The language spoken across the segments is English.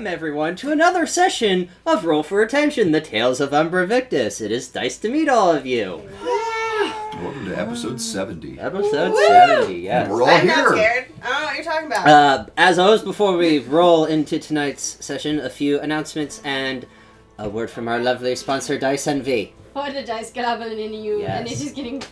welcome everyone to another session of Roll for Attention, the Tales of Umbra Victus. It is nice to meet all of you. Welcome to episode 70. Episode 70, yes. We're all I'm here. not scared. I don't know what you're talking about. As always, before we roll into tonight's session, a few announcements and a word from our lovely sponsor, Dice NV. Put a dice goblin in you, Yes. and it is getting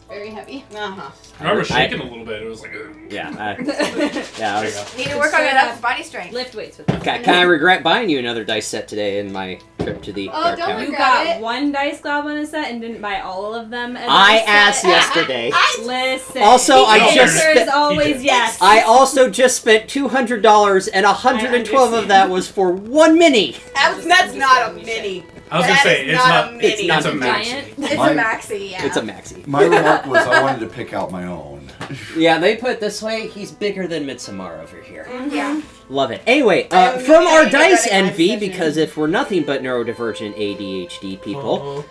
very heavy. Uh-huh. I remember shaking a little bit. It was like, I there you was... go. Need to work on your upper body strength. Lift weights with them. Can I regret buying you another dice set today in my trip to the Dark don't Town? regret You got it. one dice goblin a set and didn't buy all of them. I asked yesterday. Listen. Also, I the just answer spent- is always yes. I also just spent $200 and 112 of that was for one mini. That's not a mini. I was gonna That say is it's not not. a mini. It's not a Giant. maxi. It's My- a maxi, yeah. It's a maxi. My remark was I wanted to pick out my own. Yeah, they put it this way, he's bigger than Midsommar over here. Yeah. Love it. Anyway, I from our need to Dice get ready my Envy, session. because if we're nothing but neurodivergent ADHD people,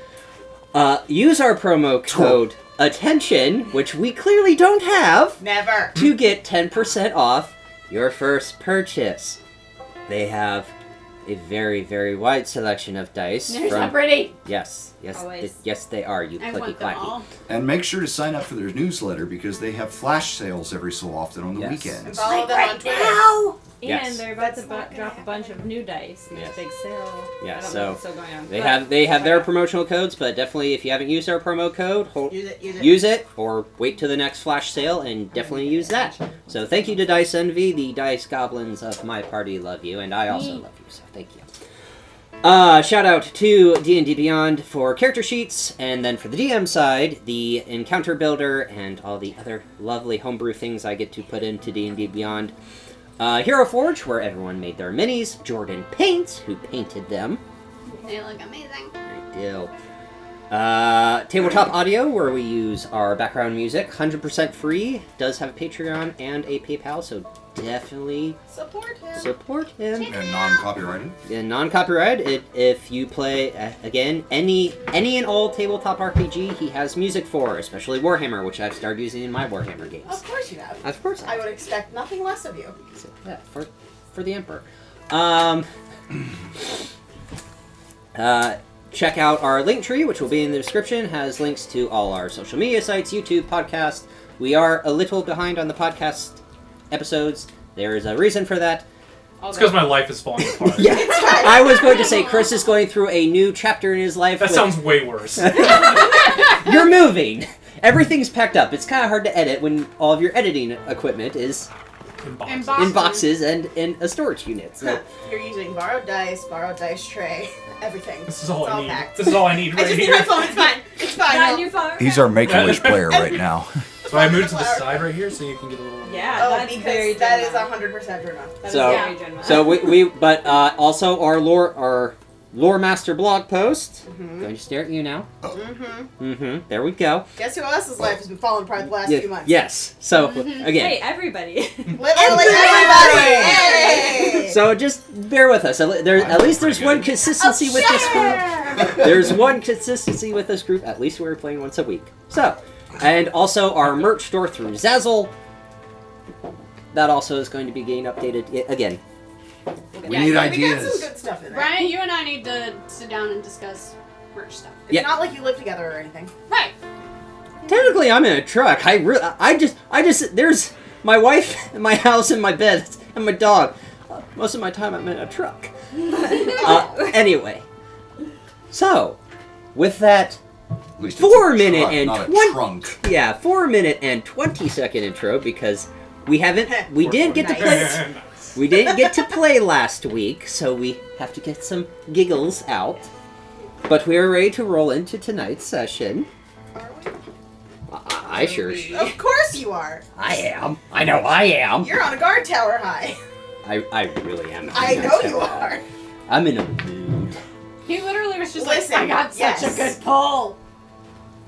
Oh. use our promo code ATTENTION, which we clearly don't have, Never. to get 10% off your first purchase. They have a very, very wide selection of dice. They're so pretty. Yes, Always. yes, they are, you I clicky want them clacky. all. And make sure to sign up for their newsletter because they have flash sales every so often on the Yes. And weekends. follow them on Twitter. And Yes. they're about to That's not drop a gonna bunch of new dice. And Yes. there's a big sale. Yeah, I don't so know what's still going on. They have their promotional codes, but definitely if you haven't used our promo code, Use it. or wait till the next flash sale and definitely use that. So thank you to Dice Envy, the dice goblins of my party love you, and I also love you, so thank you. Shout out to D&D Beyond for character sheets, and then for the DM side, the encounter builder and all the other lovely homebrew things I get to put into D&D Beyond. Hero Forge, where everyone made their minis. Jordan Paints, who painted them. They look amazing. I do. Tabletop Audio, where we use our background music, 100% free, does have a Patreon and a PayPal, so definitely Support him. support him. And non-copyrighted. And non-copyrighted, if you play, again, any and all tabletop RPG, he has music for, especially Warhammer, which I've started using in my Warhammer games. Of course you have. Of course I would expect nothing less of you. So, yeah, for the Emperor. Check out our link tree, which will be in the description. Has links to all our social media sites, YouTube, podcast. We are a little behind on the podcast episodes. There is a reason for that. It's because my life is falling apart. Yeah, I was going to say Chris is going through a new chapter in his life. That sounds way worse. You're moving. Everything's packed up. It's kind of hard to edit when all of your editing equipment is In boxes. in boxes and in a storage unit. So. You're using borrowed dice tray, everything. This is all It's I need. packed. This is all I need I right just need here. my phone. It's fine. It's fine. Not No. in your phone. He's our Make-A-Wish player right now. So I moved to the side right here so you can get a little... Yeah, Oh, that's very because that is Gemini. 100% German. That is So- very Gemini. So but also our lore master blog post. Going to stare at you now. There we go. Guess who else's life has been falling apart the last few months? Yes. So again, Hey, everybody. Literally everybody! Hey! so just bear with us. At least there's one consistency with this group. There's one consistency with this group. At least we're playing once a week. So, and also our merch store through Zazzle. That also is going to be getting updated again. We need We got ideas. some good stuff in there. Brian, you and I need to sit down and discuss merch stuff. It's Yeah. not like you live together or anything. Right. Technically, I'm in a truck. I just there's my wife, my house, and my bed, and my dog. Most of my time, I'm in a truck. Anyway, so with that, At least it's 4 a minute truck, and not a 20 trunk. 4 minute and 20-second intro because we didn't get to play. We didn't get to play last week, so we have to get some giggles out. But we are ready to roll into tonight's session. Are we? I sure. Of course you are. I am. I know I am. You're on a guard tower high. I really am. I know you are. I'm in a mood. He literally was just Listen, like, I got such yes. a good pull.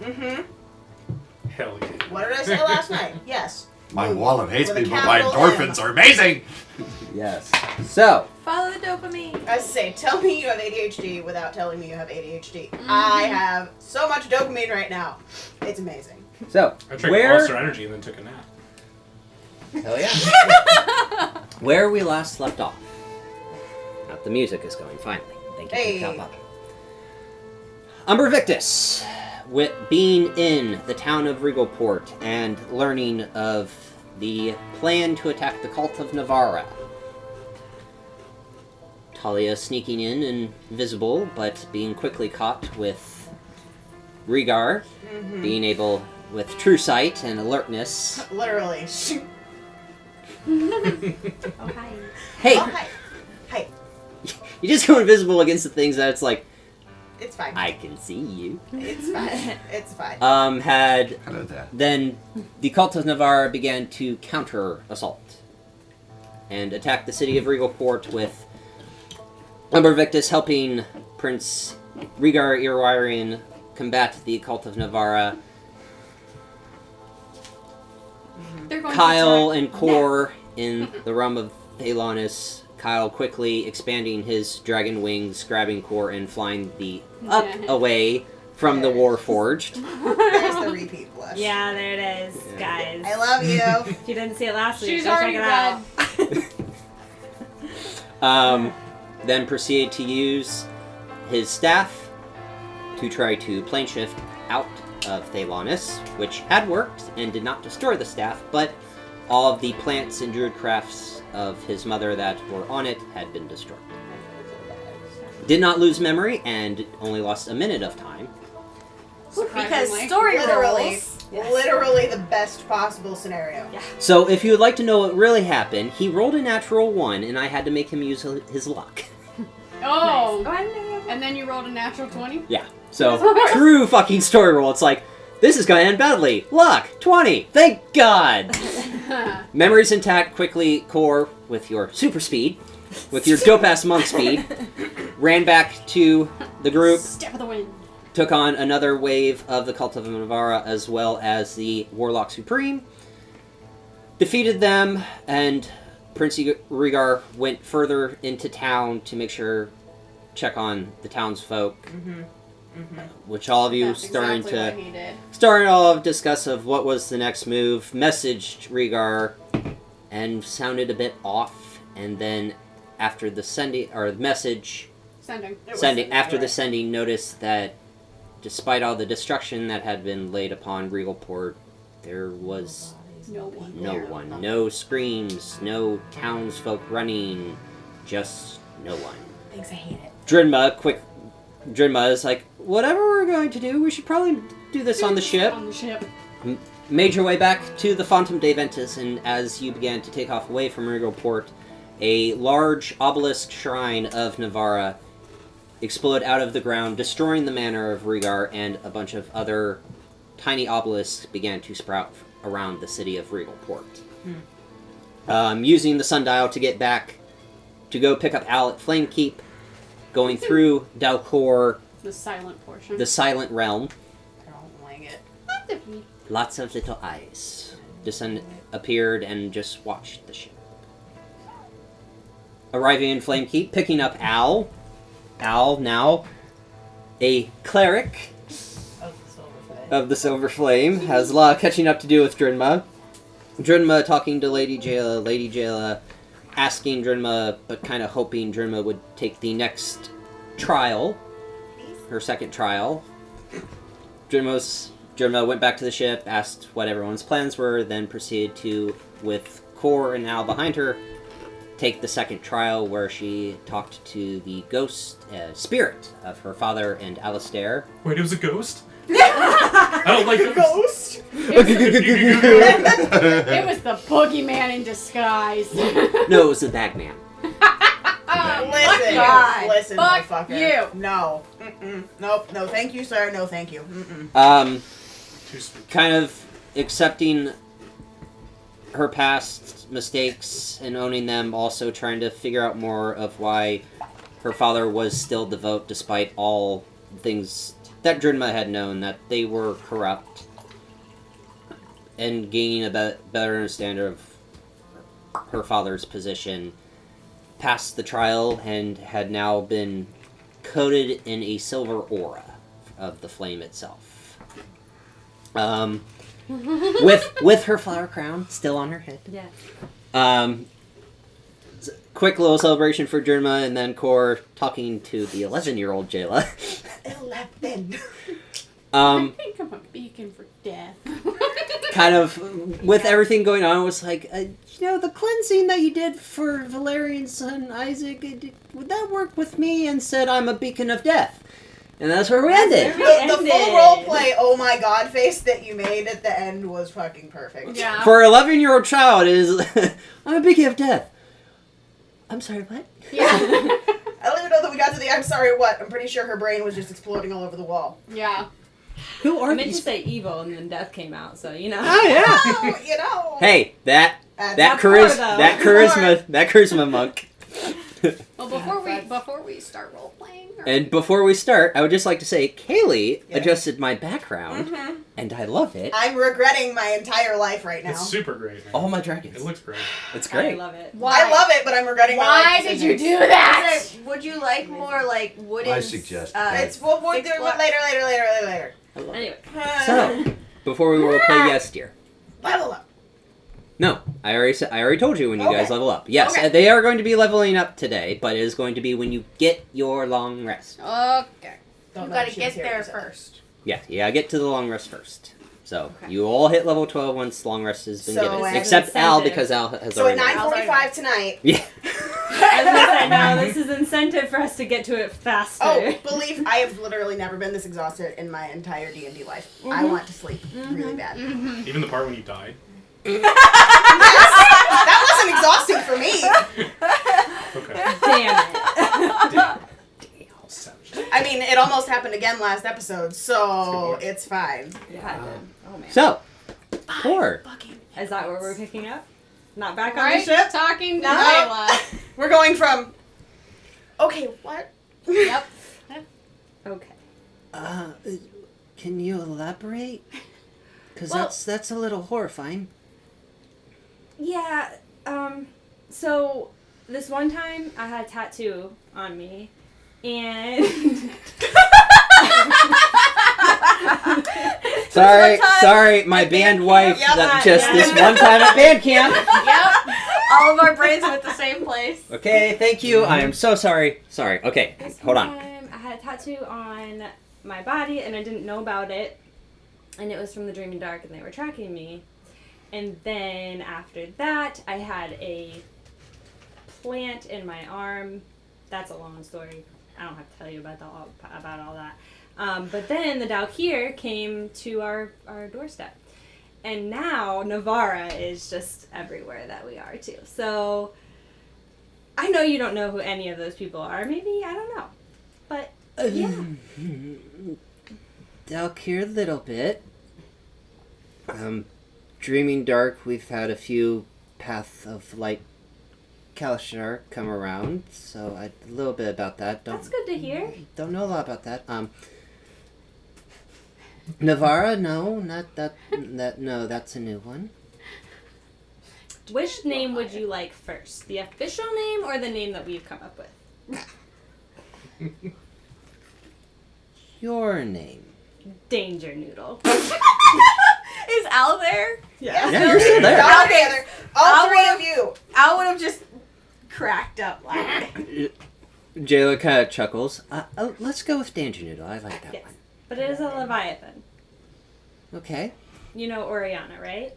Mm-hmm. Hell yeah. What did I say last night? Yes. My wallet hates With a me, but my capital M. endorphins are amazing! Yes. So, Follow the dopamine. I say, tell me you have ADHD without telling me you have ADHD. I have so much dopamine right now. It's amazing. so I drank where Monster Energy and then took a nap. hell yeah. Where we last left off. The music is going finally. Thank you, Hey. Cowpop. Umbra Victus, being in the town of Regalport and learning of the plan to attack the cult of Navarra. Talia sneaking in invisible, but being quickly caught with Rhaegar, being able, with true sight and alertness. Literally. Oh, hi. Hey, Oh, hi. Hi. you just go invisible against the things that it's like, It's fine. I can see you. It's fine. It's fine. Had I know that. then the cult of Navarra began to counter-assault and attack the city of Regalport with Umbra Victus helping Prince Rhaegar Irwarian combat the cult of Navarra. They're going Kyle to and Kor in the realm of Thalonis. Kyle quickly expanding his dragon wings, grabbing Kor and flying the up Yeah. away from the Warforged. There's the repeat blush. Yeah, there it is, Yeah. guys. I love you. If you didn't see it last week, She's go check already it out. Then proceeded to use his staff to try to plane shift out of Thalonis, which had worked and did not destroy the staff, but all of the plants and druid crafts of his mother that were on it had been destroyed. Did not lose memory and only lost a minute of time. Because Surprisingly. story Literally. rolls. Yes. Literally the best possible scenario. Yeah. So if you would like to know what really happened, he rolled a natural 1 and I had to make him use his luck. Oh. Nice. Oh, I didn't know you And then you rolled a natural 20? Yeah. So, true fucking story roll. It's like, this is gonna end badly. Luck, 20. Thank God. Memories intact, quickly, Core, with your super speed, with your dope-ass monk speed, ran back to the group, Step of the wind. took on another wave of the Cult of Navarra, as well as the Warlock Supreme, defeated them, and Prince Rhaegar went further into town to make sure, check on the townsfolk, which all of you That's starting exactly to what he did. starting all of discuss of what was the next move, messaged Rhaegar, and sounded a bit off, and then after the sending or the message Sending. It was sending after the right. sending, noticed that despite all the destruction that had been laid upon Regalport, there was No one. no there. one, no screams, no townsfolk running, just no one. Thanks, I hate it. Drinma is like, whatever we're going to do, we should probably do this on the ship. On the ship. Made your way back to the Fontum de Ventus, and as you began to take off away from Regalport, a large obelisk shrine of Navarra exploded out of the ground, destroying the manor of Rhaegar, and a bunch of other tiny obelisks began to sprout around the city of Regalport. Using the sundial to get back, to go pick up Al at Flamekeep, going through Dalcor, The silent portion. the Silent Realm. I don't like it. Lots of little eyes appeared and just watched the ship. Arriving in Flamekeep, picking up Al. Al, now a cleric Oh, the silver flame. of the Silver Flame, has a lot of catching up to do with Drinma. Drinma talking to Lady Jayla. Lady Jayla asking Drinma, but kind of hoping Drinma would take the next trial, her second trial. Drinma went back to the ship, asked what everyone's plans were, then proceeded to, with Kor and Al behind her, take the second trial where she talked to the ghost, spirit of her father and Alistair. Wait, it was a ghost? I don't like ghosts. Ghost? It was the boogeyman in disguise. No, it was the Bagman. Listen, God. listen, Fuck motherfucker. you. No. Mm-mm. Nope. No, thank you, sir. No, thank you. Mm-mm. Too spooky. Kind of accepting her past mistakes and owning them, also trying to figure out more of why her father was still devout despite all things that Drinma had known, that they were corrupt, and gaining a better understanding of her father's position. Passed the trial and had now been coated in a silver aura of the flame itself. With her flower crown still on her head. Yes. quick little celebration for Germa, and then Core talking to the 11-year-old Jayla. 11. I think I'm a beacon for death. Kind of, with everything going on, it was like, the cleansing that you did for Valerian's son, Isaac, would that work with me? And said, I'm a beacon of death. And that's where we ended. The full role play, oh my god face that you made at the end was fucking perfect. Yeah. For an 11-year-old child, it is, I'm a beacon of death. I'm sorry, what? Yeah. I don't even know that we got to the I'm sorry what. I'm pretty sure her brain was just exploding all over the wall. Yeah. Who are I meant to these? say evil, and then death came out, so, you know. Oh, yeah. Oh, you know. Hey, that Not Core, though. that charisma monk. Well, before we start role playing, And before we start, I would just like to say, Kaylee adjusted my background, Mm-hmm. and I love it. I'm regretting my entire life right now. It's super great, man. All my dragons. It looks great. It's I great. love it. I love it, but I'm regretting my life. why did you decisions. do that? Would you like more like wooden? I suggest It's we'll do it Six block- later. I love it. Anyway. So, before we will play Yes Dear. Level up. No, I already told you when you guys Okay. level up. Yes, Okay. they are going to be leveling up today, but it is going to be when you get your long rest. Okay. Don't You know gotta if she was get here there for that. first. Yeah, get to the long rest first. So, Okay. you all hit level 12 once long rest has been So given. as Except an Al, incentive. because Al has So at already... 9:45 tonight. Yeah. I was gonna say, no, this is incentive for us to get to it faster. Oh, believe I have literally never been this exhausted in my entire D&D life. I want to sleep really bad. Even the part when you died. That wasn't exhausting for me. Okay. Damn it. Savage. I mean, it almost happened again last episode, so it's fine. Yeah, oh man. So, Core. Is that where we're picking up? Not back on Right? the ship? Talking to No. Layla. We're going from. Okay, what? Yep. Okay. Can you elaborate? Because Well- that's a little horrifying. Yeah, so this one time I had a tattoo on me, and Sorry, my band wife. Yep. That just Yeah. this one time at band camp. Yep. All of our brains went the same place. Okay, thank you. I am so sorry. Sorry. Okay, this hold one on. time I had a tattoo on my body, and I didn't know about it, and it was from the Dreaming Dark, and they were tracking me. And then after that, I had a plant in my arm. That's a long story. I don't have to tell you about all that. But then the Dalkir came to our doorstep. And now Navara is just everywhere that we are too. So I know you don't know who any of those people are. Maybe, I don't know. But yeah. Dalkir, a little bit. Dreaming Dark, we've had a few Path of Light Kalashtar come around, so a little bit about that. That's good to hear. Don't know a lot about that. Navara, no, not that. No, that's a new one. Which name would you like first? The official name or the name that we've come up with? Your name. Danger Noodle. Is Al there? Yeah. Yeah, you're still there. Y'all Okay. together. All three of you. Al would have just cracked up laughing. Jayla kind of chuckles. Let's go with Danger Noodle. I like that Yes. one. But it is a Leviathan. Okay. You know Oriana, right?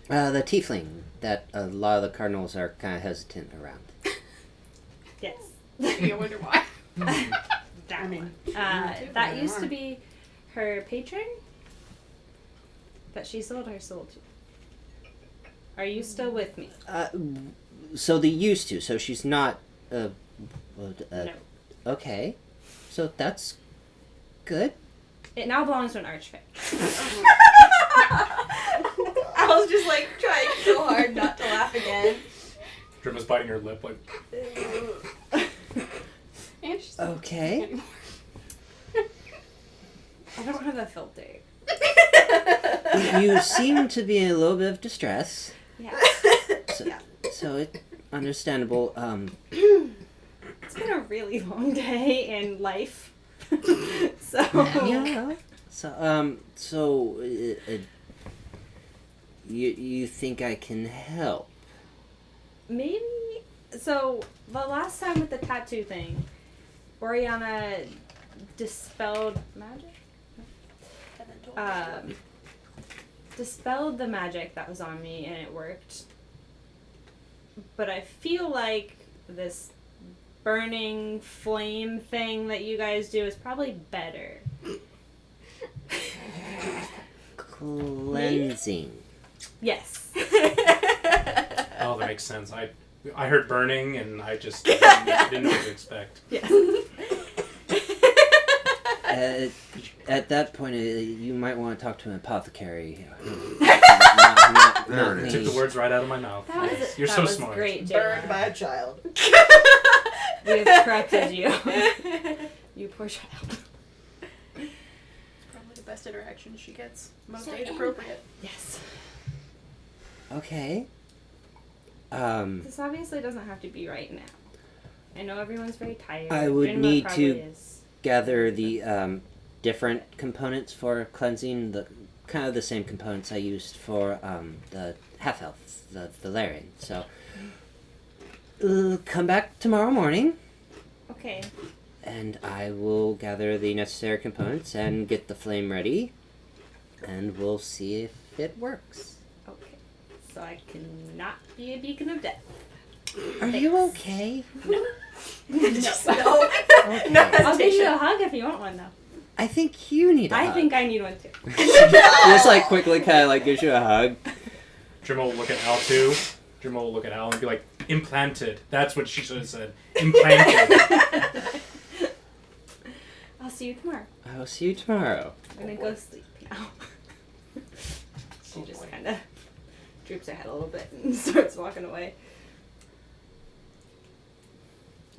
The tiefling that a lot of the cardinals are kind of hesitant around. Yes. I wonder why. That one. That used to be her patron, but she sold her soul to. Are you still with me? So they used to. So she's not. No. Okay. So that's good. It now belongs to an archfey. I was just like trying so hard not to laugh again. Drimma's biting her lip like. And she's Okay. I don't have a filter. You seem to be in a little bit of distress. Yeah. So it's understandable. It's been a really long day in life. So Yeah. So you think I can help? maybe So the last time with the tattoo thing, Oriana dispelled magic. Dispelled the magic that was on me, and it worked. But I feel like this burning flame thing that you guys do is probably better. Cleansing. Yes. Oh, that makes sense. I heard burning, and I just didn't know what to expect. Yes. At that point, you might want to talk to an apothecary. There it is. Took the words right out of my mouth. You're so smart. Great, Burned Jayla. by a child. We have corrected you. You poor child. Probably the best interaction she gets. Most age appropriate. Yes. Okay. This obviously doesn't have to be right now. I know everyone's very tired. I would Drinma need probably to is. gather the different components for cleansing, the kind of the same components I used for the half elf, the Larian. So come back tomorrow morning, Okay. and I will gather the necessary components and get the flame ready, and we'll see if it works. Okay. So I cannot be a beacon of death. Are you okay? No. Okay. No I'll give you hesitation. a hug if you want one, though. I think you need a I hug. think I need one too. Just like quickly kind of like gives you a hug. Jimmo will look at Al too. Jimmo will look at Al and be like, implanted. That's what she should have said. Implanted. I'll see you tomorrow. I will see you tomorrow. I'm gonna go sleep now. She just kind of droops her head a little bit and starts walking away.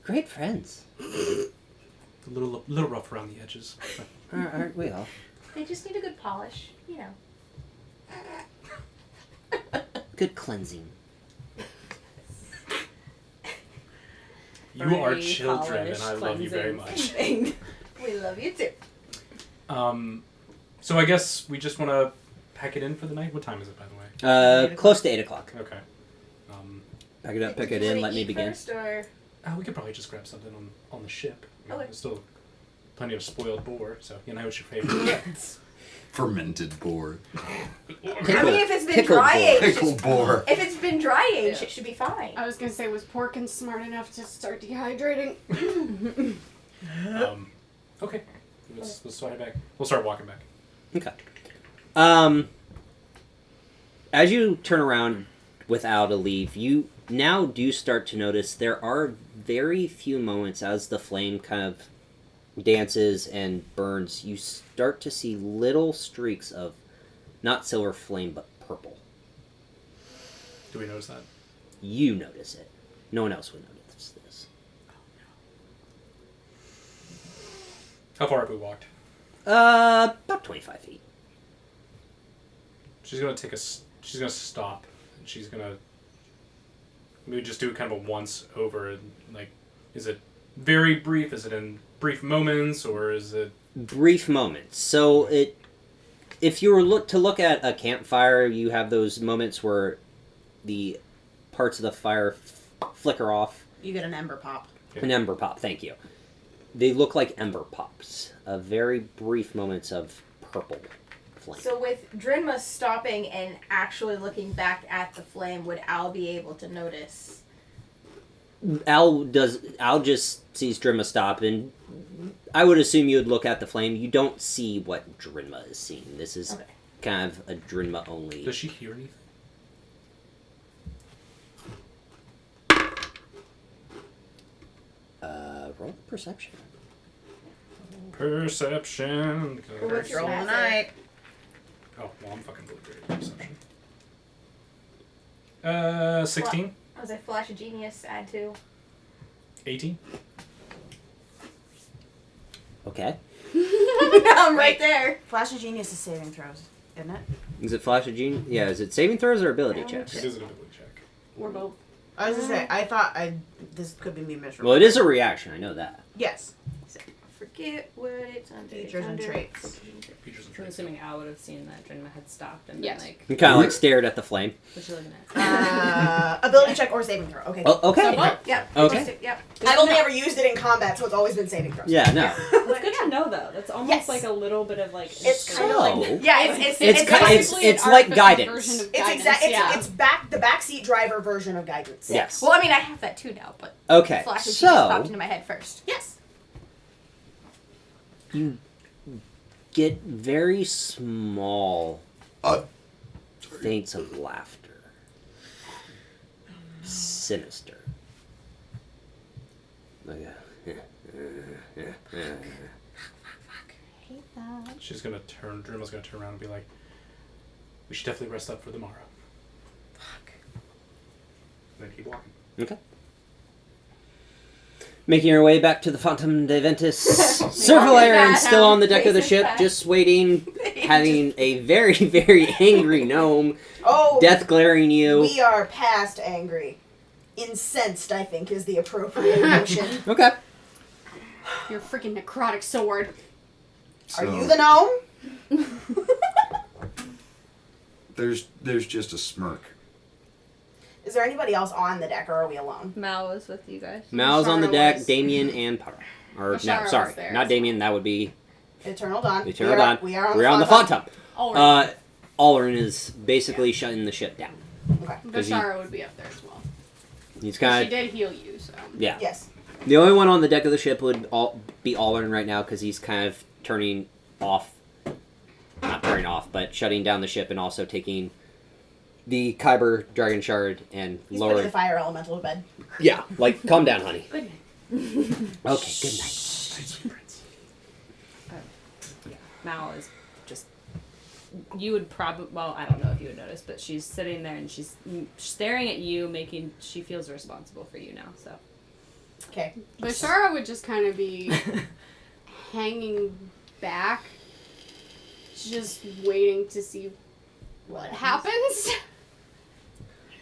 Great friends. A little rough around the edges. Aren't we all? They just need a good polish, you know. Good cleansing. You are Very children, and I polished, love you very cleansing much. thing. We love you too. So I guess we just want to pack it in for the night. What time is it, by the way? Close to 8 o'clock. Okay. Pack it up, pick it Do you in, wanna let me eat begin. First, or We could probably just grab something on the ship. I mean, Okay. There's still plenty of spoiled boar, so you know what's your favorite. Fermented boar. I mean, if it's been Pickled dry boar. aged, Pickled boar. if it's been dry aged, it should be fine. I was gonna say, was Porkins smart enough to start dehydrating? Okay. Let's start back. We'll start walking back. Okay. As you turn around without a leave, you now do start to notice there are very few moments as the flame kind of dances and burns. You start to see little streaks of not silver flame but purple. Do we notice that? You notice it. No one else would notice this. How far have we walked? About 25 feet. She's gonna she's gonna stop. And she's gonna maybe just do kind of a once over. And, like, is it very brief? Is it in brief moments, or is it? Brief moments. So if you were to look at a campfire, you have those moments where the parts of the fire flicker off. You get an ember pop. An ember pop, thank you. They look like ember pops. Very brief moments of purple flame. So with Drinma stopping and actually looking back at the flame, would Al be able to notice? Al just sees Drinma stop, and I would assume you would look at the flame. You don't see what Drinma is seeing. This is Okay. kind of a Drinma only. Does she hear anything? Roll perception. Perception. Or what's your Roll math? the night. Oh, well, I'm fucking really great at perception. 16? I was like, Flash of Genius, add 2. 18? Okay. I'm right there. Flash of Genius is saving throws, isn't it? Is it Flash of Genius? Yeah, is it saving throws or ability I don't checks? It is an ability check. Or both. I was gonna say, I thought this could be me miserable. Well, it is a reaction, I know that. Yes. For forget what it's under. Features and traits. Features and I'm traits. assuming Al would have seen that Drenma had stopped and Yes. been like, You kind of like stared at the flame. what you looking at? Ability check or saving throw. Okay. Oh, okay. So what? Yep. Okay. Yep. I've only ever used it in combat, so it's always been saving throws. Yeah, no. It's good to know though. That's almost Yes. like a little bit of like. It's kind of So, like Yeah, It's it's basically it's an like artificial guidance. version of it's guidance, exact. yeah. It's the backseat driver version of guidance. yes. Well, I mean, I have that too now, but Okay. Flash and she just popped So into my head first. Yes. you get very small feints of laughter. Sinister. Like She's gonna turn. Drummel's gonna turn around and be like, "We should definitely rest up for the morrow." Fuck. And then keep walking. Okay. Making our way back to the Phantom de Ventus. Surveying still on the deck of the ship, just waiting, having a very, very angry gnome, Oh, death glaring you. we are past angry. Incensed, I think, is the appropriate emotion. Okay. Your freaking necrotic sword. Are you the gnome? There's just a smirk. Is there anybody else on the deck, or are we alone? Mal was with you guys. Mal's on the Bashara deck, was- Damien and Para. Or, no, Bashara sorry, was there not as Damien, that would be Eternal Dawn. Eternal Dawn. We are on We're on the Phantom. Phantom. Alright. Allrin is basically shutting the ship down. Okay. 'cause he- Bashara would be up there as well. He's She kind of, did heal you, so. yeah. Yes. The only one on the deck of the ship would be Allrin right now because he's kind of turning off, not turning off, but shutting down the ship and also taking the Kyber Dragon Shard and He's putting the lowering. fire elemental to bed. Yeah, like, calm down, honey. Good night. Okay, good night. Mal is just. You would probably. Well, I don't know if you would notice, but she's sitting there and she's staring at you, making. She feels responsible for you now, so. Okay. Bashara would just kind of be hanging back, just waiting to see what happens.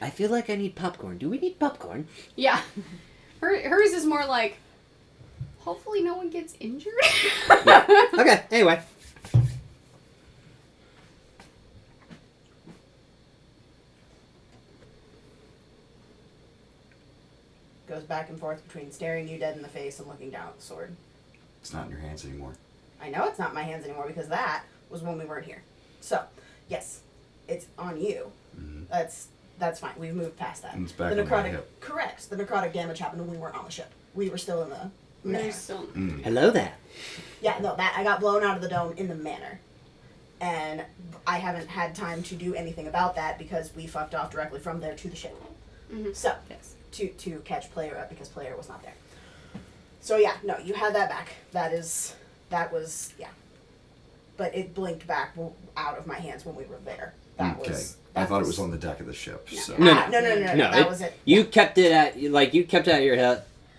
I feel like I need popcorn. Do we need popcorn? Yeah. Hers is more like, hopefully no one gets injured. Okay, anyway. Goes back and forth between staring you dead in the face and looking down at the sword. It's not in your hands anymore. I know it's not in my hands anymore because that was when we weren't here. So, yes, it's on you. Mm-hmm. That's fine. We've moved past that. And it's back the on my necrotic, hip. correct. The necrotic damage happened when we weren't on the ship. We were still in the manor. There's still. Mm. Hello there. Yeah, no, that I got blown out of the dome in the manor, and I haven't had time to do anything about that because we fucked off directly from there to the ship. Mhm. So, Yes. to catch player up because player was not there. So yeah, no, you had that back. That was yeah. But it blinked back out of my hands when we were there. That Okay. was. I that thought it was was on the deck of the ship. So. No, no. No, That was it. You kept it at you kept it at your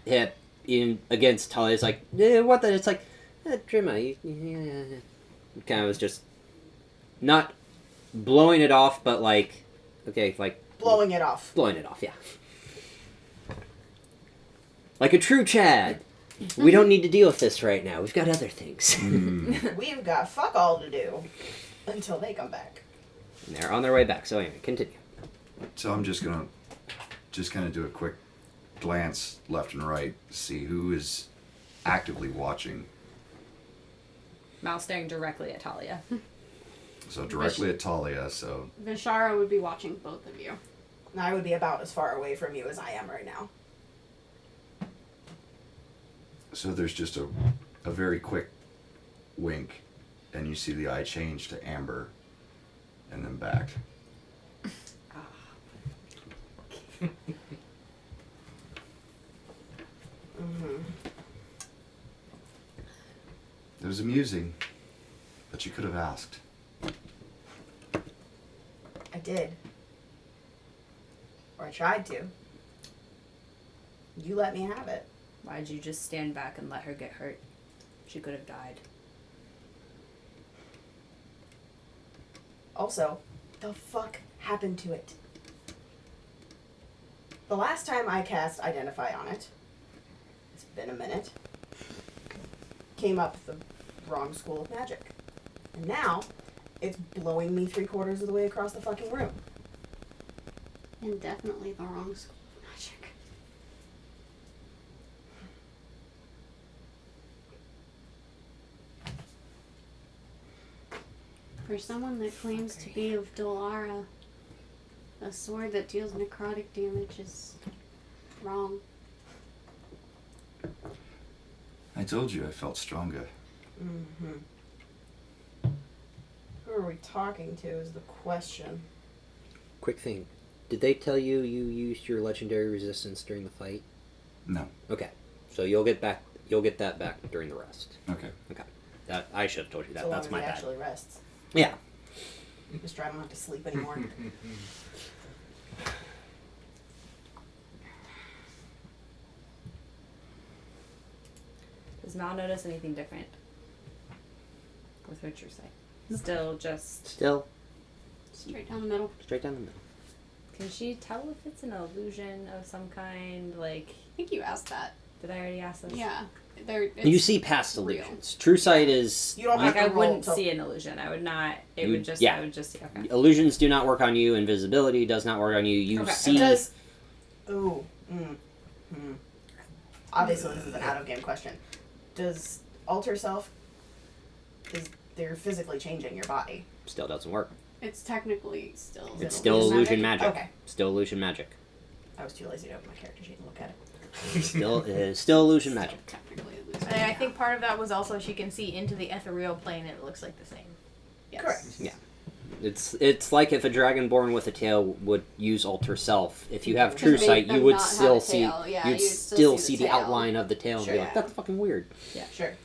hip in against Tully. It's like what the? It's like Drima. You kind of was just not blowing it off, but like okay, like Blowing it off. blowing it off. Yeah, like a true Chad. We don't need to deal with this right now. We've got other things. Mm. We've got fuck all to do until they come back. And they're on their way back. So anyway, continue. So I'm just gonna kind of do a quick glance left and right, see who is actively watching. Mal staring directly at Talia. So directly at Talia. So Vishara would be watching both of you. And I would be about as far away from you as I am right now. there's just a very quick wink, and you see the eye change to amber, and then back. Mm-hmm. It was amusing, but you could have asked. I did. Or I tried to. You let me have it. Why'd you just stand back and let her get hurt? She could have died. Also, the fuck happened to it? The last time I cast Identify on it, it's been a minute. came up the wrong school of magic. And now, it's blowing me 3/4 of the way across the fucking room. And definitely the wrong school of magic. For someone that claims to be of Dolara, a sword that deals necrotic damage is wrong. I told you I felt stronger. Mm-hmm. Who are we talking to is the question. Quick thing. Did they tell you you used your legendary resistance during the fight? No. Okay. So you'll get that back during the rest. Okay. Okay. That I should have told you that. So long That's as my he bad. actually rests. Yeah. Just try not to sleep anymore. Does Mal notice anything different with her true sight? Still just... Still Straight down the middle. straight down the middle. Can she tell if it's an illusion of some kind? Like, I think you asked that. did I already ask this? Yeah. You see past real. illusions. True sight is You don't Like, have I to roll wouldn't to- see an illusion. I would not... It You- would just... yeah. I would just see... Okay. illusions do not work on you. Invisibility does not work on you. You Okay. see. Does ooh. Obviously, this is an out-of-game question. Does alter self? Is they're physically changing your body? Still doesn't work. It's technically still... It's still illusion magic. Okay. Still illusion magic. I was too lazy to open my character sheet and look at it. Still illusion magic. Technically illusion. And I think part of that was also she can see into the ethereal plane and it looks like the same. Yes. Correct. Yeah. It's like if a dragonborn with a tail would use alter self. If you have Because true it made sight, them you would not have still a see. tail. Yeah, you'd you'd still see see the tail. outline of the tail and Sure, be like, yeah. "That's fucking weird." Sure.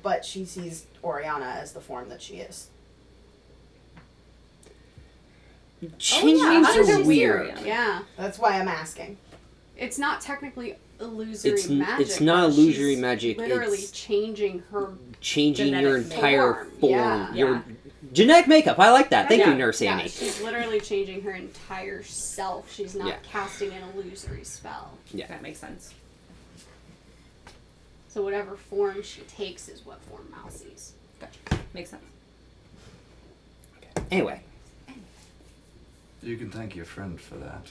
But she sees Oriana as the form that she is. Changelings How did are you weird. see Yeah. That's why I'm asking. It's not technically illusory It's magic. it's not but illusory she's magic. Literally It's changing her. changing your genetic entire form. form. Yeah. Your genetic makeup. I like that. Thank Yeah. you, Nurse Yeah, Annie. she's literally changing her entire self. She's not Yeah. casting an illusory spell. Yeah. That makes sense. So whatever form she takes is what form Mal sees. Gotcha. Makes sense. Anyway, You can thank your friend for that.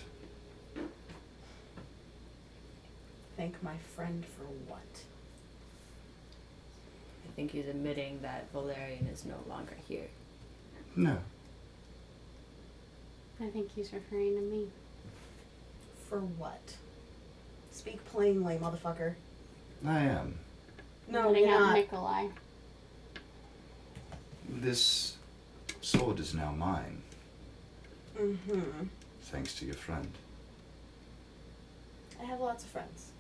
Thank my friend for what? I think he's admitting that Valerian is no longer here. No. I think he's referring to me. For what? Speak plainly, motherfucker. I am. No, Letting you're out not. Nikolai. This sword is now mine, Mm-hmm. thanks to your friend. I have lots of friends.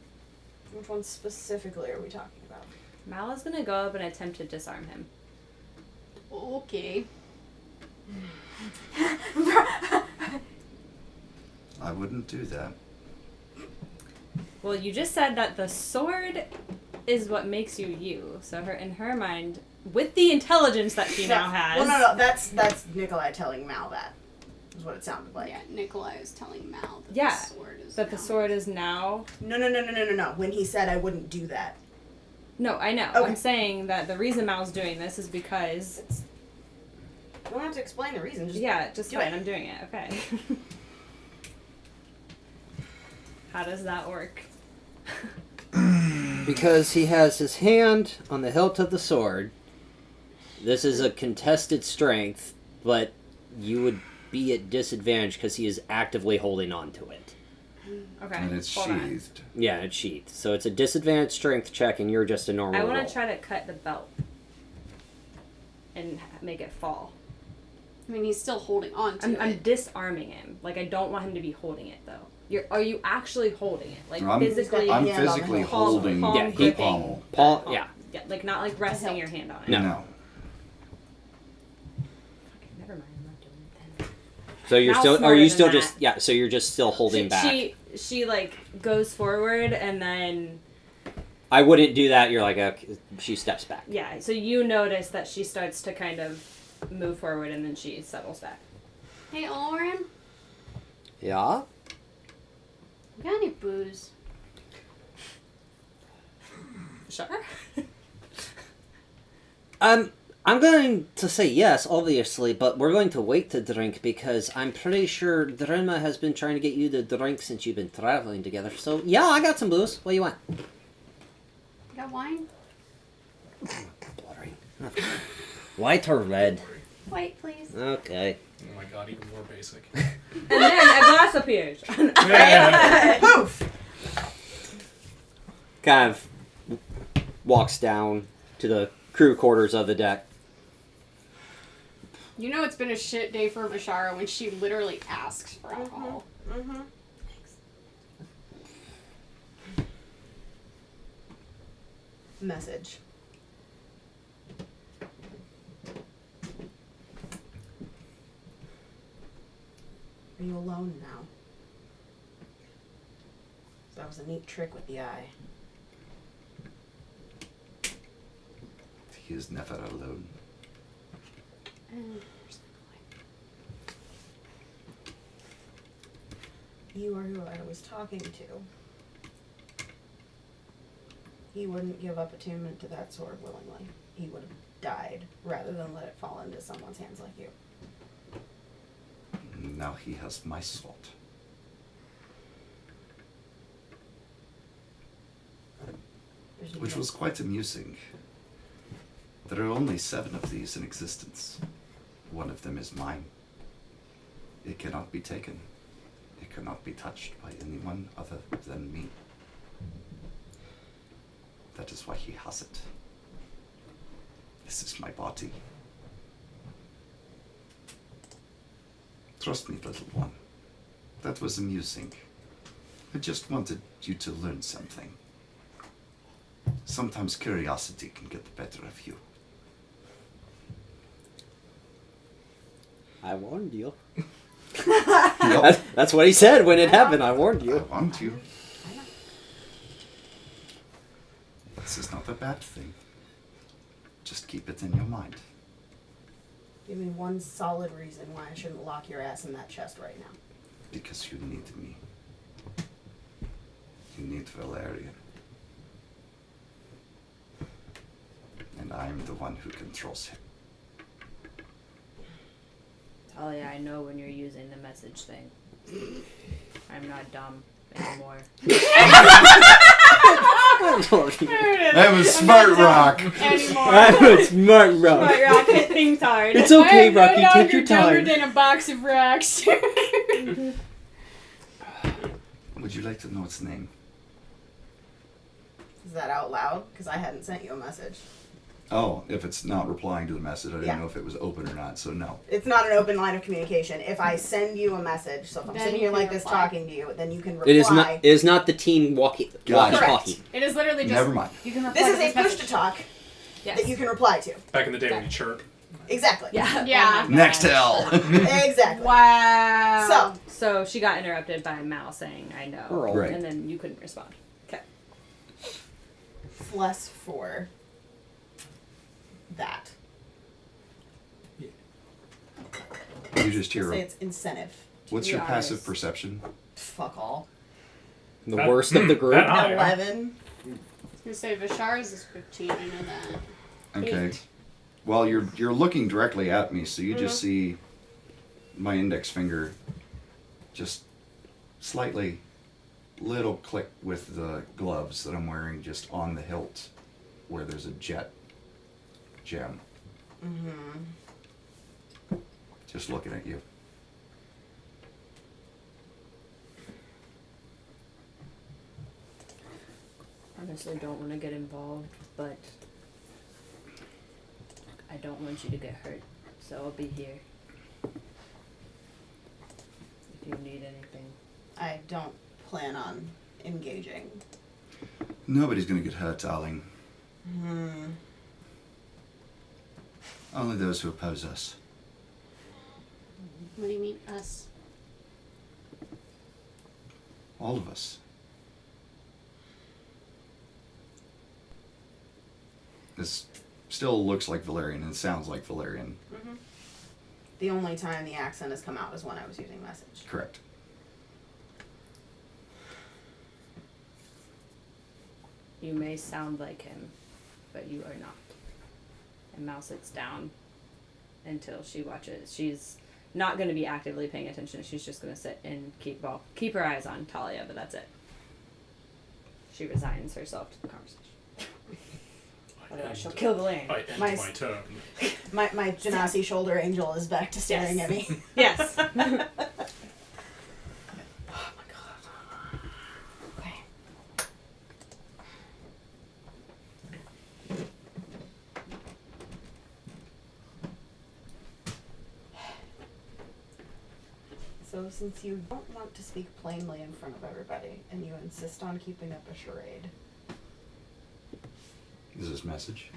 Which one specifically are we talking about? Mal is gonna go up and attempt to disarm him. Okay. I wouldn't do that. Well, you just said that the sword is what makes you you. So in her mind, with the intelligence that she now has. Well, no, that's Nikolai telling Mal that. Is what it sounded like. Yeah, Nikolai is telling Mal that Yeah, the sword is that the now sword is now. No. When he said I wouldn't do that. No, I know. Okay. I'm saying that the reason Mal's doing this is because. You don't have to explain the reason. Just Yeah, just do fine. it. I'm doing it. Okay. How does that work? because he has his hand on the hilt of the sword. This is a contested strength, but you would be at disadvantage because he is actively holding on to it. Okay. And it's hold on. sheathed. Yeah, it's sheathed. So it's a disadvantage strength check, and you're just a normal I want roll. to try to cut the belt and make it fall. I mean, he's still holding on to I'm it. disarming him. Like, I don't want him to be holding it, though. Are you actually holding it? Like, I'm- physically? I'm hand on the physically hilt. holding Palm Yeah, the he- pommel. Paul, Palm. yeah. Yeah, like, not like resting hilt. your hand on it. No. No. Okay, never mind. I'm not doing it then. So you're Mal's still, are smarter you than still that. just, yeah, so you're just still holding back. She like goes forward and then I wouldn't do that. You're like, okay, she steps back. yeah. So you notice that she starts to kind of move forward and then she settles back. Hey, Olrin, Yeah? you got any booze? Vashar? I'm going to say yes, obviously, but we're going to wait to drink because I'm pretty sure Drenma has been trying to get you to drink since you've been traveling together. So, yeah, I got some booze. What do you want? Got wine? Blurry. White or red? White, please. Okay. Oh my god, even more basic. And then a glass appears. Poof! Kind of walks down to the crew quarters of the deck. You know it's been a shit day for Vashara when she literally asks for alcohol. Mm-hmm. Message. Are you alone now? That was a neat trick with the eye. He is never alone. You are who I was talking to. He wouldn't give up attunement to that sword willingly. He would have died rather than let it fall into someone's hands like you. Now he has my sword. There's no Which was quite amusing. There are only 7 of these in existence. One of them is mine. It cannot be taken. It cannot be touched by anyone other than me. That is why he has it. This is my body. Trust me, little one. That was amusing. I just wanted you to learn something. Sometimes curiosity can get the better of you. I warned you. Yup. That's what he said when it happened. I warned I you. want you. This is not a bad thing. Just keep it in your mind. Give me one solid reason why I shouldn't lock your ass in that chest right now. Because you need me. You need Valerian. And I am the one who controls him. Talia, I know when you're using the message thing. I'm not dumb anymore. I'm a smart rock. Anymore. I'm a smart rock. Smart rock hit things hard. It's okay, I am Rocky. no Take longer your dumber time. than a box of rocks. Would you like to know its name? Is that out loud? Because I hadn't sent you a message. Oh, if it's not replying to the message, I didn't Yeah. know if it was open or not, so no. It's not an open line of communication. If I send you a message, so if I'm Then sitting you here can like this reply. talking to you, then you can reply. It is not the team walkie Gotcha. talkie. It is literally just. Never mind. You can reply This to is a push message. to talk Yes. that you can reply to. Back in the day when you chirp. Exactly. Yeah. Yeah. Oh my Next gosh. hell. Exactly. Wow. So she got interrupted by Mal saying, I know. Right. Right. And then you couldn't respond. Okay. Plus 4. That. You just hear. Say it's incentive. What's your Yeah, passive yes. perception? Fuck all. The That- worst of the group. that high. 11. I was gonna say Vashara's is 15. I know that. Okay. Well, you're looking directly at me, so you just Mm-hmm. see my index finger just slightly little click with the gloves that I'm wearing just on the hilt where there's a jet gem. Mm-hmm. Just looking at you. Honestly, don't want to get involved, but I don't want you to get hurt. So I'll be here. If you need anything. I don't plan on engaging. Nobody's gonna get hurt, darling. Hmm. Only those who oppose us. What do you mean, us? All of us. This still looks like Valerian and sounds like Valerian. Mm-hmm. The only time the accent has come out is when I was using message. Correct. You may sound like him, but you are not. And Mal sits down until she watches. She's not going to be actively paying attention. She's just going to sit and keep her eyes on Talia, but that's it. She resigns herself to the conversation. Otherwise, she'll kill Valerian. I end My- my turn. My Genasi shoulder angel is back to staring at me. Yes. Oh my god. Okay. So since you don't want to speak plainly in front of everybody, and you insist on keeping up a charade, Is this message?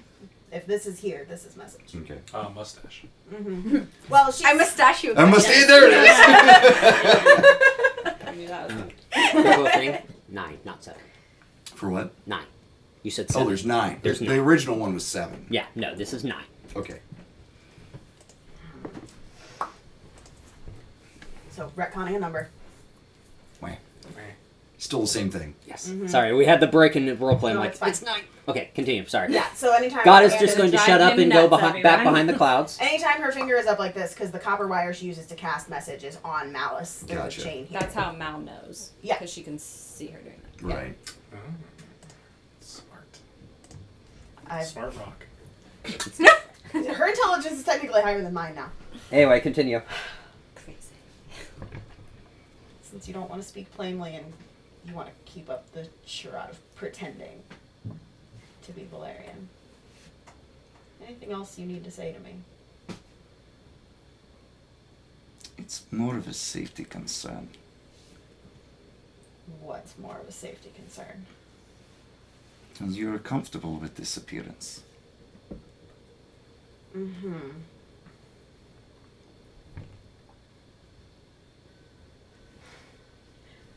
if this is here, this is message. Okay. Mustache. Mm-hmm. Well, she's... I moustache you. I must. There it is. I knew that was coming. For the whole thing, 9, not 7. For what? 9. You said 7. Oh, there's 9. There's The 9. original one was 7. Yeah, no, this is 9. Okay. So, retconning a number. Wah. Still the same thing. Yes. Sorry, we had the break in the roleplay. I'm No, like, it's fine. it's 9. Okay, continue. Sorry. Yeah, so anytime... God is Amanda just going to drive shut up him and go nuts, back everyone. behind the clouds. Anytime her finger is up like this, because the copper wire she uses to cast message is on Malice. There's Gotcha. a chain here. That's how Mal knows. Yeah. Because she can see her doing that. Right. Oh. Smart. I've- Smart rock. Her intelligence is technically higher than mine now. Anyway, continue. Crazy. Since you don't want to speak plainly and you want to keep up the charade of pretending to be Valerian. Anything else you need to say to me? It's more of a safety concern. What's more of a safety concern? Because you're comfortable with this appearance. Mm-hmm.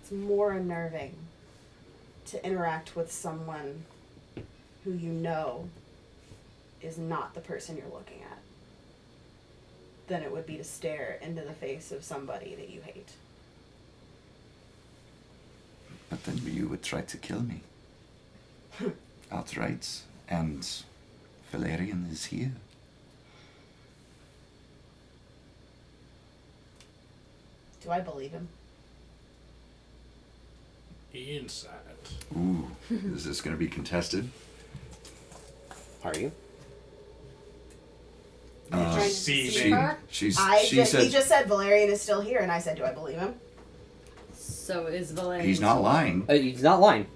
It's more unnerving to interact with someone who you know is not the person you're looking at than it would be to stare into the face of somebody that you hate. But then you would try to kill me. Outright. And Valerian is here. Do I believe him? Inside. Ooh. Is this going to be contested? Are you? Trying to See, deceive her? She He said just said Valerian is still here, and I said, do I believe him? So is Valerian. he's not lying. He's not lying.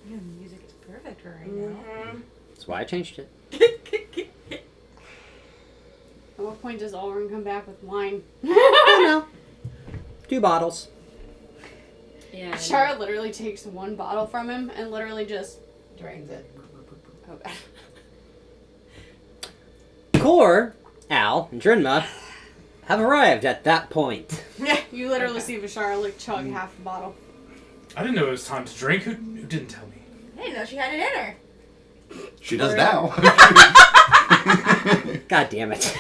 Your music is perfect for right now. That's why I changed it. At what point does Ulrun come back with wine? Oh no. 2 bottles. Yeah. Shara literally takes one bottle from him and literally just... Drains it. Oh god. Kor, Al, and Drinma have arrived at that point. Yeah, you literally see Vishara like chug half the bottle. I didn't know it was time to drink. Who didn't tell me? I didn't know she had it in her. She does now. God damn it.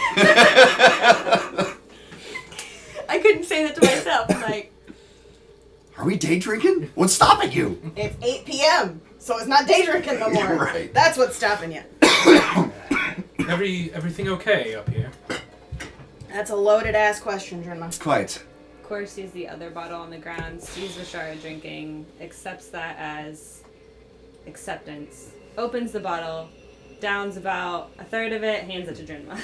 I couldn't say that to myself. Like, Are we day drinking? What's stopping you? It's 8 p.m., so it's not day drinking no more. You're right. That's what's stopping you. Everything okay up here? That's a loaded ass question, Drinma. Quite. Kor sees the other bottle on the ground, sees Vishara drinking, accepts that as acceptance, opens the bottle, downs about a third of it, hands it to Drinma.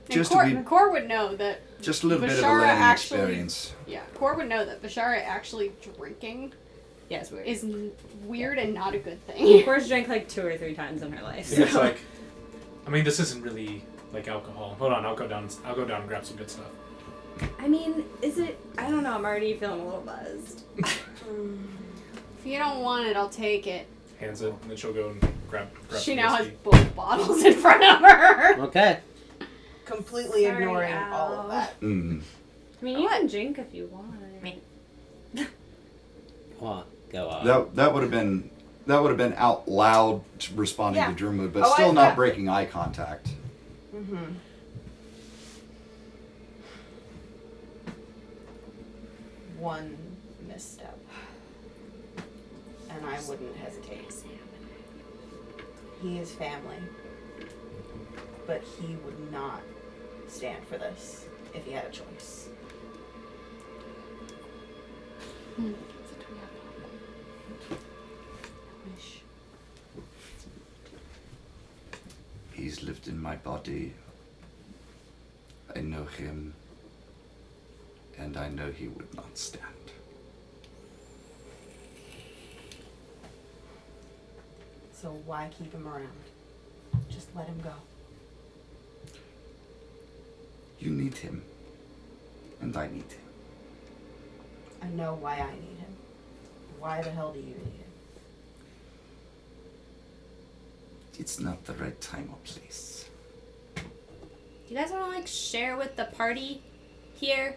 Just Kor, to be- Kor would know that... Just a little bit of a Vishara learning actually- experience. Yeah, Kor would know that Vishara actually drinking Yeah, it's weird. is weird and not a good thing. Kor's drank like 2 or 3 times in her life. It's like, I mean, this isn't really like alcohol. Hold on, I'll go down and grab some good stuff. I mean, is it... I don't know, I'm already feeling a little buzzed. If you don't want it, I'll take it. Hands it, and then she'll go and grab She some now has whiskey. both bottles in front of her. Okay. Completely Sorry, ignoring Al. all of that. Mm. I mean, you can drink if you want. Me. Well, go up. That would have been out loud responding Yeah. to Drumwood, but Oh, still I've not got- breaking eye contact. Mm-hmm. One misstep, and I wouldn't hesitate. He is family, but he would not stand for this if he had a choice. He's lived in my body. I know him, and I know he would not stand. So why keep him around? Just let him go. You need him, and I need him. I know why I need him. Why the hell do you need him? It's not the right time or place. You guys want to like share with the party here?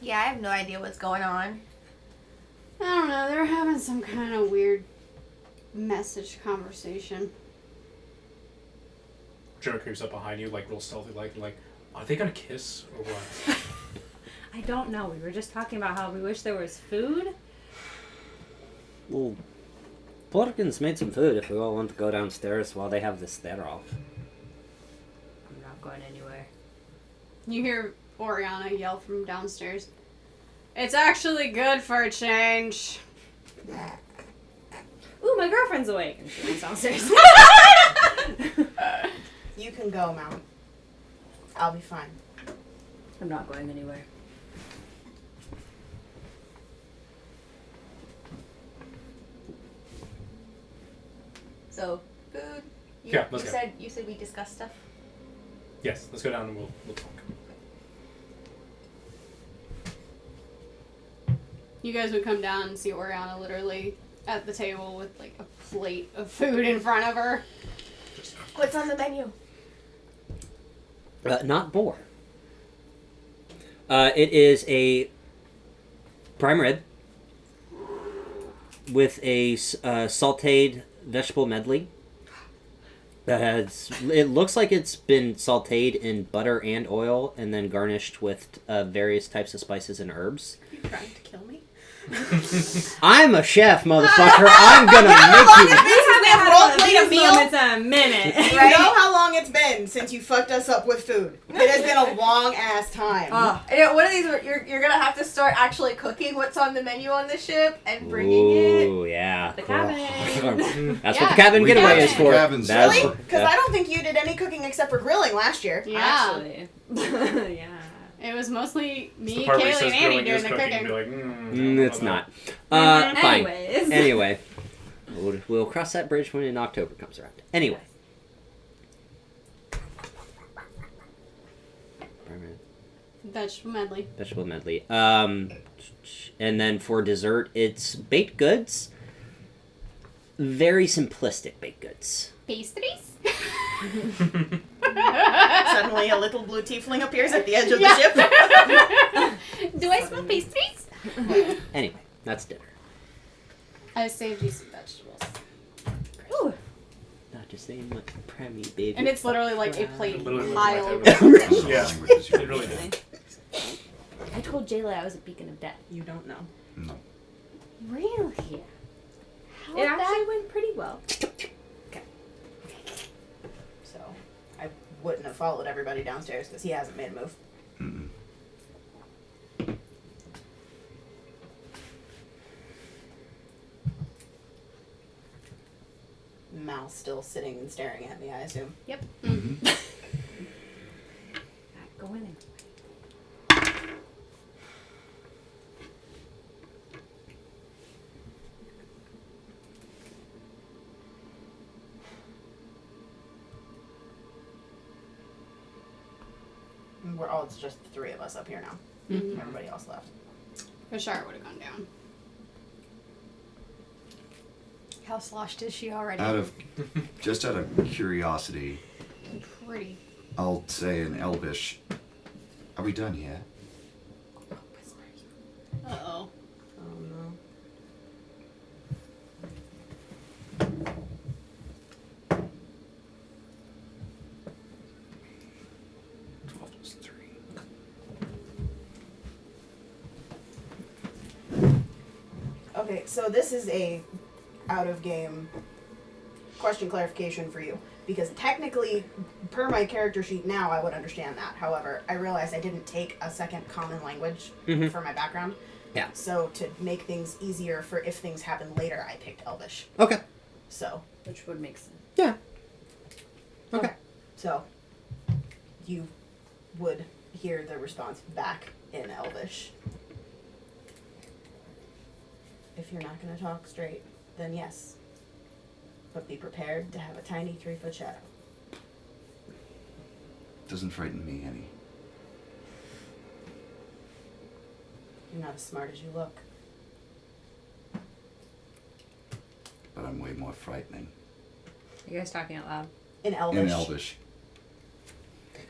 Yeah, I have no idea what's going on. I don't know. They're having some kind of weird message conversation. Jonah creeps up behind you, like real stealthy, like, are they gonna kiss or what? I don't know. We were just talking about how we wish there was food. Well, Plurkin's made some food if we all want to go downstairs while they have this stare off. I'm not going anywhere. You hear Oriana yell from downstairs. It's actually good for a change. Ooh, my girlfriend's awake. And she runs downstairs. You can go, Mount. I'll be fine. I'm not going anywhere. So, food. Yeah, let's go. You said we discussed stuff. Yes, let's go down and we'll talk. You guys would come down and see Oriana literally at the table with like a plate of food in front of her. What's on the menu? Not boar. It is a prime rib with a sautéed vegetable medley that has. It looks like it's been sautéed in butter and oil, and then garnished with various types of spices and herbs. You trying to kill me? I'm a chef, motherfucker. I'm gonna make you. We have role-played a meal. It's a minute. You know how long it's been since you fucked us up with food. It has been a long ass time. One of these, you're gonna have to start actually cooking what's on the menu on the ship and bringing it. Ooh, yeah. The cool. cabin. That's what the cabin We getaway got is the for. cabins. That's Really? what- Because I don't think you did any cooking except for grilling last year. Yeah. Actually. Yeah. It was mostly It's me, the part where he Kaylee, says and Annie grilling doing is the cooking. cooking. Be like, It's not. Mhm. Fine. Anyways. Anyway, we'll cross that bridge when in October comes around. Anyway. Vegetable medley. Vegetable medley. And then for dessert, it's baked goods. Very simplistic baked goods. Pastries? Suddenly a little blue tiefling appears at the edge of the ship. Do I smell pastries? Anyway, that's dinner. I saved you some vegetables. Ooh. Not just saying much preemie, baby. And it's literally like a plate Literally looked piled. right Really? Yeah. Languages you It really did. I told Jayla I was a beacon of death. You don't know. No. Really? How It actually went pretty well. So I wouldn't have followed everybody downstairs because he hasn't made a move. Mm-mm. Mal's still sitting and staring at me, I assume. Yep. Mm-hmm. Not going in. We're all, it's just the three of us up here now. Mhm. Everybody else left. Bashar would have gone down. How sloshed is she already? Out of curiosity, Pretty. I'll say in Elvish, are we done yet? Uh-oh. Oh Okay, so this is a out of game question clarification for you. Because technically, per my character sheet now, I would understand that. However, I realized I didn't take a second common language for my background. Yeah. So to make things easier for if things happen later, I picked Elvish. Okay. So. Which would make sense. Yeah. Okay. So, you would hear the response back in Elvish. If you're not going to talk straight, then yes. But be prepared to have a tiny 3-foot shadow. Doesn't frighten me any. You're not as smart as you look. But I'm way more frightening. Are you guys talking out loud? In Elvish. In Elvish.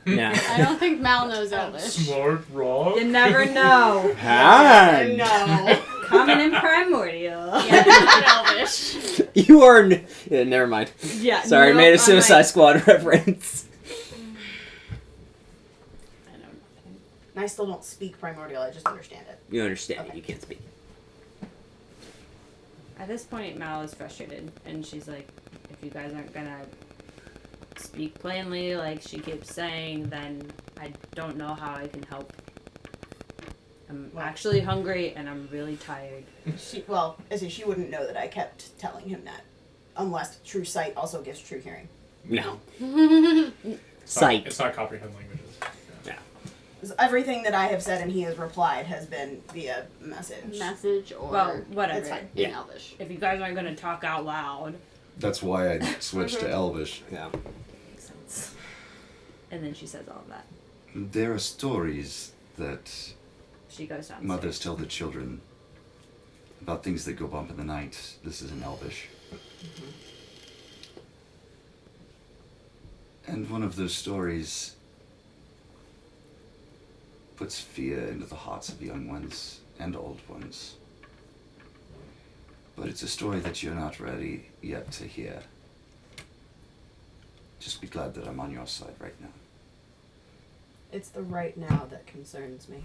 No. I don't think Mal knows Elvish. Smart rock. You never know. Hi. No. Common and primordial. Yeah, not Elvish. You are. Yeah, never mind. Yeah. Sorry, I nope, made a I'm Suicide like, Squad reference. I know nothing. And I still don't speak primordial, I just understand it. You understand it. Okay. You can't speak. At this point, Mal is frustrated, and she's like, if you guys aren't gonna speak plainly like she keeps saying, then I don't know how I can help. I'm Well- actually hungry, and I'm really tired. She wouldn't know that I kept telling him that. Unless true sight also gives true hearing. No. It's Sight. It's not comprehend languages. Yeah. 'Cause everything that I have said and he has replied has been via message. Message or Well, whatever. It's fine. in Yeah. Elvish. If you guys aren't gonna talk out loud, That's why I switched to Elvish. Yeah. makes sense. And then she says all of that. There are stories that She goes downstairs. mothers tell their children about things that go bump in the night. This is in Elvish. And one of those stories puts fear into the hearts of young ones and old ones. But it's a story that you're not ready yet to hear. Just be glad that I'm on your side right now. It's the right now that concerns me.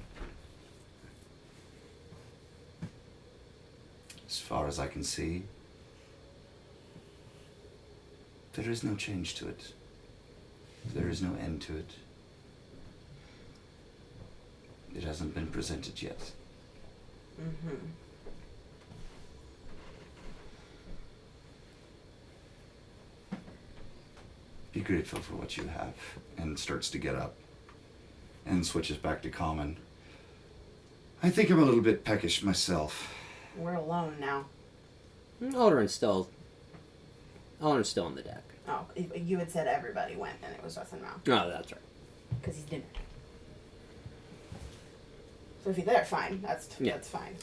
As far as I can see, there is no change to it. There is no end to it. It hasn't been presented yet. Mm-hmm. Be grateful for what you have. And starts to get up and switches back to common. I think I'm a little bit peckish myself. We're alone now. Aldrin's still on the deck. Oh, you had said everybody went and it was us and Mal. Oh, that's right. Because he's dinner. So if you're there, fine. That's Yeah. fine.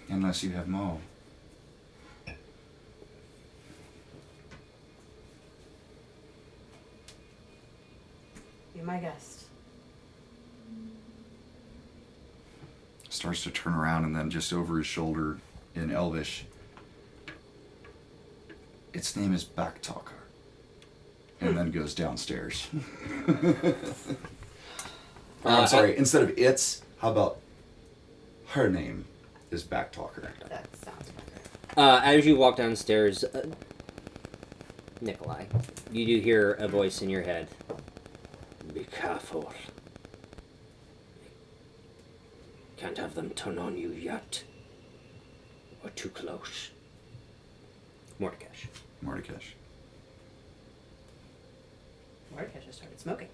Unless you have more. Be my guest. Starts to turn around and then just over his shoulder in Elvish. Its name is Backtalker. And then goes downstairs. I'm sorry, instead of its, how about her name is Backtalker? That sounds better. As you walk downstairs, Nikolai, you do hear a voice in your head. Be careful. Can't have them turn on you yet. Or too close. Mordekash. Mordekash. Mordekash just started smoking.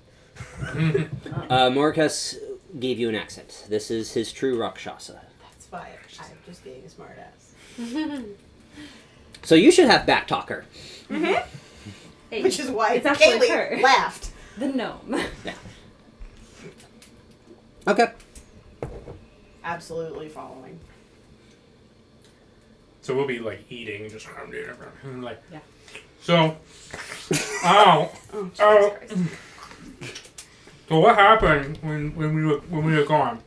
Mordekash gave you an accent. This is his true Rakshasa. That's fine. I'm just being a smartass. So you should have Backtalker. Hey, Which is why it's actually Kaylee her. laughed. The gnome. Okay. Absolutely following. So we'll be like eating, just like. Yeah. So, Oh, Jesus Oh. Christ. so what happened when we were gone?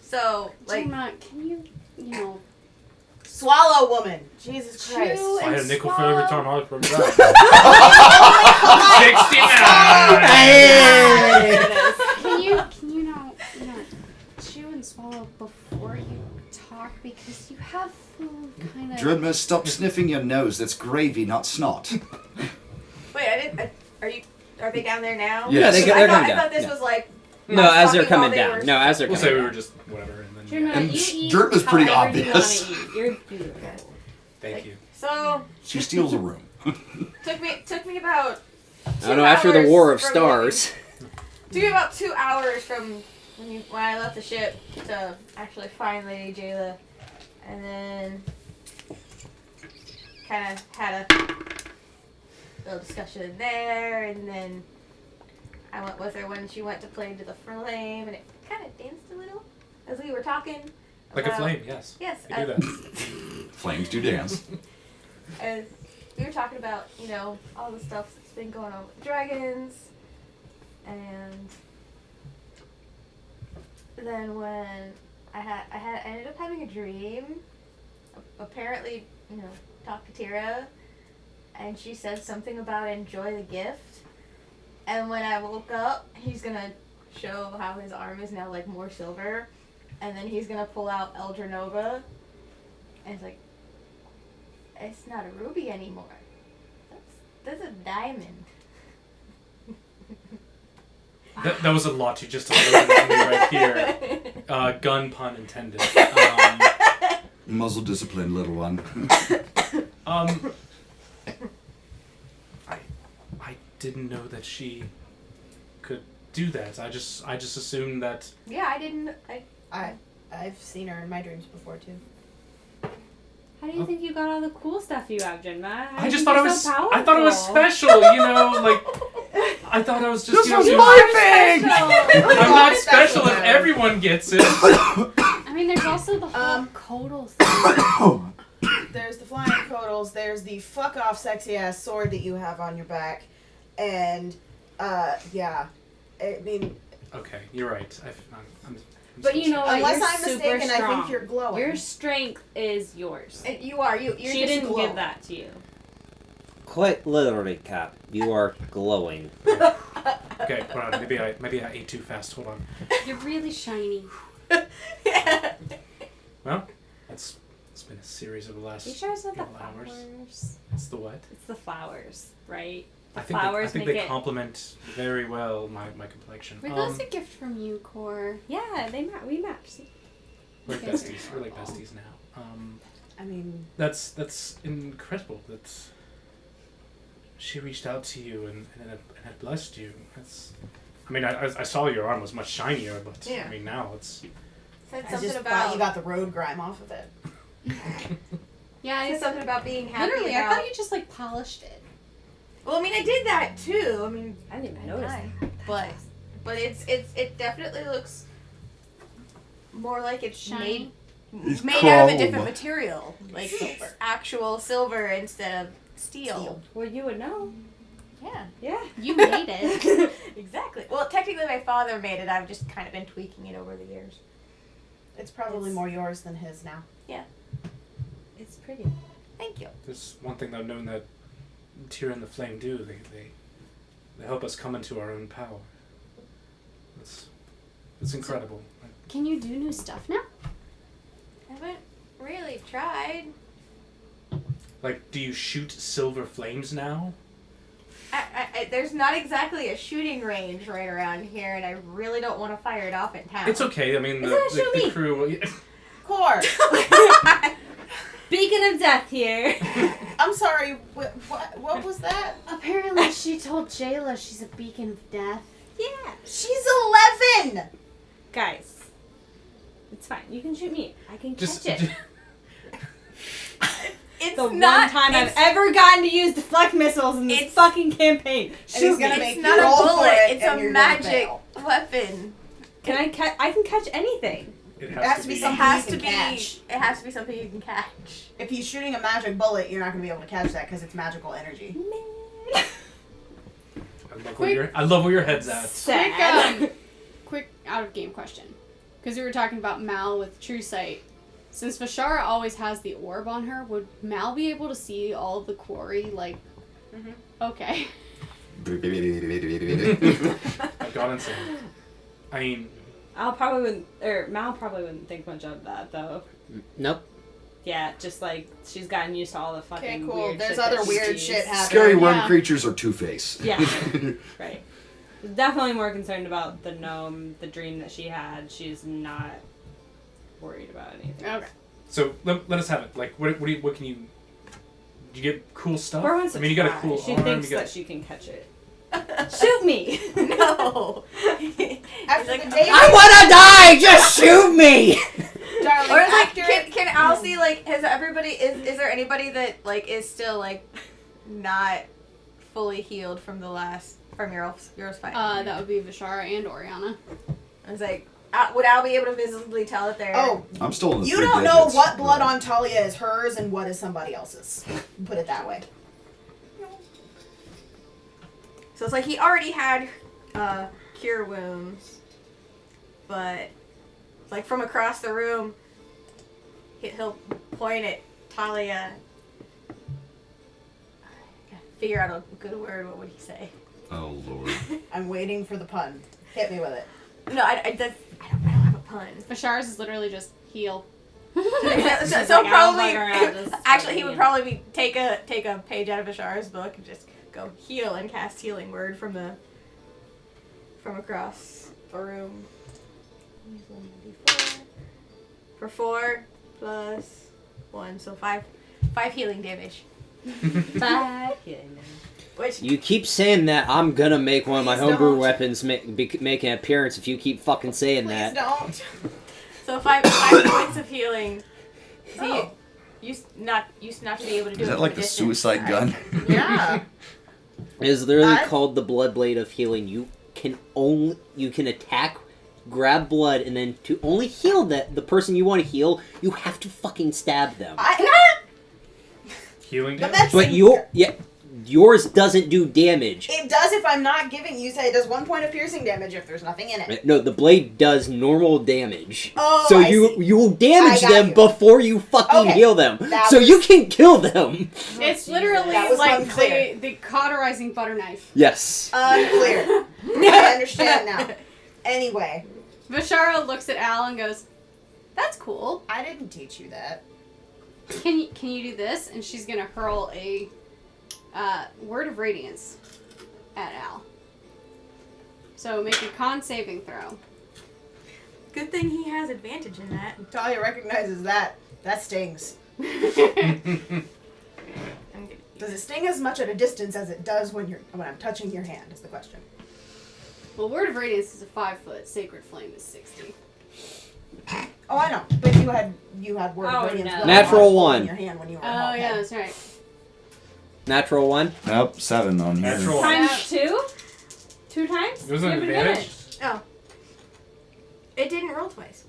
So, like, Gemma, can you know, Swallow woman. Jesus Christ. Chew. I had a And nickel for swallow. every time I was from that. 69. can you not chew and swallow talk because you have food kind of. Dredma, stop sniffing your nose. That's gravy, not snot. Wait, I didn't. Are they down there now? Yeah, they're I coming thought down. this Yeah. was like. No, us as they're talking while coming they down. were- No, as they're We'll coming say we down. were just whatever, and then. Jerma, And you eat Dirt is pretty however obvious. You wanna eat. You're beautiful. Thank you. So She steals a room. took me about. I don't know, after the War of Stars. Took me about 2 hours from when I left the ship to actually find Lady Jayla, and then kind of had a little discussion in there, and then I went with her when she went to play into the flame, and it kind of danced a little as we were talking. Like a about- flame, yes. Yes. We do that. Flames do dance. As we were talking about, all the stuff that's been going on with dragons, and then when I ended up having a dream. Apparently, talked to Tira, and she said something about enjoy the gift. And when I woke up, he's gonna show how his arm is now like more silver, and then he's gonna pull out Eldranova, and it's like, it's not a ruby anymore. That's a diamond. That was a lot you just delivered to me right here. Gun pun intended. Muzzle discipline, little one. I didn't know that she could do that. I just assumed that. Yeah, I didn't. I've seen her in my dreams before too. How do you think you got all the cool stuff you have, Jinma? I just thought it was. I thought it was special. Like I thought I was just. This was my thing. I'm not special if everyone gets it. I mean, there's also the whole Kodal thing. There's the flying Kodals, there's the fuck off sexy ass sword that you have on your back, and yeah, I mean, Okay, you're right. I'm But you know what? unless You're I'm super mistaken, strong. I think you're glowing. Your strength is yours. You are. You're She just didn't glow. give that to you. Quite literally, Cap. You are glowing. Okay, hold on. Maybe I ate too fast. Hold on. You're really shiny. Well, it's been a series of the last You sure it's not the couple hours. flowers? It's the what? It's the flowers, right? The I think flowers they make it. complement very well my complexion. Were those a gift from you, Core? Yeah, we match. See? We're like besties. We're like besties now. I mean, That's incredible. That's she reached out to you and had blessed you. That's. I mean, I saw your arm was much shinier, but Yeah. I mean now it's. Said I something just about. thought you got the road grime off of it. Yeah, Said something about being happy. literally, about, I thought you just like polished it. Well, I mean, I did that too. I mean, I didn't even notice Hi. that. but it definitely looks more like it's Shiny. It's made out of a chrome. different material, like Silver. it's actual silver instead of steel. Well, you would know. Yeah, Yeah. You made it. exactly. Well, technically, my father made it. I've just kind of been tweaking it over the years. It's probably more yours than his now. It's pretty. Thank you. There's one thing I've known that Tyr and the Flame do. They help us come into our own power. It's incredible. Can you do new stuff now? I haven't really tried. Like, do you shoot silver flames now? There's not exactly a shooting range right around here, and I really don't want to fire it off in town. It's okay. I mean, It's gonna shoot the me. crew. Core! Beacon of Death here. I'm sorry, what was that? Apparently, she told Jayla she's a beacon of death. Yeah. She's 11! Guys, it's fine. You can shoot me. I can Just, catch it. It's The not, one time I've it's- ever gotten to use deflect missiles in this It's- fucking campaign. And he's Shoot gonna me. make It's not a roll for bullet. it, It's and a you're gonna magic fail. weapon. Can I catch? I can catch anything. it It has to be something you can catch. It has to be something you can catch. If he's shooting a magic bullet, you're not going to be able to catch that because it's magical energy. Man. I love where your head's at. Sad. Quick out of game question, because we were talking about Mal with True Sight. Since Vashara always has the orb on her, would Mal be able to see all of the quarry? Like, okay. I've gone insane. I mean, Mal probably wouldn't think much of that though. Nope. Yeah, just like she's gotten used to all the fucking weird There's shit other that she weird sees. shit happening. Scary worm Yeah. creatures are Two-Face. Yeah. Right. Definitely more concerned about the gnome, the dream that she had. She's not worried about anything. Okay. So let us have it. Like, what can you? Do you get cool stuff? Or wants I to mean, you got a try. cool She arm. thinks you got, that she can catch it. Shoot me! No. After like, the day, I wanna die! Just shoot me! darling, Or like, after can Al see like has everybody is there anybody that like is still like not fully healed from yours fight? That would be Vishara and Oriana. I was like, would Al be able to visibly tell that they're? Oh, I'm still in the you three don't know digits, what blood but- on Talia is hers and what is somebody else's. Put it that way. So it's like he already had cure wounds, but like from across the room, he'll point at Talia. Figure out a good word. What would he say? Oh Lord. I'm waiting for the pun. Hit me with it. No, I don't have a pun. Vishara's is literally just heal. so She's like, probably "I'll fuck around, just actually he would fucking-" probably take a page out of Vishara's book and just go heal and cast healing word from across the room. Use 1d4 for 4 plus 1, so 5 healing damage. 5 healing damage. Which You keep saying that, I'm gonna make one of my Please homebrew don't. weapons make an appearance if you keep fucking saying Please that. don't. so 5 points of healing. So Oh. you used not to be able to do Is it that from like a the distance. suicide gun? Yeah. It is literally I- called the Blood Blade of Healing. You can attack, grab blood, and then to only heal the person you want to heal, you have to fucking stab them. healing But damage. that's Yours doesn't do damage. it does if I'm not giving you. Say it does 1 point of piercing damage if there's nothing in it. No, the blade does normal damage. Oh, So I you see. will damage I got them you. before you fucking Okay. heal them. That So was- you can kill them. It's literally That was like unclear. the cauterizing butter knife. Yes. Unclear. I understand now. Anyway, Vishara looks at Al and goes, "That's cool. I didn't teach you that. Can you do this?" And she's gonna hurl a word of radiance at Al. So make a con saving throw. Good thing he has advantage in that. Talia recognizes that. That stings. Does it sting as much at a distance as it does when I'm touching your hand? Is the question. Well, word of radiance is a 5-foot. Sacred flame is 60. Oh, I know. But you had word Oh, of radiance. no. well Natural holding one. Your hand when you were Oh in yeah, Hawkhead. that's right. Natural 1. Nope, 7 on here. Natural. Times 2? 2 times? It was You an have advantage. Oh. It didn't roll twice.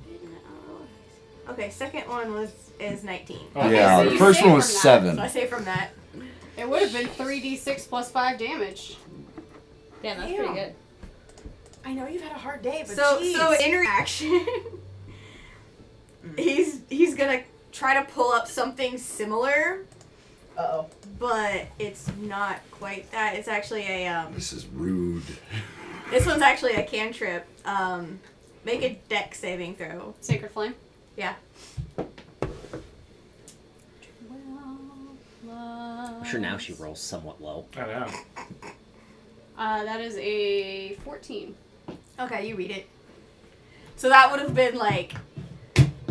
Okay, second one is 19. Oh, Yeah, so the you first save one was from that. 7. So I say from that. It would have been 3d6 plus 5 damage. Damn, that's Damn. pretty good. I know you've had a hard day, but So jeez. in reaction, he's gonna try to pull up something similar, Uh-oh. but it's not quite that. It's actually a This is rude. This one's actually a cantrip. Make a dex saving throw. Sacred flame. Yeah. I'm sure now she rolls somewhat low. I know. That is a 14. Okay, you read it. So that would have been like,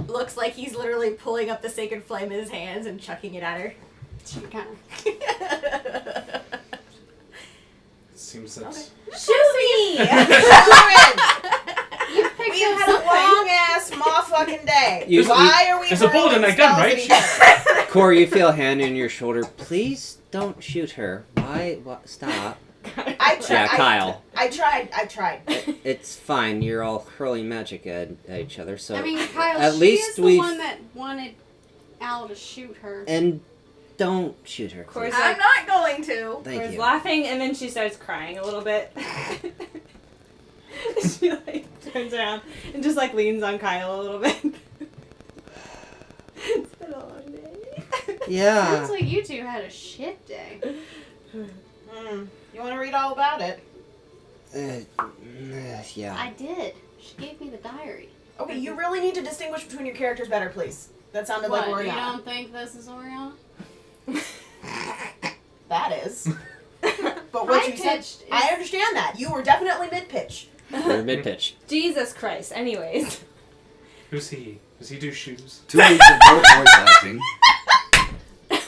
looks like he's literally pulling up the sacred flame in his hands and chucking it at her. She kind of. Seems that. Okay. Shoot me! We've had a long ass motherfucking day. You- Why are we There's a bullet in hurling that gun, spells right? at each other? Corey, you feel a hand on your shoulder. Please don't shoot her. Why? What? Stop. I tried. Yeah, Kyle. I tried. It's fine. You're all hurling magic at each other. So I mean, Kyle, at she least is the we've- one that wanted Al to shoot her. and don't shoot her. Corey's Please. like, I'm not going to. Thank Corey's you. laughing, and then she starts crying a little bit. She like turns around and just like leans on Kyle a little bit. It's been a long day. Yeah. Sounds like you two had a shit day. You want to read all about it? Yeah. I did. She gave me the diary. Okay, you really need to distinguish between your characters better, please. That sounded What, like you Oriana. don't think this is Oriana? That is. But what you said, High-pitched is- I understand that. You were definitely mid-pitch. We're mid-pitch. Jesus Christ. Anyways. Who's he? Does he do shoes? 2 weeks of both voice acting.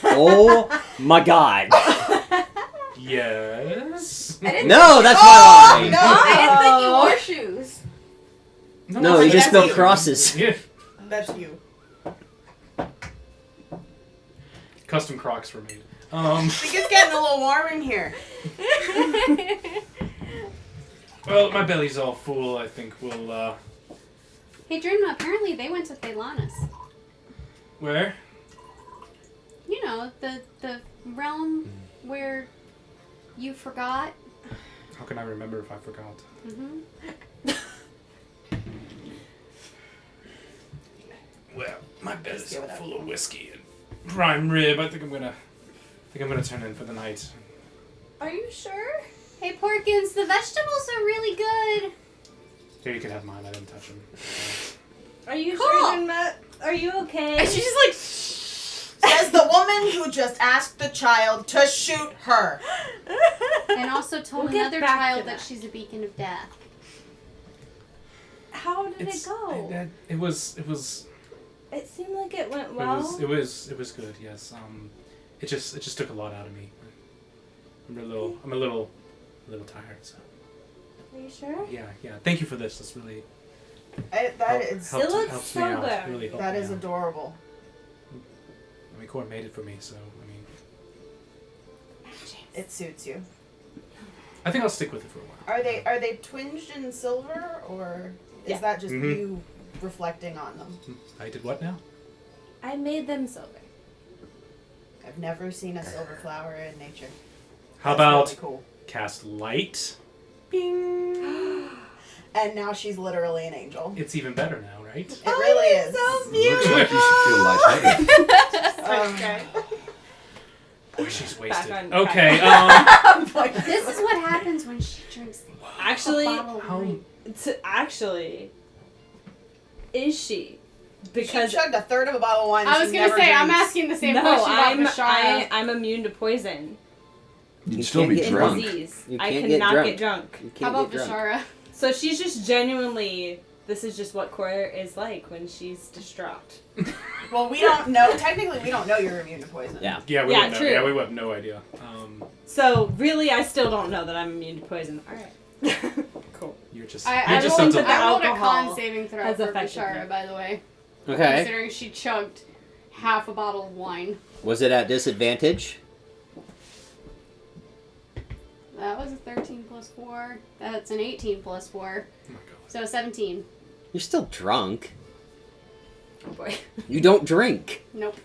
Oh my god. Yes. No, that's Oh, my line. no. I didn't think you wore shoes. No, he That's just built you. crosses. Yeah. That's you. Custom Crocs were made. I think it's getting a little warm in here. Well, my belly's all full. I think we'll, Hey, Dream, apparently they went to Thelanis. Where? You know, the realm where you forgot. How can I remember if I forgot? Mm-hmm. Well, my belly's give all it up. full of whiskey and prime rib. I think I'm gonna turn in for the night. Are you sure? Hey, Porkins, the vegetables are really good. Here, you can have mine. I didn't touch them. Are you Cool. sure you're not? Are you okay? And she's just like, says the woman who just asked the child to shoot her. And also told We'll get another back to child that that. she's a beacon of death. How did it go? It was. It seemed like it went well. It was good. Yes. It just took a lot out of me. I'm a little tired. So Are you sure? yeah. Thank you for this. That's really That It looks helps so me out. good. Really helped that me is out. adorable. I mean, Cor made it for me, so I mean, It suits you. I think I'll stick with it for a while. Are they twinged in silver, or is Yeah. that just Mhm. you reflecting on them? I did what now? I made them silver. I've never seen a silver flower in nature. How That's about really cool? cast light? And now she's literally an angel. It's even better now, right? It really is. Looks like you should feel lightheaded. Okay. Boy, she's wasted. on Okay. This is what happens when she drinks Actually, a bottle of How? wine. actually, is she? Because she chugged a third of a bottle of wine. I she was gonna never say, I'm drinks. asking the same no, question about Bashara. I'm immune to poison You'd still be can't get and drunk. disease. You I can't cannot get get drunk. You How can't about get drunk. Bashara? So she's just genuinely. This is just what Cora is like when she's distraught. Well, we don't know. Technically, we don't know you're immune to poison. Yeah. Yeah, we Yeah, wouldn't know. true. Yeah, we would have no idea. So really, I still don't know that I'm immune to poison. All right. Cool. You're just I you're just rolled something. the I rolled a alcohol con saving throw has for affected Bashara, me. by the way. Okay. Considering she chugged half a bottle of wine. Was it at disadvantage? That was a 13 plus 4. That's an 18 plus 4. Oh my god. So 17. You're still drunk. Oh boy. You don't drink. Nope.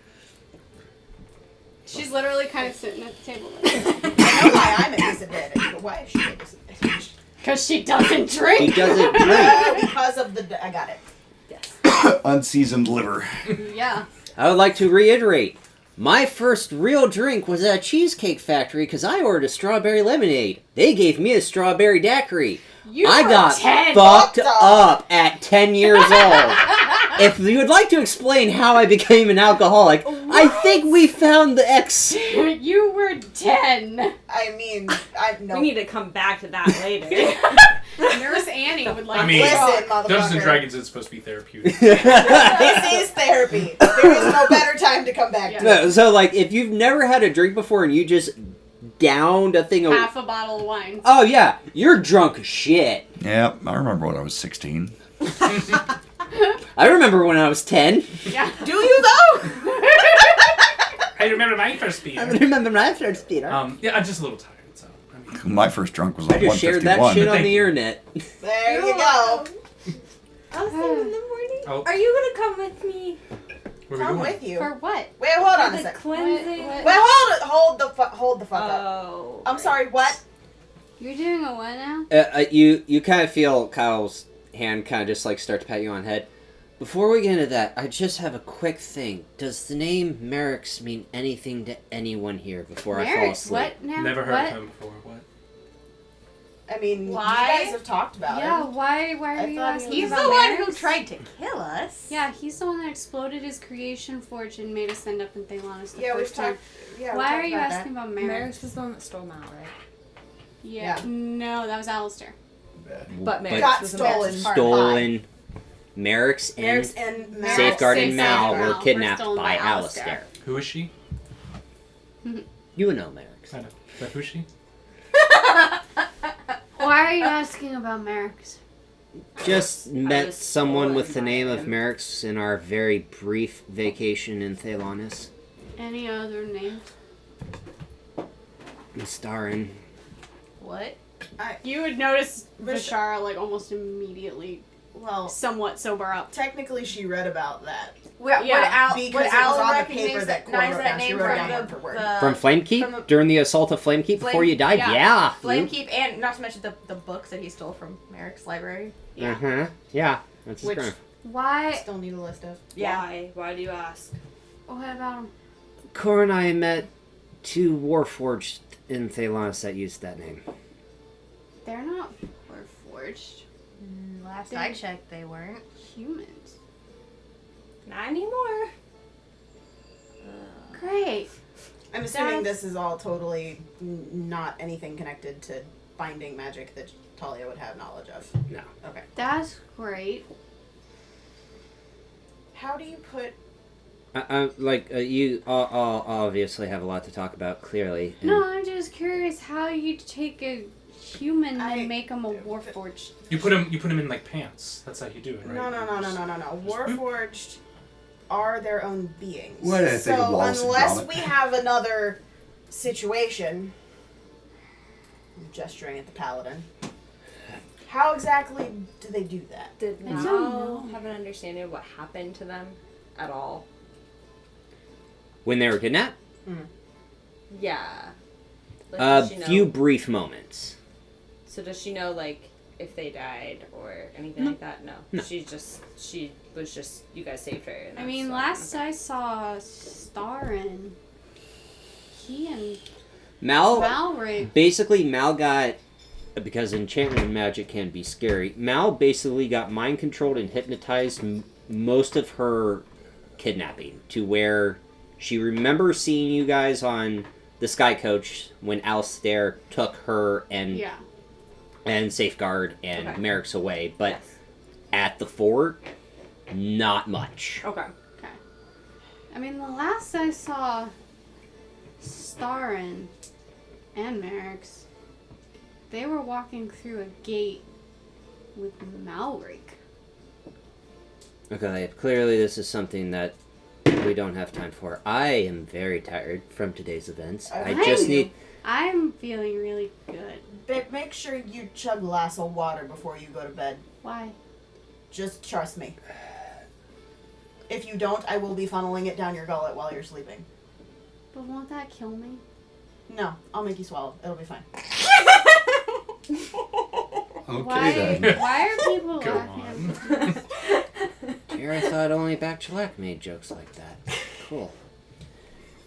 She's literally kind of sitting at the table. Like, I know why I'm at disadvantage, but why is she at disadvantage? because she doesn't He drink. doesn't drink. Because of the. I got it. Yes. Unseasoned liver. Yeah. I would like to reiterate. My first real drink was at a cheesecake factory because I ordered a strawberry lemonade. They gave me a strawberry daiquiri. You I were got 10. fucked Fucked up at 10 years old. If you would like to explain how I became an alcoholic, I think we found the X. You were 10. I mean, We no. need to come back to that later. Nurse Annie would like I mean, to talk. Listen, motherfucker. Dungeons and Dragons is supposed to be therapeutic. This is therapy. There is no better time to come back to Yeah. it. No, so, like, if you've never had a drink before and you just downed a thing of... Half a bottle of wine. Oh, yeah, you're drunk as shit. Yeah, I remember when I was 16. I remember when I was 10. Yeah. Do you though? I remember my first beer. I remember when I started speeding. Yeah, I'm just a little tired. So I mean, My first drunk was I on just shared that 151. shit on Thank the you. internet. There you go. I'll see you in the morning. Oh. Are you gonna come with me? where are we Come going? with you. For what? Wait, hold on a the second. cleansing. What? Wait, hold it. Hold the fuck up. Oh. I'm sorry. What? You're doing a what now? You kind of feel Kyle's hand kind of just like start to pat you on the head. Before we get into that, I just have a quick thing. Does the name Merrick's mean anything to anyone here before I fall Merrick's, asleep? what now? Never heard what? of him before. What? I mean, Why? you guys have talked about Yeah, it. why are I you thought asking he He's was the about one who Merrick's? tried to kill us. Yeah, he's the one that exploded his creation forge and made us end up in Thelanis the Yeah, we've first time. talked. Yeah, we Why talked are you about asking about Merrick's? Merrick's was the one that stole Mal, right? Yeah. Yeah. No, that was Alistair. But Merrick's Got was stolen. the Stolen. Merrick's and Merrick's and Mal. Safeguard and Safeguard Mal and were Mal kidnapped were stolen by by Alistair. Alistair. Who is she? You would know Merrick's. I know. But who's she? Why are you asking about Merrick's? Just met was someone with the stolen name by of him. Merrick's in our very brief vacation in Thelanis. Any other names? Starin. What? You would notice Vish- Vishara like almost immediately Well, somewhat sober up. technically, she read about that. Would Yeah, Al, because would it was Al on the recognize paper that Cora recognize wrote that down. She name wrote from down the, word for word. From Flamekeep? from the- During the assault of Flamekeep before you died? Yeah. Flamekeep, and not to mention the book that he stole from Merrick's library. Yeah. Uh-huh. Yeah. That's his Which- crime. Why? Still need a list of. Why? Why do you ask? What about him? Cora and I met two Warforged in Thelanis that used that name. They're not Warforged. Last They- I checked, they weren't. Humans. Not anymore. Great. I'm assuming That's- this is all totally not anything connected to binding magic that Talia would have knowledge of. No. Okay. That's great. How do you put? You all obviously have a lot to talk about, clearly. and- No, I'm just curious how you take a human I- and make him a Warforged. You put him in like pants. That's how you do it, right? No. Warforged are their own beings. What, I think of so Wallace and unless Gromit. we have another situation, I'm gesturing at the paladin. How exactly do they do that? Did I don't Mal know. have an understanding of what happened to them at all? When they were kidnapped? Yeah. Like, A does she know- few brief moments. So does she know, like, if they died or anything like that? No. No. She was just, you guys saved her. And I that's mean, all. last Okay. I saw Starin, he and Mal Malrig. Basically, Mal got, because enchantment magic can be scary, Mal basically got mind controlled and hypnotized most of her kidnapping to where she remembers seeing you guys on the Sky Coach when Alistair took her and Yeah. Safeguard and Okay. Merrick's away, but Yes. at the fort, not much. Okay. Okay. I mean, the last I saw Starin and Merrick's, they were walking through a gate with Malrig. Okay, clearly this is something that we don't have time for. I am very tired from today's events. I just need... I'm feeling really good. But make sure you chug a glass of water before you go to bed. Why? Just trust me. If you don't, I will be funneling it down your gullet while you're sleeping. But won't that kill me? No, I'll make you swallow. It'll be fine. Okay then. Why are people Go laughing on. at me? Here I thought only Back-Chalak made jokes like that. Cool.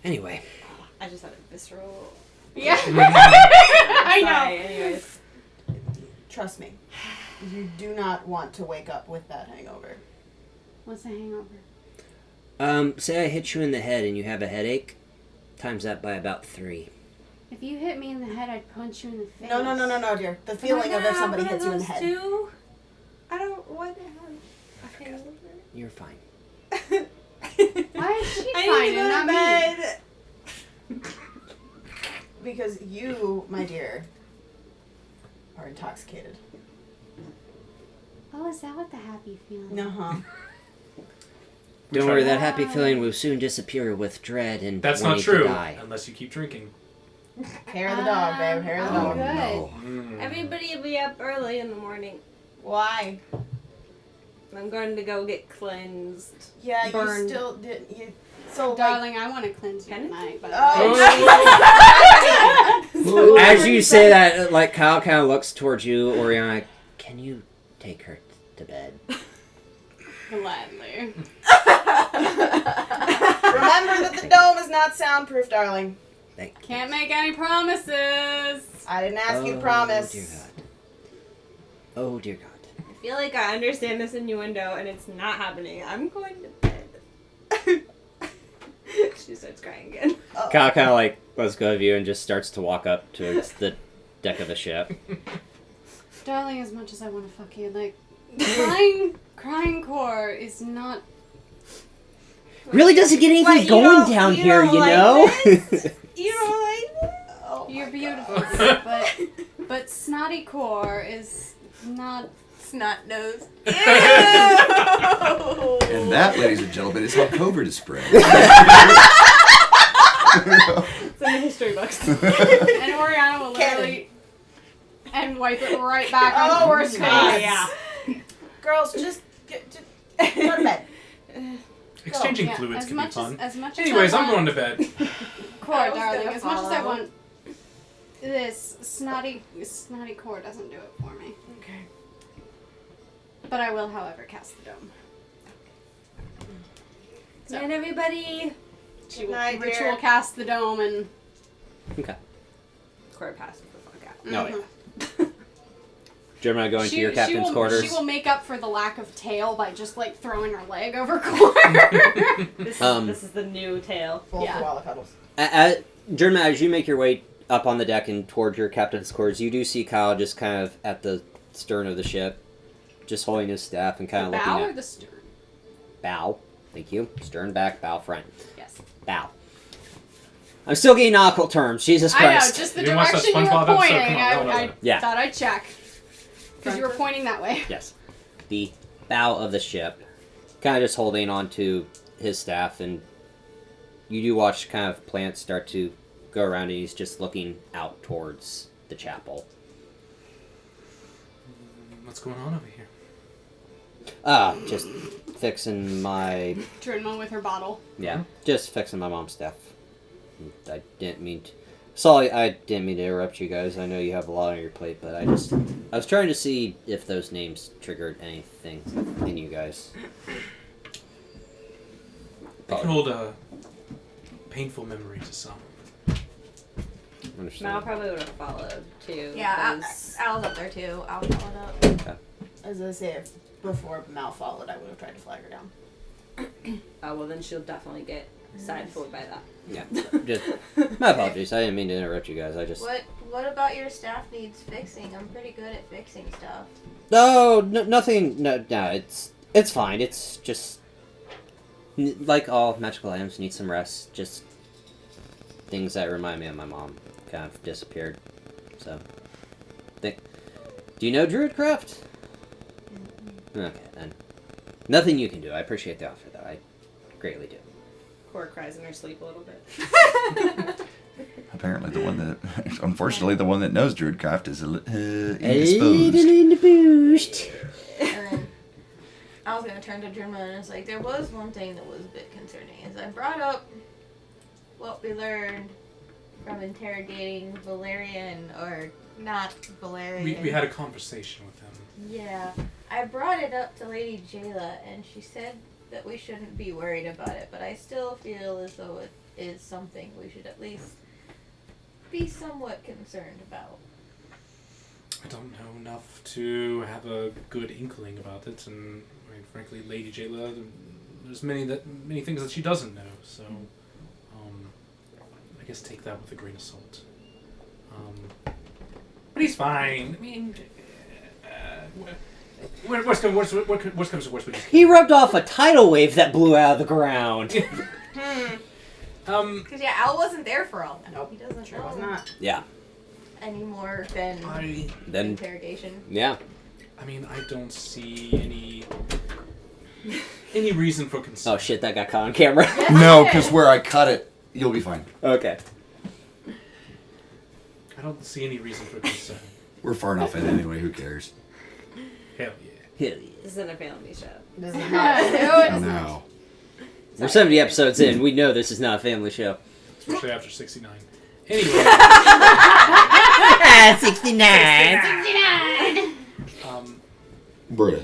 Anyway. I just had a visceral. Yeah. I know. Sorry, anyways. Trust me. You do not want to wake up with that hangover. What's a hangover? Say I hit you in the head and you have a headache. Times that by about 3. If you hit me in the head, I'd punch you in the face. No, dear. The feeling of if somebody hits you in the head. Two? I don't want to have a hangover. You're fine. Why is she I fine need to and go not to me? bed. Because you, my dear, are intoxicated. Oh, is that what the happy feeling? Uh-huh. Don't worry, that happy feeling will soon disappear with dread and That's wanting not true. to die. Unless you keep drinking. Hair of the dog, babe. Hair of the Oh, dog. good. No. Mm. Everybody will be up early in the morning. Why? I'm going to go get cleansed. Yeah, Burned. you still did. You so Darling, I want to cleanse you Can it? tonight. But Oh. As you say that, like, Kyle kind of looks towards you, Oriana. Can you take her to bed? gladly. Remember that the dome is not soundproof, darling. Thank you. Can't make any promises. I didn't ask you to Oh, promise. dear God. Oh dear God. I feel like I understand this innuendo and it's not happening. I'm going to bed. She starts crying again. Kyle kind of like lets go of you and just starts to walk up towards the deck of the ship. Darling, as much as I want to fuck you, like, crying core is not. Really doesn't get anything What, you going don't- down you here, don't you like know? You don't like this? Oh You're my beautiful, God. but snotty core is not. Snot nose. And that, ladies and gentlemen, is how covert is spread. It's in the history books. And Oriana will literally and wipe it right back on Core's face. Yeah. Girls, just go to bed. Exchanging Yeah, fluids as can be much fun. as much Anyways, as I I'm going want, to bed. Core, I was darling, gonna as much as I follow. want, this snotty core doesn't do it for me. Okay. But I will, however, cast the dome. Good night, everybody. She will night, ritual dear. cast the dome and. Okay. Core passed the fuck out. No, yeah. Gemini going to your captain's will, quarters. She will make up for the lack of tail by just like throwing her leg over Core. This is the new tale. Full Yeah. koala cuddles. Gemini, as you make your way up on the deck and towards your captain's quarters, you do see Kyle just kind of at the stern of the ship, just holding his staff and kind of The looking bow at or the stern? bow. Thank you. Stern back, bow front. Yes. Bow. I'm still getting nautical terms. Jesus I know, Christ. just the You didn't watch that direction you were SpongeBob episode? pointing. Come on, I roll it. Yeah. thought I'd check. Because you were pointing that way. Yes. The bow of the ship, kind of just holding on to his staff, and you do watch kind of plants start to go around, and he's just looking out towards the chapel. What's going on over here? Just fixing my... Trinma with her bottle. Yeah, just fixing my mom's stuff. I didn't mean to... Sorry, I didn't mean to interrupt you guys. I know you have a lot on your plate, but I was trying to see if those names triggered anything in you guys. They can hold a painful memory to some. Understand. Mal probably would have followed too. Yeah, because- Al's up there too. Al followed up. As I say, if before Mal followed, I would have tried to flag her down. Oh, well, then she'll definitely get side-fooled by that. Yeah, just my apologies. I didn't mean to interrupt you guys. I just What about your staff needs fixing? I'm pretty good at fixing stuff. nothing. No, it's fine. It's just like all magical items need some rest. Just things that remind me of my mom kind of disappeared. So, do you know Druidcraft? Okay, then nothing you can do. I appreciate the offer, though. I greatly do. Core cries in her sleep a little bit. Apparently, unfortunately, the one that knows Druidcraft is indisposed. Indisposed. And then I was gonna turn to Druma and it's like there was one thing that was a bit concerning. As I brought up what we learned from interrogating Valerian or not Valerian. We had a conversation with them. Yeah, I brought it up to Lady Jayla, and she said that we shouldn't be worried about it, but I still feel as though it is something we should at least be somewhat concerned about. I don't know enough to have a good inkling about it, and I mean, frankly, Lady Jayla, there's many things that she doesn't know. So, I guess take that with a grain of salt. But he's fine. I mean, worst comes to worst, we just He rubbed off a tidal wave that blew out of the ground. Because yeah, Al wasn't there for all that. Nope. He doesn't Sure know was not. Yeah. any more than Then interrogation. yeah. I mean, I don't see any reason for concern. Oh shit, that got caught on camera. No, because where I cut it, you'll be fine. Okay. I don't see any reason for concern. We're far enough in anyway, who cares? Hell yeah. Hell yeah. This isn't a family show. This is not. No. We're 70 episodes in. We know this is not a family show. Especially after 69. Anyway, 69. Bruh.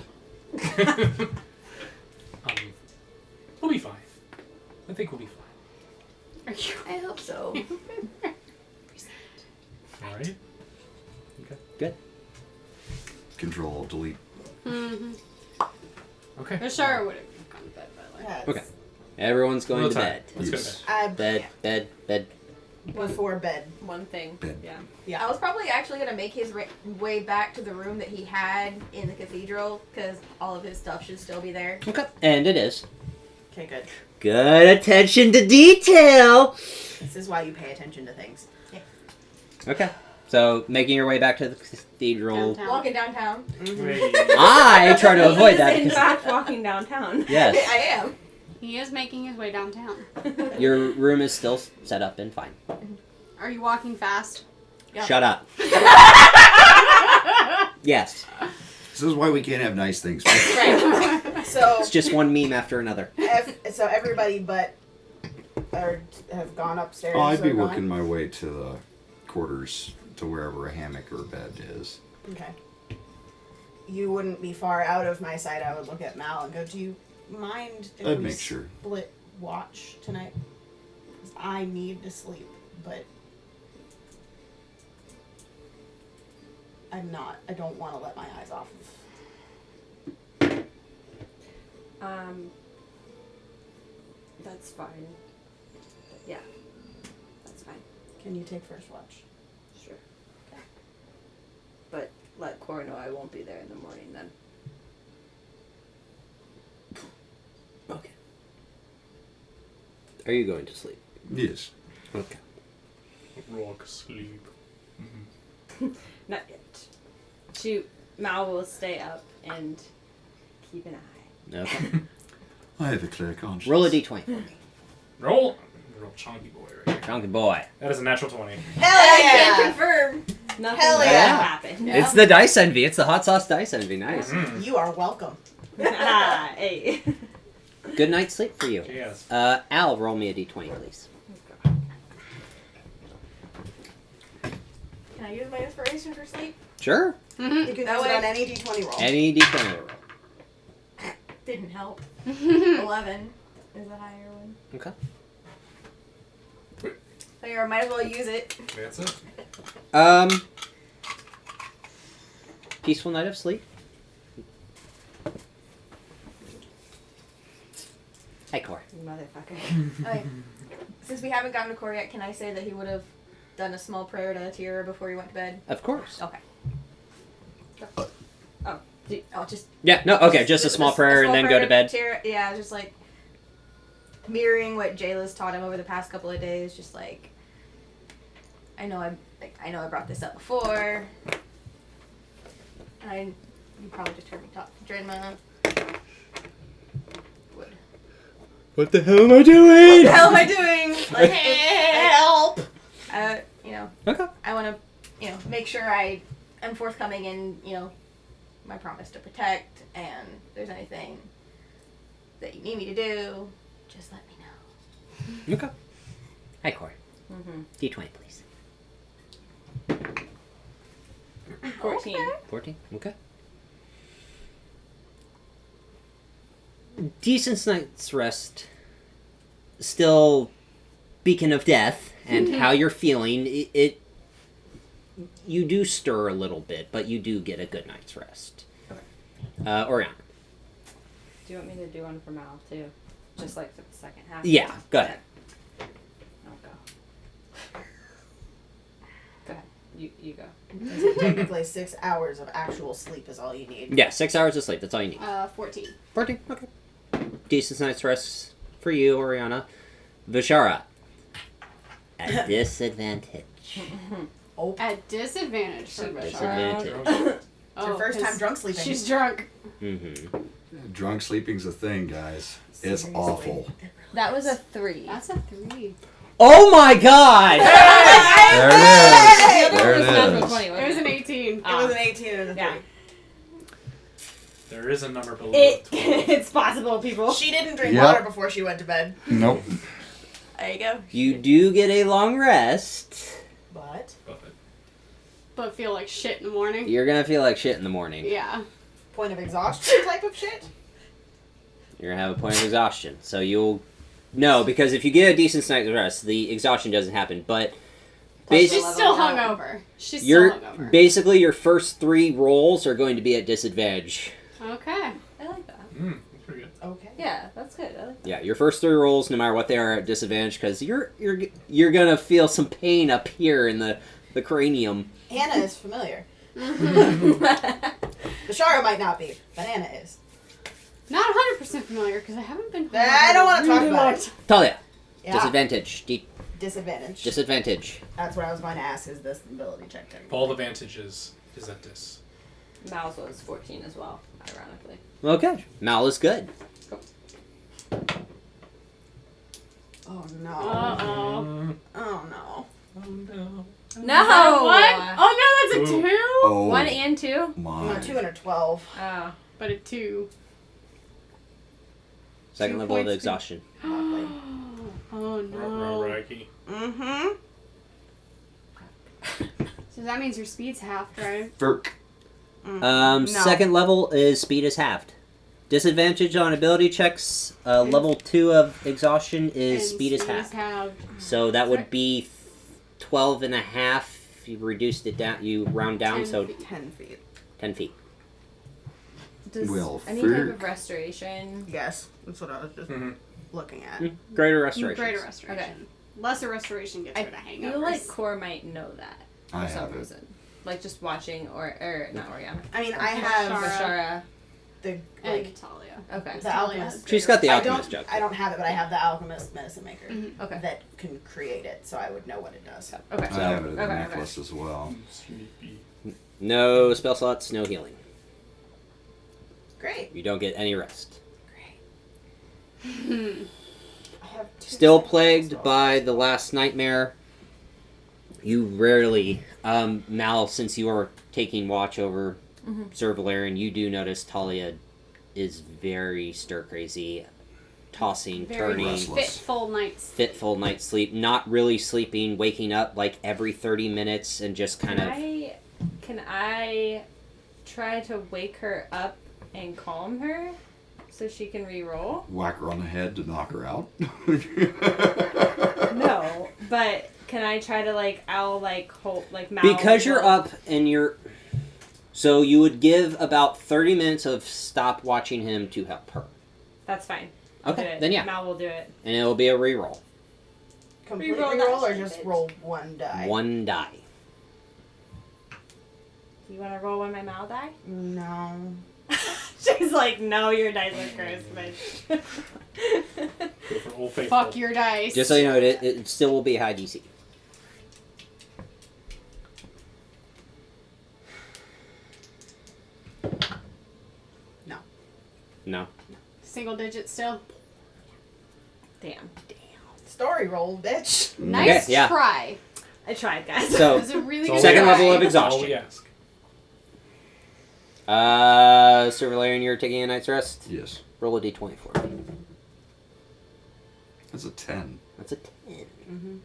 we'll be fine. I think we'll be fine. I hope so. All right. Good. Control, delete. Mm-hmm. Okay. Bashara would have gone to bed, by the way. Yes. Okay. Everyone's going Well, to time. bed. Let's go to Yes. bed. Bed. Before bed. One thing. Bed. Yeah. I was probably actually gonna make his way back to the room that he had in the cathedral because all of his stuff should still be there. Okay. And it is. Okay, good. Good attention to detail. This is why you pay attention to things. Okay. So, making your way back to the cathedral. Downtown. Walking downtown. Hey. I try to avoid that He is in because, fact walking downtown. yes, I am. He is making his way downtown. your room is still set up and fine. Are you walking fast? Yeah. Shut up. Yes. This is why we can't have nice things. Right. So, It's just one meme after another. so everybody but have gone upstairs. I'd be or gone? working my way to the quarters, to wherever a hammock or bed is. Okay. You wouldn't be far out of my sight. I would look at Mal and go, "Do you mind if I'd we make sure. split watch tonight? 'Cause I need to sleep, but I'm not. I don't want to let my eyes off of." That's fine. Yeah. That's fine. Can you take first watch? Sure. Okay. But let Cora know I won't be there in the morning then. Okay. Are you going to sleep? Yes. Okay. Rock sleep. Not yet. Mal will stay up and keep an eye. Okay. I have a clear conscience. Roll a d20 for me. Roll chunky boy right here. Chunky boy. That is a natural 20. Hell I yeah! can confirm. Nothing Hell bad yeah. happened. Yeah. It's the dice envy. It's the hot sauce dice envy. Nice. Mm. You are welcome. Ah, hey. Good night's sleep for you. Yes. Al, roll me a d20, please. Can I use my inspiration for sleep? Sure. Mm-hmm. You can That use it way- on any d20 roll. Any d20 roll. Didn't help. 11 is a higher one. Okay. So I might as well use it. That's it. Peaceful night of sleep. Hey, Core. You motherfucker. Okay. Since we haven't gotten to Cora yet, can I say that he would have done a small prayer to Tira before he went to bed? Of course. Okay. I'll just Yeah, no, okay, just a small prayer and then go to bed. Tira, yeah, just like mirroring what Jayla's taught him over the past couple of days. Just like I know I brought this up before, and you probably just heard me talk to Drenma. What the hell am I doing? What the hell am I doing? Like, Help! Okay. I want to, make sure I am forthcoming in, my promise to protect, and if there's anything that you need me to do, just let me know. Okay. Hi, Core. Mm-hmm. D20, please. 14. 14? Okay. Decent night's rest. Still, beacon of death, and how you're feeling, you do stir a little bit, but you do get a good night's rest. Oriana. Do you want me to do one for Mal, too? Just like for the second half? Yeah, go ahead. I'll go. Go ahead. You go. So technically 6 hours of actual sleep is all you need. Yeah, 6 hours of sleep, that's all you need. 14. 14, okay. Decent night's rest for you, Oriana. Vishara. At disadvantage. Oh, At disadvantage for Bashara. Disadvantage. it's your first time drunk sleeping. She's drunk. Mm-hmm. Drunk sleeping's a thing, guys. It's Seriously. awful. That was a 3. That's a 3. Oh my god! There it is. There It was natural it is. 20, It wasn't was an 18. It was an 18 and a 3. Yeah. There is a number below It, 12. it's possible, people. She didn't drink Yep. water before she went to bed. Nope. There you go. You do get a long rest. But But feel like shit in the morning. You're gonna feel like shit in the morning. Yeah. point of exhaustion type of shit? You're gonna have a point of exhaustion. So you'll... No, because if you get a decent night's rest, the exhaustion doesn't happen. But Bas- She's still hungover. She's still You're hungover. basically your first 3 rolls are going to be at disadvantage. Okay. I like that. That's pretty good. Okay. Yeah, that's good. I like that. Yeah, your first 3 rolls, no matter what they are, at disadvantage because you're gonna feel some pain up here in the cranium. Anna is familiar. Mm-hmm. Bashara might not be, but Anna is. Not 100% familiar because I haven't been. I don't want to talk about it. Talia, Yeah. disadvantage. Disadvantage. Disadvantage. That's what I was going to ask. Is this ability check? All advantages is at dis. Mal's was 14 as well, ironically. Okay, Mal is good. Oh no. Uh-oh. Oh no. Oh no. No! What? Oh no, that's a Ooh. 2? Oh, 1 and 2? my. No, 2 and a 12. Oh. But a 2. Second 2 level of points. exhaustion. Lovely. Oh no. Rariki. Mm-hmm. So that means your speed's halved, right? Verk. No. Second level is speed is halved. Disadvantage on ability checks. Level 2 of exhaustion is And speed is halved. halved. So that would be 12 and a half. You reduced it down. You round down, 10 so feet. 10 feet. 10 feet. Does Well, any type frick. of restoration? Yes. That's what I was just Mm-hmm. looking at. Greater restoration. Greater restoration. Lesser restoration gets rid of hangovers. feel like Core might know that for I some have it. reason. Like just watching, or not Oriana. I mean, Or I have Bashara. the, And like, Talia. Okay. the alchemist. She's got the I alchemist don't, jug. I don't have it, but I have the alchemist medicine maker Mhm. Okay. that can create it, so I would know what it does. Okay. I have it in the Okay, necklace as well. Sleepy. No spell slots, no healing. Great. You don't get any rest. Great. I have 2 Still seconds plagued as well. by the last nightmare. You rarely, Mal, since you are taking watch over Sir Valerian, you do notice Talia is very stir crazy, tossing, Very turning, restless. fitful nights. fitful night's sleep, not really sleeping, waking up like every 30 minutes and just kind of. Can I try to wake her up and calm her so she can re-roll? Whack her on the head to knock her out. No, but can I try to hold Mal? Because you're up and you're. So you would give about 30 minutes of stop watching him to help her. That's fine. I'll Okay, do it. then yeah. Mal will do it. And it'll be a reroll. Complete Reroll reroll that or just stupid. roll 1 die? 1 die. Do you want to roll when my Mal die? No. She's like, no, your dice are cursed, bitch. Go for Old Faithful. Fuck your dice. Just so you know, it still will be a high DC. No. No. Single digit still. Damn. Story roll, bitch. Nice Okay, yeah. try. I tried, guys. It So, was a really It's good all second we level try. of That's all exhaustion. we ask. Sir Valerian, you're taking a night's rest. Yes. Roll a d20 for me. That's a 10. That's a 10. Mm-hmm.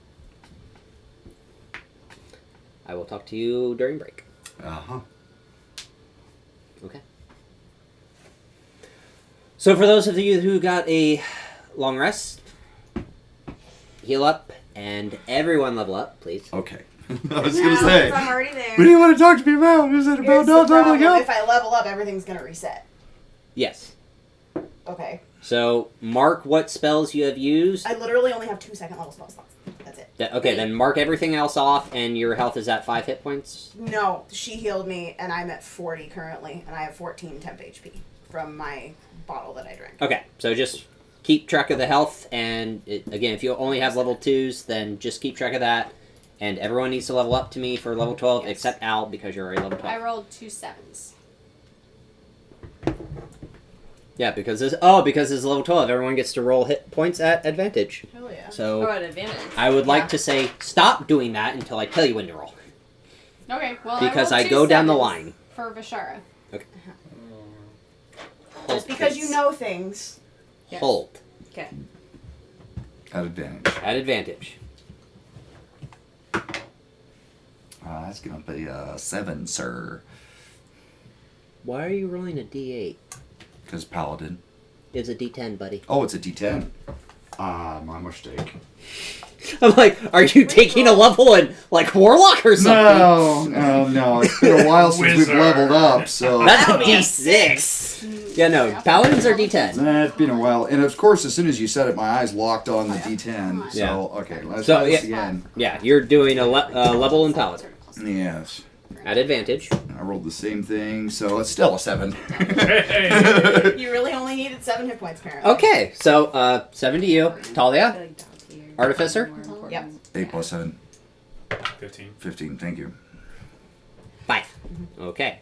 I will talk to you during break. Uh-huh. Okay. So for those of you who got a long rest, heal up, and everyone level up, please. Okay. I was going to say, I'm already there. what do you want to talk to me about? Is it Here's about the not leveling problem. up? If I level up, everything's gonna reset. Yes. Okay. So mark what spells you have used. I literally only have 2 second level spell slots. That's it. Okay, then mark everything else off, and your health is at 5 hit points. No, she healed me, and I'm at 40 currently, and I have 14 temp HP from my bottle that I drank. Okay, so just keep track of the health, and again, if you only have level 2s, then just keep track of that. And everyone needs to level up to me for level 12, Yes. except Al, because you're already level 12. I rolled 2 7s. Yeah, because it's level 12, everyone gets to roll hit points at advantage. Hell yeah. So Oh, at advantage. I would like Yeah. to say stop doing that until I tell you when to roll. Okay, well, Because I I rolled go 2 down the 7s line. for Vishara. Just because you know things. Yes. Hold. Okay. At advantage. At advantage. That's going to be a 7, sir. Why are you rolling a d8? Because Paladin. It's a d10, buddy. Oh, it's a D10. My mistake. I'm like, are you taking a level in like Warlock or something? No. It's been a while since we've Wizard. leveled up, so That's a That'll be a D6. Yeah, no, Paladins are D10. it's been a while. And of course, as soon as you said it, my eyes locked on the D10. So Yeah. okay, let's So, try this yeah. again. Yeah, you're doing a level in Paladin Yes, at advantage. I rolled the same thing, so it's still a 7. Hey. You really only needed 7 hit points, apparently. Okay, so 7 to you, Talia. Like down here. Artificer? More important. Yep. 8 plus 7, 15. 15. Thank you. 5. Okay.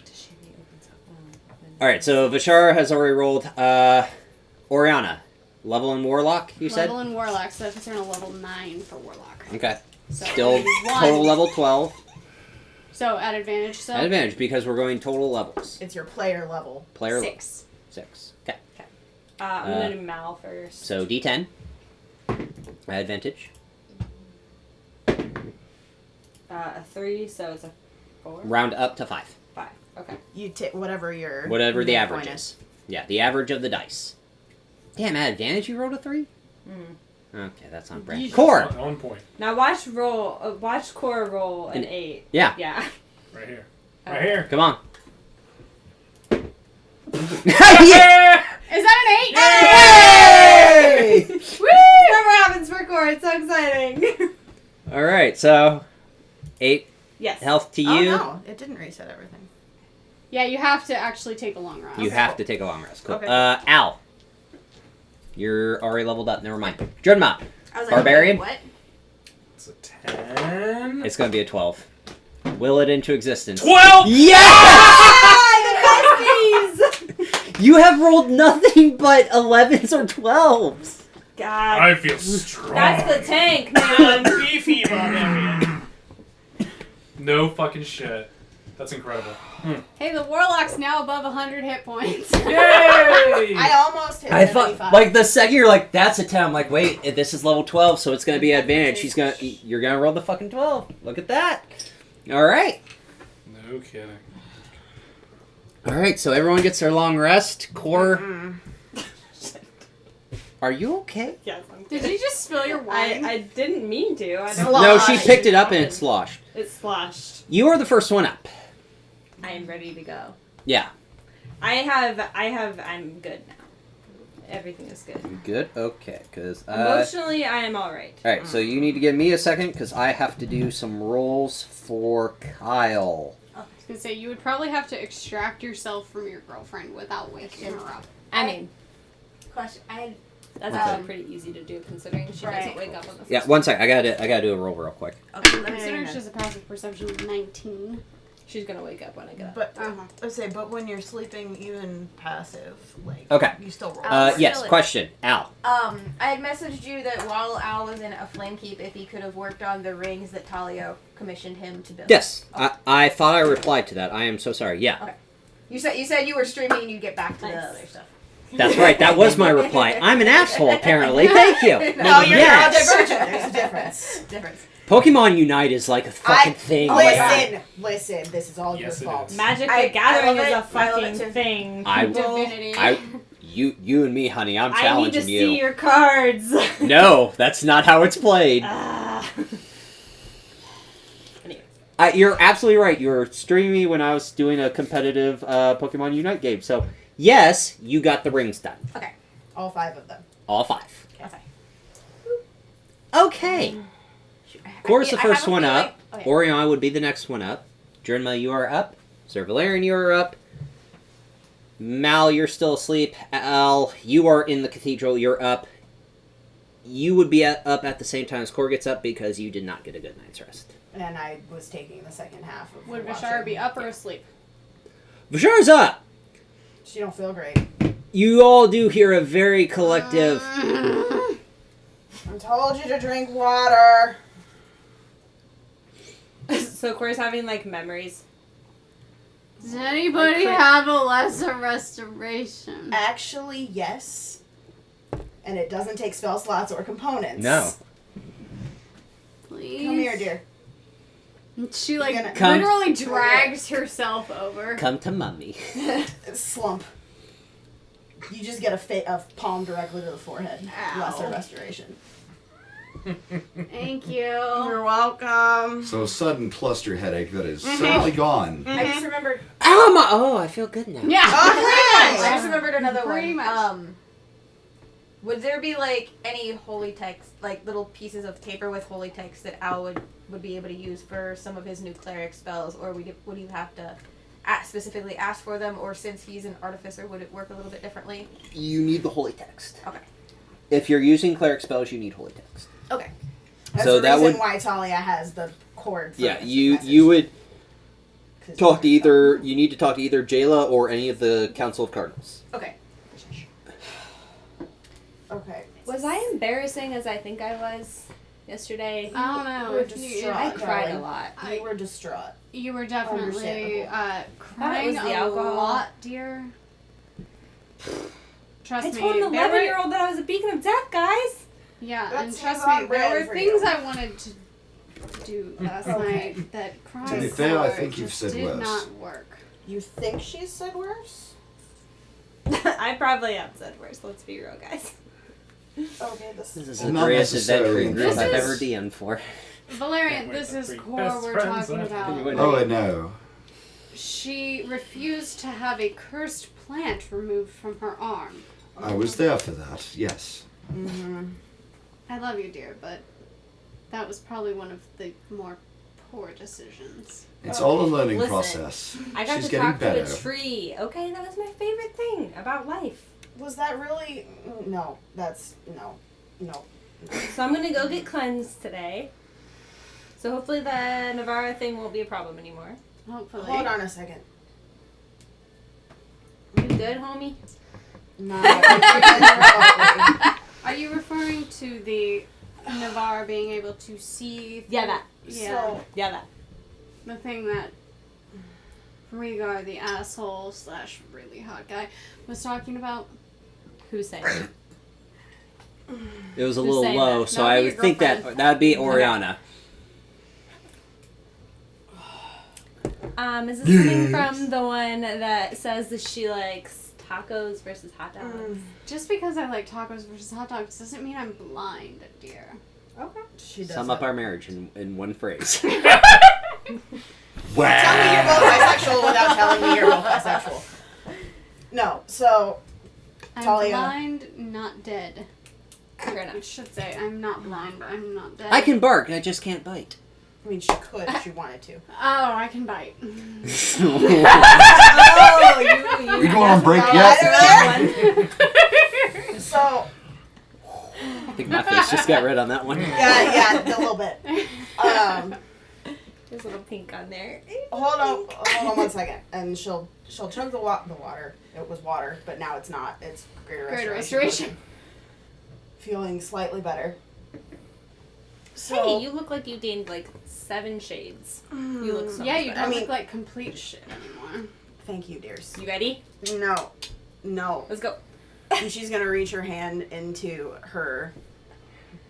Shitty opens up, All right, so Vishar has already rolled. Oriana, level in Warlock, you said? Level in Warlock, so if it's on a level 9 for Warlock. Okay. So Still maybe 1. total level 12. So at advantage, so At advantage because we're going total levels. It's your player level. Player 6. 6. Okay. I'm gonna do Mal first. So D10. At advantage. A 3, so it's a 4. Round up to 5. 5. Okay. You take whatever your Whatever the midpoint average is. Yeah, the average of the dice. Damn, at advantage you rolled a 3? Okay, that's on brand. Yeesh. Core! On point. Now watch Cora roll an 8. Yeah. Yeah. Right here. Right here. Come on. Yeah! Is that an 8? Hey! Woo! Never happens for Cora. It's so exciting. Alright, so 8 Yes. health to Oh you. no, it didn't reset everything. Yeah, you have to actually take a long rest. You have to take a long rest. Cool. Okay. Al. You're already leveled up. Never mind. Judma. I was Barbarian? What? It's a 10. It's going to be a 12. Will it into existence. 12! Yes! You have rolled nothing but 11s or 12s. God. I feel strong. That's the tank, man. Beefy barbarian. No fucking shit. That's incredible. Hey, the Warlock's now above 100 hit points. Yay! I almost hit I thought, 75. like, the second you're like, that's a 10. I'm like, wait, this is level 12, so it's going to be advantage. You're going to roll the fucking 12. Look at that. All right. No kidding. All right, so everyone gets their long rest. Core, are you okay? Yes, I'm Did good. you just spill your wine? I didn't mean to. I don't. Slosh. No, she picked it up and it sloshed. It sloshed. You are the first one up. I am ready to go. Yeah. I'm good now. Everything is good. Good? Okay, because... Emotionally, I am alright. Alright, so you need to give me a second, because I have to do some rolls for Kyle. I was gonna say, you would probably have to extract yourself from your girlfriend without waking her up. I mean, Question. that's Okay. actually pretty easy to do considering she doesn't Right. wake up on the first Yeah, one sec. I gotta do a roll real quick. Okay, let me Considering she has a passive perception of 19. She's gonna wake up when I get up. But Uh-huh. let's say, but when you're sleeping, even passive, like Okay. you still roll. Yes, Really? question. Al. I had messaged you that while Al was in a flame keep, if he could have worked on the rings that Talia commissioned him to build. Yes, I thought I replied to that. I am so sorry. Yeah, You said you were streaming and you'd get back to the Nice. other stuff. that's right. That was my reply. I'm an asshole, apparently. Thank you. No, you're Yes. neurodivergent. There's a difference. Difference. Pokemon Unite is like a fucking thing. Listen. This is all Yes, it your fault. is. Magic I the Gathering love is it. a I love it fucking too. thing. I- People- Divinity. You and me, honey. I'm I need challenging to see you. your cards. No, that's not how it's played. Ah. Anyways. You're absolutely right. You were streaming me when I was doing a competitive Pokemon Unite game. So, yes, you got the rings done. All 5 of them. All 5. Okay. Okay. Of course, the I have first a one feeling- up. Oh, yeah. Orion would be the next one up. Drenma, you are up. Sir Valerian, you are up. Mal, you're still asleep. Al, you are in the cathedral. You're up. You would be up at the same time as Core gets up because you did not get a good night's rest. And I was taking the second half of Would watching. Vishara be up or asleep? Vishar's up. She don't feel great. You all do hear a very collective... I told you to drink water. So Cora's having like memories. Does anybody have a lesser restoration? Actually, yes. And it doesn't take spell slots or components. No. Please. Come here, dear. She like You're gonna- Come- literally drags herself over. Come to mummy. Slump. You just get a palm directly to the forehead. Ow. Lesser restoration. Thank you. You're welcome. So sudden cluster headache that is certainly gone. I just remembered. Oh, I feel good now. Yeah. I just remembered another Pretty one. much. Would there be like any holy text, like little pieces of paper with holy text that Al would be able to use for some of his new cleric spells, or would you have to specifically ask for them, or since he's an artificer, would it work a little bit differently? You need the holy text. Okay. If you're using cleric spells, you need holy text. Okay. That's So the that reason would- why Talia has the cord. For Yeah, this you message. would 'Cause talk to you're- either. You need to talk to either Jayla or any of the Council of Cardinals. Okay. Okay. Was I embarrassing as I think I was yesterday? I don't know. We're If you, distraught. I cried a darling. lot. You were distraught. you were definitely Understandable. crying was the a alcohol. lot, dear. Trust I me. told an there were- 11-year-old that I was a beacon of death, guys. Yeah, That and seems trust on me, brand there were for things you. I wanted to do last Okay. night that crying To be fair, I for think you've just said did worse. not work. You think she said worse? I probably have said worse. Let's be real, guys. Okay, this This is Well, the not greatest necessarily adventuring group This I've is- ever DM'd for. Valerian, Wait, this the is three core best we're friends talking left. about. Oh, I know. She refused to have a cursed plant removed from her arm. I was there for that, yes. Mm-hmm. I love you, dear, but that was probably one of the more poor decisions. It's all a learning Listen, process. I got She's to getting talk better. to a tree. Okay, that was my favorite thing about life. Was that really? No, that's no. So I'm gonna go get cleansed today. So hopefully the Navarra thing won't be a problem anymore. Hopefully. Hold on a second. You good, homie? No. Are you referring to the Navarre being able to see? Yeah, that. Yeah. So, Yeah, that. The thing that Rhaegar, the asshole / really hot guy, was talking about. Who's saying? It was a Who's little saying low, that? so That'd I be would your think that girlfriend. that would be Oriana. Is this coming from the one that says that she likes tacos versus hot dogs? Just because I like tacos versus hot dogs doesn't mean I'm blind, dear. Okay. she does. Sum up have- our marriage in one phrase. Tell me you're both bisexual without telling me you're both bisexual. No, so I'm Talia. blind, not dead. Fair I enough. should say I'm not blind, but I'm not dead. I can bark, I just can't bite. I mean, she could if she wanted to. Oh, I can bite. Oh, you We going on break Oh, yet? I So I think my face just got red on that one. yeah, a little bit. There's a little pink on there. Hold on 1 second, and she'll chug the water. It was water, but now it's not. It's greater Greater restoration. restoration. Feeling slightly better. So Hey, you look like you gained like 7 shades. You look so Yeah, much you better. don't I mean- look like complete shit anymore. thank you, dears. You ready? No. Let's go. And she's gonna reach her hand into her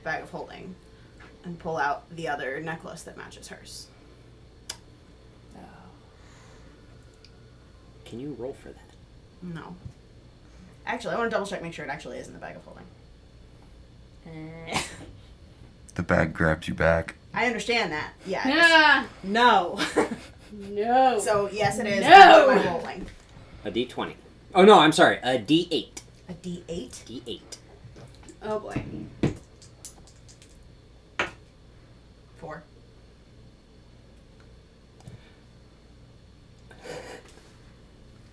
bag of holding and pull out the other necklace that matches hers. Can you roll for that? No. Actually, I want to double check, make sure it actually is in the bag of holding. The bag grabbed you back. I understand that. Yeah. Yeah. No. No. So yes, it is. No! What am I rolling? A D20. Oh no, I'm sorry. A D8. A D8. D8. Oh boy. 4.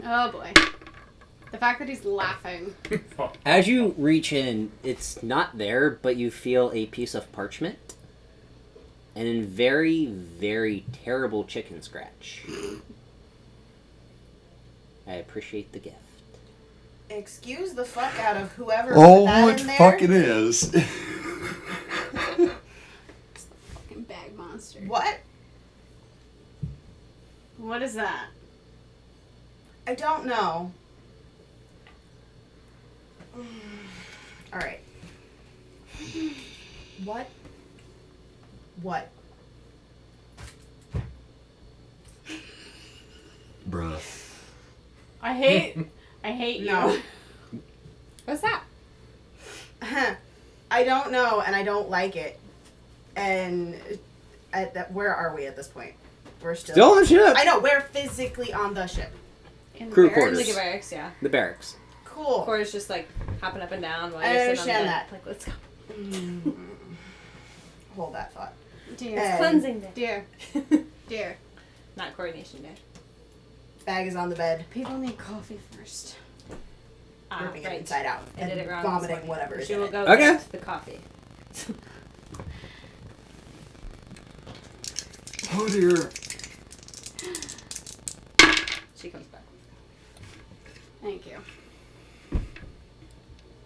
Oh boy. The fact that he's laughing. As you reach in, it's not there, but you feel a piece of parchment and a very, very terrible chicken scratch. I appreciate the gift. Excuse the fuck out of whoever put Oh, that it in there. fucking is. Fucking bag monster. What? What is that? I don't know. All right. What? What? Bruh. I hate you. No. What's that? I don't know, and I don't like it. And where are we at this point? We're Still on the ship. I know, we're physically on the ship. In the Crew barracks. quarters. Like a barracks, yeah. The barracks. Cool. Cora's just like hopping up and down while I you're sitting on the understand bed. that. Like, let's go. Hold that thought. Dear. And Cleansing day. Dear. Dear. Not coordination day. bag is on the bed, People need coffee first. ripping it Right. inside out, I and did it wrong. vomiting whatever is She in will it. go Okay. get the coffee. Oh dear. She comes back. Thank you.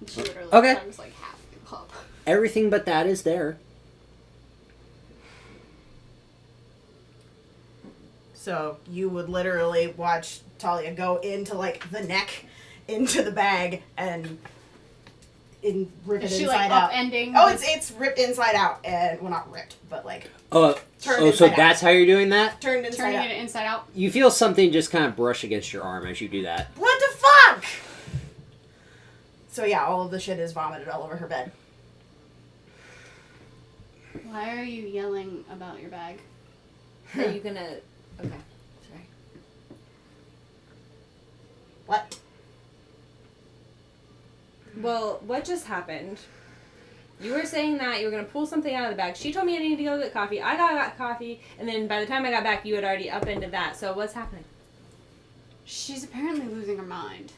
She literally Okay. chugs like half the cup. Everything but that is there. So you would literally watch Talia go into like the neck, into the bag, and rip Is it she inside like out. upending? Oh, the- it's ripped inside out, and well, not ripped, but like Oh, turned so inside that's out. how you're doing that? Turned inside turning out. it inside out. You feel something just kind of brush against your arm as you do that. What the fuck? So yeah, all of the shit is vomited all over her bed. Why are you yelling about your bag? Are you gonna... Okay. Sorry. What? Well, what just happened? You were saying that you were going to pull something out of the bag. She told me I needed to go get coffee. I got coffee, and then by the time I got back, you had already upended that. So what's happening? She's apparently losing her mind.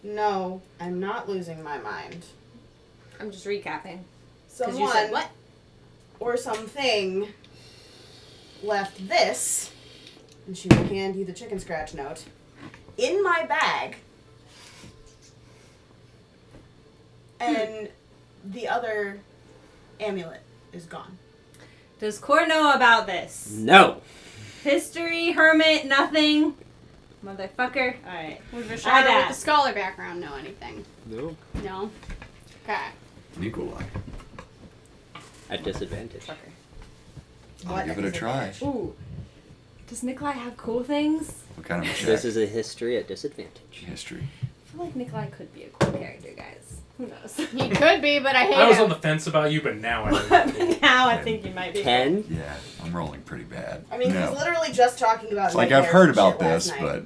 No, I'm not losing my mind. I'm just recapping. 'Cause Someone you said what? or something left this, and she will hand you the chicken scratch note, in my bag, and the other amulet is gone. Does Core know about this? No. History, hermit, nothing. Motherfucker. Alright. Would I'd Rashada with the ask. scholar background know anything? No. No? Okay. Nikolai. At disadvantage. Fucker. I'll give it a try. Ooh. Does Nikolai have cool things? What kind of a check? This is a history at disadvantage. History. I feel like Nikolai could be a cool character, guys. Who knows? He could be, but I hate I was him. on the fence about you, but now I know. Now I think you might be. 10? Yeah, I'm rolling pretty bad. I mean, no. he's literally just talking about It's like nightmares I've heard and about shit last this, night.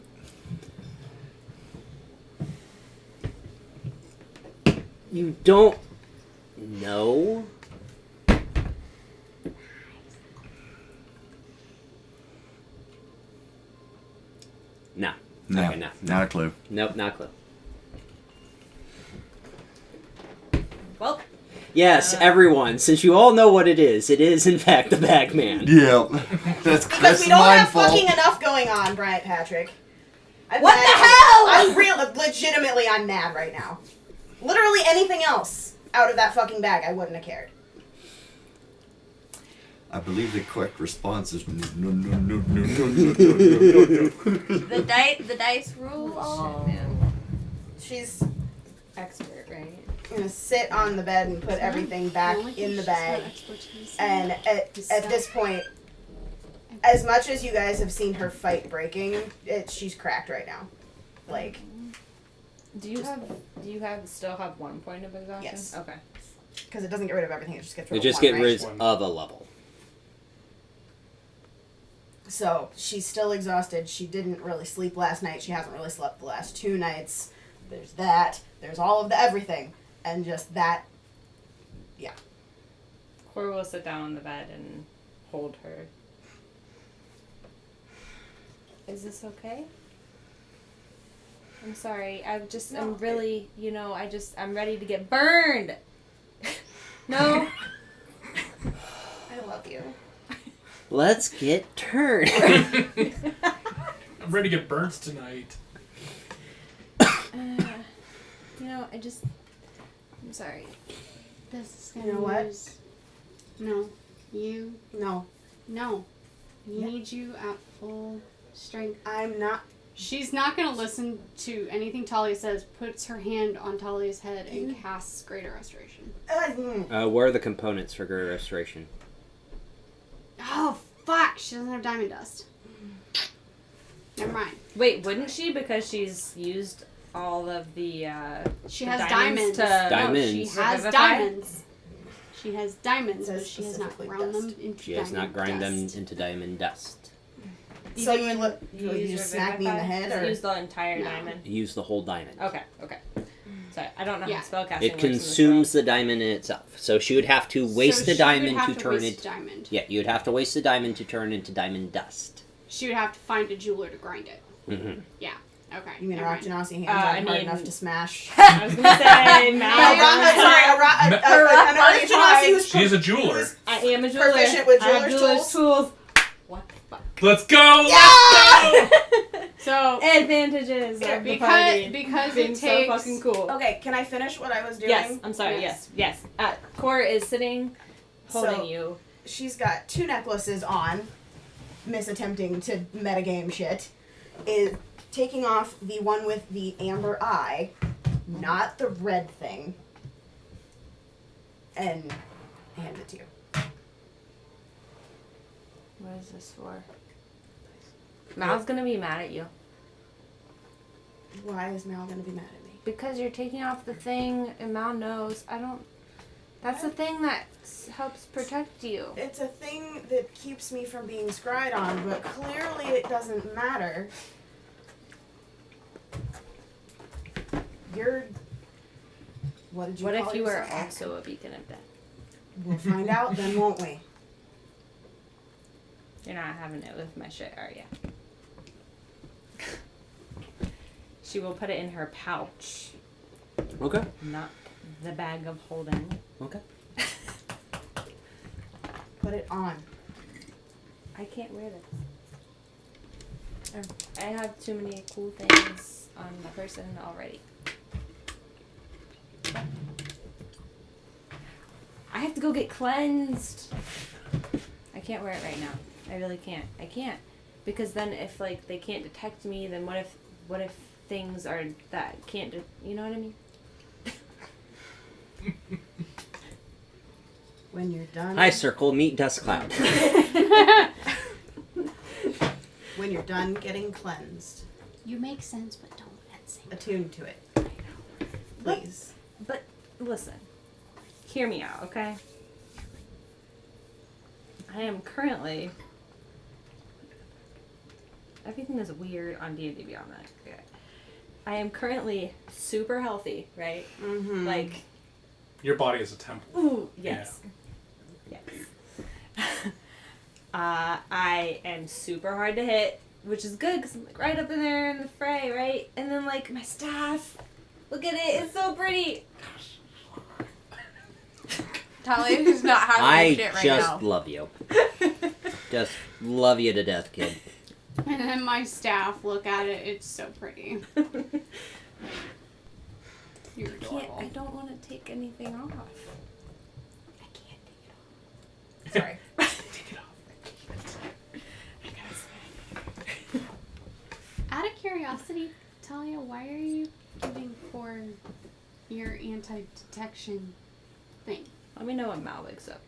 but You don't know? No. no, Okay, no. not a clue. Nope, not a clue. Well, Yes, everyone, since you all know what it is in fact the Bagman. Yeah, that's Because we don't my have fault. fucking enough going on, Bryant Patrick. I'm What mad. the hell? I'm legitimately, I'm mad right now. Literally anything else out of that fucking bag, I wouldn't have cared. I believe the correct response is no. The dice rule all. man. She's Expert, right? gonna sit on the bed and put everything back in the bag. And at this point, as much as you guys have seen her fight breaking, she's cracked right now. Like, Do you still have 1 point of exhaustion? Yes. Okay. because it doesn't get rid of everything, it just gets rid You of just one, get right? rid One. of a level. So she's still exhausted. She didn't really sleep last night. She hasn't really slept the last 2 nights. There's that. There's all of the everything. And just that. Core will sit down on the bed and hold her. Is this okay? I'm sorry. I'm really, I'm ready to get burned. No? I love you. Let's get turned. I'm ready to get burnt tonight. I'm sorry. This is You gonna know what? use- No. You. No, No. You Yeah. need you at full strength. I'm not. She's not going to listen to anything Talia says, puts her hand on Talia's head, and casts Greater Restoration. Where are the components for Greater Restoration? Oh, fuck! She doesn't have diamond dust. Never mind. Wait, wouldn't she? Because she's used all of the She the has diamonds diamonds. to... Diamonds. No, she Has vivified? diamonds. She has diamonds, It but says she has not specifically ground them dust. into She has not grind them dust. into diamond dust. So Even you when look, you just your smack me in the Vivify, head, does it or use the entire No. diamond? Use the whole diamond. Okay. Sorry, I don't know Yeah. how spellcasting It works in this consumes world. the diamond in itself. So she would have to waste So the she would diamond have to turn waste it. diamond. Yeah, you'd have to waste the diamond to turn into diamond dust. She would have to find a jeweler to grind it. Mm-hmm. Yeah. Okay. you mean a never rock mind. genasi hands I aren't hard mean- enough to smash? I was gonna say An Malcolm. rock genasi who's She is a jeweler. who's I am a jeweler. Proficient with I have jeweler's tools. What the fuck? Let's go! So Advantages of the because party. because Being it so takes fucking cool. Okay, can I finish what I was doing? Yes, I'm sorry. Yes. Cora is sitting, holding So- you. She's got 2 necklaces on, misattempting to metagame shit, is taking off the one with the amber eye, not the red thing, and hand it to you. What is this for? Mal's gonna be mad at you Why is Mal gonna be mad at me? because you're taking off the thing, and Mal knows. I don't. That's the thing that helps protect you. It's a thing that keeps me from being scryed on, but clearly it doesn't matter. You're... What did you What call if you were yourself? also a beacon of death? We'll find out then, won't we? You're not having it with my shit, are you? She will put it in her pouch, Okay. not the bag of holding. Okay. Put it on. I can't wear this. I have too many cool things on the person already. I have to go get cleansed. I can't wear it right now. I really can't. I can't. Because then if like they can't detect me, then what if things are that can't you know what I mean? When you're done. Hi, Circle. Meet Dust Cloud. When you're done getting cleansed, you make sense, but don't let's attune to it. Please. But listen, hear me out, okay? I am currently. Everything is weird on D&D Beyond that. Okay. I am currently super healthy, right? Mm-hmm. Like, Your body is a temple. ooh, yes. Yes. I am super hard to hit, which is good because I'm like right up in there in the fray, right? And then like my staff, look at it, it's so pretty. Talia who's not having I shit right just now. love you. Just love you to death, kid. And then my staff look at it. It's so pretty. You're adorable. I don't want to take anything off. I can't take it off. Sorry. Take it off. Out of curiosity, Talia, why are you giving for your anti-detection thing? Let me know when Mal wakes up.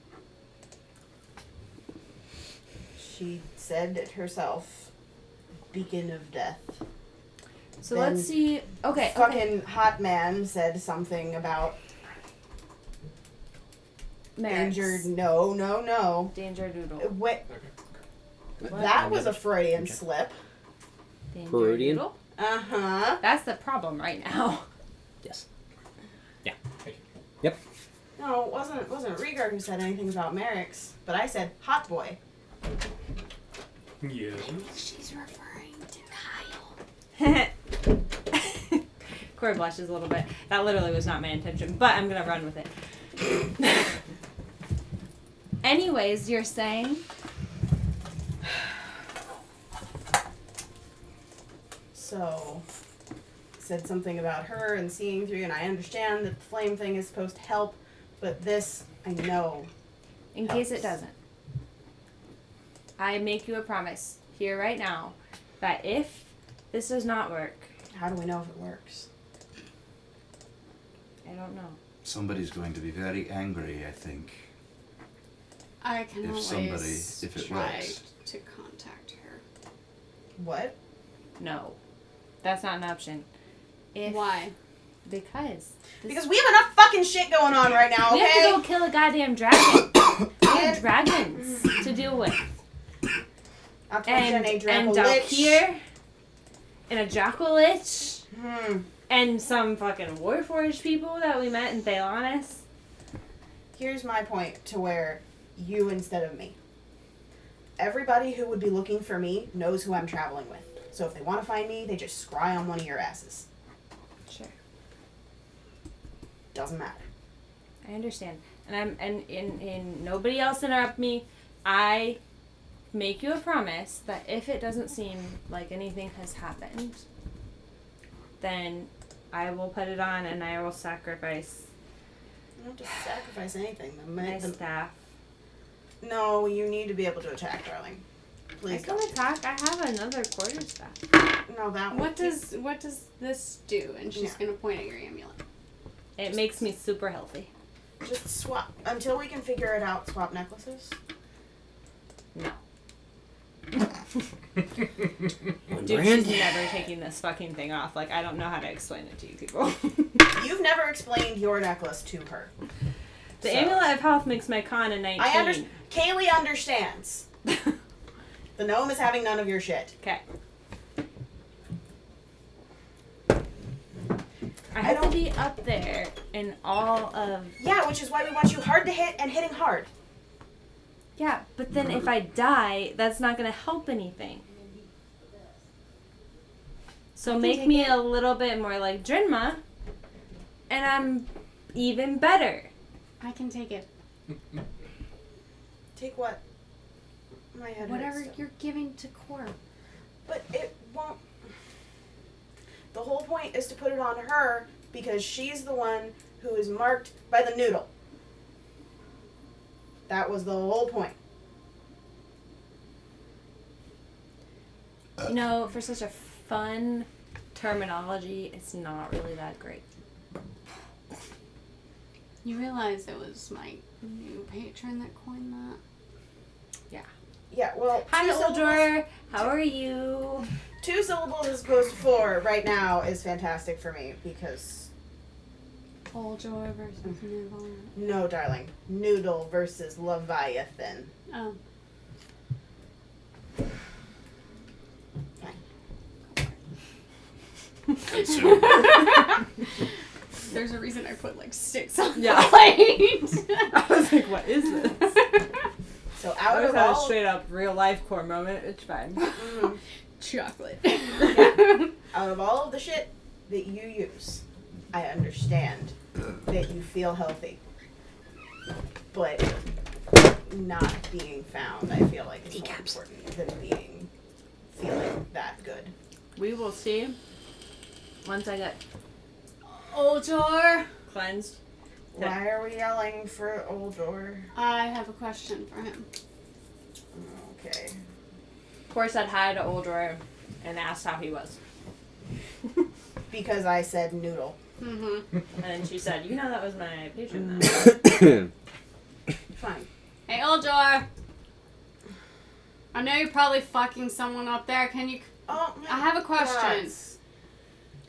She said it herself. Beacon of death. So Then let's see. Okay. Fucking hot man said something about Merrick's. danger. No. Danger Doodle. What? Okay. That was a Freudian slip. Danger Freudian? Doodle? Uh-huh. That's the problem right now. Yes. No, it wasn't Rhaegar who said anything about Merrick's, but I said hot boy. Yeah. She's referring to Kyle. Corey blushes a little bit. That literally was not my intention, but I'm gonna run with it. Anyways, you're saying? So, said something about her and seeing through, and I understand that the flame thing is supposed to help, but this, I know. In case it Helps. doesn't. I make you a promise here right now that if this does not work, How do we know if it works? I don't know. Somebody's going to be very angry, I think. I can If always somebody- if it try works. to contact her. What? No. That's not an option. If Why? Because Because we have enough fucking shit going on right now, we have to okay? go kill a goddamn dragon. We have dragons to deal with. Not to mention a And Draco out Lich. here, and a Jackal Lich, Hmm. and some fucking Warforged people that we met in Thalanis. Here's my point to where you instead of me. Everybody who would be looking for me knows who I'm traveling with. So if they want to find me, they just scry on one of your asses. Sure. Doesn't matter. I understand. And nobody else interrupt me. I make you a promise that if it doesn't seem like anything has happened, then I will put it on and I will sacrifice You don't have to sacrifice anything. my staff. No, you need to be able to attack, darling. Please I can don't. attack. I have another quarterstaff. No, that What does this do? And she's Yeah. gonna point at your amulet. It makes me super healthy. Just swap. Until we can figure it out, swap necklaces. No. On Dude, brand. she's never taking this fucking thing off. Like, I don't know how to explain it to you people. You've never explained your necklace to her. The So- Amulet of Health makes my con a 19. I understand. Kaylee understands. The gnome is having none of your shit. Okay. I have to don't- be up there in all of... Yeah, which is why we want you hard to hit and hitting hard. Yeah, but then if I die, that's not going to help anything. So can make take me it. a little bit more like Drinma, and I'm even better. I can take it. Take what? My head Whatever hurts. you're giving to Cor. But it won't. The whole point is to put it on her because she's the one who is marked by the noodle. That was the whole point. You know, for such a fun terminology, it's not really that great. You realize it was my new patron that coined that? Yeah, well, Hi, two syllables, Uldor. How are you? 2 syllables as opposed to 4 right now is fantastic for me because, Oldor versus Noodle. no, darling, noodle versus Leviathan. Oh. There's a reason I put like sticks on Yeah. the plate. I was like, what is this? So I out was of had a all, straight up real life core moment. It's fine. Chocolate. out of all of the shit that you use, I understand that you feel healthy. But not being found, I feel like, is more important than feeling that good. We will see once I get Oldor. cleansed. Why are we yelling for Uldor? I have a question for him. Okay. Cor said hi to Uldor and asked how he was. Because I said noodle. Mm-hmm. And then she said, you know that was my patron then. Fine. Hey, Oldor. I know you're probably fucking someone up there. Can you... Oh my I have a question. God.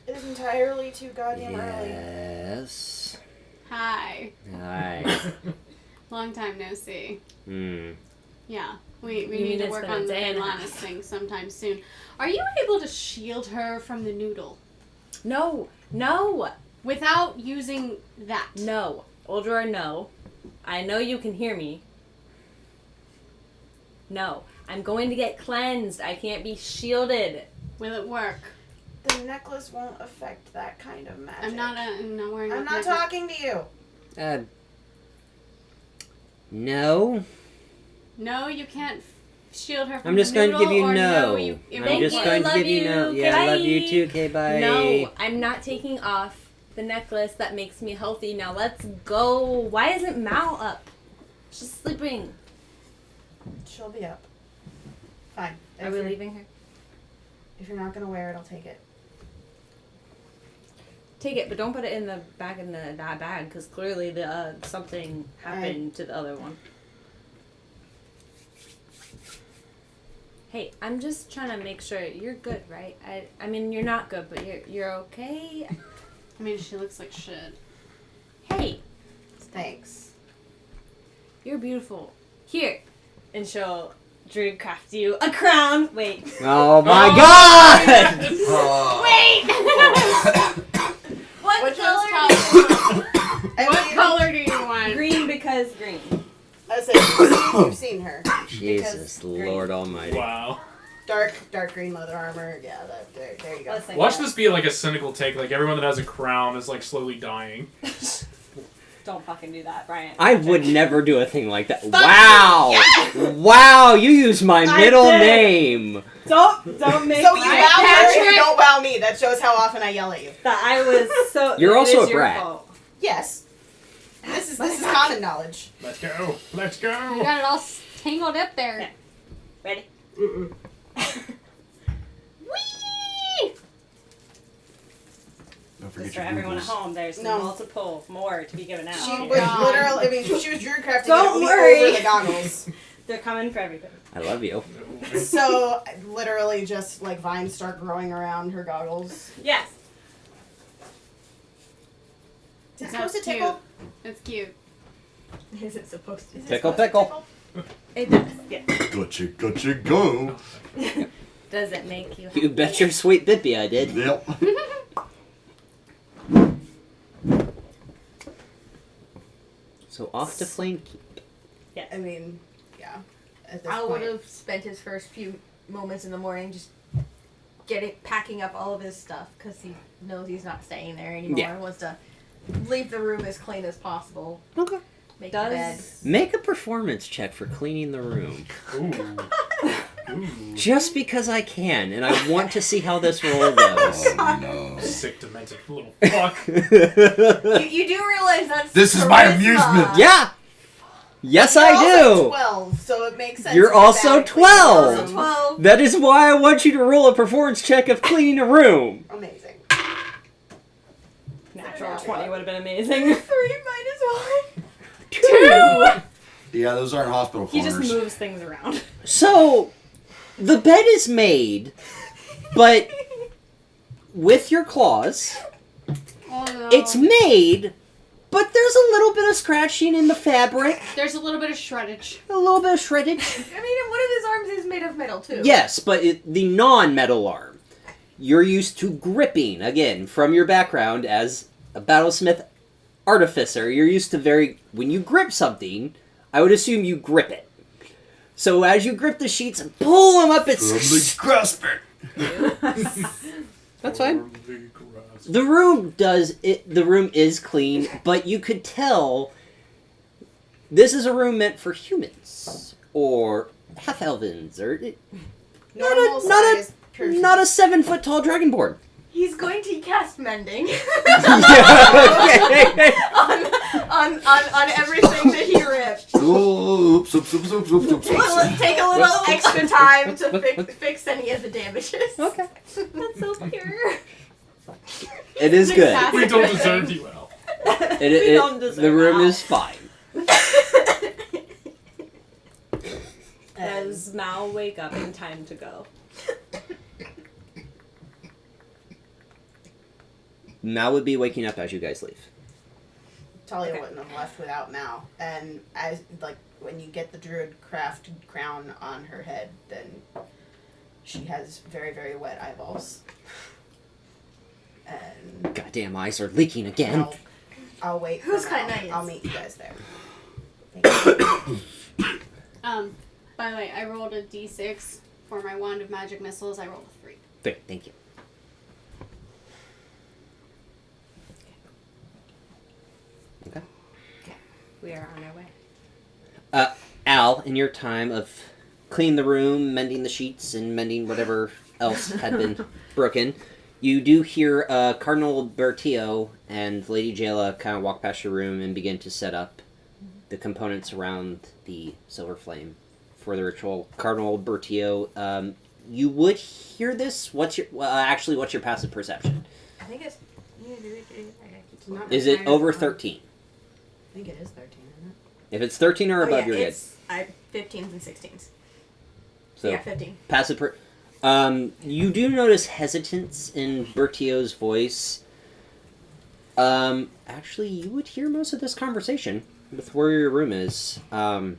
It is entirely too goddamn early. Yes. Hi. Hi. Long time no see. Hmm. Yeah. We You need mean to it's work been a on the day and a Atlantis half. thing sometime soon. Are you able to shield her from the noodle No. without using that? No. Uldor, no. I know you can hear me. No. I'm going to get cleansed. I can't be shielded. Will it work? The necklace won't affect that kind of magic. I'm not wearing. I'm a not necklace. talking to you. No. No, you can't shield her from I'm just the going to noodle, give you or no. you, I'm Thank just you, going to love give you no. you, Yeah, I love bye. you too. Okay, bye. No, I'm not taking off the necklace that makes me healthy. Now let's go. Why isn't Mal up? She's sleeping. She'll be up. Fine. Are If we you're- leaving her? If you're not gonna wear it, I'll take it. Take it, but don't put it in the back in that bag because clearly the something happened to the other one. Hey, I'm just trying to make sure you're good, right? I mean you're not good, but you're okay. I mean, she looks like shit. Hey, Thanks. you're beautiful. Here. And she'll dream craft you a crown. Wait. Oh my god! What Which color? What color do you want? Green because green. I said, you've seen her. Jesus green. Lord Almighty. Wow. Dark green leather armor. Yeah, there you go. Listen, Watch this be like a cynical take. Like everyone that has a crown is like slowly dying. Don't fucking do that, Brian. I would never do a thing like that. Wow! Wow, you used my I middle did. name. Don't make So you me- wow her and you Patrick. don't wow me. That shows how often I yell at you. that I was so. You're it also is a your brat. fault. Yes. This is common knowledge. Let's go. Let's You go. got it all tangled up there. Yeah. Ready? Mm-mm. Whee! Don't forget Just for your everyone at Googles. home, there's No. multiple more to be given out. She Oh, was God. literally. I mean, she was druid crafting. Don't it worry. over the goggles. They're coming for everything. I love you. So literally, just like vines start growing around her goggles. Yes. Is it That's supposed to cute. tickle? It's cute. Is it supposed to? Is it Pickle, supposed to pickle. It does. Yeah. Gotcha, go. Does it make you happy? You bet your sweet bippy I did. Yep. So off to Flame Keep. I mean, yeah. At this I would point. have spent his first few moments in the morning just packing up all of his stuff because he knows he's not staying there anymore. Yeah. He wants to leave the room as clean as possible. Okay. Make the bed. Does Make a performance check for cleaning the room. Ooh. Ooh. Just because I can, and I want to see how this roll goes. Oh no. Sick, demented little fuck. You do realize that's This is my charisma. amusement. Yeah! Yes, You're I also do! 12, so it makes sense. You're also thematically. 12. Also 12. That is why I want you to roll a performance check of cleaning a room. Amazing. natural 20 would have been amazing. 3 minus 1. 2! Yeah, those aren't hospital He corners. just moves things around. So, the bed is made, but with your claws, Oh no. it's made, but there's a little bit of scratching in the fabric, There's a little bit of shreddage. a little bit of shreddage. I mean, one of his arms is made of metal too. Yes, but the non-metal arm. You're used to gripping, again, from your background as a battlesmith artificer. You're used to when you grip something, I would assume you grip it. So as you grip the sheets and pull them up, it's... grasp That's fine. Firmly grasp. The room is clean, but you could tell this is a room meant for humans or half-elvens or Normal not size person. not a 7-foot tall dragonborn. He's going to cast mending Okay. on everything that he ripped. Oops, oops, oops, oops, oops, oops, oops. Take a little extra time to fix any of the damages. Okay. That's so pure. It is good. We don't deserve you, Al. It, don't deserve the room that. is fine. Does Mal wake up in time to go? Mal would be waking up as you guys leave. Talia Okay. wouldn't have left without Mal. And as when you get the druid craft crown on her head, then she has very, very wet eyeballs. And Goddamn eyes are leaking again. I'll wait. Who's for Mal. got nice? I'll meet you guys there. Thank you. By the way, I rolled a d6 for my wand of magic missiles. I rolled a 3. Great, thank you. Okay. We are on our way. Al, in your time of cleaning the room, mending the sheets, and mending whatever else had been broken, you do hear Cardinal Bertio and Lady Jayla kind of walk past your room and begin to set up the components around the silver flame for the ritual. Cardinal Bertio, you would hear this. What's your passive perception? I think it's. It's not Is it required over for- 13? I think it is 13, isn't it? If it's 13 or above, you're good. it's 15s and 16s. So Yeah, 15. passive you do notice hesitance in Bertio's voice. Actually, you would hear most of this conversation with where your room is. Oh,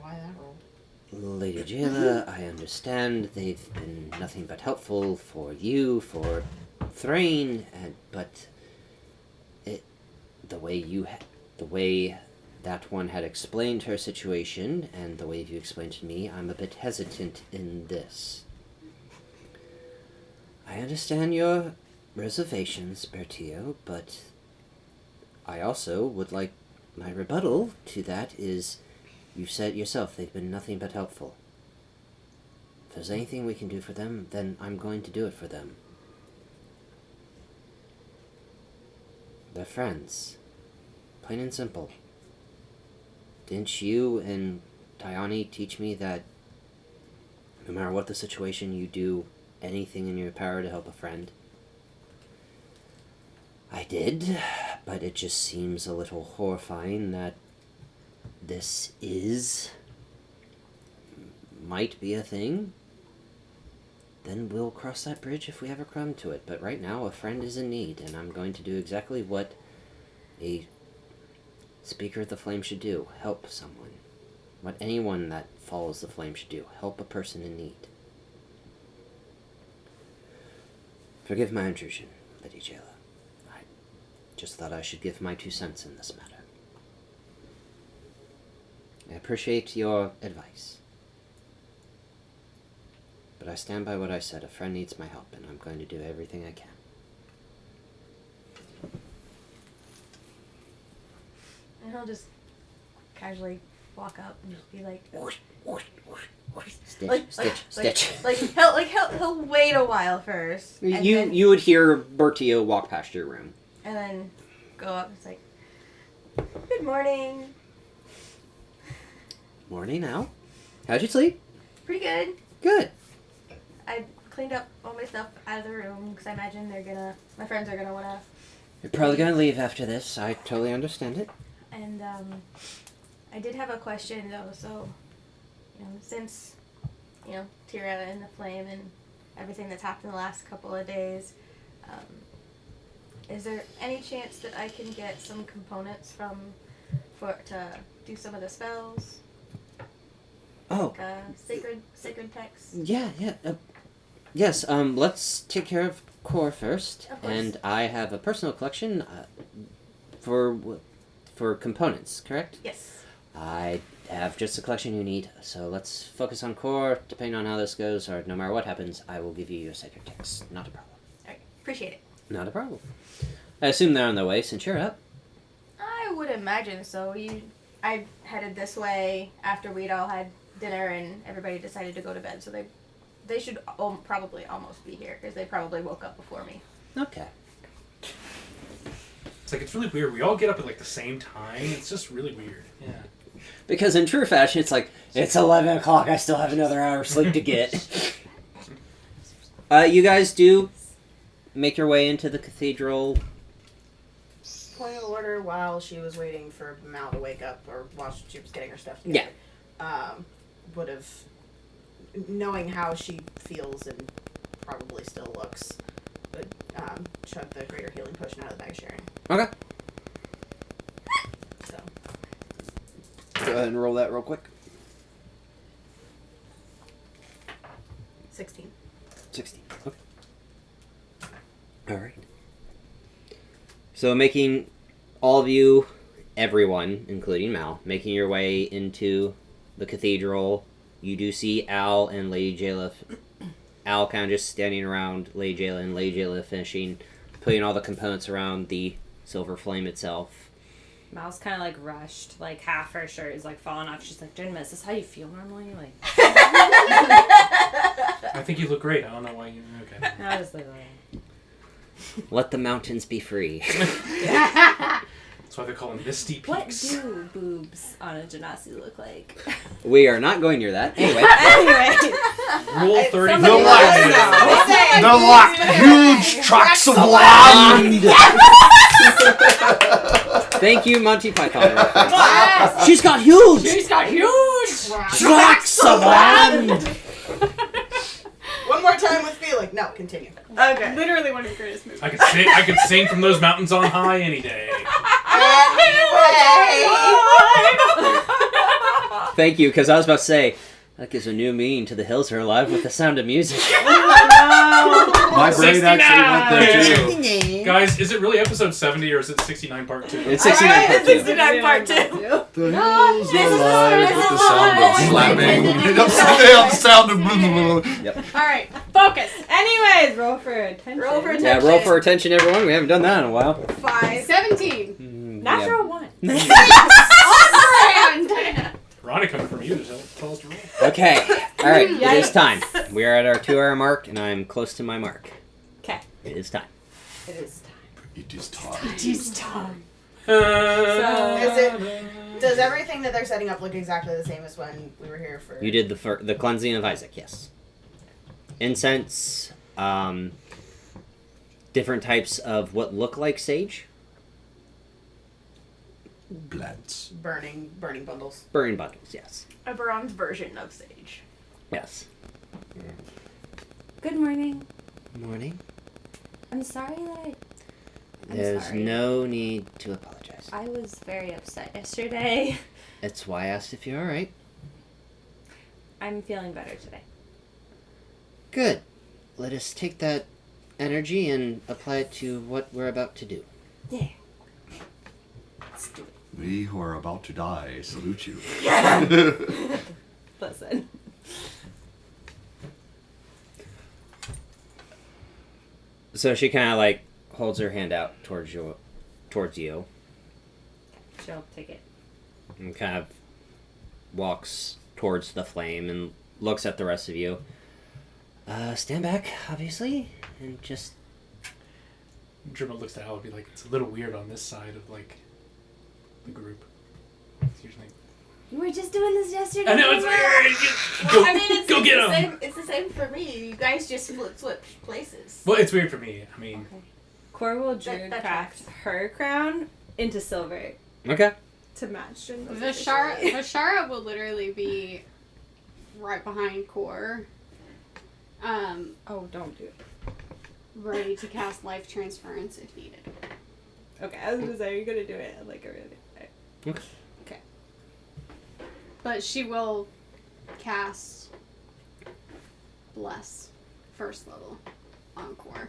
why that roll? Lady Jayla, I understand they've been nothing but helpful for you, for Thrain, but the way that one had explained her situation, and the way you explained to me, I'm a bit hesitant in this. I understand your reservations, Bertio, but I also would like my rebuttal to that is, you said yourself they've been nothing but helpful. If there's anything we can do for them, then I'm going to do it for them. They're friends. Plain and simple. Didn't you and Tayani teach me that no matter what the situation, you do anything in your power to help a friend? I did, but it just seems a little horrifying that this might be a thing. Then we'll cross that bridge if we ever come to it. But right now, a friend is in need, and I'm going to do exactly what a Speaker of the Flame should do. Help someone. What anyone that follows the flame should do. Help a person in need. Forgive my intrusion, Lady Jayla. I just thought I should give my 2 cents in this matter. I appreciate your advice. But I stand by what I said. A friend needs my help, and I'm going to do everything I can. And he'll just casually walk up and just be like, Stitch. He'll wait a while first. And You then, you would hear Bertio walk past your room. and then go up and it's like, good morning. Morning, Al. How'd you sleep? Pretty good. Good. I cleaned up all my stuff out of the room because I imagine my friends are gonna wanna. You're probably going to leave after this. I totally understand it. And I did have a question though. So, since Tira and the flame and everything that's happened the last couple of days, is there any chance that I can get some components to do some of the spells? Oh. Like sacred text. Yeah. Yes, let's take care of core first. Of course. And I have a personal collection for components, correct? Yes. I have just the collection you need, so let's focus on core. Depending on how this goes, or no matter what happens, I will give you your sacred text. Not a problem. Alright, appreciate it. Not a problem. I assume they're on their way since you're up. I would imagine so. I headed this way after we'd all had dinner and everybody decided to go to bed, so they should probably almost be here because they probably woke up before me. Okay. It's like, it's really weird. We all get up at like the same time. It's just really weird. Yeah. Because in true fashion, it's like, it's 11 o'clock, I still have another hour of sleep to get. You guys do make your way into the cathedral. Point of order, while she was waiting for Mal to wake up, or while she was getting her stuff together, would have, knowing how she feels and probably still looks, would chug the greater healing potion out of the bag of sharing. Okay. So. Go ahead and roll that real quick. 16. 16. Okay. Alright. So making all of you, everyone, including Mal, making your way into the cathedral, you do see Al and Lady Jayla. Al kind of just standing around Lady Jayla, and Lady Jayla finishing putting all the components around the silver flame itself. Mal's kind of like rushed, like half her shirt is like falling off. She's like, Jenma, is this how you feel normally? Like, I think you look great. I don't know why you. Okay. I was like, Let the mountains be free. That's why they call them Misty what Peaks. do boobs on a genasi look like? We are not going near that. Anyway. Rule 30. No lock. No lock. Huge tracts of land. Thank you, Monty Python reference. She's got huge tracts of land. One more time with feeling. No, continue. Okay. Literally one of the greatest movies. I could sing from those mountains on high any day. Thank you, because I was about to say, that gives a new meaning to The Hills Are Alive with the Sound of Music. My brain actually went there too. Guys, is it really episode 70 or is it 69 part 2? It's 69 part 2. 69 part 2. The hills are alive with the sound of slapping. The sound of Alright, focus. Anyways, roll for attention. Roll for Yeah, roll for attention, everyone. We haven't done that in a while. 5. 17. Natural 1. On brand. Ronnie, coming from you to tell us to roll. Okay. All right. It is time. We are at our 2-hour mark, and I'm close to my mark. Okay. It is time. It is time. It is time. It is time. Does everything that they're setting up look exactly the same as when we were here for? You did the cleansing of Isaac, yes. Incense, different types of what look like sage. Blends. burning bundles. Burning bundles, yes. A bronze version of Sage. Yes. Good morning. Morning. I'm sorry that There's sorry. no need to apologize. I was very upset yesterday. That's why I asked if you're alright. I'm feeling better today. Good. Let us take that energy and apply it to what we're about to do. Yeah. Let's do it. We who are about to die salute you. Listen. So she kind of like holds her hand out towards you, She'll take it. and kind of walks towards the flame and looks at the rest of you. Stand back, obviously, and just... Dribble looks at Al and be like, it's a little weird on this side of, like, the group. It's usually... You were just doing this yesterday. I know, it's weird! Go, go get him! It's the same for me. You guys just switch places. Well, it's weird for me. I mean... Okay. Cor will druid that craft tracks. her crown into silver Okay. to match. Vishara will literally be right behind Core. Oh, don't do it. Ready to cast life transference if needed. Okay, I was gonna say, you're gonna do it like already. Okay. But she will cast Bless first level on Core,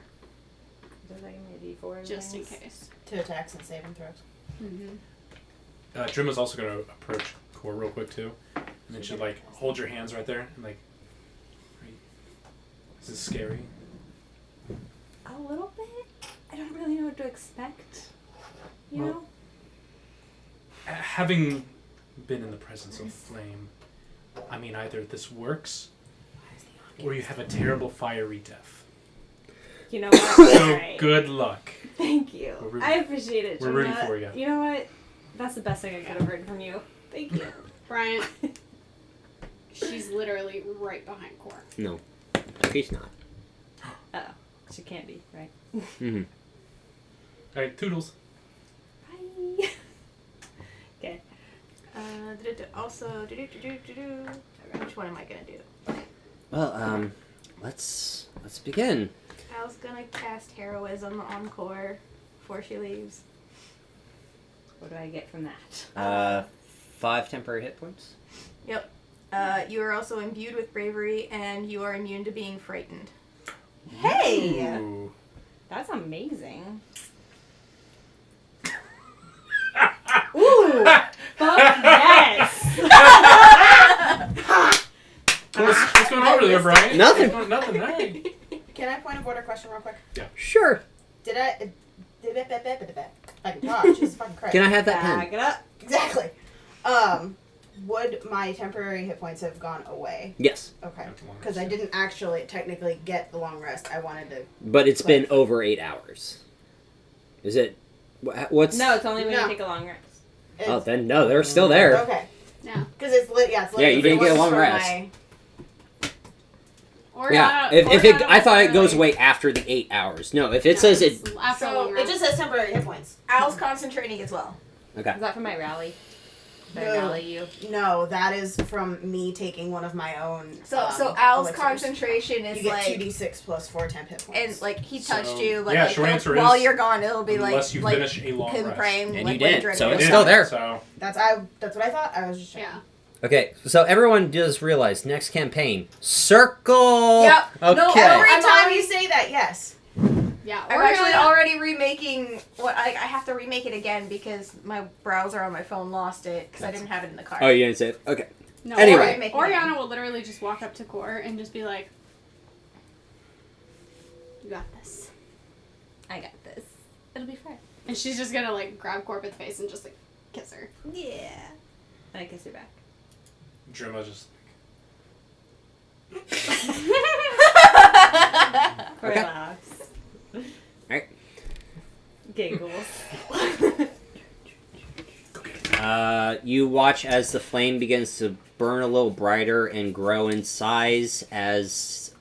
Does that give me a D4? just in things? case. To attacks and saving throws. Mm-hmm. Trimma's also going to approach Core real quick, too. And then she'll, like, hold your hands right there and, like... Is this scary? A little bit. I don't really know what to expect. You Well, know? Having been in the presence of flame, I mean, either this works, or you have a terrible fiery death. You know what? So, Alright. good luck. Thank you. We're rooting- I appreciate it, we're rooting Jonah. for you. You know what? That's the best thing I could have heard from you. Thank you. Brian, she's literally right behind Core. No. He's not. Oh, she can't be, right? Mm-hmm. Alright, toodles. Bye. Okay. Also, which one am I gonna do? Well, let's begin. Al's gonna cast heroism on Core before she leaves. What do I get from that? 5 temporary hit points. Yep. You are also imbued with bravery, and you are immune to being frightened. Hey! Ooh. That's amazing. Ooh! Fuck yes! What's going on over there, Brian? Nothing. Nothing, right? Can I point of order question real quick? Sure. Did I? I can talk. Jesus fucking Christ. Can I have that Back pen? it up. Exactly. Would my temporary hit points have gone away? Yes. Okay. Not too long. Because I didn't actually technically get the long rest. I wanted to. But it's been over 8 hours. Is it? What's? No, it's only when No. you take a long rest. Oh, then no, they're still there. Okay. No. Because it's lit. Yeah, it's lit. Yeah, you didn't get a It long was for rest. my- Or Yeah. or If it, not I thought it goes literally- away after the 8 hours. No, if it says it. it's after So long it rest. just says temporary hit points. Al's concentrating as well. Okay. Is that for my rally? They're now you. No, that is from me taking one of my own. So Al's elixirs. concentration is You get like 2d6 plus 4 temp hit points. and like he touched So, you. Like, yeah, like, short answer while is, you're gone, it'll be unless you like finish a long rest. pinpraying. And like, you did, when so Draco it's was still gone. there. So That's what I thought. I was just checking. Yeah. Okay, so everyone does realize next campaign circle. Yep. Okay. No, Every I'm time already- you say that, yes. Yeah. I'm Or actually Ariana- already remaking what I have to remake it again because my browser on my phone lost it because I didn't have it in the car. Oh, you didn't say it? Okay. No, Anyway. Oriana will literally just walk up to Core and just be like, "You got this," I got this. It'll be fine. and she's just gonna like grab Core by the face and just like kiss her. Yeah. And I kiss her back. Drima just Corey Okay. laughs. Alright. Giggles. You watch as the flame begins to burn a little brighter and grow in size as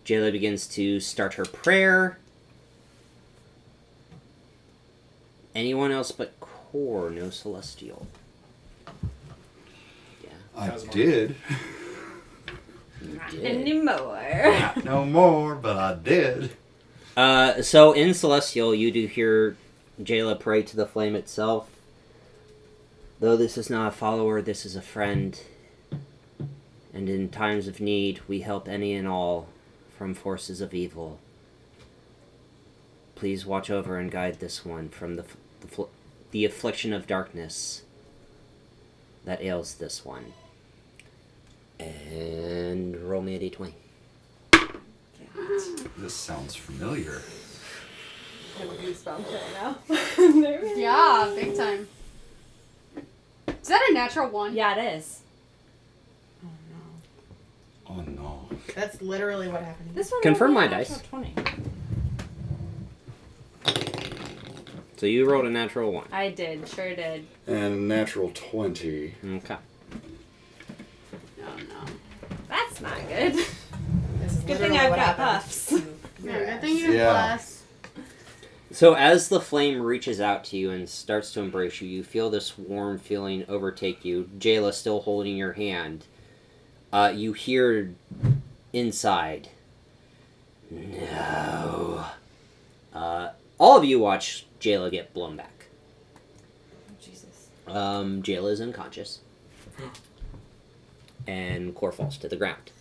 Jayla begins to start her prayer. Anyone else but Core, no Celestial. Yeah. I Cosmo. did. Not did. anymore. Not no more, but I did. So in Celestial, you do hear Jayla pray to the flame itself. Though this is not a follower, this is a friend. And in times of need, we help any and all from forces of evil. Please watch over and guide this one from the affliction of darkness that ails this one. And roll me a d20. This sounds familiar. I have goosebumps right now. Yeah, big time. Is that a natural one? Yeah, it is. Oh no. Oh no. That's literally what happened. This one Confirm rolled a my natural dice. 20. So you rolled a natural 1. I did, sure did. And a natural 20. Okay. Oh no. That's not good. This is Good thing literally I've what got happened puffs. to Yeah, your good thing ass. you Yeah. bless. So as the flame reaches out to you and starts to embrace you, you feel this warm feeling overtake you. Jayla still holding your hand. You hear inside. No. All of you watch Jayla get blown back. Jesus. Jayla is unconscious. And Core falls to the ground.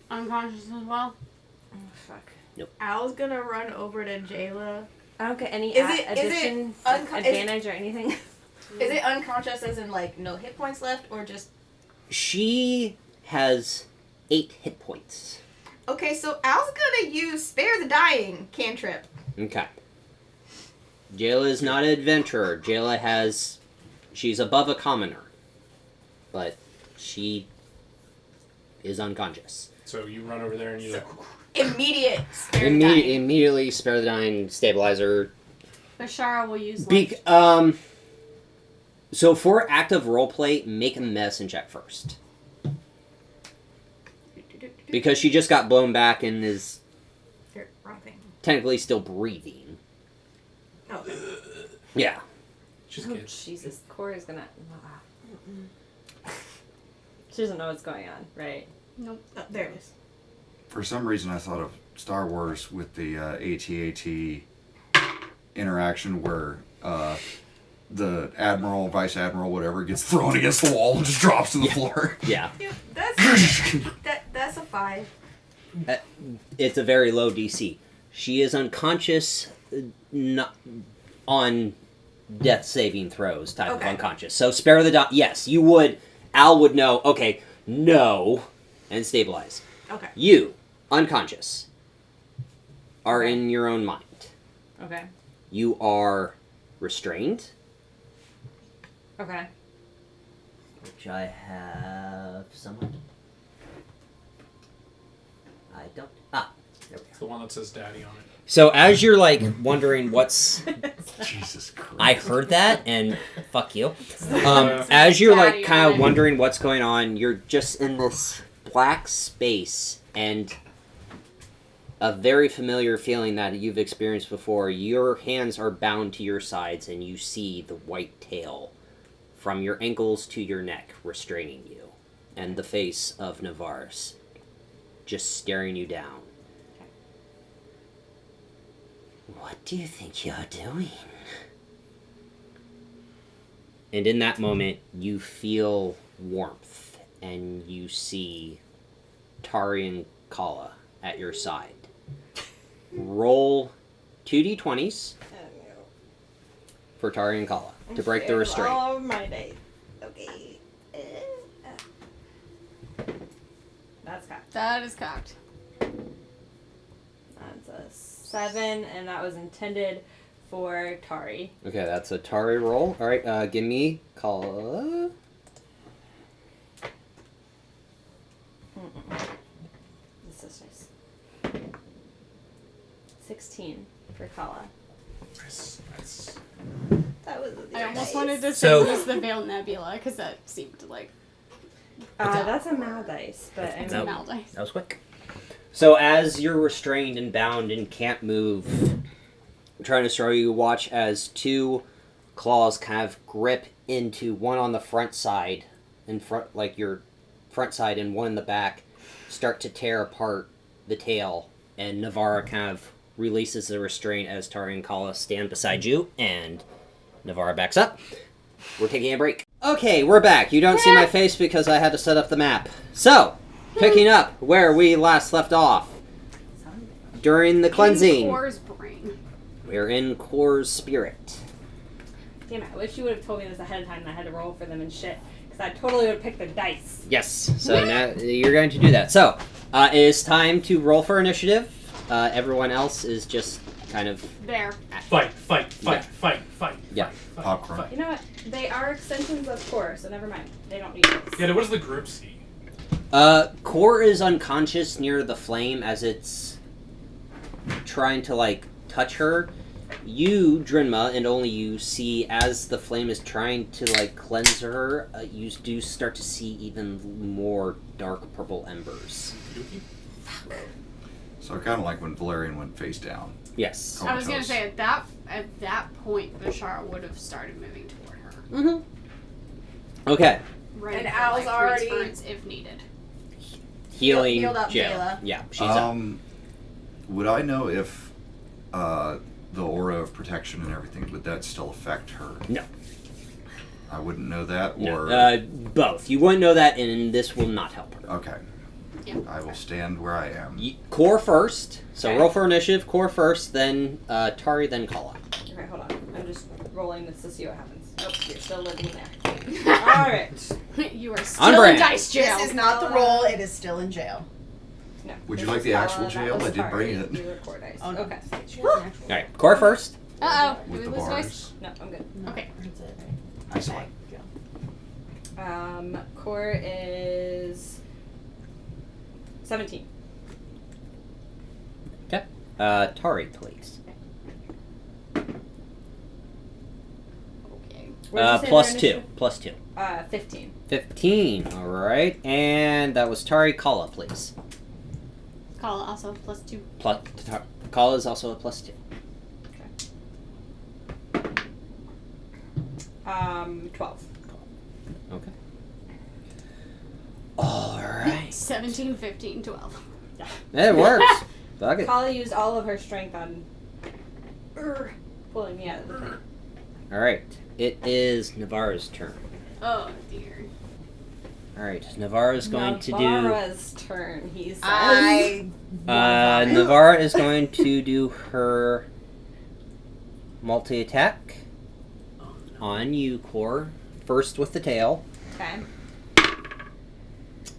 Unconscious as well. Oh, fuck. Al's gonna run over to Jayla. I don't get any Is it- addition, advantage or anything. Is it unconscious as in like no hit points left or just She has 8 hit points. okay, so Al's gonna use spare the dying cantrip. Okay. Jayla is not an adventurer. Jayla she's above a commoner. But she is unconscious. so you run over there and you like Immediate spare the dying. Immediately spare the dying stabilizer. Bashara will use like, So for active roleplay, make a medicine check first. Because she just got blown back and is They're romping. technically still breathing. Oh. Yeah. she's Oh, good. Jesus. Corey's gonna. She doesn't know what's going on, right? nope. Oh, there it is. For some reason, I thought of Star Wars with the AT-AT interaction where the admiral, vice admiral, whatever, gets thrown against the wall and just drops to the floor. Yeah. Yeah, that's a 5. It's a very low DC. She is unconscious, not on death saving throws type of Okay. unconscious. So spare the yes, you would. Al would know. Okay, no, and stabilize. Okay. You, unconscious, are Okay. in your own mind. Okay. You are restrained, Okay. which I have somewhere. I don't. There we It's the one that says daddy on it. So as you're like wondering what's, Jesus Christ. I heard that and fuck you. As you're like Daddy kind on of it. wondering what's going on, you're just in this black space and a very familiar feeling that you've experienced before. Your hands are bound to your sides, and you see the white tail from your ankles to your neck restraining you, and the face of Navarus just staring you down. What do you think you're doing? And in that moment, you feel warmth, and you see Tari and Kala at your side. Roll 2d20s for Tari and Kala to break the restraint. All of my days. Okay. That's cocked. That is cocked. That's a 7, and that was intended for Tari. Okay, that's a Tari roll. Alright, give me Kala. This is nice. 16 for Kala. Nice. That was I almost wanted to say So- use the Veiled Nebula because that seemed like that's a mal dice, but I it's mean, a Maldice. That was quick. So as you're restrained and bound and can't move, I'm trying to show you watch as two claws kind of grip into one on the front side, in front, like your front side, and one in the back, start to tear apart the tail, and Navarra kind of releases the restraint as Tari and Kala stand beside you, and Navarra backs up. We're taking a break. Okay, we're back. You don't see my face because I had to set up the map. So, picking up where we last left off. During the cleansing, In Core's brain. we're in Core's spirit. damn it, I wish you would have told me this ahead of time and I had to roll for them and shit. Because I totally would have picked the dice. Yes, so now you're going to do that. So, it is time to roll for initiative. Everyone else is just kind of... There. Fight. Yeah. Fight. Yeah. Fight, Popcorn. fight. You know what? They are extensions of core, so never mind. They don't need this. Yeah, what does the group see? Core is unconscious near the flame as it's trying to, like, touch her. You, Drinma, and only you see as the flame is trying to, like, cleanse her, you do start to see even more dark purple embers. So kind of like when Valerian went face down. Yes. I was gonna Comatose. say at that point, Bashar would have started moving toward her, Mm-hmm. Okay. ready And for, Al's like, already- transference if needed. Healing Healed up Jayla. Jayla. Yeah, she's up. Would I know if the aura of protection and everything, would that still affect her? No. I wouldn't know that, or... Both. You wouldn't know that, and this will not help her. Okay. Yeah. I will stand where I am. Core first. So Okay. roll for initiative. Core first, then Tari, then Kala. Okay, hold on. I'm just rolling this to see what happens. Oh, you're still living there. Alright. You are On still in brand. dice jail. This is not the roll, it is still in jail. No. Would you this like is the Kala, actual that jail? was I did bring Tari. it. These are core dice. Oh, no. Okay. Alright, core first. Uh oh. With Did the we lose dice? bars. No, I'm good. Okay. That's it, Excellent. Core is 17. Okay. Tari, please. Okay. What did you say Plus their 2. initiative? Plus 2. 15. 15. Alright. And that was Tari. Kala, please. Call also +2. Kala is also a plus 2. 12. Okay. Alright. 17, 15, 12. It works. Fuck it. Kala used all of her strength on pulling me out of the thing. Alright. It is Navarra's turn. Oh dear. Alright. Navarra's going to do... Navarra's turn, he says. Navarra is going to do her multi-attack on you, Core. First with the tail. Okay.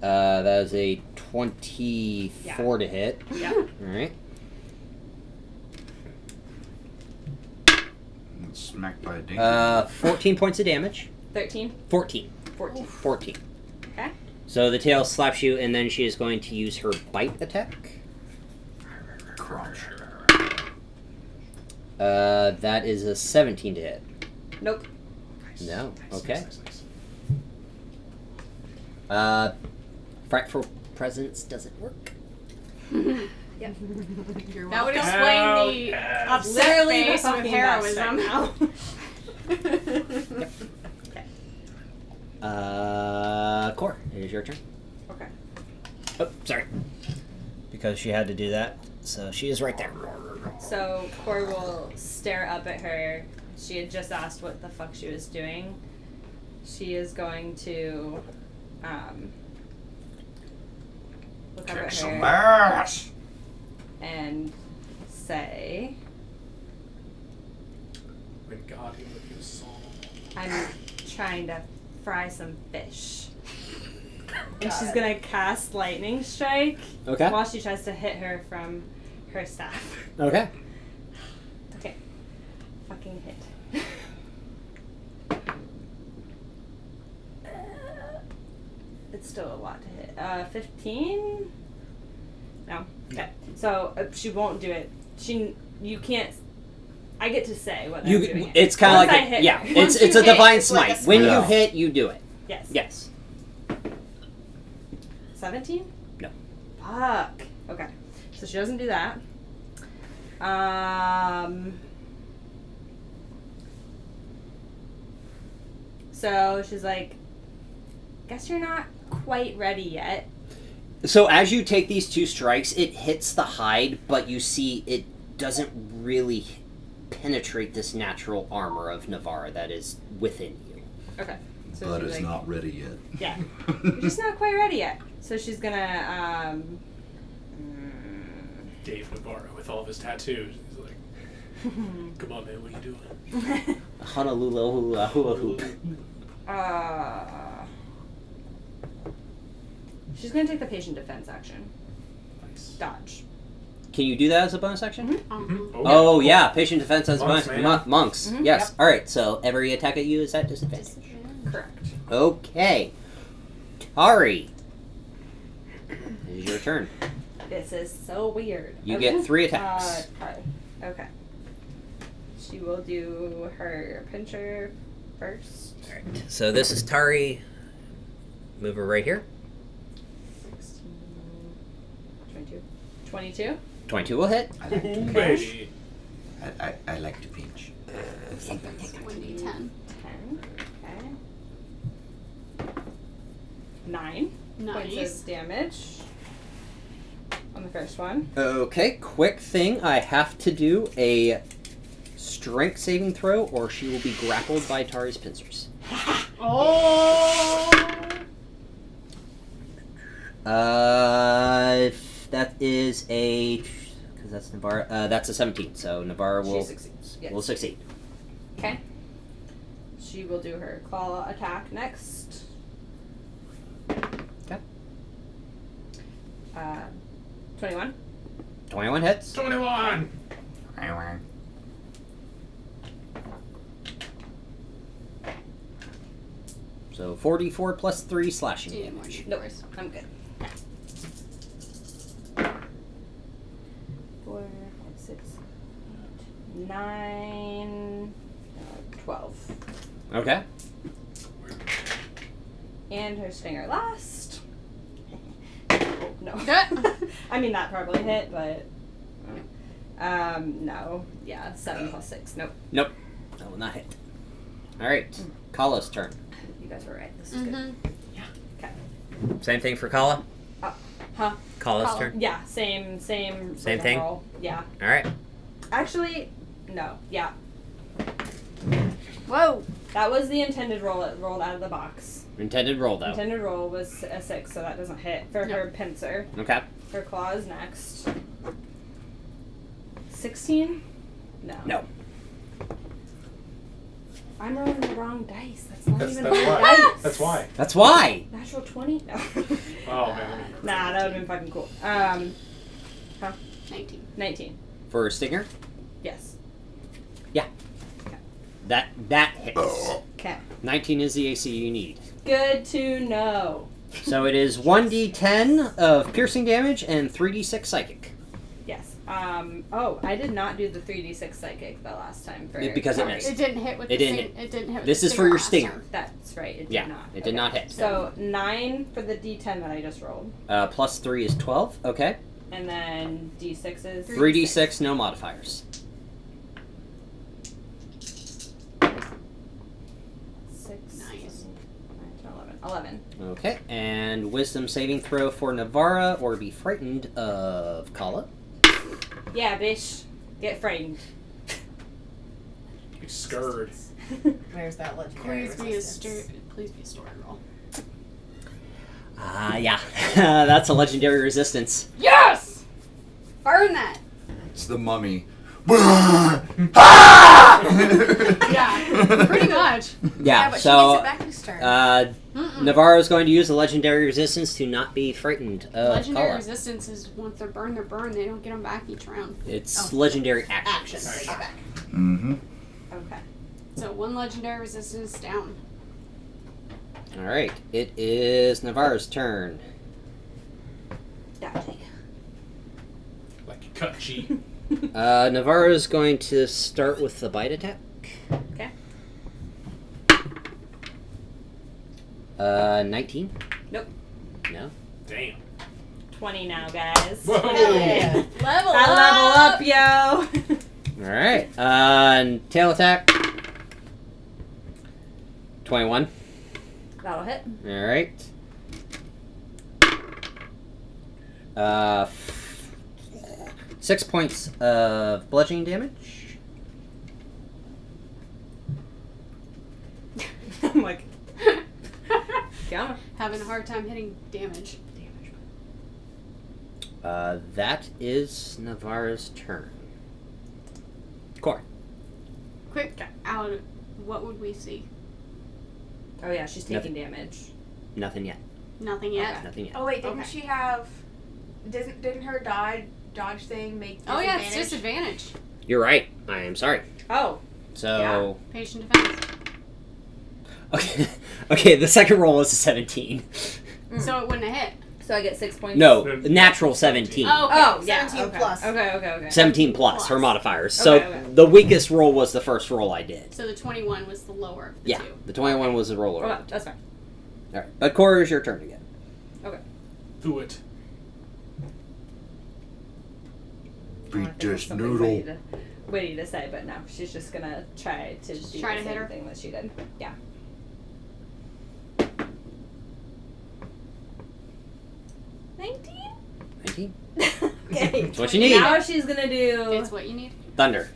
That is a 24 to hit. Yeah. Alright. Smacked by a danger. 14 points of damage. 13. 14. 14. 14. Okay. So the tail slaps you, and then she is going to use her bite attack. Crunch. That is a 17 to hit. Nope. No. Okay. Frightful Presence doesn't work. You're That would welcome. explain the upset Literally the face with fucking best heroism. right now. Core, it is your turn. Okay. Oh, sorry. Because she had to do that, so she is right there. So Cor will stare up at her. She had just asked what the fuck she was doing. She is going to look up Kick at some her ass. and say, When God he with his soul. I'm trying to fry some fish. And she's gonna cast Lightning Strike Okay. while she tries to hit her from her staff. Okay. Okay. Fucking hit. It's still a lot to hit. 15? No. Okay. So she won't do it. You can't. I get to say whether I'm doing it. It's kind of Once like I hit yeah. her. It's Once a you hit, divine it's like a smite. When you Yeah. hit, you do it. Yes. Yes. 17? No. Fuck. Okay. So she doesn't do that. So she's like, guess you're not quite ready yet. So as you take these two strikes, it hits the hide, but you see it doesn't really penetrate this natural armor of Navarre that is within you. Okay. So But she's it's like, not ready yet. Yeah. You're just not quite ready yet. So she's gonna, Dave Navarro with all of his tattoos. He's like, come on, man, what are you doing? Honolulu hula hula hoop. She's gonna take the patient defense action. Nice. Dodge. Can you do that as a bonus action? Mm-hmm. Oh yeah, patient defense as a Monks, bonus. man. Monks. Mhm. Yes. Yep. All right. So every attack at you is at disadvantage. Correct. Okay. Tari. It is your turn. This is so weird. You get 3 attacks. Okay. She will do her pincher first. Alright. So this is Tari. Move her right here. 16, 22. 22? 22 will hit. I like to pinch. Baby. I like to pinch. 1d10. 10. Okay. 9 points Nice. of damage on the first one. Okay, quick thing. I have to do a strength saving throw or she will be grappled by Tari's pincers. Oh! That is a... Because that's Navarre. That's a 17, so Navarre will, She succeeds. Yes. will succeed. Okay. She will do her claw attack next. Okay. 21. 21 hits. 21! So 44 plus 3 slashing Yeah, damage. Nope. I'm good. 4, 5, 6, 8, 9, 12. Okay. And her stinger last. No. Good. I mean, that probably hit, but. No. Yeah, 7 plus 6. Nope. Nope. That will not hit. Alright. Kala's turn. You guys were right. This is good. Mm-hmm. Okay. Same thing for Kala? Huh? Kala's Kala. turn. Yeah, same Same rhythm thing? roll. Yeah. Alright. Actually, no. Yeah. Whoa. That was the intended roll. It rolled out of the box. Intended roll though. Intended roll was a 6, so that doesn't hit for her pincer. Okay. Her claw is next. 16? No. No. I'm rolling the wrong dice. That's not That's even why. dice. That's why. That's why! Natural 20? No. Oh, man. Nah, that would have been fucking cool. 19. 19. For a stinger, Yes. that hits. Okay. 19 is the AC you need. Good to know. So it is 1d10 of piercing damage and 3d6 psychic. Yes. Oh, I did not do the 3d6 psychic the last time for Because it Tari. missed. It didn't hit with It the didn't It didn't hit with This the is for your last stinger. time. That's right. It did Yeah, not. it did not hit. So 9 for the d10 that I just rolled. Plus 3 is 12. Okay. And then D6s. 3d6, no modifiers. 6, Nice. 9, 10, 11. 11. Okay, and wisdom saving throw for Navara or be frightened of Kala. Yeah, bitch. Get frightened. Be scared. Where's that legendary resistance? Please be a story roll. Yeah. That's a legendary resistance. Yes! Burn that! It's the mummy. Yeah, pretty much. Yeah, but so she gets it back this turn. Navarro's going to use the legendary resistance to not be frightened of Legendary Kala. resistance is once they're burned, they're burned. They don't get them back each round. It's legendary action. Action. Take it back. Mm-hmm. Okay. So one legendary resistance down. Alright, it is Navarro's turn. Dodging. Like a cut sheet. Navarro's going to start with the bite attack. Okay. 19? Nope. No? Damn. 20 now, guys. Whoa! Yeah. Level I level up, yo! Alright, tail attack. 21. That'll hit. Alright. 6 points of bludgeoning damage. I'm like, come on. Having a hard time hitting damage. That is Navarro's turn. Core. Quick, out. What would we see? Oh yeah, she's taking damage. Nothing yet. Nothing yet. Okay. Nothing yet. Oh wait, didn't Okay. she have? Didn't her dodge thing make? Oh yeah, it's disadvantage? disadvantage. You're right. I am sorry. Oh, So, Patient defense. okay. Okay, the second roll was a 17. So it wouldn't have hit. so I get 6 points. No, natural 17. Oh, okay. Oh, yeah. 17 okay. plus. Okay. 17 plus her modifiers. So Okay, okay. the weakest roll was the first roll I did. So the 21 was the lower of the Yeah, two. the 21 was the roll over. Okay, that's fine. Alright, but Cora, is your turn again. Do it. Beat this Something noodle. witty to say, but no, she's just gonna try to do try the to hit same her? thing that she did. Yeah. Nineteen. Okay. That's what you need. Now she's gonna do It's what you need. Thunder.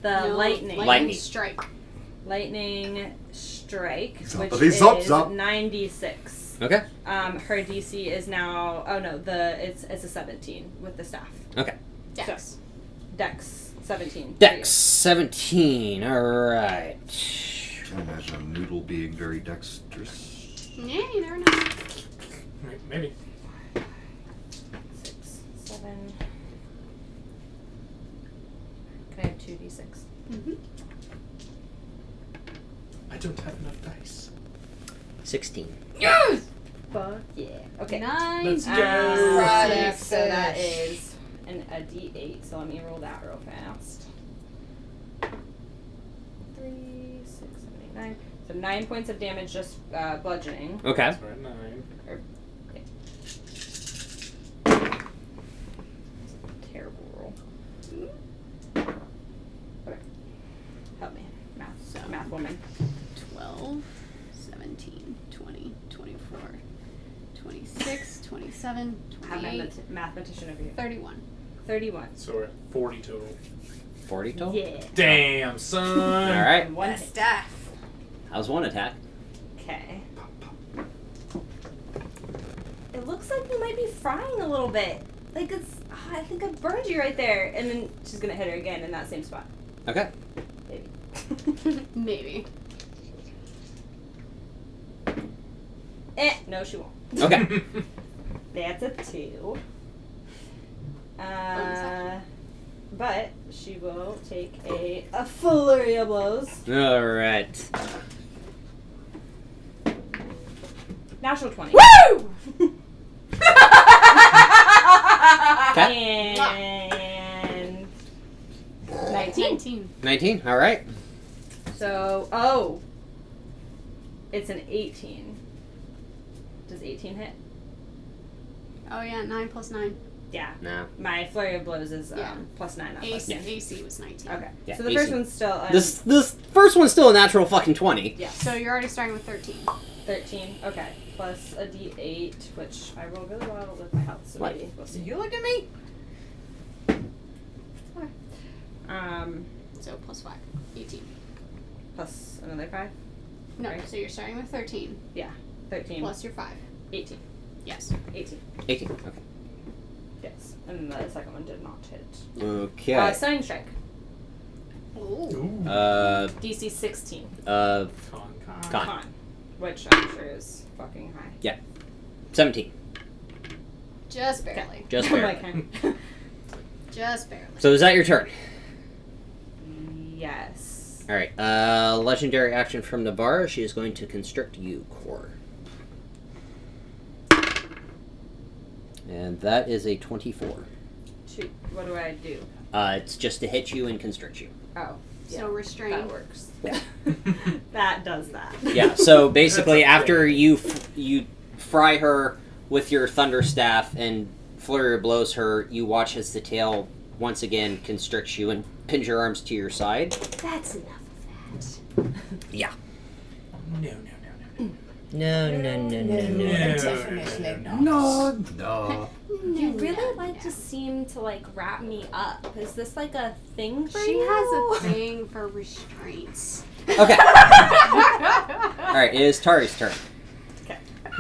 the No, lightning. Lightning. strike. Lightning strike, which Zompity is zop zop. 96. Okay. Her DC is now. Oh no, it's a 17 with the staff. Okay. Dex. Dex 17. Dex 17. Alright. Can imagine a noodle being very dexterous. Yeah, you never know. Maybe. 6, 7. Can I have 2d6? Mm-hmm. I don't have enough dice. 16. Yes! Fuck yeah. Okay. Nice. Let's go. Right. So that is a d8. So let me roll that real fast. 3, 6, 7, 8, 9. So 9 points of damage, just bludgeoning. Okay. So we're at 9. Terrible roll. Okay. Help me. Math woman. 12, 17, 20, 24, 26, 27, I'm a 28, mathematician over here. 31. 31. So we're at 40 total. 40 total? Yeah. Damn, son. Alright. And one That hit. staff. How's one attack? Okay. It looks like you might be frying a little bit. Like it's. I think I burned you right there. And then she's gonna hit her again in that same spot. Okay. Maybe. Maybe. No, she won't. Okay. That's a 2. But she will take a flurry of blows. Alright. Natural 20. Woo! And 19. 19. 19. Alright. So, it's an 18. Does 18 hit? Oh yeah, 9 plus 9. Yeah. No. My flurry of blows is Yeah. +9 on AC, plus AC was 19. Okay. Yeah, So the AC. first one's still This first one's still a natural fucking 20. Yeah. So you're already starting with 13. 13. Okay. Plus a D8, which I roll really well with my health. So What? maybe we'll see. You looked at me? So plus 5. 18. Plus another 5. No, Right. so you're starting with 13 13. plus your 5. 18. Yes. 18. 18. Okay. Yes. And the second one did not hit. Okay. Stunning strike. Oh. Ooh. DC 16. Con. Con. Which I'm sure is fucking high. 17. Just barely. Just I'm barely. like, Just barely. So is that your turn? yes. All right. Legendary action from Navarra. She is going to constrict you, Core. And that is a 24. What do I do? It's just to hit you and constrict you. Oh. So That restrained. works. That does that. Yeah. So basically, That's okay. after you fry her with your thunder staff and flurry blows her, you watch as the tail once again constricts you and pins your arms to your side. That's enough of that. Yeah. No. No. Definitely not. No. You really like to seem to like wrap me up. Is this like a thing for She you? has a thing for restraints. Okay. All right. It is Tari's turn.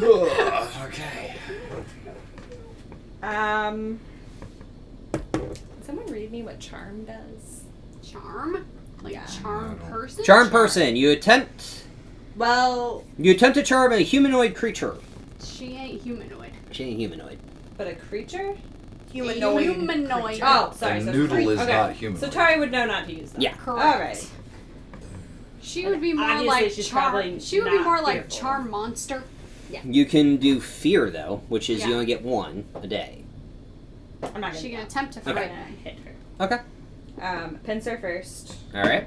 Okay. Someone read me what charm does. Charm? Like Yeah. charm person? Charm person. You attempt Well, to charm a humanoid creature. She ain't humanoid. She ain't humanoid. but a creature? Humanoid. Humanoid. Oh, sorry. A so noodle free- is okay. not human. So Tari would know not to use that. Yeah. Correct. Alright. She would be more Obviously, like she's charm. probably She would be not more like fearful. charm monster. You can do fear though, which is you Yeah. only get one a day. I'm not She gonna can attempt to I'm frighten. gonna hit her. Okay. Pincer first. All right.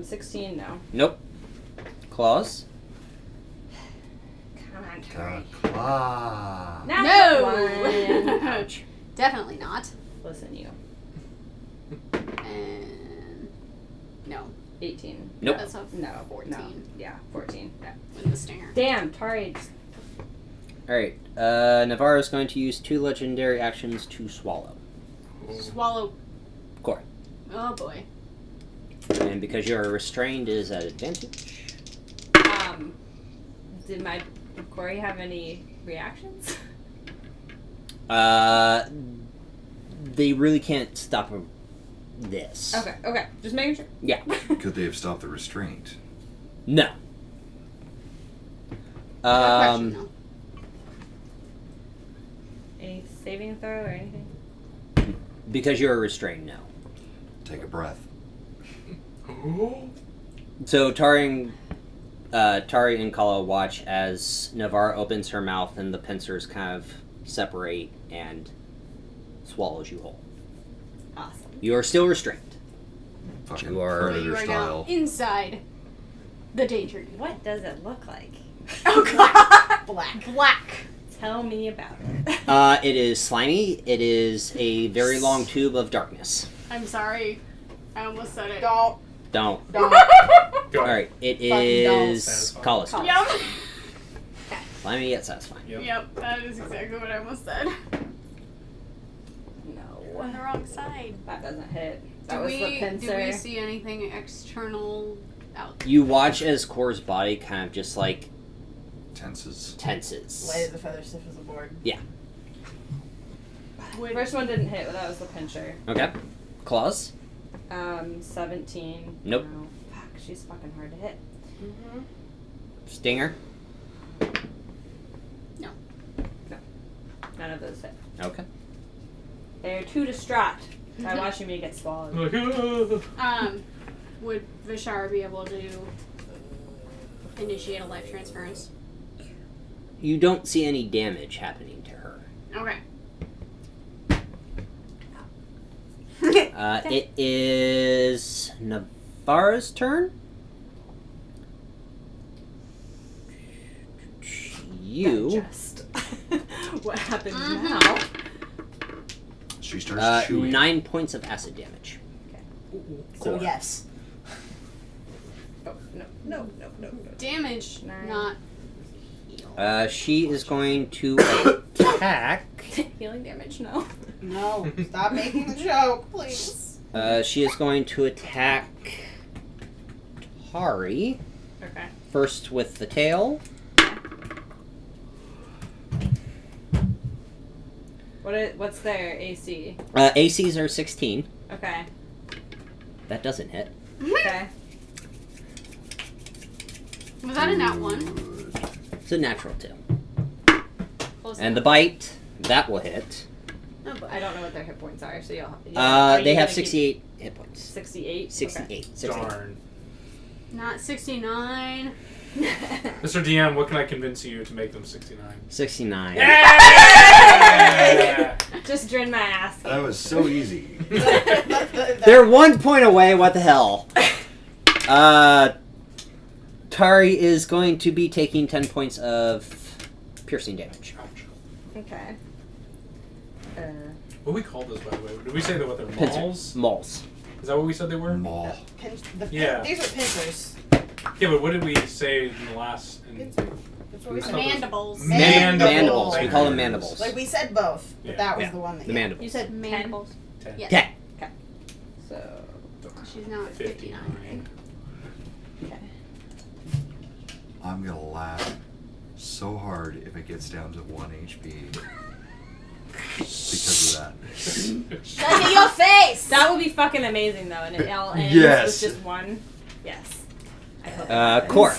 16, no. Nope. Claws. Come on, Tari. Claw. Natural No. one. Definitely not. Listen, you. And no. 18. Nope. That's a No. 14 No. Yeah, 14. Yeah. with the stinger. Damn, Tari. just- All right. Navarro is going to use 2 legendary actions to swallow. Swallow. Core. Oh boy. And because you are restrained, is at advantage. Did my Corey have any reactions? They really can't stop this. Okay. Just making sure. Yeah. Could they have stopped the restraint? No. Good question, though. Any saving throw or anything? Because you're restrained, no. Take a breath. So Tari and Kala watch as Navarre opens her mouth and the pincers kind of separate and swallows you whole. Awesome. You are still restrained. Fucking You are- But predator you are style. now inside the danger. What does it look like? Black. Tell me about it. It is slimy. It is a very long tube of darkness. I'm sorry. I almost said it. Don't. Don't. Go All right. It Fucking don't. is Satisfying. Kalashtar. Yep. Slimy yet satisfying. Yep. Yep. That is exactly what I almost said. No. On the wrong side. That doesn't hit. That Do was the we pincer. see anything external out? You watch as Core's body kind of just like Tenses. tenses. Light as a feather, stiff as a board. Would, First one didn't hit, but that was the pincher. Okay. Claws. 17. Nope. No. Fuck, she's fucking hard to hit. Mm-hmm. Stinger. None of those hit. Okay. They're too distraught by watching me get swallowed. would Vishara be able to initiate a life transference? You don't see any damage happening to her. Okay. It is Navarra's turn. You Just what happens Mhm. now. She starts chewing. 9 points of acid damage. So yes. Oh, no. Damage, Nine. not She is going to attack. Healing damage, no. No. Stop making the joke, please. She is going to attack Tari. Okay. First with the tail. What's their AC? ACs are 16. Okay. That doesn't hit. Okay. Was that a nat 1? It's a natural 2. Close And the enough. bite, that will hit. Oh, but I don't know what their hit points are, so you'll. They have 68 hit points. 68. 68. 68. Darn. Not 69. Mr. DM, what can I convince you to make them 69? 69. Yeah! Just drain my ass. That was so easy. They're 1 point away, what the hell? Tari is going to be taking 10 points of piercing damage. Okay. What we call those, by the way? Did we say that what they're Pincer. mauls? Mauls. Is that what we said they were? Maul. Yeah. These are pincers. Yeah, but what did we say in the last? That's what we said. Mandibles. Mandibles. We Thank call you. them mandibles. Like we said both, but Yeah. that was Yeah. the one that The mandibles. You said Mandibles. 10? Yes. 10. So. She's now at 59. Okay. I'm gonna laugh so hard if it gets down to 1 HP. Because of that. Look at your face! That would be fucking amazing, though, and it all ends Yes. with just one. Yes. I hope it happens. Cora.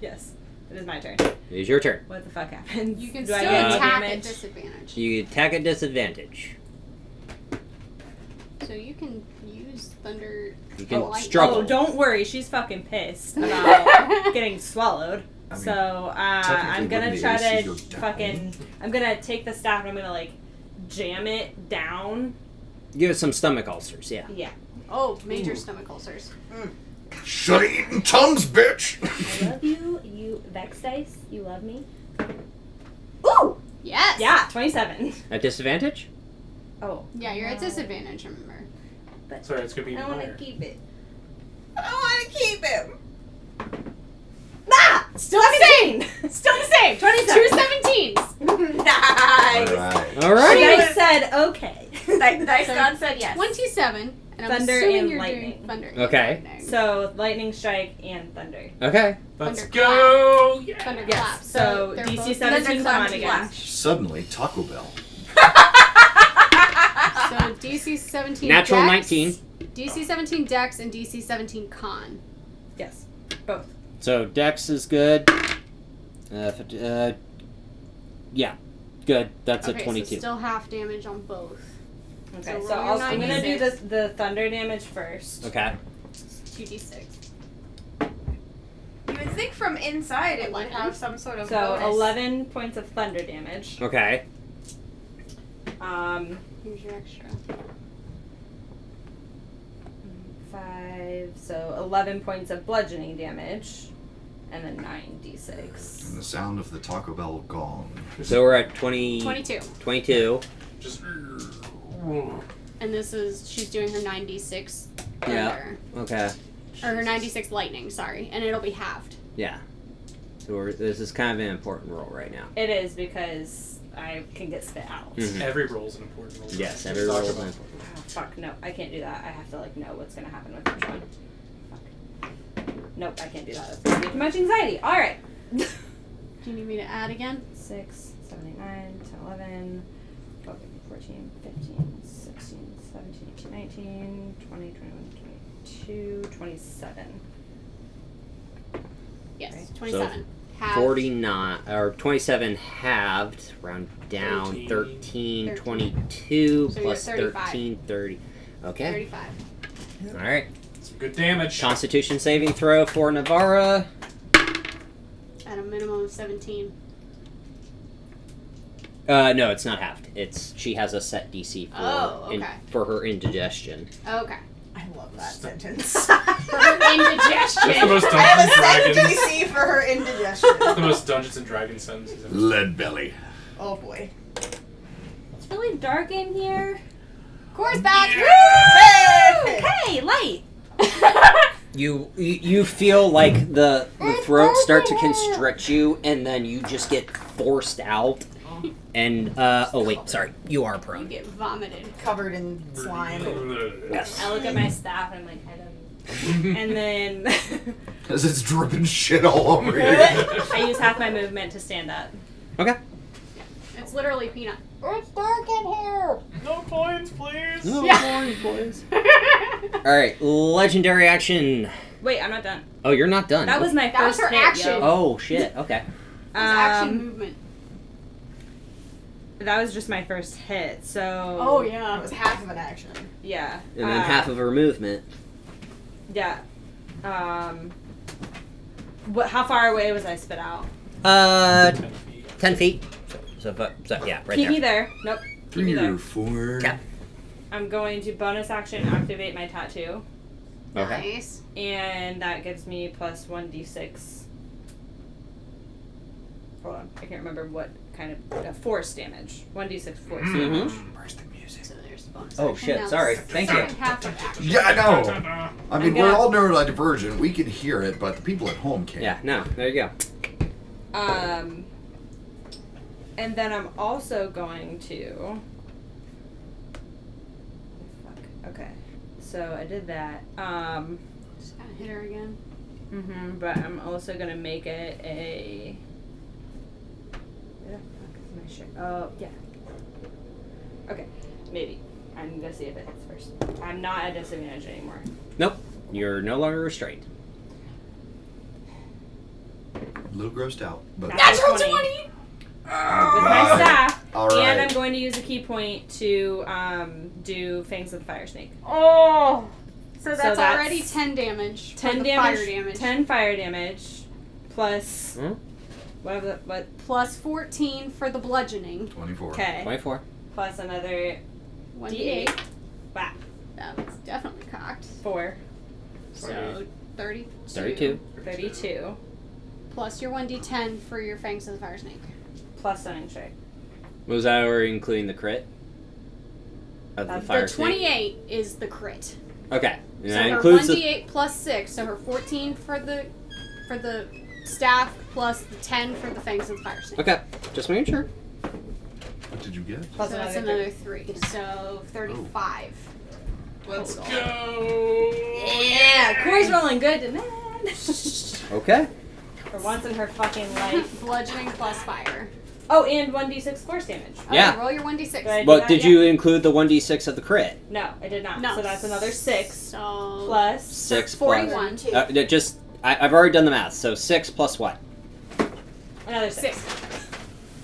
Yes. It is my turn. It is your turn. What the fuck happens? You can Do I still get any attack at damage? disadvantage. You attack at disadvantage. So you can use thunder. You can lightning. struggle. Oh, don't worry. She's fucking pissed about getting swallowed. I mean, So I'm technically, gonna wouldn't try the AC to go down? fucking. I'm gonna take the staff and I'm gonna like jam it down. Give it some stomach ulcers, yeah. Yeah. Oh, major stomach ulcers. Shoulda eaten Tums, bitch! I love you. You Vex Dice. You love me. Ooh. Yes. Yeah. 27. At disadvantage? Oh. Yeah, you're at No. disadvantage, remember. Sorry, it's gonna be I even want to higher. keep it. I want to keep him. Ah! Still the same. Still the same. 27. Two 17s. Nice. Alright. Alright. Dice said okay. Dice God said yes. 27. And I'm Thunder assuming and you're lightning. doing thunder. and Okay. lightning. So lightning strike and thunder. Okay. Let's Thunder go! Yeah! Thunder Yes. clap. So they're DC both- 17 come on again. Flash. Suddenly, Taco Bell. So DC 17 Natural Dex, 19. DC 17 Dex and DC 17 Con. Yes. Both. So Dex is good. Yeah. Good. That's Okay, a 22. so still half damage on both. Okay. So So roll your I'm gonna do 96. the thunder damage first. Okay. 2d6. You would think from inside it would have some sort of So bonus. 11 points of thunder damage. Okay. Here's your extra. 5. So 11 points of bludgeoning damage, and then 9d6. And the sound of the Taco Bell gong. So we're at 20, 22. 22. Just. And this is, she's doing her 9d6 Yeah. thunder. Okay. Or her 9d6 lightning, sorry. And it'll be halved. Yeah. So this is kind of an important roll right now. It is because I can get spit out. Mhm. Every roll's an important roll. Yes, We every talked roll is about- important. Oh, fuck, no. I can't do that. I have to, like, know what's gonna happen with each one. Fuck. Nope, I can't do that. That's gonna be too much anxiety. Alright. Do you need me to add again? 6, 7, 8, 9, 10, 11, 12, 14, 15, 16, 17, 18, 19, 20, 21, 22, 27. Yes, Right. 27. Halved. 49 or 27 halved, round down 13, 22 So you're plus at 35. 13, 30. Okay. 35. All right. Some good damage. Constitution saving throw for Navarra. At a minimum of 17. No, it's not halved. She has a set DC for Oh, okay. for her indigestion. Okay. I love that sentence. For her That's the indigestion. most I have a Dungeons and set Dragons. DC for her indigestion. That's the most Dungeons and Dragons sentences ever. Lead belly. Oh boy. It's really dark in here. Core's back. Hey, light. You feel like the throat start to constrict you, and then you just get forced out. And oh wait, sorry, you are You prone. get vomited. Covered in slime. Yes. I look at my staff and I'm like, I don't. And then As it's dripping shit all over you. I use half my movement to stand up. Okay. It's literally peanut. It's dark in here. No points, please. No, Yeah. boys. All right, legendary action. Wait, I'm not done. Oh, you're not done. That was my That was first her hit, action. yo. Oh shit. Okay. It's action movement. That was just my first hit, so. Oh That yeah. was half of an action. Yeah. And then half of her movement. Yeah. What? How far away was I spit out? 10 feet. So yeah, right Keep there. me there. Nope. Keep me there. 3 or 4. Okay. I'm going to bonus action activate my tattoo, Okay. Nice. and that gives me plus 1d6. Hold on, I can't remember what kind of force damage. 1d6 force damage. Where's the music? So there's bonus Oh, action. shit, Now sorry. the Thank you. second half of action. Yeah, I know. I mean, I'm we're gonna- all neurodivergent. We can hear it, but the people at home can't. Yeah. No. There you go. And then I'm also going to. Fuck. Okay. So I did that. Just gotta hit her again. But I'm also gonna make it a. Where the fuck is my shit? Oh yeah. Okay, maybe. I'm gonna see if it hits first. I'm not at disadvantage anymore. Nope. You're no longer restrained. A little grossed out, but Natural 20! With my staff, all right. and I'm going to use a key point to do Fangs of the Fire Snake. Oh. So that's that's already 10 damage. 10 for the damage, Fire damage. 10 fire damage, plus Hmm? whatever. What? Plus 14 for the bludgeoning. 24. Okay. 24. Plus another 1d8. D8. Wow. That was definitely cocked. 4. So 32. 32. 32. Plus your 1d10 for your Fangs of the Fire Snake. Plus Stunning Strike. Was that already including the crit? Of the That's fire The snake? 28 is the crit. Okay. And So that her includes 1d8 plus 6, so her 14 for the staff plus the 10 for the Fangs of the Fire Snake. Okay. Just making sure. What did you get? Plus So that's another 3. So 35. Let's Total. go. Yeah, Corey's rolling good tonight. Okay. For once in her fucking life. Bludgeoning plus fire. Oh, and 1d6 force damage. Okay, Yeah. roll your 1d6. Right. But that did yet? you include the 1d6 of the crit? No, I did not. No. So that's another 6 So plus 6 41. plus. I've already done the math. So 6 plus what? another 6. 6.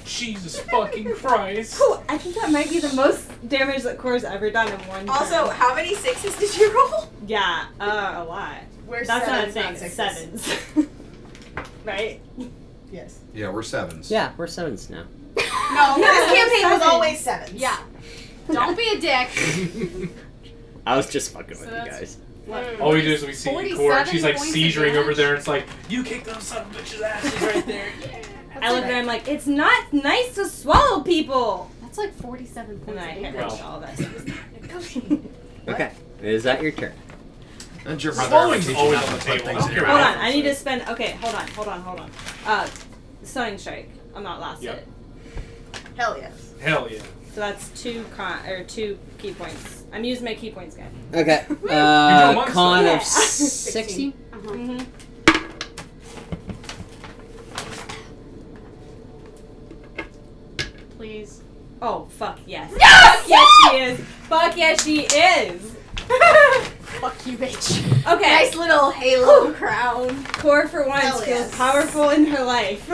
Jesus fucking Christ. Cool. I think that might be the most damage that Core's ever done in one Also, turn. how many 6s did you roll? Yeah, a lot. We're That's not a sevens, thing. not It's sixes. 7s. Right? Yes. Yeah, we're 7s. Yeah, we're 7s now. No, Yeah, this campaign was 7s. always 7s. Yeah. Don't be a dick. I was just fucking So with you that's- guys. All we do is we see 47 Cora, and she's like points of seizuring over damage. there, and it's like, you kick those son of bitches' asses right there. Yeah. I look at her and I'm like, it's not nice to swallow people! That's like 47 And points then I of hit damage. her all that stuff. Okay. Is that your turn? And your brother Swallowing's teach you always how on to the put table. things in your Hold mouth. on, I need to spend. Okay, hold on. Stunning Strike. I'm not last Yep. hit. Hell yes. Hell yeah. So that's 2 key points. I'm using my key points, guy. Okay. one Con star. of 16? Uh-huh. Mm-hmm. Please. Oh, fuck yes. Fuck yes, she is. Fuck yes, she is. Fuck you, bitch. Okay. Nice little halo crown. Core for once Hell feels yes. powerful in her life.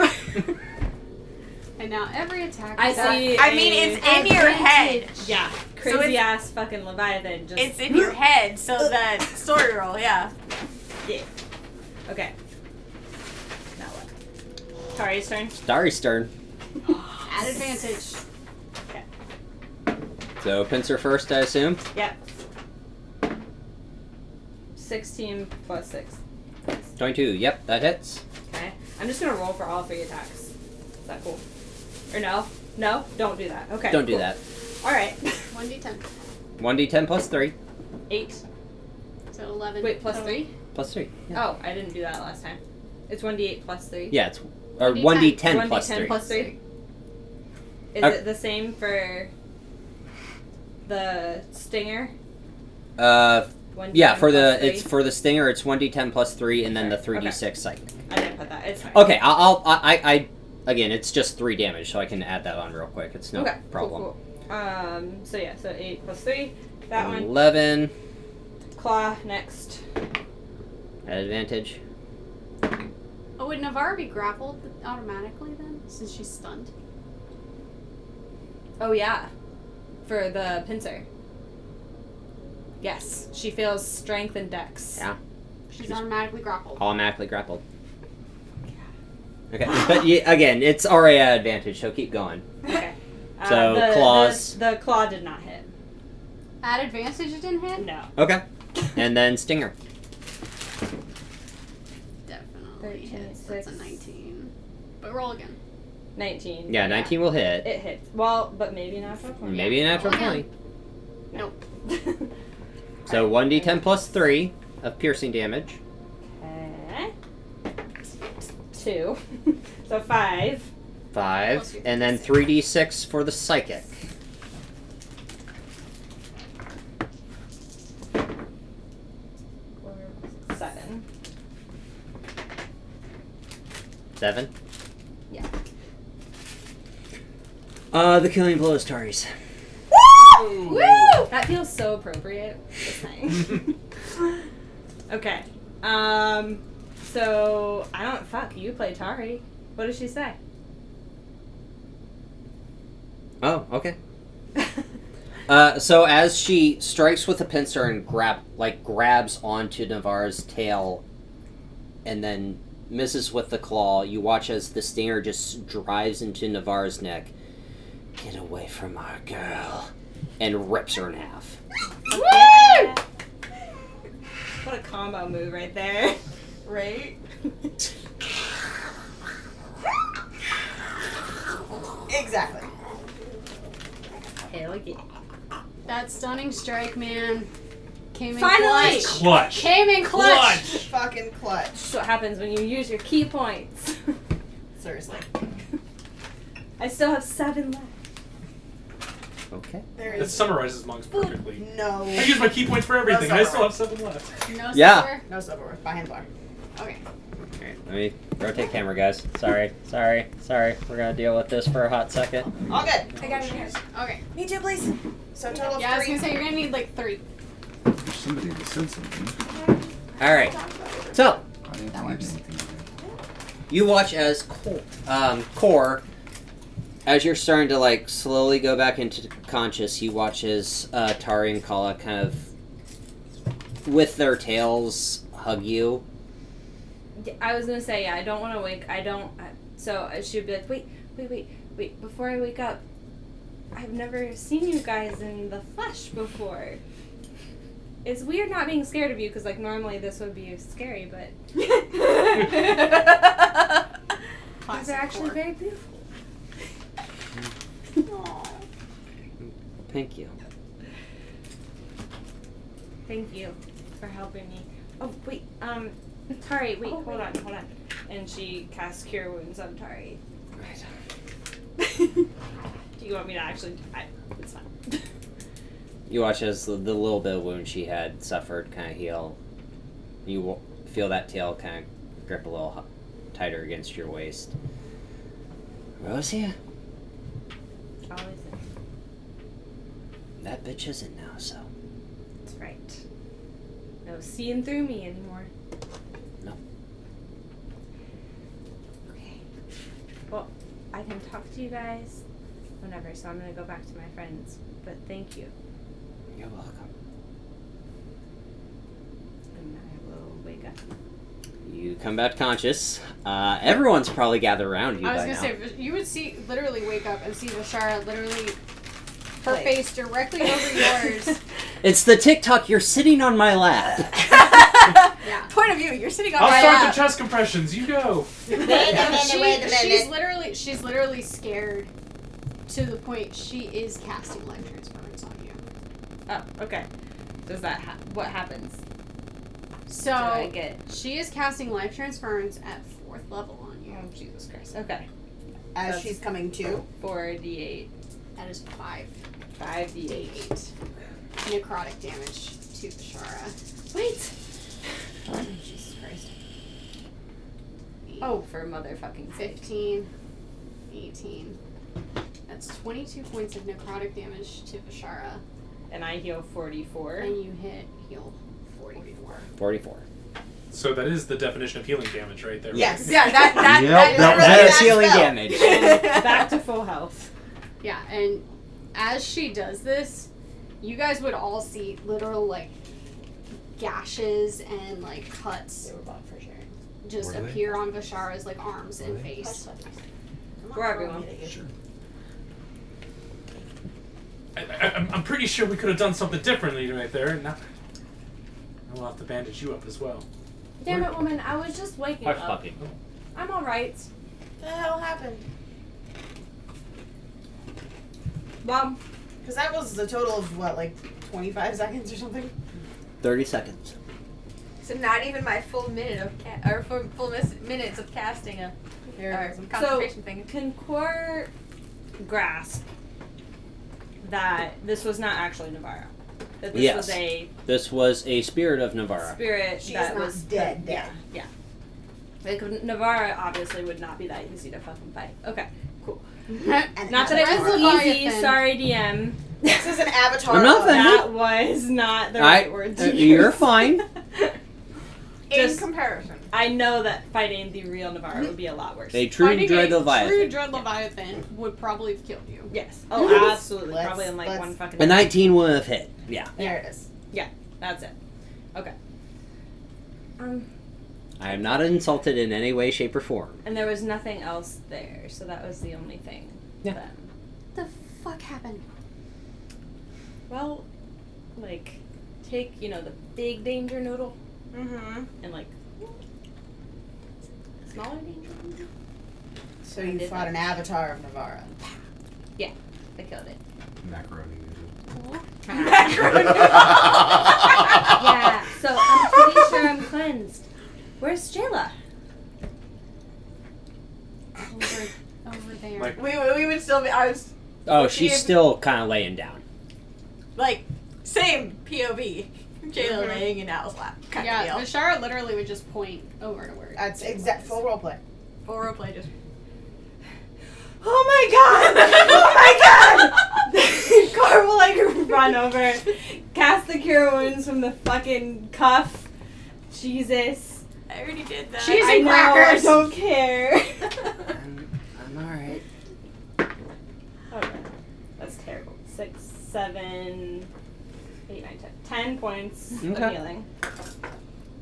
And now every attack. I is see. I mean, it's in your head. Yeah, So crazy it's- ass fucking Leviathan. Just It's in your head, so the story roll, yeah. yeah. Okay. Now what? Tari's turn. Starry's turn. at advantage. So pincer first, I assume. Yep. 16 plus 6. 22. Yep, that hits. Okay. I'm just gonna roll for all 3 attacks. Is that cool? Or no? No? Don't do that. Okay. Don't do cool. that. Alright. 1d10. 1d10 plus 3. 8. So 11. Wait, plus total. 3? Plus 3. Yeah. Oh, I didn't do that last time. It's 1d8 plus 3. Yeah, it's or 1d10. 1d10 plus 3. 1d10 plus 3. Is Okay. it the same for the stinger? 1d10 Yeah, for plus 3? it's for the stinger. It's 1d10 plus 3, and then the 3d6 Okay. psychic. I didn't put that. It's fine. Okay, I again, it's just 3 damage, so I can add that on real quick. It's no Okay, problem. Cool. So yeah, so 8 plus 3. That one. 11 Claw next. at advantage. Oh, would Navarre be grappled automatically then, since she's stunned? Oh yeah, for the pincer. Yes, she feels strength and dex. Yeah, She's automatically grappled. automatically grappled. Okay, but again, it's already at advantage, so keep going. Okay. So, the, claws. The claw did not hit. At advantage, it didn't hit? No. Okay, and then stinger. Definitely 13, hits. That's a 6. 19. But roll again. 19. Yeah, 19 will hit. It hits. Well, but maybe not for 20. Maybe a natural Roll 20. Nope. So 1d10 plus 3 of piercing damage. Okay. 2. So 5. 5, and then 3d6 for the psychic. 7. 7. Yeah. The killing blow is Tari's. Woo! That feels so appropriate. Just saying. Okay. So I don't fuck. You play Tari. What does she say? Oh, okay. So as she strikes with the pincer and grabs onto Navarre's tail, and then misses with the claw, you watch as the stinger just drives into Navarre's neck. Get away from our girl, and rips her in half. Woo! What a combo move right there. Right? Exactly. Hell yeah. That stunning strike, man. Came in Finally! clutch. Clutch. Came in clutch. Fucking clutch. That's what happens when you use your key points. Seriously. I still have 7 left. Okay. There That is summarizes monks perfectly. no. I use my key points for everything, and I still have 7 left. No Yeah. silver? No silverware. Behind bar. Okay. Alright, let me rotate camera, guys. Sorry. We're gonna deal with this for a hot second. All good. I got it here. Okay. Me too, please. So total of Yeah, I was 3. gonna say you're gonna need like 3. Somebody said something. Alright. So, I didn't hear anything. you watch as Core, as you're starting to slowly go back into conscious, you watch as Tari and Kala kind of, with their tails, hug you. I was gonna say, yeah, I don't want to wake. So she'd be like, wait. Before I wake up, I've never seen you guys in the flesh before. It's weird not being scared of you because, normally this would be scary, but these are actually very beautiful. Thank you. Thank you for helping me. Oh wait, Tari, wait, hold on. And she casts Cure Wounds on Tari. Right. Do you want me to actually? It's fine. You watch as the little bit of wound she had suffered kind of heal. You feel that tail kind of grip a little tighter against your waist. Rosia? Always. That bitch isn't now, so. That's right. No seeing through me anymore. No. Okay. Well, I can talk to you guys whenever, so I'm gonna go back to my friends. But thank you. You're welcome. And I will wake up. You come back conscious. Everyone's probably gathered around you I was by gonna now. say, you would literally wake up and see Vishara literally, her Like- face directly over yours. It's the TikTok, you're sitting on my lap. Yeah. Point of view. You're sitting on I'll my start lap. the chest compressions. You go. Wait a minute. She's literally scared to the point she is casting life transference on you. Oh, okay. Does that what happens? So Do I get? she is casting life transference at 4th level on you. Oh, Jesus Christ. Okay. As That's- she's coming to. 4d8. That is 5 5d8. d8 necrotic damage to Bashara. Wait. Jesus Christ. Oh, for motherfucking sake. 15, 18. That's 22 points of necrotic damage to Bashara. And I heal 44. And you heal 44. 44. So that is the definition of healing damage right there. Yes. Yeah, that Yep, that was That's it. healing damage. Back to full health. Yeah, and as she does this, you guys would all see literal, like, gashes and, like, cuts for sure. just Were they? appear on Bashara's, like, arms and Were they? face. For everyone. Sure. I'm pretty sure we could have done something differently right there. Now we'll have to bandage you up as well. Damn it, woman. I was just waking Hush up. puppy. I'm alright. What the hell happened? Well, Because that was the total of, what, like 25 seconds or something? 30 seconds. So not even my full minute of minutes of casting a or some concentration thing. can Core grasp that this was not actually Navarra? That this Yes. was a This was a spirit of Navarra. spirit She that is not was dead. Yeah, yeah. Like Navarra obviously would not be that easy to fucking fight. Okay, cool. And Not that it was Leviathan. easy. Sorry, DM. This is an avatar. I'm not of- offended. That was not the right word to use. You're fine. In Just- comparison. I know that fighting the real Navarra would be a lot worse. A true Fighting dread a Leviathan. True Dread Leviathan would probably have killed you. Yes. Oh, absolutely. Let's- Probably in like let's- one fucking. A 19 would have hit. Yeah. There it is. That's it. Okay. I am not insulted in any way, shape, or form. And there was nothing else there, so that was the only thing. Yeah. Then. What the fuck happened? Well, like, take the big danger noodle Mm-hmm. and like smaller danger noodle. So I you did fought that. an avatar of Navarra. I killed it. Macaroni noodle. Yeah. So I'm pretty sure I'm cleansed. Where's Jayla? Over there. Like- We would still be. I was Oh, she's still kind of laying down. like same POV. Jayla laying in Al's lap. Kind yeah, of deal. Bashara literally would just point over to where. That's it exact was. full roleplay. Full roleplay just. Oh my god! Oh my god! Core will like run over, cast the cure wounds from the fucking cuff. Jesus. I already did that. Cheese I and know, crackers. I don't care. I'm alright. Okay. That's terrible. 6, 7, 8, 9, 10. 10 points of Okay. healing.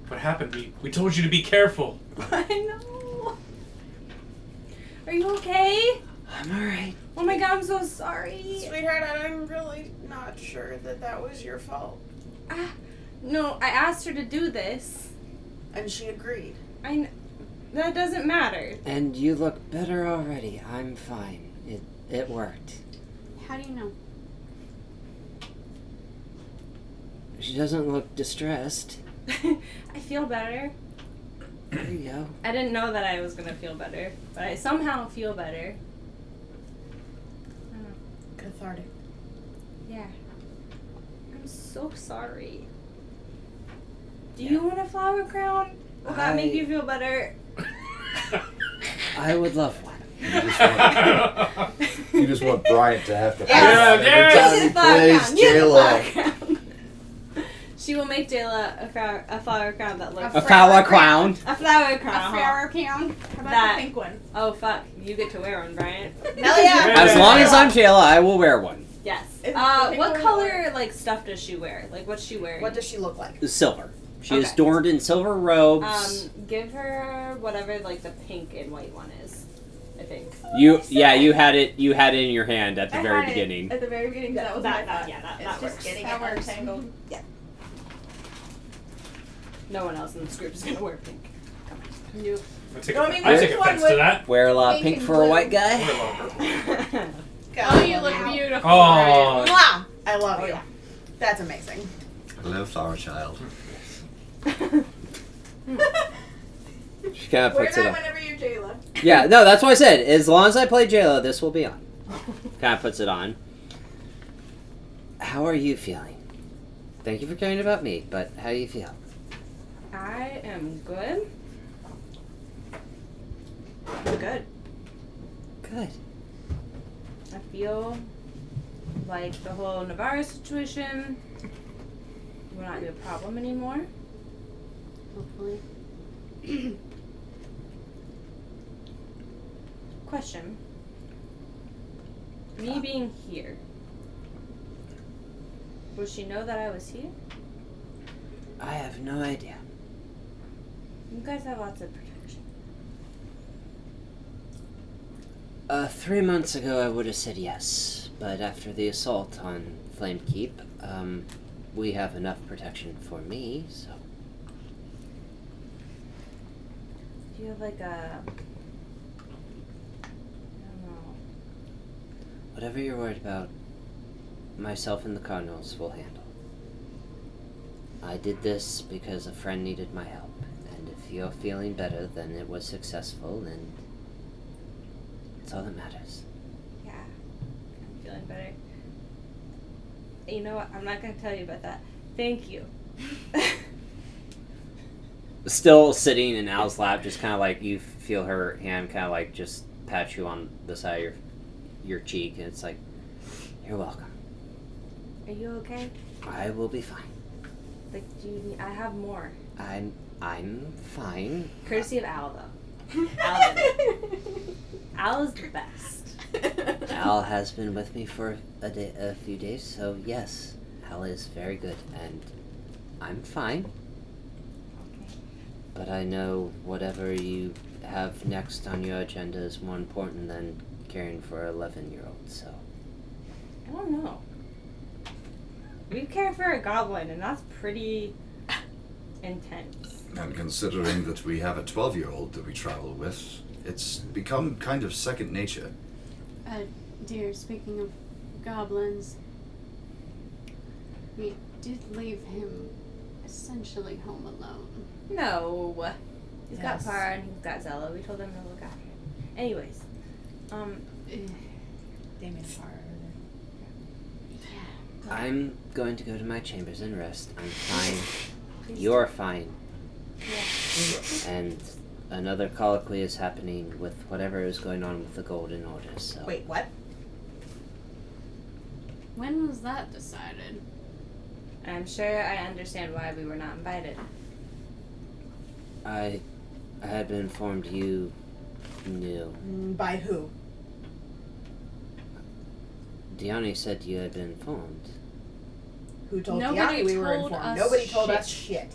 What happened? We told you to be careful. I know. Are you okay? I'm alright. Oh my god, I'm so sorry. Sweetheart, I'm really not sure that was your fault. No, I asked her to do this. And she agreed. That doesn't matter. And you look better already. I'm fine. It worked. How do you know? She doesn't look distressed. I feel better. There you go. I didn't know that I was gonna feel better, but I somehow feel better. Cathartic. Yeah. I'm so sorry. Do you want a flower crown? Will that make you feel better? I would love one. You just want Bryant to have to Yeah, every yes. time he Flower plays crown. Get a flower Jayla. crown. She will make Jayla a flower crown that looks A flower crown. a flower A crown. flower count. How about That- the pink one? Oh fuck! You get to wear one, Brian. Hell yeah! As long as I'm Jayla, I will wear one. Yes. Is the pink What one color like stuff does she wear? Like what's she wearing? What does she look like? Silver. She is Okay. adorned in silver robes. Give her whatever like the pink and white one is. I think. You had it in your hand at the very had it beginning. At the very beginning, that was That- my thought. yeah, that It's just works. getting That it works. untangled. No one else in this group is gonna wear pink. Nope. I take, No, I mean, I which take one offense to would- that. Wear a lot of Pink pink and for a blue. white guy. Oh, you look beautiful. Oh. Mwah! I love you. yeah. That's amazing. Hello, flower child. She kind of Wear puts it that on. whenever you're Jayla. Yeah, no, that's what I said. As long as I play JLo, this will be on. Kind of puts it on. How are you feeling? Thank you for caring about me, but how do you feel? I am good. Good. Good. I feel like the whole Navarro situation will not be a problem anymore. Hopefully. Question. Me being here. Will she know that I was here? I have no idea. You guys have lots of protection. 3 months ago I would have said yes, but after the assault on Flame Keep, we have enough protection for me, so... Do you have like a... I don't know. Whatever you're worried about, myself and the Cardinals will handle. I did this because a friend needed my help, and if you're feeling better, then it was successful, and it's all that matters. Yeah. I'm feeling better. You know what? I'm not going to tell you about that. Thank you. Still sitting in Al's lap, just kind of like you feel her hand kind of like just pat you on the side of your cheek, and it's like, you're welcome. Are you okay? I will be fine. Like, do you need... I have more. I'm fine. Courtesy of Al, though. Al did it. Al is the best. Al has been with me for a few days, so yes, Al is very good, and I'm fine. Okay. But I know whatever you have next on your agenda is more important than caring for an 11-year-old, so... I don't know. We care for a goblin, and that's pretty intense. And considering that we have a 12-year-old that we travel with, it's become kind of second nature. Dear, speaking of goblins, we did leave him essentially home alone. No. He's got Yes. Para and he's got Zella. We told him to look after him. Anyways, Damien Parr. I'm going to go to my chambers and rest. I'm fine. please You're fine. Yeah. And another colloquy is happening with whatever is going on with the Golden Order, so... Wait, what? When was that decided? I'm sure I understand why we were not invited. I had been informed you knew. By who? Diani said you had been informed. Who told Nobody Diani we were told informed? us Nobody told shit. us shit.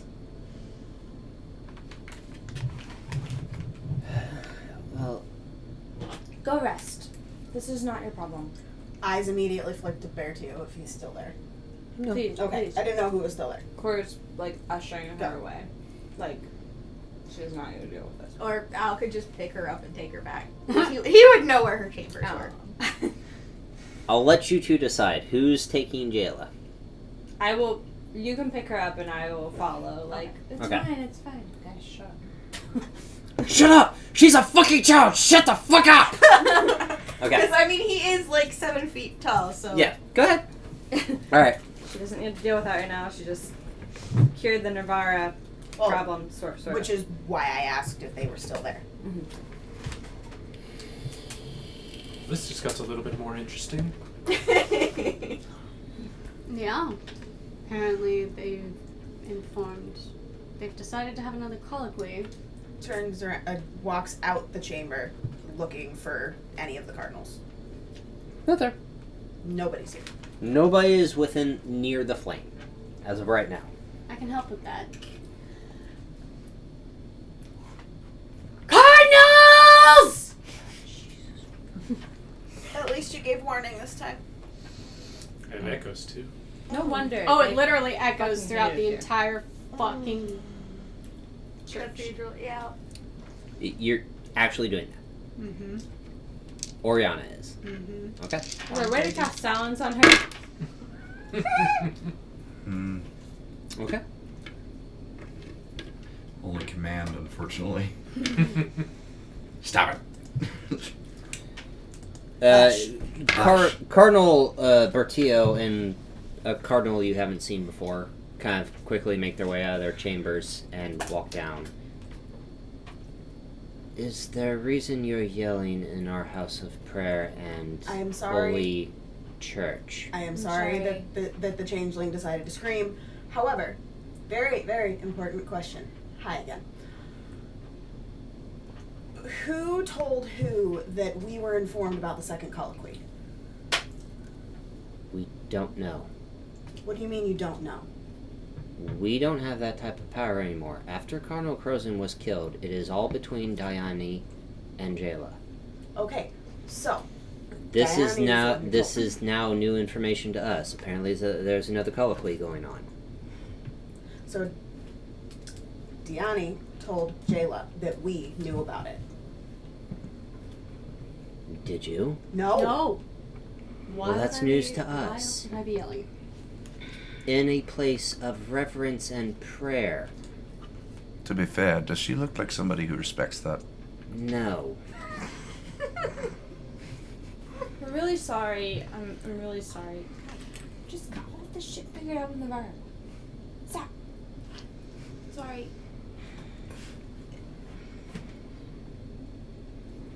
Well, Go rest. This is not your problem. Eyes immediately flick to Beartooth if he's still there. no. Please, Okay, please. I didn't know who was still there. Cora's like ushering Go. her away. Like, she's not going to deal with this. Or Al could just pick her up and take her back. he would know where her chambers were. I'll let you two decide. Who's taking Jayla? I will. You can pick her up and I will follow. Like, it's Okay. fine, it's fine. Guys, shut up. Shut up! She's a fucking child! Shut the fuck up! Okay. Because, I mean, he is like 7 feet tall, so. Yeah, go ahead. Alright. She doesn't need to deal with that right now. She just cured the Navarra Well, problem, sort Which is why I asked if they were still there. This just got a little bit more interesting. Yeah. Apparently they've decided to have another colloquy. Turns around, walks out the chamber looking for any of the cardinals. Not there. Nobody's here. Nobody is within near the flame as of right now. I can help with that. Cardinals! At least you gave warning this time. And echoes too. No wonder. Oh, they it literally echoes fucking throughout hated the you. entire fucking church. Cathedral, yeah. You're actually doing that. Mm-hmm. Oriana is. Mm-hmm. Okay. Is there a way to cast silence on her? Okay. Only command, unfortunately. Stop it. Cardinal Bertio and a cardinal you haven't seen before kind of quickly make their way out of their chambers and walk down. Is there a reason you're yelling in our house of prayer and I am sorry. holy church? I am sorry. sorry that the changeling decided to scream. However, very, very important question. Hi again. Who told who that we were informed about the second colloquy? We don't know. What do you mean you don't know? We don't have that type of power anymore. After Cardinal Crozin was killed, it is all between Diane and Jayla. Okay, so This Diane is is now what you this told me. is now new information to us. Apparently, there's another colloquy going on. So Diane told Jayla that we knew about it. Did you? No. No. Why Well, that's would I news be- to why us. else would I be yelling? In a place of reverence and prayer. To be fair, does she look like somebody who respects that? No. We're really sorry. I'm really sorry. Just got all this shit figured out in the bar. Stop. Sorry.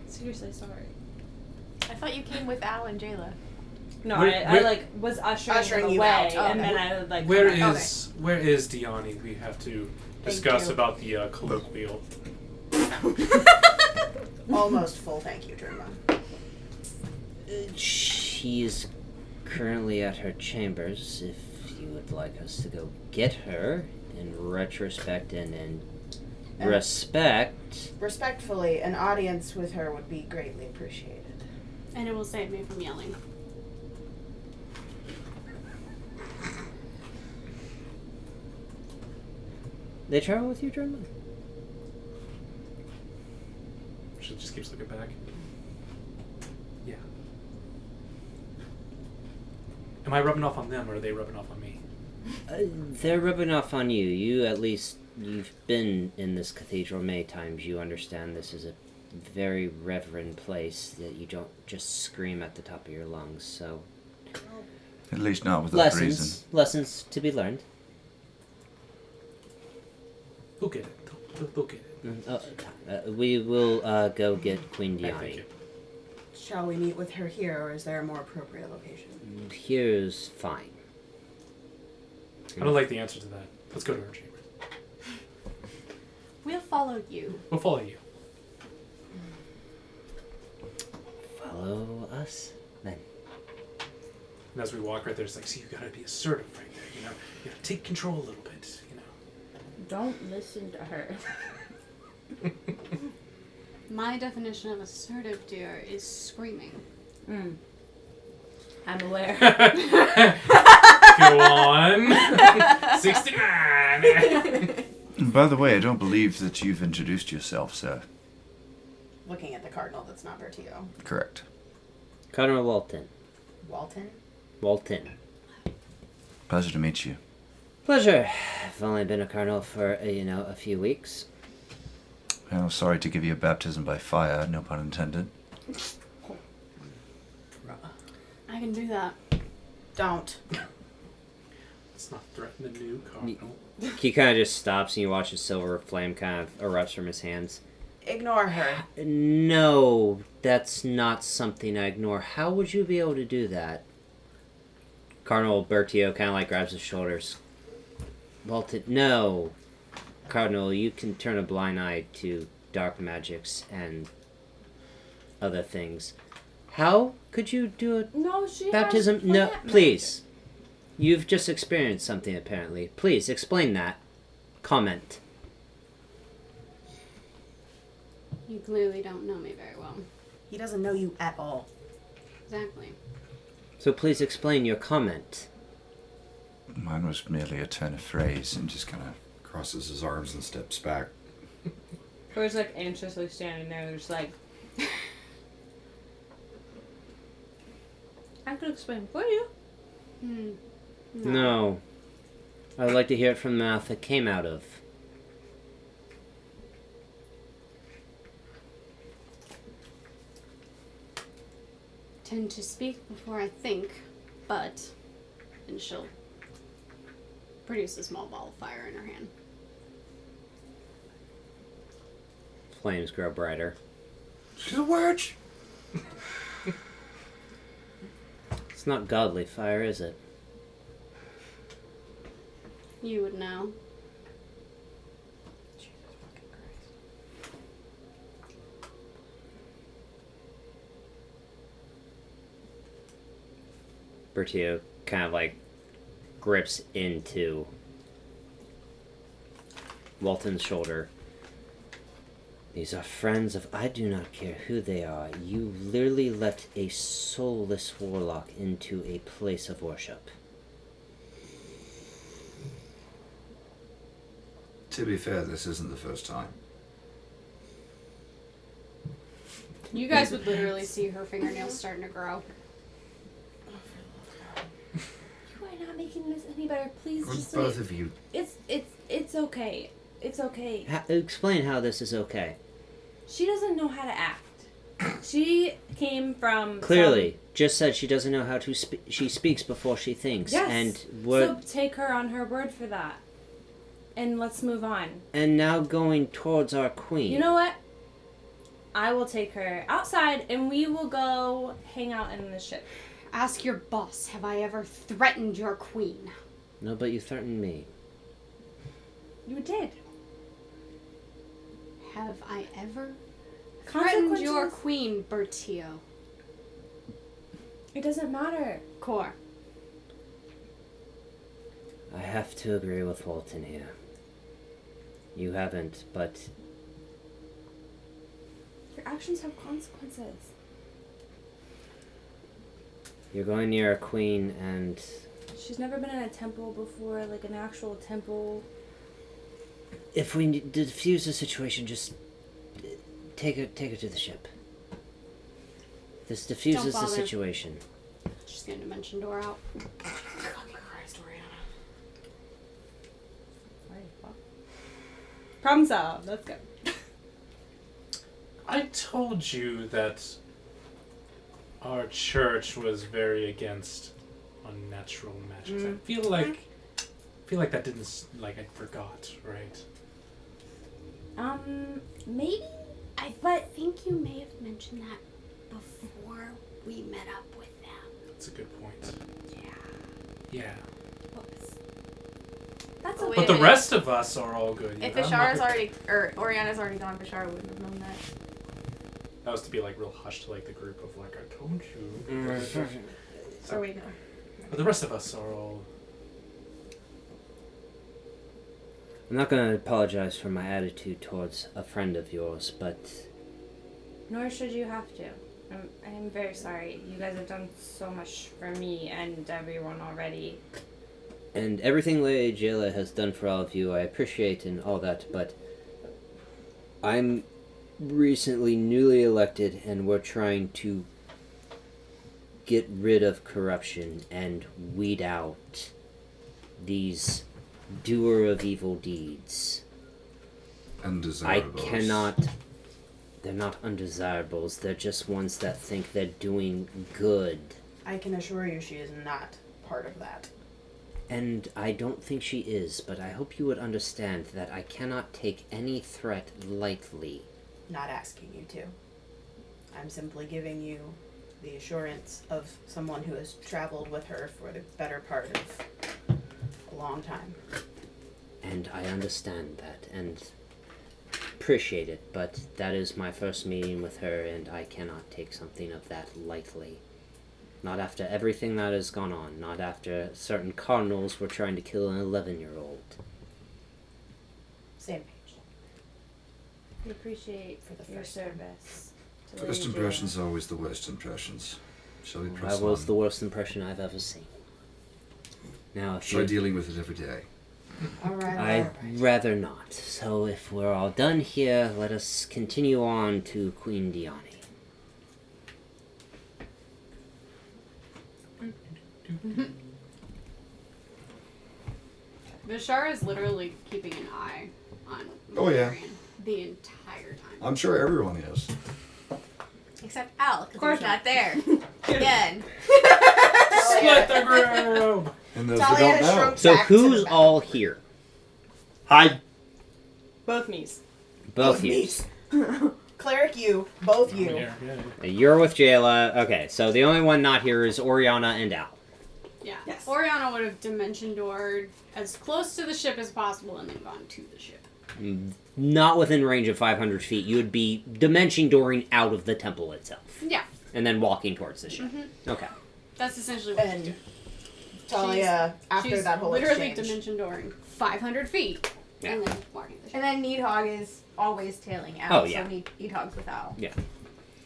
Seriously, sorry. I thought you came with Al and Jayla. No, Where- I like was ushering Ushering them you away, out. Oh, and okay. then I would like. Where come out. where is Diani? We have to discuss you. about the colloquial. Almost full thank you, Druma. She's currently at her chambers. If you would like us to go get her in retrospect and in respect. Respectfully, an audience with her would be greatly appreciated. And it will save me from yelling. They travel with you, German? She just keeps looking back. Yeah. Am I rubbing off on them, or are they rubbing off on me? They're rubbing off on you. You've been in this cathedral many times. You understand this is a very reverend place that you don't just scream at the top of your lungs. So At least not without reason. lessons to be learned. They'll get it. They'll get it. We will go get Queen I think Diani. it. Shall we meet with her here, or is there a more appropriate location? Here's fine. I don't like the answer to that. Let's go to her chamber. We'll follow you. We'll follow you. Follow us, then. And as we walk right there, it's like, see, you gotta be assertive right there. You know, you gotta take control a little bit. You know. Don't listen to her. My definition of assertive, dear, is screaming. I'm aware. Go on. 69. By the way, I don't believe that you've introduced yourself, sir. Looking at the cardinal that's not Bertio. Correct. Cardinal Walton. Walton? Pleasure to meet you. Pleasure. I've only been a cardinal for, a few weeks. Well, sorry to give you a baptism by fire, no pun intended. I can do that. Don't. Let's not threaten the new cardinal. He kind of just stops and you watch a silver flame kind of erupts from his hands. Ignore her. No, that's not something I ignore. How would you be able to do that? Cardinal Bertio kind of like grabs his shoulders. Walton, no. Cardinal, you can turn a blind eye to dark magics and other things. How could you do a No, she baptism? has No, plant please. You've just experienced something apparently. Please explain that. Comment. You clearly don't know me very well. He doesn't know you at all. Exactly. So please explain your comment. Mine was merely a turn of phrase and just kind of... Crosses his arms and steps back. Or is like anxiously standing there, just like. I could explain for you. No. I would like to hear it from the mouth it came out of. Tend to speak before I think, but... And she'll produce a small ball of fire in her hand. Flames grow brighter. She's a witch. It's not godly fire, is it? You would know. Bertio kind of like grips into Walton's shoulder. These are friends of I do not care who they are. You literally let a soulless warlock into a place of worship. To be fair, this isn't the first time. You guys would literally see her fingernails starting to grow. You are not making this any better. Please Or just both leave. of you. It's okay. It's okay. Explain how this is okay. She doesn't know how to act. She came from Clearly, just said she doesn't know how to she speaks before she thinks. Yes. And what? So take her on her word for that. And let's move on. And now going towards our queen. You know what? I will take her outside and we will go hang out in the ship. Ask your boss, have I ever threatened your queen? No, but you threatened me. You did. Have I ever threatened your Consequences? queen, Bertio? It doesn't matter. Core. I have to agree with Walton here. You haven't, but Your actions have consequences. you're going near a queen and She's never been in a temple before, like an actual temple. if we defuse the situation, just take her to the ship. This Don't diffuses the bother. situation. She's gonna dimension door out. Problem solved. Let's go. I told you that our church was very against unnatural magic. I feel like that didn't like I forgot, right? Maybe. I think you may have mentioned that before we met up with them. That's a good point. Yeah. Yeah. Whoops. That's Oh, okay. wait But a the minute. rest of us are all good. If you know? Ashara's already, or Oriana's already gone, Bashara wouldn't have known that. That was to be like real hushed to like the group of like I told you. Or wait, no. But the rest of us are all. I'm not going to apologize for my attitude towards a friend of yours, but Nor should you have to. I'm very sorry. You guys have done so much for me and everyone already. and everything Lady Jayla has done for all of you, I appreciate and all that, but I'm recently newly elected and we're trying to get rid of corruption and weed out these doer of evil deeds. I Undesirables. cannot. They're not undesirables. They're just ones that think they're doing good. I can assure you she is not part of that. And I don't think she is, but I hope you would understand that I cannot take any threat lightly. Not asking you to. I'm simply giving you the assurance of someone who has traveled with her for the better part of a long time. And I understand that and appreciate it, but that is my first meeting with her, and I cannot take something of that lightly. Not after everything that has gone on. Not after certain cardinals were trying to kill an 11-year-old. Same page. We appreciate For the your first time. service. to First Lady impressions are always the worst impressions. Shall we press That was on? the worst impression I've ever seen. Now, if Try you... dealing with it every day. Alright, I'd rather not. So if we're all done here, let us continue on to Queen Diani. Vishara is literally keeping an eye on Oh, yeah. Marion the entire time. I'm sure everyone is. Except Al, because he's not there. Again. Split the group! And those who Talia don't has know. shrunk So back to the who's back. all here? Hi. Both me's. Both you. Cleric, you. Both you. Yeah, yeah. You're with Jayla. Okay, so the only one not here is Oriana and Al. Yeah. Yes. Oriana would have dimension doored as close to the ship as possible and then gone to the ship. Not within range of 500 feet. You would be dimension dooring out of the temple itself. Yeah. And then walking towards the ship. Mm-hmm. Okay. That's essentially what And she's Talia, after She's that whole literally exchange, dimension dooring 500 feet Yeah. and then walking to the ship. And then Needhog is always tailing out. Oh, yeah. So Needhog's with Al.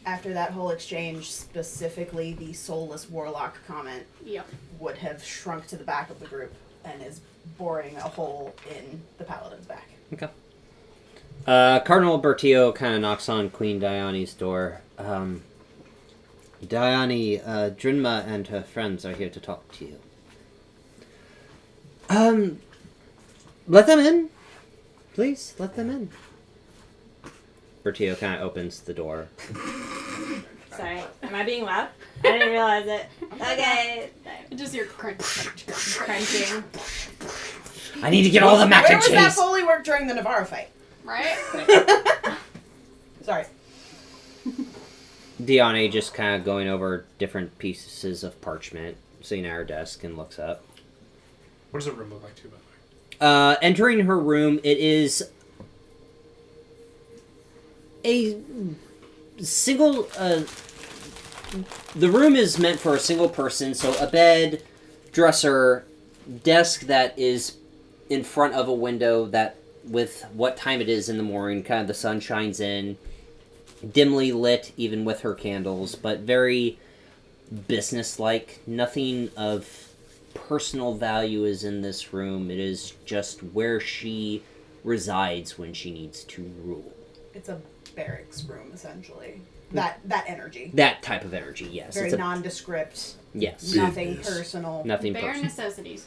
after that whole exchange, specifically the soulless warlock comment Yep. would have shrunk to the back of the group and is boring a hole in the paladin's back. Okay. Cardinal Bertio kind of knocks on Queen Diane's door. Diane, Drinma and her friends are here to talk to you. Let them in. Please, let them in. Bertio kind of opens the door. Sorry. Am I being loud? I didn't realize it. Okay. Just your crunch, crunch, crunch, crunch. Crunching. I need to get all the mac Where and was that cheese. Foley work during the Navarro fight? Right? Sorry. Diane just kind of going over different pieces of parchment, sitting at her desk and looks up. What does the room look like, too, by the way? Entering her room, it is a single. The room is meant for a single person, so a bed, dresser, desk that is in front of a window that, with what time it is in the morning, kind of the sun shines in, dimly lit, even with her candles, but very businesslike. Nothing of personal value is in this room. It is just where she resides when she needs to rule. It's a barracks room, essentially. That energy. That type of energy, yes. Very It's a, nondescript. yes. Nothing Business. personal. Nothing Bare personal. necessities.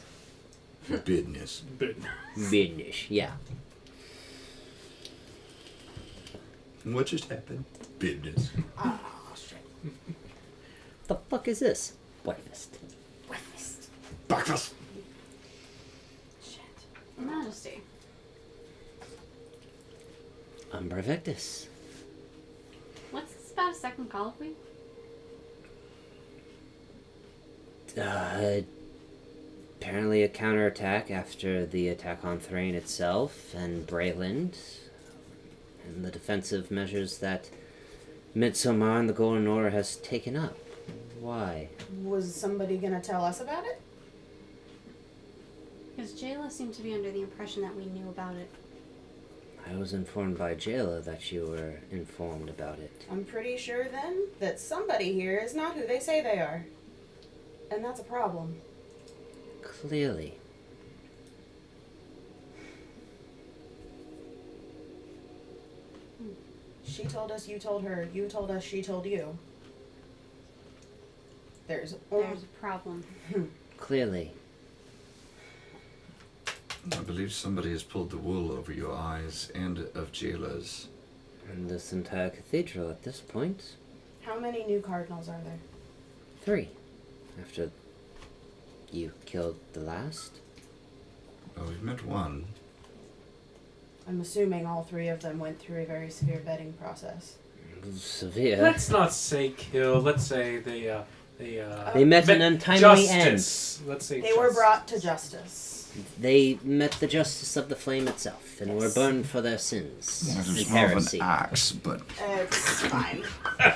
Business. But Business, yeah. What just happened? Business. Oh, shit. The fuck is this? Breakfast. Breakfast. Breakfast. Shit. Majesty. Umbra Victus. What's this about a second colloquy? Apparently a counterattack after the attack on Thrain itself and Brayland, and the defensive measures that Midsommar and the Golden Order has taken up. Why? Was somebody gonna tell us about it? Because Jayla seemed to be under the impression that we knew about it. I was informed by Jayla that you were informed about it. I'm pretty sure then that somebody here is not who they say they are. And that's a problem. Clearly. She told us, you told her, you told us, she told you. There's There's a problem. Clearly. I believe somebody has pulled the wool over your eyes and of Jayla's. And this entire cathedral at this point. How many new cardinals are there? 3. After you killed the last. Oh, we've met one. I'm assuming all 3 of them went through a very severe vetting process. Severe. let's not say kill. Let's say they met an untimely justice. Let's say They were brought to justice. They met the justice of the flame itself, and were Yes. burned for their sins It and was more of heresy. an axe, but It's fine. It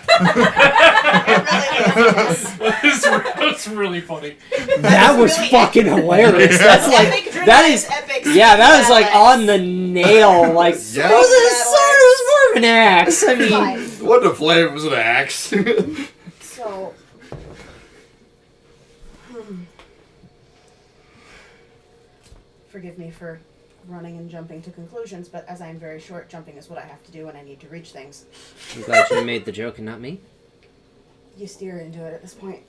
really is. That's really funny. That was really fucking hilarious. That's like Epic Drinma that is epic. yeah, that was like Athletics. on the nail. Like Yeah. it was more of an axe. I mean, Fine. What a flame, it was an axe. So, forgive me for running and jumping to conclusions, but as I am very short, jumping is what I have to do when I need to reach things. I'm glad you made the joke and not me. You steer into it at this point.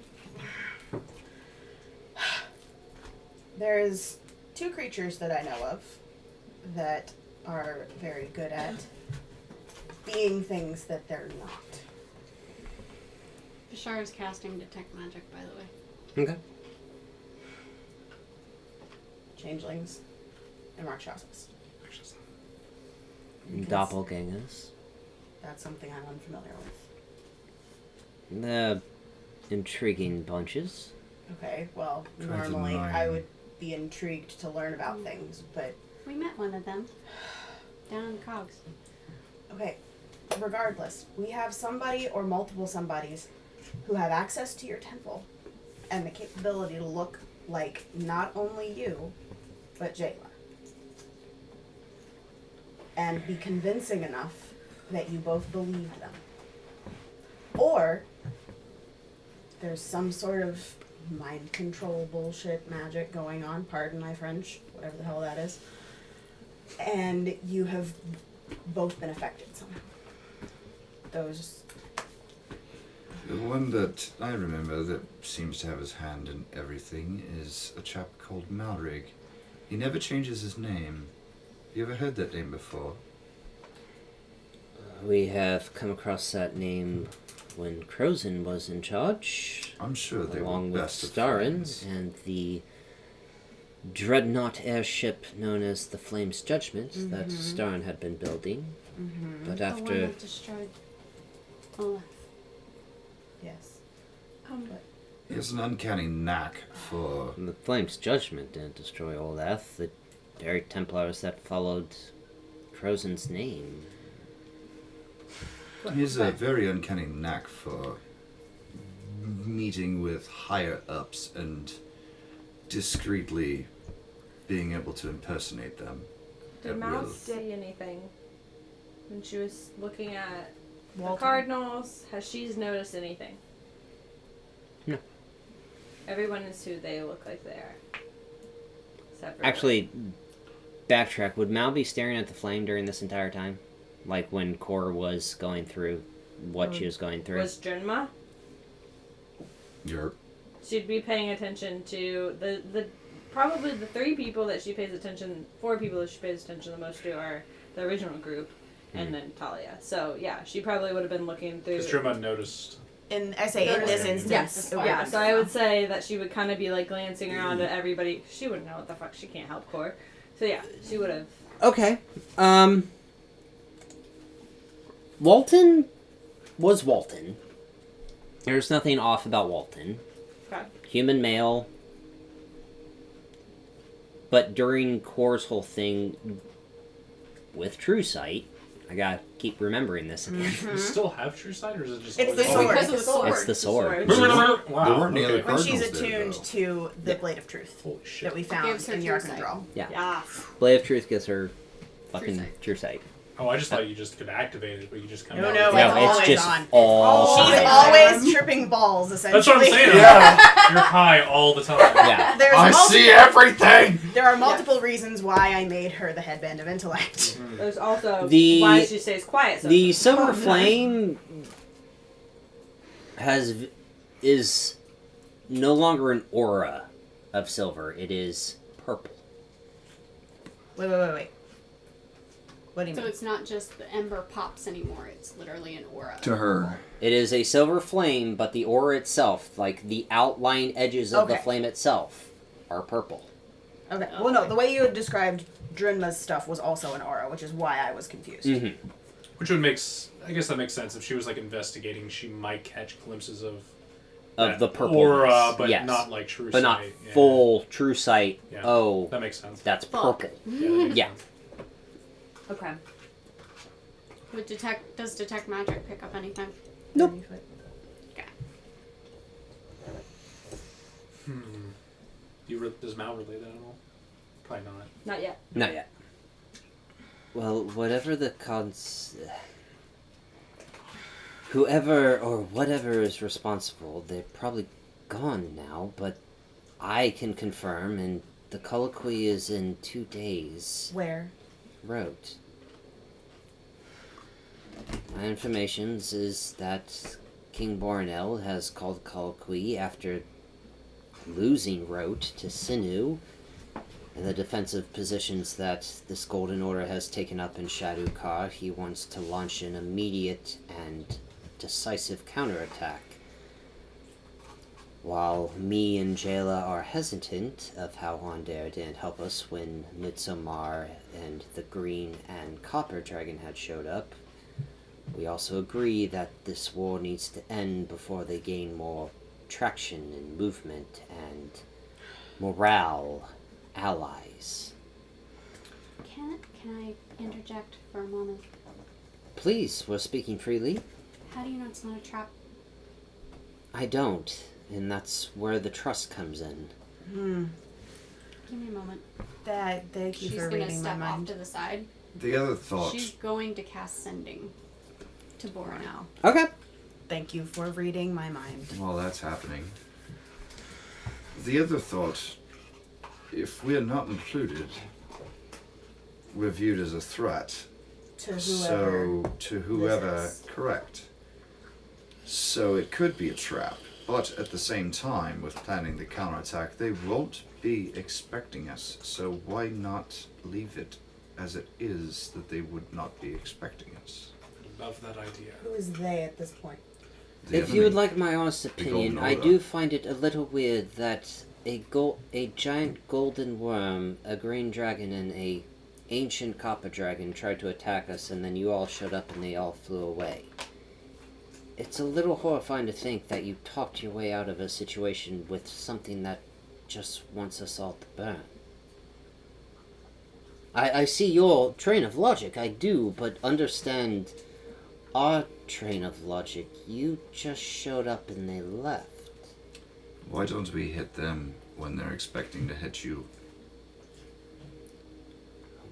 There's 2 creatures that I know of that are very good at being things that they're not. Bashar is casting Detect Magic, by the way. Okay. Changelings and Rakshasas. Doppelgangers. That's something I'm unfamiliar with. The intriguing bunches. Okay, well, Try to normally mine. I would be intrigued to learn about things, but We met one of them down in the cogs. okay, regardless, we have somebody or multiple somebodies who have access to your temple and the capability to look like not only you, but Jayla. And be convincing enough that you both believed them. Or there's some sort of mind control bullshit magic going on, pardon my French, whatever the hell that is. And you have both been affected somehow. Those. The one that I remember that seems to have his hand in everything is a chap called Malrig. He never changes his name. You ever heard that name before? We have come across that name when Crozen was in charge, I'm sure they along were with best of Starin friends. and the dreadnought airship known as the Flame's Judgment that Starin had been building. But The one after that destroyed Olaf. Yes. He has an uncanny knack for the Flame's Judgment didn't destroy Olaf, the very Templars that followed Crozen's name. He has a very uncanny knack for meeting with higher ups and discreetly being able to impersonate them. Did at Mal will. see anything when she was looking at the Walter. Cardinals? Has she noticed anything? No. Everyone is who they look like they are. Except for Actually, backtrack. Would Mal be staring at the flame during this entire time? Like when Cor was going through what she was going through? was Drenma? You're She'd be paying attention to the probably the 3 people that she pays attention, 4 people that she pays attention the most to are the original group, and then Talia. So yeah, she probably would have been looking through. Because Drima noticed. I say in this instance. Yes, it would yeah. have So been I would say that she would kind of be like glancing around at everybody. She wouldn't know what the fuck. She can't help Core. So yeah, she would have. Okay. Walton was Walton. There's nothing off about Walton. Okay. Human male. But during Core's whole thing with True Sight, I gotta keep remembering this again. You still have True Sight, or is it just It's the always- sword. because of the sword. It's the sword. Wow. There weren't any other okay. When she's Cardinals there, attuned though. to the Yeah. Blade of Truth Holy shit. that we found Gives her in true Yarkandral. Yeah. Yeah. Blade of Truth gives her fucking Sight. True Sight. Oh, I just thought you just could activate it, but you just kind No, of. no, No, it's it's just always on. all. She's Always. always tripping balls, essentially. That's what I'm saying. Yeah. You're high all the time. Yeah. There's I see everything. There are multiple reasons why I made her the headband of intellect. There's also The- why she stays quiet. So The Silver Flame is no longer an aura of silver. It is purple. Wait. What do you So mean? it's not just the ember pops anymore, it's literally an aura. To her. It is a silver flame, but the aura itself, like the outline edges of the Okay. flame itself, are purple. Okay. Well, no, the way you had described Drinma's stuff was also an aura, which is why I was confused. Mm-hmm. Which would make, I guess that makes sense. If she was like investigating, she might catch glimpses of that The purple aura, but yes. not like True But Sight. not Yeah. full True Sight. Yeah. Oh, That makes sense. that's Fuck. purple. Yeah. That makes Yeah. sense. Okay. Does detect magic pick up anything? Nope. Does Mal relay that at all? Probably not. Not yet. Not yet. Well, whatever the whoever or whatever is responsible, they're probably gone now, but I can confirm, and the colloquy is in 2 days. Where? Wrote. My information is that King Bornell has called colloquy after losing Rote to Sinu, in the defensive positions that this Golden Order has taken up in Shadowcar, he wants to launch an immediate and decisive counterattack. While me and Jayla are hesitant of how Wandair didn't help us when Midsommar and the Green and Copper Dragon had showed up, we also agree that this war needs to end before they gain more traction and movement and morale allies. Can I interject for a moment? Please, we're speaking freely. How do you know it's not a trap? I don't, and that's where the trust comes in. Give me a moment. Thank you She's for gonna reading my step off mind. to the side. The other thought. She's going to cast Sending to Boranal. Okay. Thank you for reading my mind. While that's happening, the other thought, if we're not included, we're viewed as a threat. To whoever. So, to whoever, this is. correct. So it could be a trap, but at the same time, with planning the counterattack, they won't be expecting us. So why not leave it as it is, that they would not be expecting us? Love that idea. Who is they at this point? The If you would enemy. like my honest opinion, Golden I Order. do find it a little weird that a giant golden worm, a green dragon, and a ancient copper dragon tried to attack us, and then you all showed up and they all flew away. It's a little horrifying to think that you talked your way out of a situation with something that just wants us all to burn. I see your train of logic, I do, but understand our train of logic. You just showed up and they left. Why don't we hit them when they're expecting to hit you?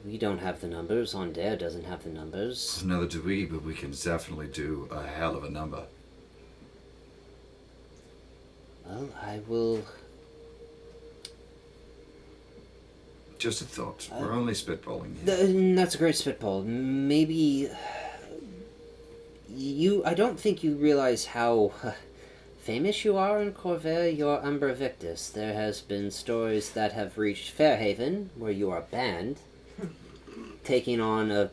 We don't have the numbers. Ondair doesn't have the numbers. Neither do we, but we can definitely do a hell of a number. Well, I will... Just a thought. We're only spitballing here. That's a great spitball. Maybe... I don't think you realize how famous you are in Corvair. You're Umbra Victus. There has been stories that have reached Fairhaven, where you are banned, taking on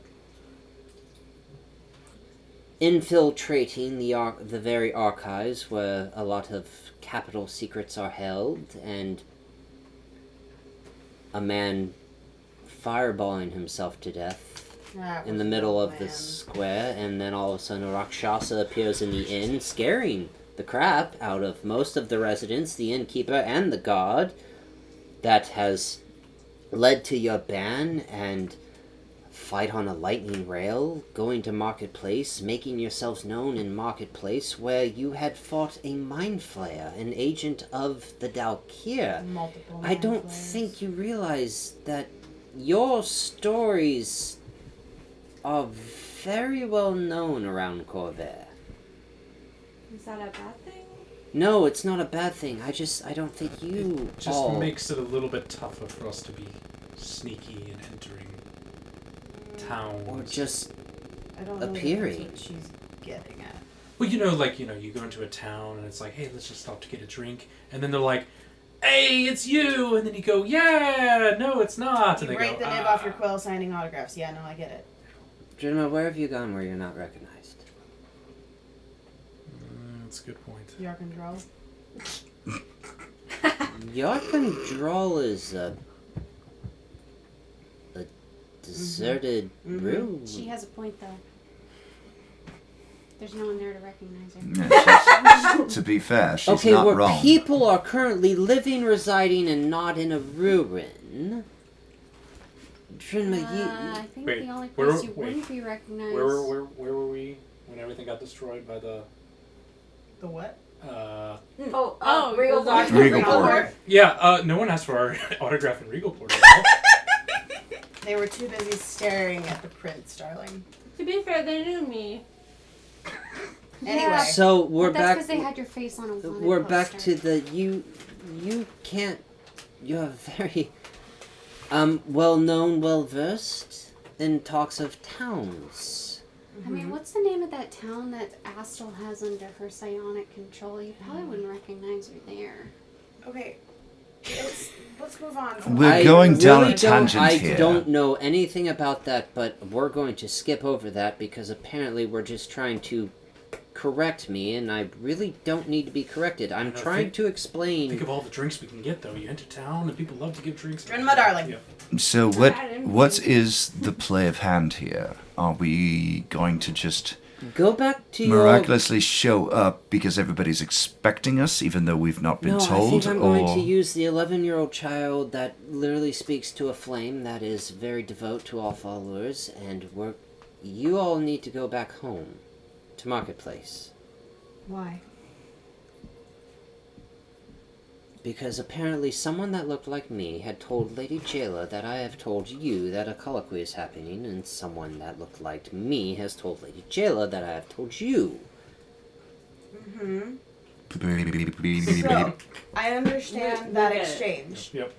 infiltrating the very archives where a lot of capital secrets are held, and a man fireballing himself to death That in was the an middle old of the man. square, and then all of a sudden a Rakshasa appears in the inn, scaring the crap out of most of the residents, the innkeeper, and the guard. That has led to your ban and fight on a lightning rail, going to Marketplace, making yourselves known in Marketplace, where you had fought a Mind Flayer, an agent of the Dalkir. Multiple I don't mind flayers. think you realize that your stories are very well known around Corvair. Is that a bad thing? No, it's not a bad thing. I don't think you It just all... makes it a little bit tougher for us to be sneaky and entering towns. Or just... I don't know if appearing. that's what she's getting at. Well, you go into a town and it's like, hey, let's just stop to get a drink. And then they're like, hey, it's you! And then you go, yeah, no, it's not. You And they break go, the nib off your quill signing autographs. Yeah, no, I get it. Jenna, where have you gone where you're not recognized? That's a good point. Yark and Draw. Yarkandral is a deserted Mhm. room. She has a point, though. There's no one there to recognize her. Yeah, she's- to be fair, she's Okay, not where wrong. people are currently living, residing, and not in a ruin. Trinma, I think Wait, the only where- place you wait. wouldn't be recognized. Where were we when everything got destroyed by the... The what? Oh, Regal Regal Port. Regal Port. Yeah, no one asked for our autograph in Regal Port. They were too busy staring at the prince, darling. To be fair, they knew me. Anyway. So we're But that's back. because they had your face on a wanted We're back poster. to the you can't. You're very well known, well versed in talks of towns. I mean, what's the name of that town that Astel has under her psionic control? You probably wouldn't recognize her there. Okay. Let's move on. We're going down a really tangent I here. don't know anything about that, but we're going to skip over that because apparently we're just trying to correct me, and I really don't need to be corrected. I'm trying to explain. Think of all the drinks we can get, though. You enter town, and people love to give drinks. Drinma, darling. Yeah. So what is the play of hand here? Are we going to just Go back to your... miraculously show up because everybody's expecting us, even though we've not been No, told? I think I'm or going to use the 11-year-old child that literally speaks to a flame that is very devout to all followers, and you all need to go back home to Marketplace. Why? Because apparently someone that looked like me had told Lady Jayla that I have told you that a colloquy is happening, and someone that looked like me has told Lady Jayla that I have told you. Mm-hmm. So, I understand that exchange. Yep.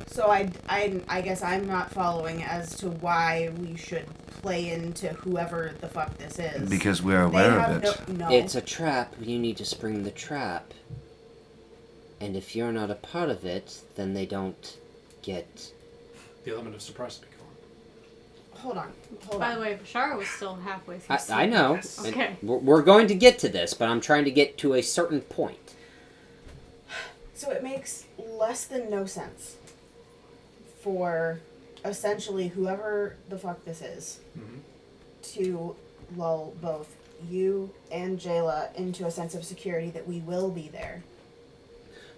So I guess I'm not following as to why we should play into whoever the fuck this is. Because we're They aware have of it. No. It's a trap. You need to spring the trap. And if you're not a part of it, then they don't get... The element of surprise to be gone. Hold on. By the way, Bashara was still halfway through. I know. Yes. And Okay. we're going to get to this, but I'm trying to get to a certain point. So it makes less than no sense for essentially whoever the fuck this is to lull both you and Jayla into a sense of security that we will be there.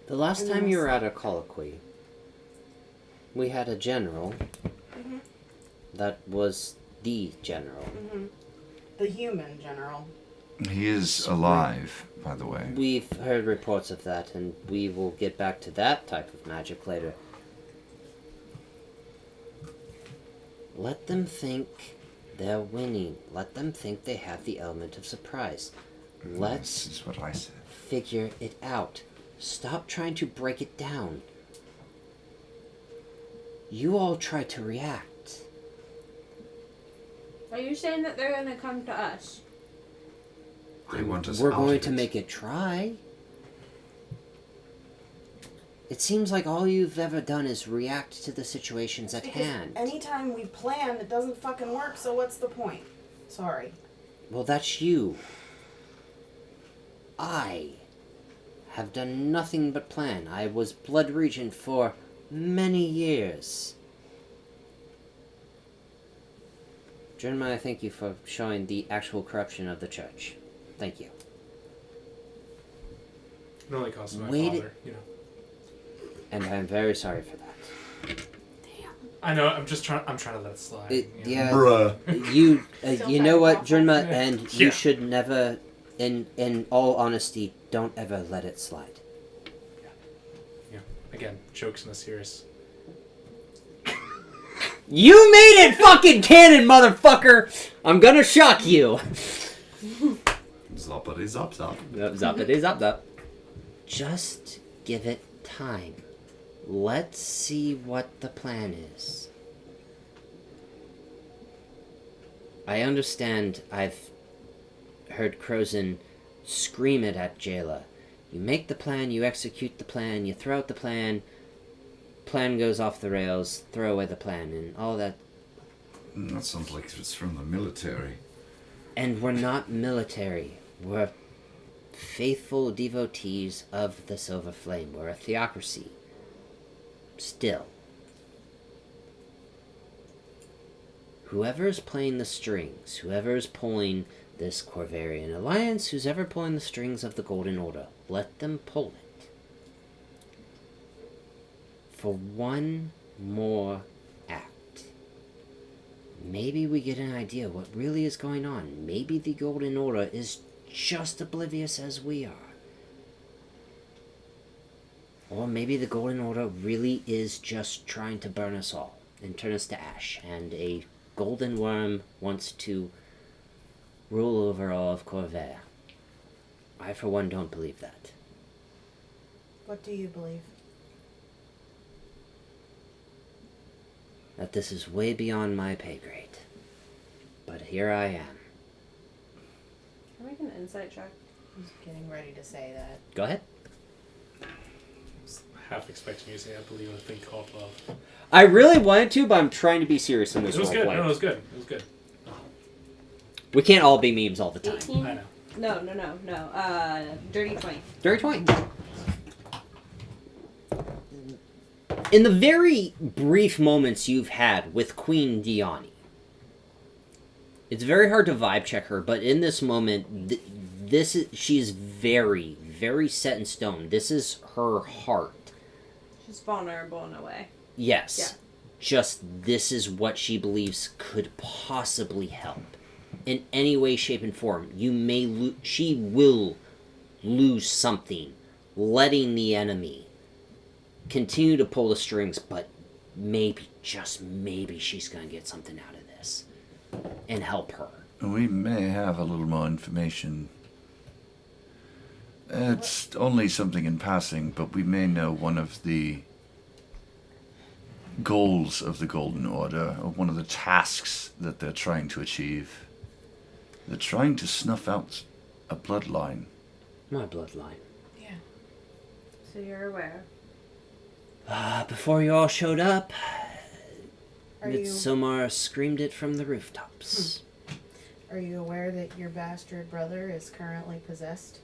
The last time you were at a colloquy, we had a general that was the general. The human general. He is alive, by the way. We've heard reports of that, and we will get back to that type of magic later. Let them think they're winning. Let them think they have the element of surprise. Let's This is what I said. figure it out. Stop trying to break it down. You all try to react. Are you saying that they're gonna come to us? They want us We're out going of to it. make it try. It seems like all you've ever done is react to the situations at Because hand. anytime we plan, it doesn't fucking work, so what's the point? Sorry. Well, that's you. I have done nothing but plan. I was Blood Regent for many years. Jeremiah, thank you for showing the actual corruption of the church. Thank you. It only cost my Wait father, you know. And I'm very sorry for that. I know. I'm trying to let it slide. you know. Yeah, Bruh. you Still you trying know to what, process Jerma, it. and Yeah. you should never, in all honesty, don't ever let it slide. Yeah. Again, jokes in the serious. You made it fucking canon, motherfucker! I'm gonna shock you. Zoppity zop zop. Zappity zap zap. Just give it time. Let's see what the plan is. I understand I've heard Crozen scream it at Jayla. You make the plan, you execute the plan, you throw out the plan goes off the rails, throw away the plan, and all that. That sounds like it's from the military. And we're not military. We're faithful devotees of the Silver Flame. We're a theocracy. Still. Whoever is playing the strings, whoever is pulling this Corvarian alliance, who's ever pulling the strings of the Golden Order, let them pull it. For one more act. Maybe we get an idea what really is going on. Maybe the Golden Order is just oblivious as we are. Or maybe the Golden Order really is just trying to burn us all and turn us to ash, and a golden worm wants to rule over all of Corvair. I, for one, don't believe that. What do you believe? That this is way beyond my pay grade. But here I am. Can I make an insight check? I was getting ready to say that. Go ahead. half expecting you to say, I believe in a thing called love. I really wanted to, but I'm trying to be serious in this It was good. roleplay. No, it was good. It was good. We can't all be memes all the time. 18? I know. No. Dirty 20. Dirty 20. In the very brief moments you've had with Queen Diani, it's very hard to vibe check her, but in this moment, she's very, very set in stone. This is her heart. She's vulnerable in a way. Yes. Yeah. Just this is what she believes could possibly help. In any way, shape, and form. She will lose something, letting the enemy continue to pull the strings, but maybe, just maybe, she's going to get something out of this and help her. We may have a little more information. It's only something in passing, but we may know one of the goals of the Golden Order, or one of the tasks that they're trying to achieve. They're trying to snuff out a bloodline. My bloodline. Yeah. So you're aware. Before you all showed up, Are you Midsommar screamed it from the rooftops. Are you aware that your bastard brother is currently possessed?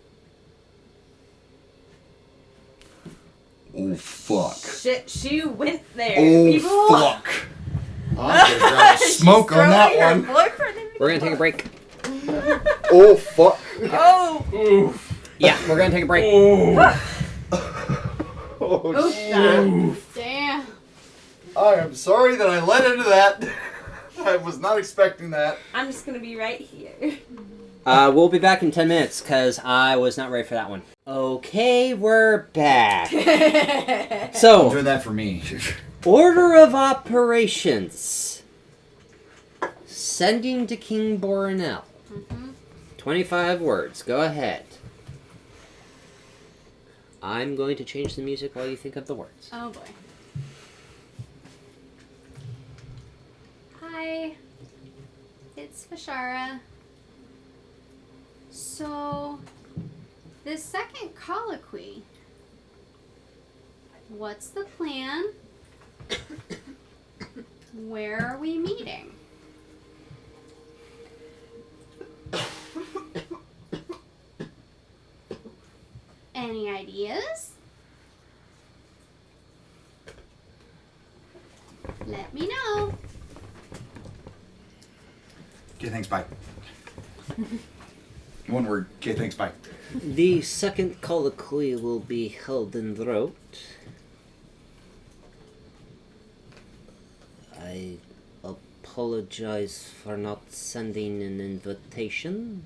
Oh, fuck. Shit, she went there. Oh, People. fuck. I'm gonna grab a smoke on that one. We're going to take a break. Oh, fuck. Oh! Oof. Yeah, we're going to take a break. Oh, shit. Damn. I am sorry that I let into that. I was not expecting that. I'm just gonna be right here. We'll be back in 10 minutes, because I was not ready for that one. Okay, we're back. So, Do that for me. order of operations. Sending to King Borinel. 25 words. Go ahead. I'm going to change the music while you think of the words. Oh boy. Hi. It's Vashara. So, this second colloquy. What's the plan? Where are we meeting? Any ideas? Let me know. Okay, thanks, bye. One word. Okay, thanks, bye. The second colloquy will be held in Throat. I apologize for not sending an invitation.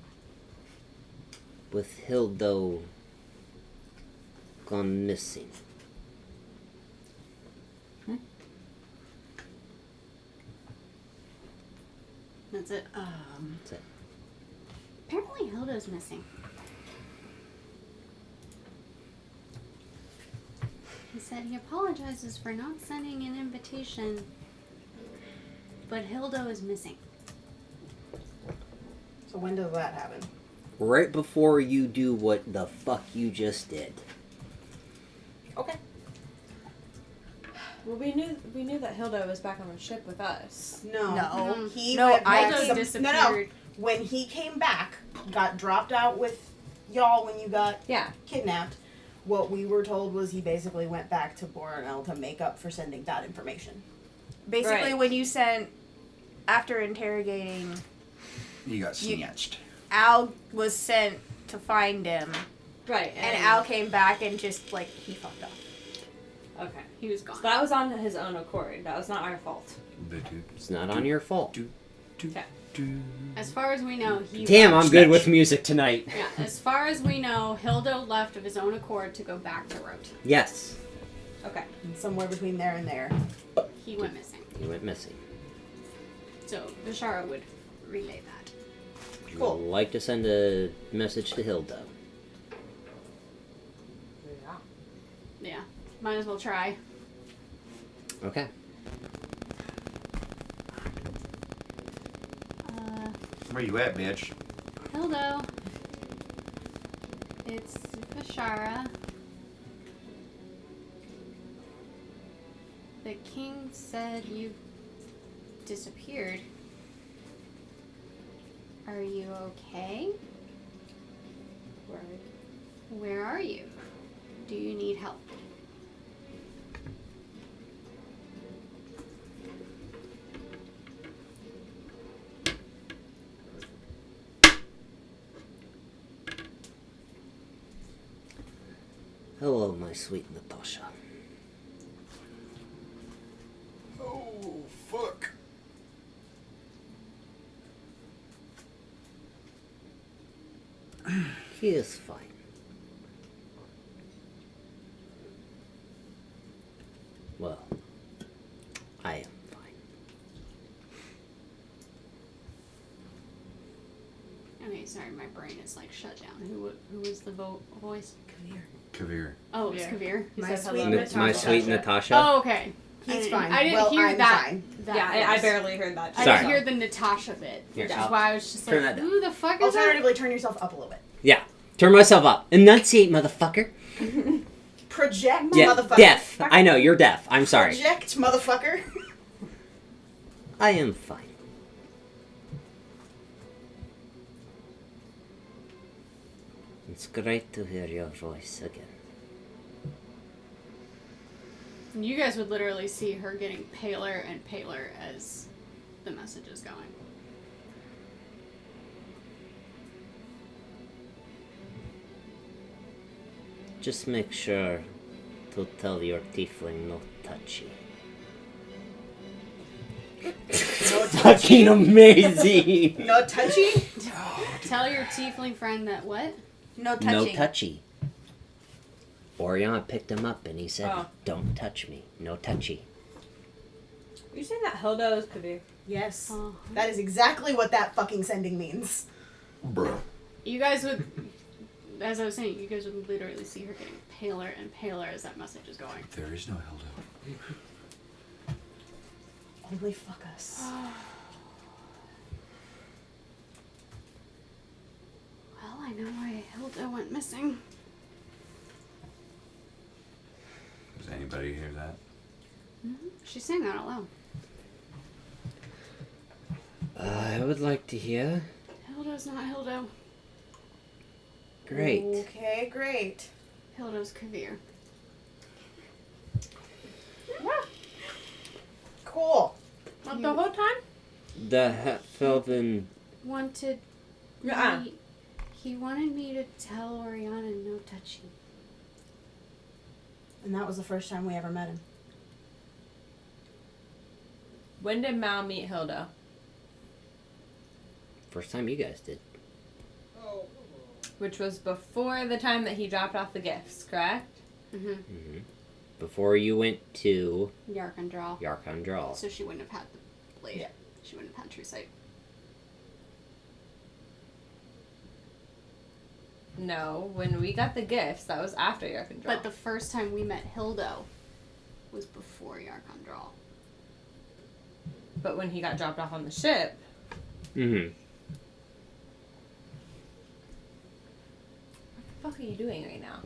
With Hildo gone missing. That's it. That's it. Apparently Hilda's missing. He said he apologizes for not sending an invitation, but Hilda is missing. So when does that happen? Right before you do what the fuck you just did. Okay. Well, we knew that Hilda was back on the ship with us. No. No. He No, went back Hilda some- disappeared. No. When he came back, got dropped out with y'all when you got Yeah. kidnapped, what we were told was he basically went back to Borinel to make up for sending that information. Basically, Right. when you sent, after interrogating, You got snatched. Al was sent to find him, Right. and Al came back and just, like, he fucked up. Okay. He was gone. So that was on his own accord. That was not our fault. It's not on your fault. Okay. As far as we know, he Damn, left. I'm good with music tonight. Yeah, as far as we know, Hilda left of his own accord to go back to Rote. Yes, Okay. And somewhere between there and there. He went missing. he went missing. So Vashara would relay that. Cool. Would like to send a message to Hilda. Yeah, might as well try. Okay. Where you at, bitch? Hilda. It's Vashara. The king said you disappeared. Are you okay? Where are you? Do you need help? Hello, my sweet Natasha. Oh, fuck. He is fine. Well, I am fine. Okay, sorry, my brain is like shut down. Who was the voice? Kavir. Oh, it's Yeah. Kavir. He My said sweet hello. Natasha. My sweet Natasha. Oh, okay. He's fine. I didn't Well, hear I'm that. fine. that Yeah, I voice. barely heard that. I Sorry. didn't hear the Natasha bit, Here, which is I'll why I was just turn like, that down. who the fuck is that? Alternatively, turn yourself up a little bit. Yeah. Turn myself up. Enunciate, motherfucker. Project, Yeah, motherfucker. deaf. I know, you're deaf. I'm sorry. Project, motherfucker. I am fine. It's great to hear your voice again. And you guys would literally see her getting paler and paler as the message is going. Just make sure to tell your tiefling no touchy. No Fucking amazing! No touchy? Tell your tiefling friend that what? No touching. No touchy. Oriana picked him up and he said, Oh. don't touch me. No touchy. Are you saying that Hilda is Kavir? Yes. Oh. That is exactly what that fucking sending means. Bruh. You guys would, as I was saying, you guys would literally see her getting paler and paler as that message is going. There is no Hilda. Only fuck us. Well, I know why Hilda went missing. Does anybody hear that? She's saying that out loud. I would like to hear. Hilda's not Hilda. Great. Okay, great. Hilda's Kavir. Cool. Not the whole time? The Felvin. Wanted Nuh-uh. me, he wanted me to tell Oriana no touching. And that was the first time we ever met him. When did Mal meet Hilda? First time you guys did. Which was before the time that he dropped off the gifts, correct? Mm-hmm. Mm-hmm. Before you went to Yarkandral. Yarkandral. So she wouldn't have had the blade. Yeah. She wouldn't have had true sight. No, when we got the gifts, that was after Yarkandral. But the first time we met Hilda was before Yarkandral. But when he got dropped off on the ship, Mm-hmm. what the fuck are you doing right now?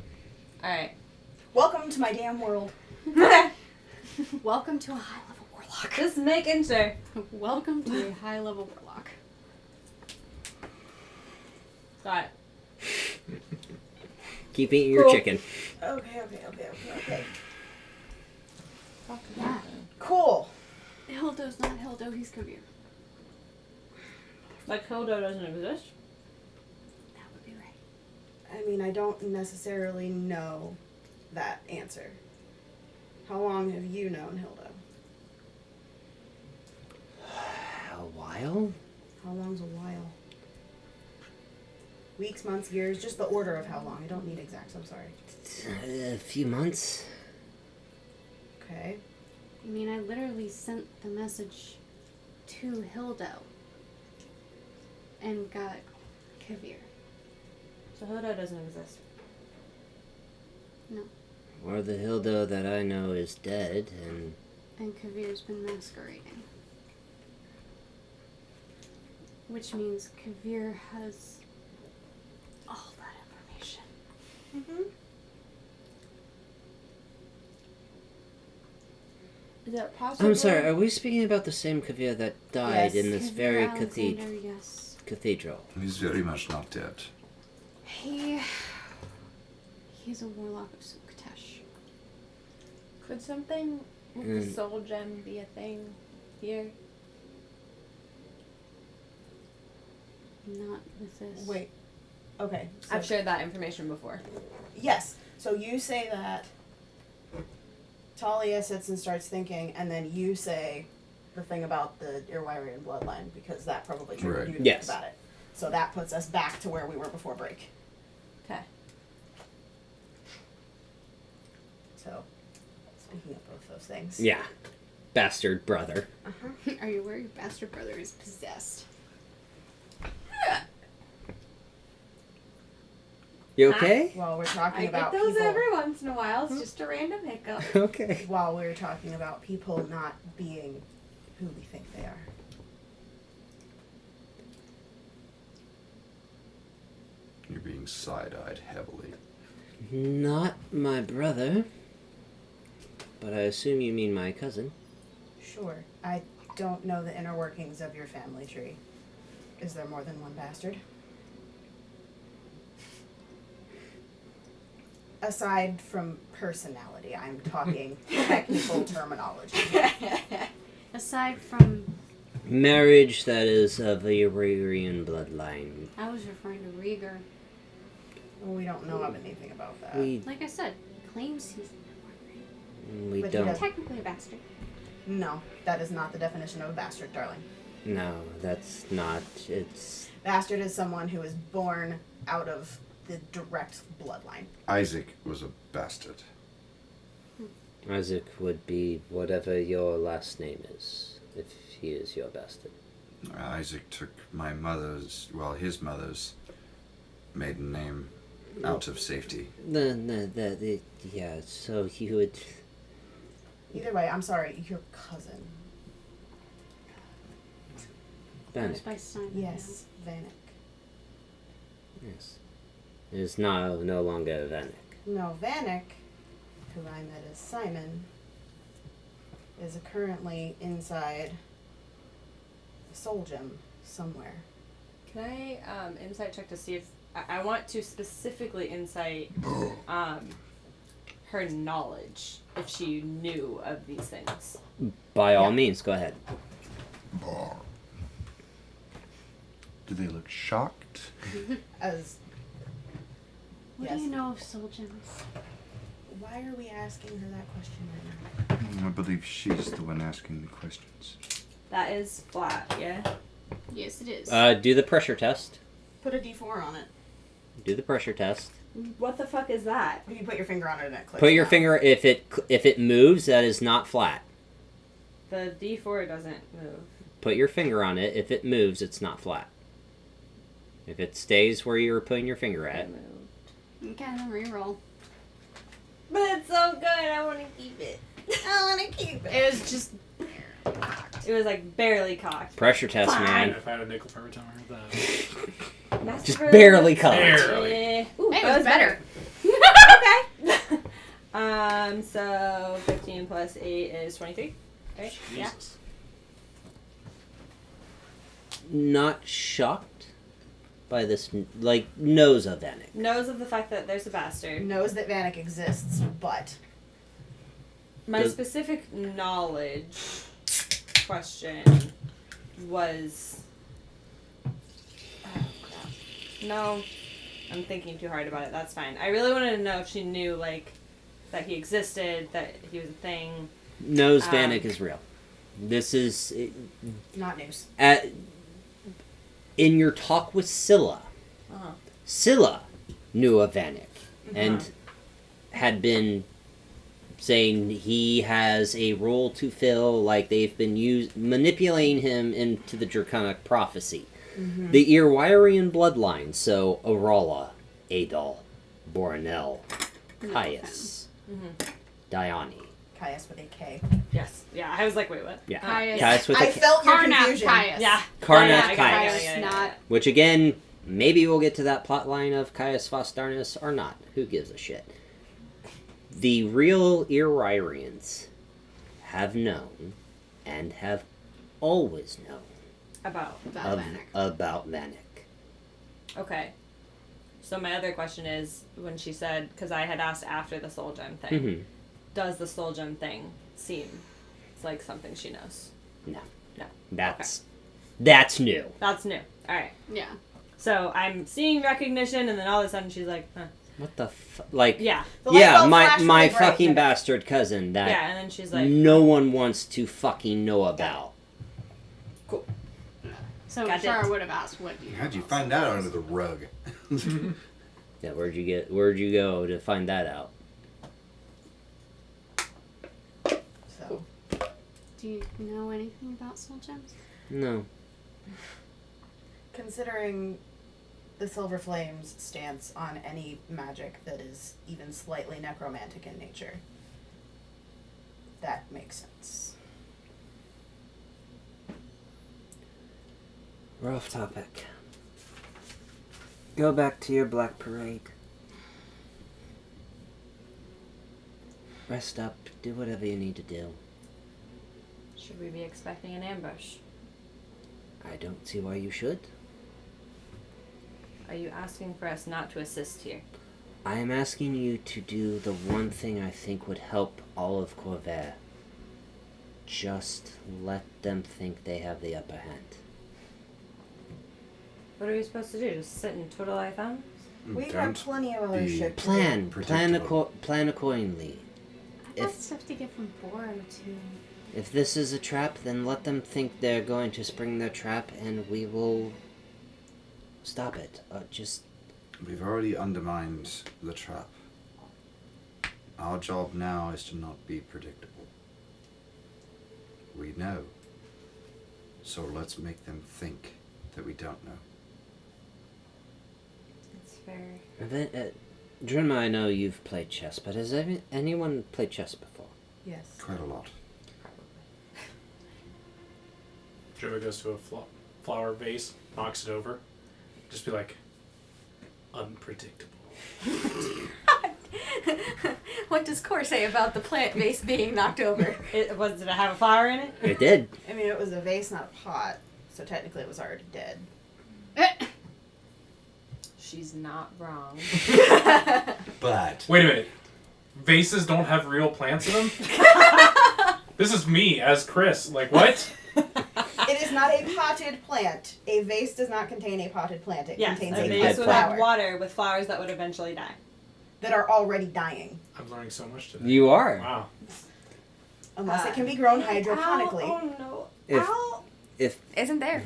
Alright. Welcome to my damn world. Welcome to a high-level warlock. Just making sure. Welcome to a high-level warlock. Got it. Keep eating your Cool. chicken. Okay. Fuck Yeah. Cool. Hilda's not Hilda, he's Kavir. Like Hilda doesn't exist? That would be right. I mean, I don't necessarily know that answer. How long have you known Hilda? A while? How long's a while? Weeks, months, years, just the order of how long. I don't need exacts, I'm sorry. A few months. Okay. I mean, I literally sent the message to Hilda and got Kavir. So Hilda doesn't exist. No. Or the Hilda that I know is dead, and And Kavir's been masquerading. Which means Kavir has all that information. Mm-hmm. Is it possible? I'm sorry, are we speaking about the same Kavir that died Yes. in this Kavir very Alexander, yes. cathedral? He's very much not dead. He's a warlock of Suktesh. Could something with the soul gem be a thing here? Not with this. Wait. Okay. So, I've shared that information before. yes. So you say that. Talia sits and starts thinking, and then you say the thing about the Irwirian bloodline because that probably triggered Right. you to Yes. think about it. So that puts us back to where we were before break. Okay. So, speaking of both those things. Yeah. Bastard brother. Are you aware your bastard brother is possessed? You okay? While we're talking I about get those people, every once in a while. It's just a random hiccup. Okay. while we're talking about people not being who we think they are. You're being side-eyed heavily. Not my brother. But I assume you mean my cousin. Sure. I don't know the inner workings of your family tree. Is there more than one bastard? Aside from personality, I'm talking technical terminology. Aside from, Marriage that is of a Irwirian bloodline. I was referring to Rieger. We don't know of anything about that. We Like I said, claims he's But he don't. does- technically a bastard. No, that is not the definition of a bastard, darling. No, that's not. It's. Bastard is someone who is born out of the direct bloodline. Isaac was a bastard. Isaac would be whatever your last name is, if he is your bastard. Isaac took my mother's, well, his mother's maiden name out of safety. Yeah, so he would. Either way, I'm sorry, your cousin. Goes Vanek. by Simon. Yes, Vanek. Yes. It is no longer Vanek. No, Vanek, who I met as Simon, is currently inside a soul gem somewhere. Can I insight check to see if I want to specifically insight her knowledge if she knew of these things. By all means, go ahead. Do they look shocked? As What Yes. do you know of soul gems? why are we asking her that question right now? I believe she's the one asking the questions. That is flat, yeah? Yes, it is. Do the pressure test. Put a D4 on it. Do the pressure test. What the fuck is that? You put your finger on it and it clicks. Put your down. finger. If it moves, that is not flat. The D4 doesn't move. Put your finger on it. If it moves, it's not flat. If it stays where you were putting your finger at, It moved. Okay, then reroll. But it's so good. I want to keep it. I want to keep it. It was just. It was like barely cocked. pressure test, man. If I had a nickel for every time I heard that. Just barely cocked. Barely. Ooh, Hey, it that was better. okay. So 15 plus 8 is 23. Right? Yeah. Jesus. Not shocked by this, like, knows of Vanek. Knows of the fact that there's a bastard. Knows that Vanek exists, but My Does- specific knowledge question was. Oh, crap. No, I'm thinking too hard about it. That's fine. I really wanted to know if she knew, like, that he existed, that he was a thing. Knows Vanek is real. This is not news. in your talk with Scylla. Uh-huh. Scylla knew of Vanek and had been saying he has a role to fill, like they've been manipulating him into the Draconic prophecy. The Irwirian bloodline, so Aurala, Adol, Boronel, Caius, Dione. Caius with a K. Yes. Yeah, I was like, wait, what? Yeah. Caius. Caius with a I K. felt your Karnak confusion. Caius. Yeah. Karnak Yeah, I got it, Caius. yeah, yeah, yeah. Not. Which again, maybe we'll get to that plot line of Caius Fosdarnus or not. Who gives a shit? The real Irwirians have known and have always known About. about Vanek. Okay. So my other question is, when she said, because I had asked after the soul gem thing, Mm-hmm. does the soul gem thing seem like something she knows? No. No. That's new. That's new. All right. Yeah. So I'm seeing recognition, and then all of a sudden she's like, huh. What the like? Yeah. The light Yeah, bulb flashed my really bright, fucking and- bastard cousin that Yeah, and then she's like, no one wants to fucking know about. So Got Shara it. would have asked, "What do you?" How'd you know find about that soul under the rug? Yeah, where'd you go to find that out? So, Do you know anything about soul gems? No. considering the Silver Flame's stance on any magic that is even slightly necromantic in nature, that makes sense. We're off topic. Go back to your Black Parade. Rest up. Do whatever you need to do. should we be expecting an ambush? I don't see why you should. Are you asking for us not to assist here? I am asking you to do the one thing I think would help all of Corvair. Just let them think they have the upper hand. What are we supposed to do? Just sit and twiddle our thumbs? We've Don't got plenty of other be- shit to Plan Predictable. plan accordingly. I got If- stuff to get from Boro too. If this is a trap, then let them think they're going to spring their trap, and we will stop it. Just We've already undermined the trap. Our job now is to not be predictable. We know. So let's make them think that we don't know. It's fair. Drinma, I know you've played chess, but has anyone played chess before? Yes. Quite a lot. Driva goes to a flower vase, knocks it over. Just be like, unpredictable. What does Core say about the plant vase being knocked over? Did it have a flower in it? It did. I mean, it was a vase, not a pot, so technically it was already dead. She's not wrong. But Wait a minute. Vases don't have real plants in them? This is me as Chris. Like, what? It is not a potted plant. A vase does not contain a potted plant. It Yes, contains a a dead vase potted would have flower water with flowers that would eventually die. that are already dying, I'm learning so much today. You are. Wow. unless it can be grown hydroponically. Oh no. If Ow. Isn't there.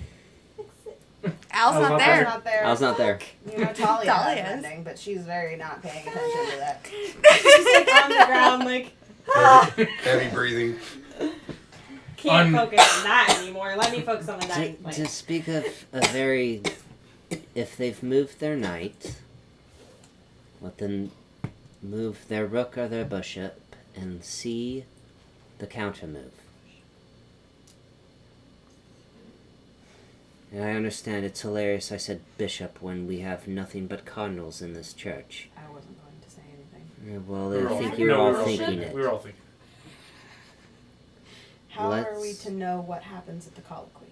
Al's Al's not not there. It's not there. I was not there. You know, Talia Talia has is. ending, but she's very not paying attention to that. She's like on the ground, like heavy breathing. can't focus on that anymore. Let me focus on the dying To plant. speak of a very, if they've moved their knight, let them move their rook or their bishop and see the counter move. And I understand it's hilarious I said bishop when we have nothing but cardinals in this church. I wasn't going to say anything. Well, We were I all think thinking- you're no, all we were thinking it. We were all thinking. How are Let's- we to know what happens at the colloquy?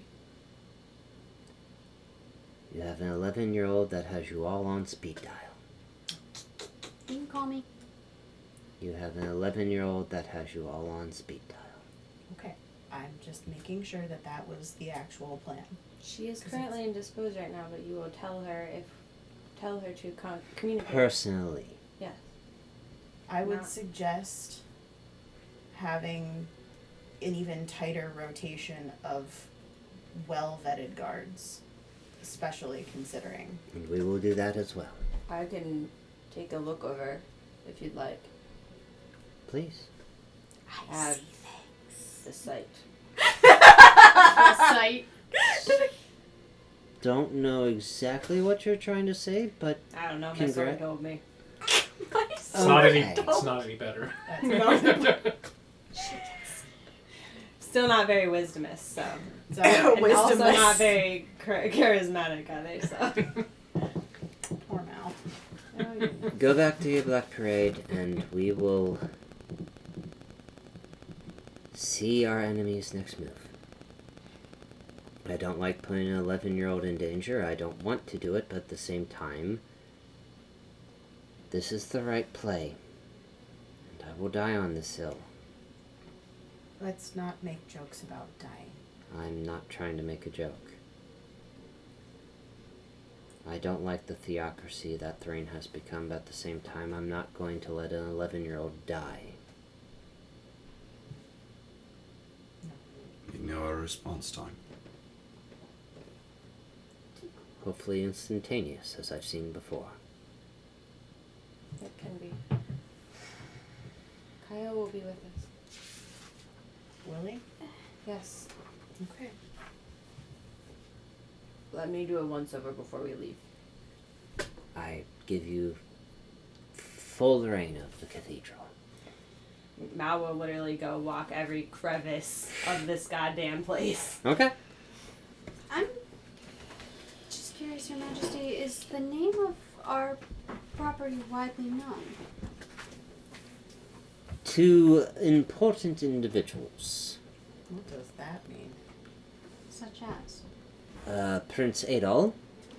You have an 11-year-old that has you all on speed dial. You can call me. You have an 11-year-old that has you all on speed dial. Okay, I'm just making sure that that was the actual plan. She is currently indisposed right now, but you will tell her to communicate. Personally, Yes. I would Not- suggest having an even tighter rotation of well-vetted guards, especially considering. and we will do that as well. I can take a look over if you'd like. Please. I have the site. The site. Don't know exactly what you're trying to say, but I don't know. My sword Congrats. told me. It's not any. Okay. It's not any better. That's Still not very wisdomous, so. so And also wisdomous. not very charismatic either, so. Poor Mal. go back to your Black Parade and we will see our enemy's next move. I don't like putting an 11-year-old in danger. I don't want to do it, but at the same time, this is the right play. And I will die on this hill. Let's not make jokes about dying. I'm not trying to make a joke. I don't like the theocracy that Thrain has become, but at the same time, I'm not going to let an 11-year-old die. You know our response time. Hopefully instantaneous, as I've seen before. It can be. Kyle will be with us. Willie? Yes. Okay. Let me do a once over before we leave. I give you full reign of the cathedral. Mal will literally go walk every crevice of this goddamn place. Okay. I'm just curious, Your Majesty, is the name of our property widely known? To important individuals. What does that mean? Such as? Prince Adol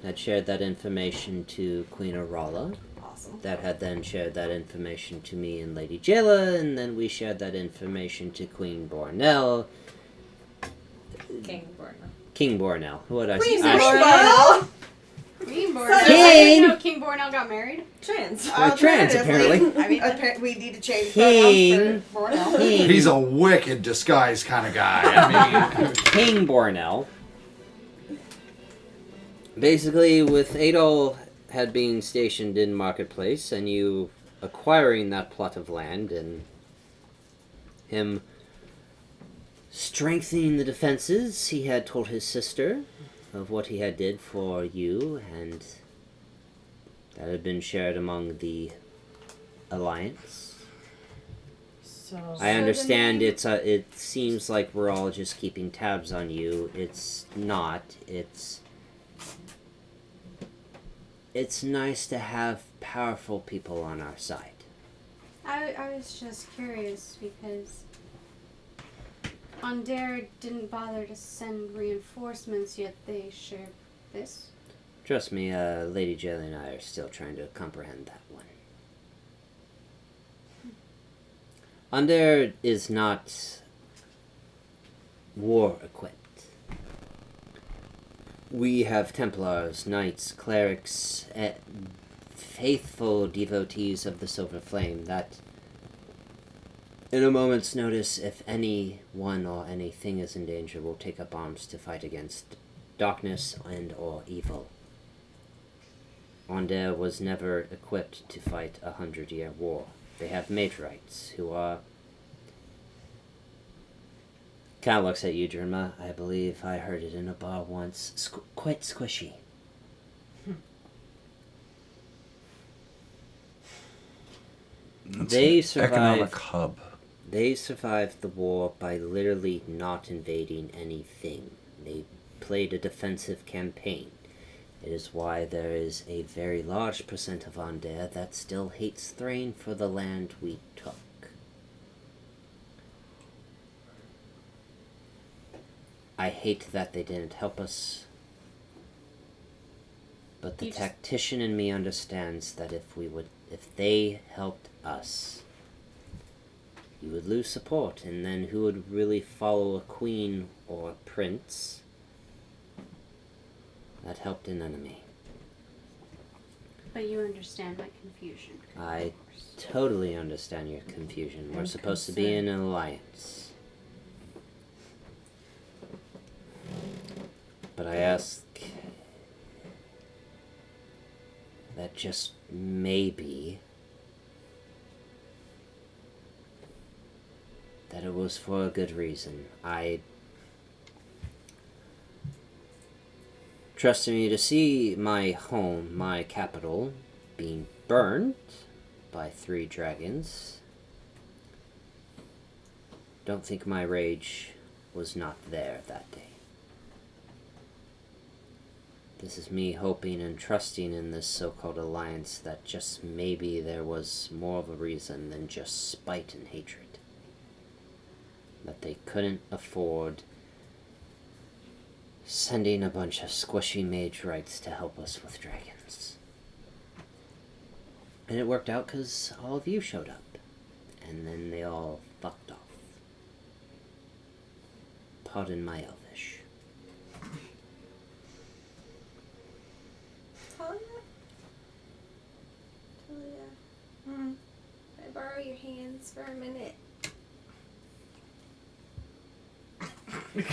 had shared that information to Queen Arala. Awesome. That had then shared that information to me and Lady Jayla, and then we shared that information to Queen Bornell. King Bornell. King Bornell. What did I Queen say? Bornell! King Bornell. King! You know King Bornell got married? Trans. We're trans, apparently. I mean, we need to change King. pronouns for Bornell. King. He's a wicked disguise kind of guy. I mean, King Bornell. Basically, with Adol had been stationed in Marketplace, and you acquiring that plot of land, and him strengthening the defenses, he had told his sister of what he had did for you, and that had been shared among the Alliance. So, I understand it seems like we're all just keeping tabs on you. It's not. It's nice to have powerful people on our side. I was just curious because Onder didn't bother to send reinforcements, yet they shared this. Trust me, Lady Jelly and I are still trying to comprehend that one. Onder is not war equipped. We have Templars, Knights, Clerics, faithful devotees of the Silver Flame that, in a moment's notice, if anyone or anything is in danger, will take up arms to fight against darkness and or evil. Onder was never equipped to fight 100-year war. They have Matrites, who are... Kind of looks at you, Germa. I believe I heard it in a bar once. Quite squishy. It's They an survived. economic hub. They survived the war by literally not invading anything. They played a defensive campaign. It is why there is a very large percent of Onder that still hates Thrain for the land we took. I hate that they didn't help us, but the tactician in me understands that if they helped us, you would lose support, and then who would really follow a queen or a prince that helped an enemy? But you understand my confusion. I totally understand your confusion. We're supposed to be in an alliance. But I ask that just maybe that it was for a good reason. I trusted me to see my home, my capital, being burned by 3 dragons. Don't think my rage was not there that day. This is me hoping and trusting in this so-called alliance that just maybe there was more of a reason than just spite and hatred. but they couldn't afford sending a bunch of squishy mage rights to help us with dragons. And it worked out because all of you showed up. And then they all fucked off. Pardon my Elvish. Talia? Can I borrow your hands for a minute? And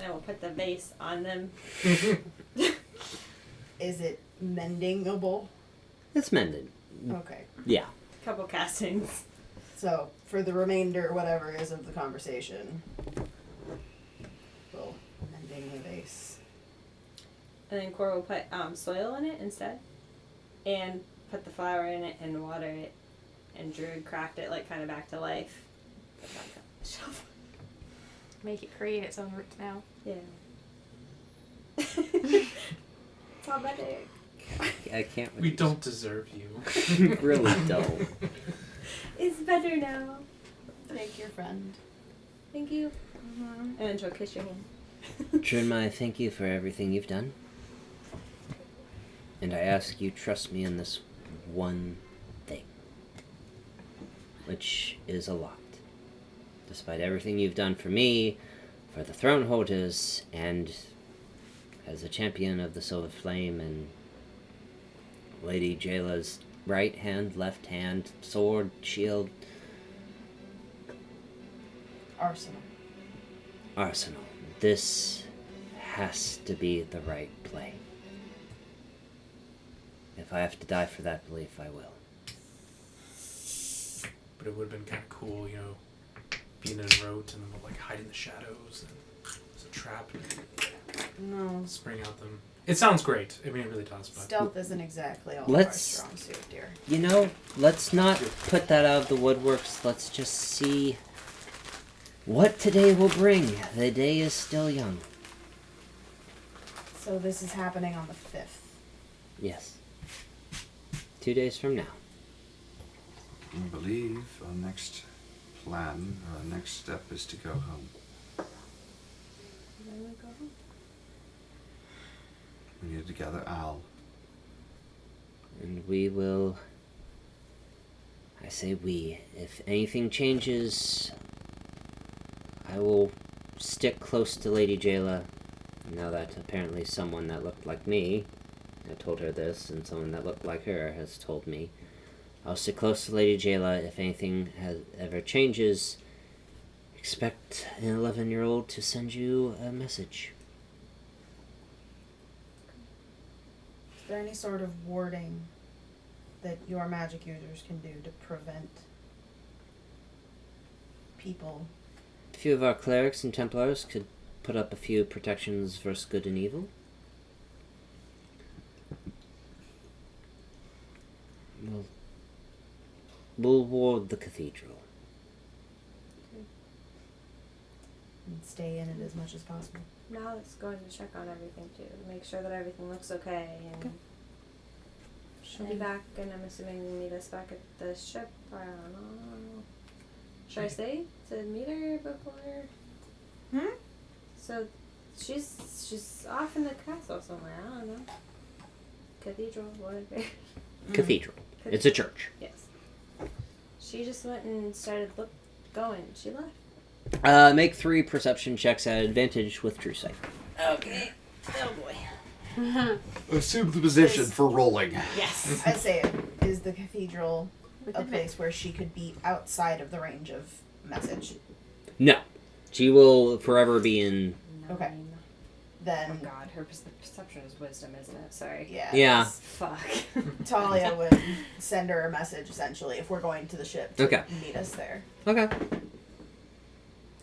I will put the vase on them. Is it mendingable? It's mended. Okay. Yeah. Couple castings. So, for the remainder, whatever is of the conversation, we'll mending the vase. And then Cora will put soil in it instead. And put the flower in it and water it. And Druid craft it like kind of back to life. Put back on the shelf. Make it create its own roots now. Yeah. It's all better. I can't. We don't deserve you. Really don't. It's better now. Take your friend. Thank you. And then she'll kiss your hand. Trinma, I thank you for everything you've done. And I ask you trust me in this one thing. Which is a lot. Despite everything you've done for me, for the throne holders, and as a champion of the Silver Flame and Lady Jayla's right hand, left hand, sword, shield, Arsenal. arsenal. This has to be the right play. If I have to die for that belief, I will. But it would have been kind of cool, you know, being in a rote and then we'll, like, hide in the shadows and there's a trap and No. spring out them. It sounds great. I mean, it really does. But Stealth isn't exactly all Let's- our strong suit, dear. You know, let's not put that out of the woodworks. Let's just see what today will bring. The day is still young. So this is happening on the 5th. Yes. 2 days from now. I believe our next plan, our next step is to go home. Then we go home. We need to gather Al. And we will... I say we. If anything changes, I will stick close to Lady Jayla. Now that apparently someone that looked like me, I told her this, and someone that looked like her has told me. I'll stick close to Lady Jayla. If anything ever changes, expect an 11-year-old to send you a message. Is there any sort of warding that your magic users can do to prevent people? A few of our clerics and Templars could put up a few protections versus good and evil. We'll ward the cathedral. And stay in it as much as possible. Now let's go in and check on everything too. Make sure that everything looks okay. And she'll be back, and I'm assuming meet us back at the ship. I don't know. Should I say to meet her before? So she's off in the castle somewhere. I don't know. Cathedral, whatever. Cathedral. It's a church. Yes. She just went and started going. She left. Make 3 perception checks at advantage with true sight. Okay. Oh boy. Assume the position for rolling. Yes. I say it. Is the cathedral a Within place where she could be outside of the range of message? No. She will forever be in... Okay. Oh Then, god, her perception is wisdom, isn't it? Sorry. yeah. Yeah. Fuck. Talia would send her a message, essentially, if we're going to the ship to Okay. meet us there. Okay.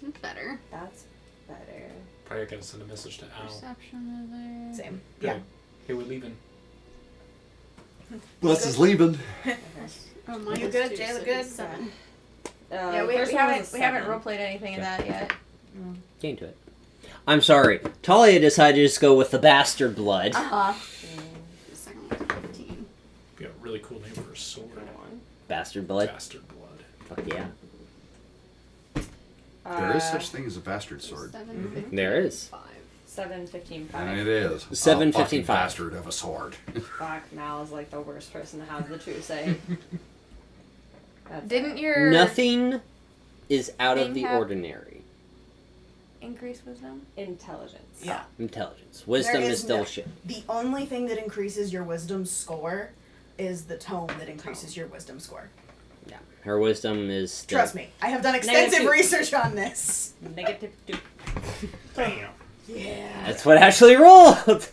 That's better. That's better. probably gotta send a message to Al. Perception of there. Same. Hey, Yeah. Hey, we're leaving. Bless is leaving. Oh, mine You is good, 2, Jayla? so Good? 7. Yeah, we first one was haven't a we haven't 7. roleplayed anything of that yet. Get into it. I'm sorry. Talia decided to just go with the bastard blood. Uh-huh. The second one was 15. We got a really cool name for a sword. Bastard blood. Bastard blood. Fuck yeah. There is such thing as a bastard sword. 7, 15, There is. 5. 7, 15, 5. And it is. 7, a 15, fucking 5. bastard of a sword. Fuck, Mal is like the worst person to have the truth say. Didn't your Nothing is out of Thing the have- ordinary. increase wisdom? Intelligence. Yeah. Intelligence. Wisdom There is is still no- shit. The only thing that increases your wisdom score is the tome that increases your wisdom score. Yeah. Her wisdom is. Trust me, I have done extensive Negative. research on this. Negative 2. Bam. Yeah. That's what Ashley rolled. But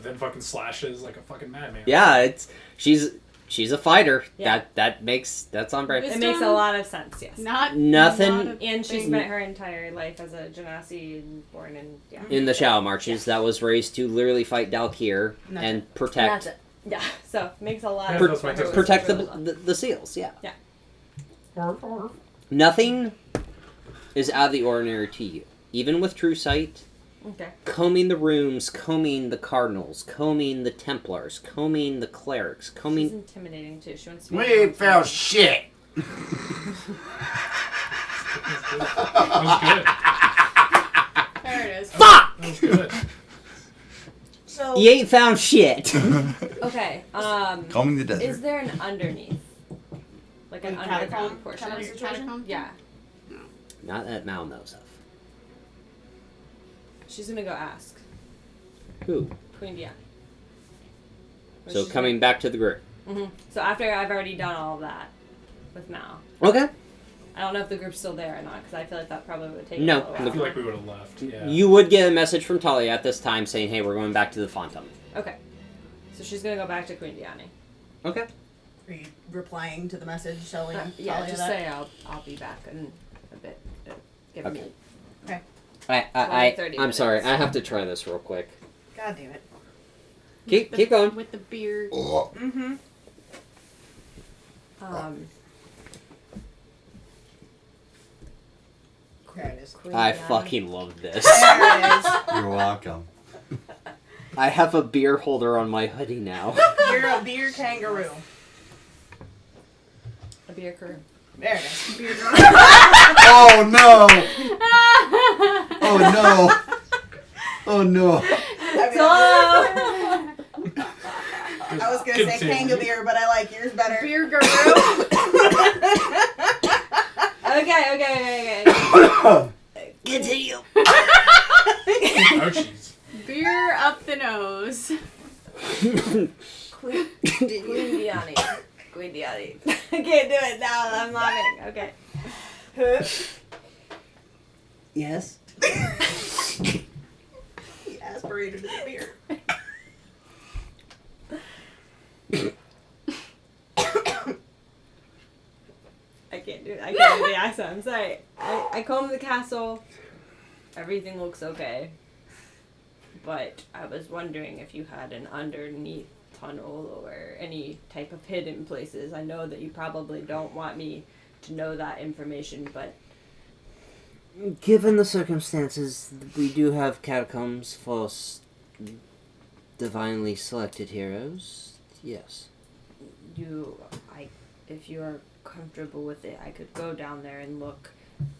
then fucking slashes like a fucking madman. Yeah, she's a fighter. Yeah. That's on brand. It makes a lot of sense, yes. Nothing- Not a And she thing. spent her entire life as a genasi and born in, yeah. In the Shadow Marches, that was raised to literally fight Dalkir Nothing. and That's protect it. Yeah, so makes a lot Yeah, of that's sense. my for her protect wisdom really well. the seals. Yeah. Yeah. Nothing is out of the ordinary to you. Even with true sight, Okay. combing the rooms, combing the cardinals, combing the Templars, combing the clerics, She's combing. intimidating too. She wants to be We ain't found shit. That was good. There it is. Fuck! That was good. So You ain't found shit. Okay. Combing the desert. Is there an underneath? Like an Like underground catacomb portion? kind of situation? Catacomb? Yeah. Not that Mal knows of. She's gonna go ask Who? Queen Diana. So coming back to the group. So after I've already done all of that with Mal, Okay. I don't know if the group's still there or not because I feel like that probably would take No, a I little feel while. like we would have left. Yeah. You would get a message from Talia at this time saying, "Hey, we're going back to the Phantom." Okay. So she's gonna go back to Queen Diana. Okay. are you replying to the message, telling Yeah, Talia just that? say I'll be back in a bit. Give Okay. me. I'm 30 sorry. minutes. I have to try this real quick. God damn it. Keep going. With the beard. Mm-hmm. There it is. Queen I Diana. fucking love this. There it is. You're welcome. I have a beer holder on my hoodie now. You're a beer kangaroo. A beer crew. There it is. Beer Oh no! Oh no! Oh no! I was gonna say Continue. kangaroo, but I like yours better. Beer guru. Okay. Continue. Ouchies. Beer up the nose. Queen Diana. Queen Diana. I can't do it now. I'm laughing. Okay. Yes. He aspirated his beer. I can't do it. I can't do the accent. I'm sorry. I combed the castle. Everything looks okay. But I was wondering if you had an underneath tunnel or any type of hidden places. I know that you probably don't want me to know that information, but Given the circumstances, we do have catacombs for divinely selected heroes. Yes. if you are comfortable with it, I could go down there and look.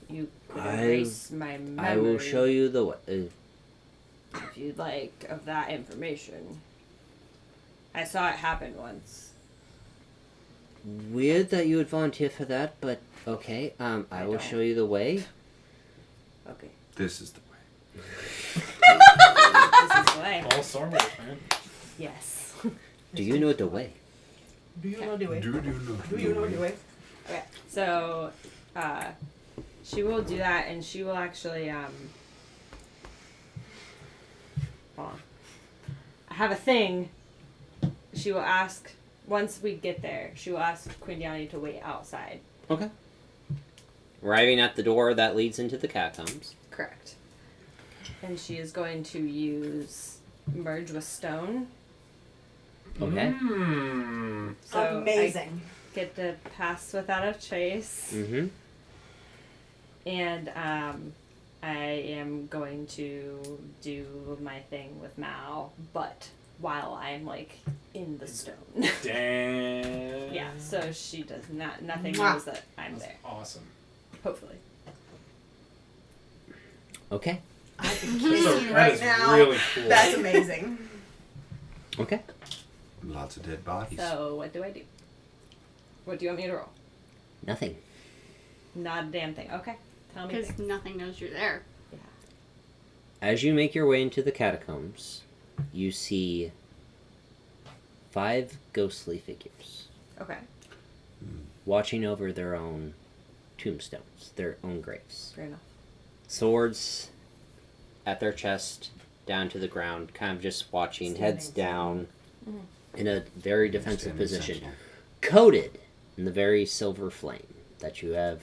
You could I- erase my memory. I will show you the way. If you'd like, of that information. I saw it happen once. Weird that you would volunteer for that, but okay. I will don't. show you the way. Okay. This is the way. This is the way. All Star Wars, man. Yes. Do you know the way? Do you know the way? Do you know? Do you know the way? Okay. So, she will do that, and she will actually, hold on. I have a thing. She will ask, once we get there, she will ask Queen Diana to wait outside. Okay. Arriving at the door that leads into the catacombs. Correct. And she is going to use Merge with Stone. Okay. Hmm. So Amazing. I get to pass without a trace. Mm-hmm. And I am going to do my thing with Mal, but while I'm like in the stone. Damn. Yeah, so she does not, nothing Mwah. knows that I'm That's there. awesome. Hopefully. Okay. I can kiss So you that right is now. really cool. That's amazing. Okay. Lots of dead bodies. So what do? What do you want me to roll? Nothing. Not a damn thing. Okay. Tell me Because things. nothing knows you're there. As you make your way into the catacombs, you see 5 ghostly figures Okay. watching over their own tombstones, their own graves. Fair enough. Swords at their chest, down to the ground, kind of just watching, heads Standing down, Mhm. in a very defensive Standing position, sentinel. coated in the very silver flame that you have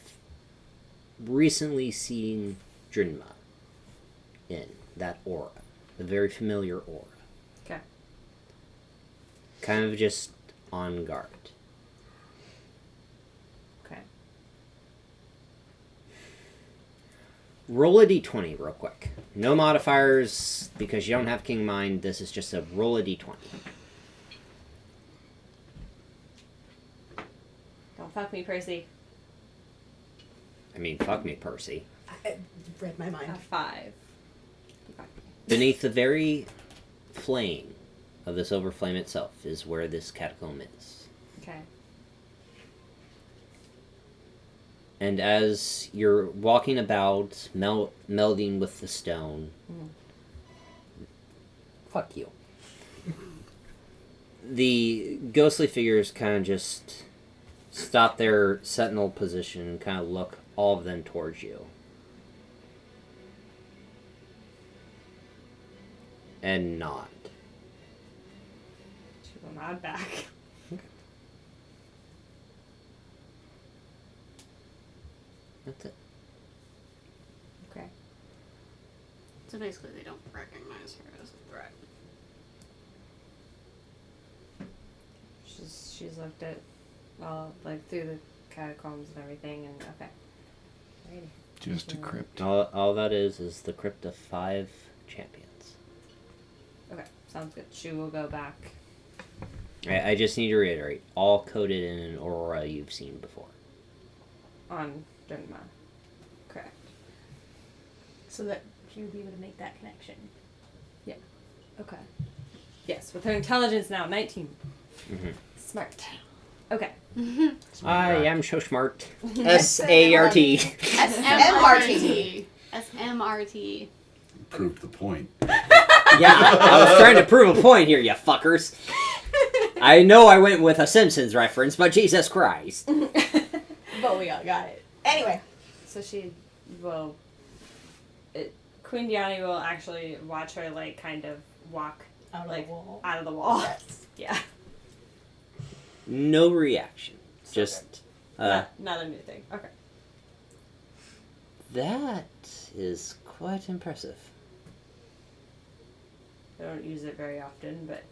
recently seen Drinma in, that aura, the very familiar aura. Okay. Kind of just on guard. Okay. Roll a d20 real quick. No modifiers because you don't have King Mind. This is just a roll a d20. Don't fuck me, Percy. I mean, fuck me, Percy. I read my mind. A 5. You fucked me. Beneath the very flame of the silver flame itself is where this catacomb is. Okay. And as you're walking about, melding with the stone, fuck you. The ghostly figures kind of just stop their sentinel position and kind of look, all of them, towards you. And nod. She will nod back. That's it. Okay. So basically, they don't recognize her as a threat. She's looked at all like through the catacombs and everything, and okay. Alrighty. Just a crypt. All that is the crypt of 5 champions. Okay, sounds good. She will go back. I just need to reiterate, all coded in an aura you've seen before. On Drenma. Correct. So that she would be able to make that connection. Okay. Yes, with her intelligence now, 19. Mm-hmm. Smart. Okay. I am so smart. S-A-R-T. SMRT. SMRT. Proved the point. Yeah, I was trying to prove a point here, you fuckers. I know I went with a Simpsons reference, but Jesus Christ. But we all got it. Anyway. So she will. Queen Diani will actually watch her, like, kind of walk Out of like the wall. out of the wall. Yes. Yeah. No reaction. Just, Not a new thing. Okay. that is quite impressive. I don't use it very often, but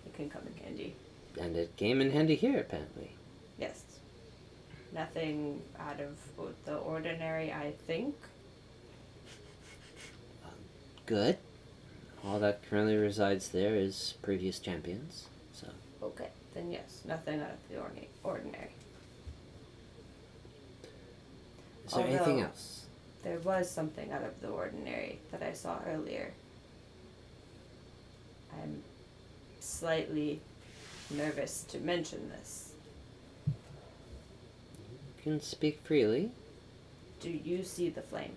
it can come in handy. And it came in handy here, apparently. Yes. Nothing out of the ordinary, I think. Good. All that currently resides there is previous champions, so... Okay. Then yes, nothing out of the ordinary. Is there anything Although- else? There was something out of the ordinary that I saw earlier. I'm slightly nervous to mention this. You can speak freely. Do you see the flame?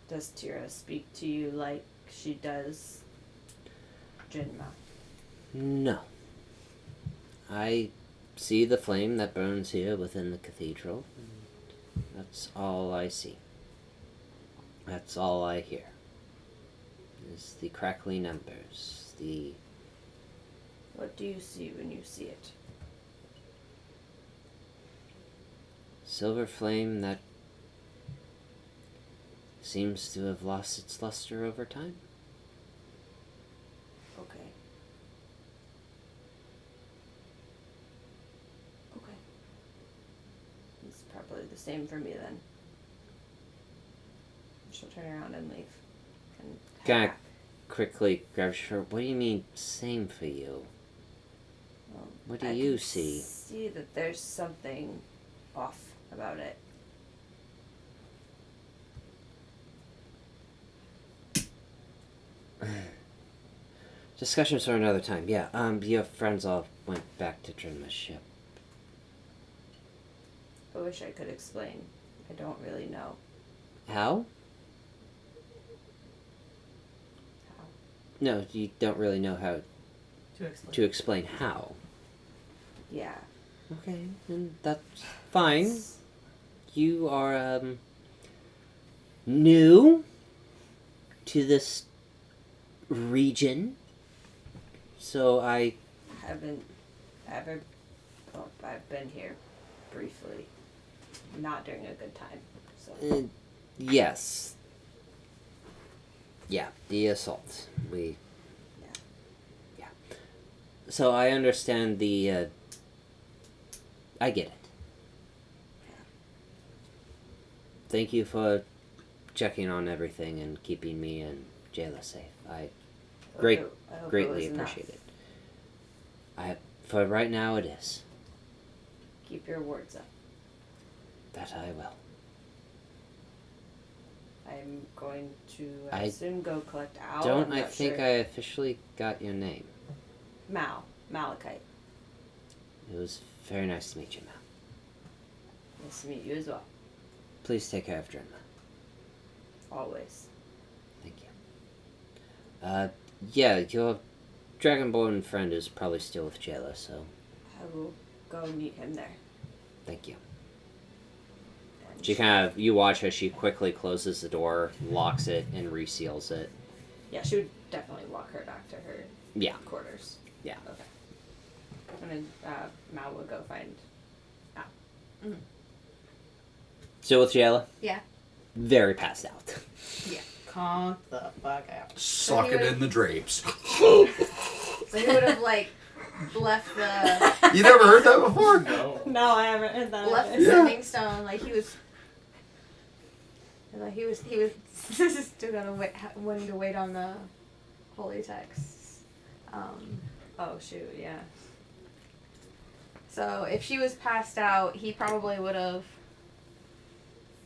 Does Tira speak to you like she does Jinma? No. I see the flame that burns here within the cathedral. And that's all I see. That's all I hear. Is the crackling embers, the... What do you see when you see it? silver flame that seems to have lost its luster over time. Okay. Okay. It's probably the same for me then. She'll turn around and leave. And head Kinda back. quickly grabs her. What do you mean, same for you? Well, What do I you can see? See that there's something off about it. Discussions for another time. Yeah, your friends all went back to Drinma's ship. I wish I could explain. I don't really know. How? How? No, you don't really know how To explain. to explain how. Yeah. Okay, and that's fine. You are, new to this region, so I Haven't ever. Well, I've been here briefly. Not during a good time. So. yes. Yeah, the assault. Yeah. So I understand the, I get it. Thank you for checking on everything and keeping me and Jayla safe. I I hope it greatly was enough. appreciate it. For right now it is. Keep your words up. That I will. I'm going to I soon go collect Owl. Don't I'm I not think sure. I officially got your name? Malachite. It was very nice to meet you, Mal. Nice to meet you as well. Please take care of Drenma. Always. Thank you. Yeah, your Dragonborn friend is probably still with Jayla, so I will go meet him there. thank you. And She kind of, you watch as she quickly closes the door, locks it, and reseals it. Yeah, she would definitely walk her back to her Yeah. quarters. Yeah. Okay. And then Mal would go find Al. Still with Jayla? Yeah. Very passed out. Conk the fuck out. Sock it in the drapes. So he would have like left the You never heard that before? No. No, I haven't heard that. left the Yeah. sending stone like he was. Like he was still gonna wait, wanting to wait on the holy texts. Oh shoot, yeah. So if she was passed out, he probably would have.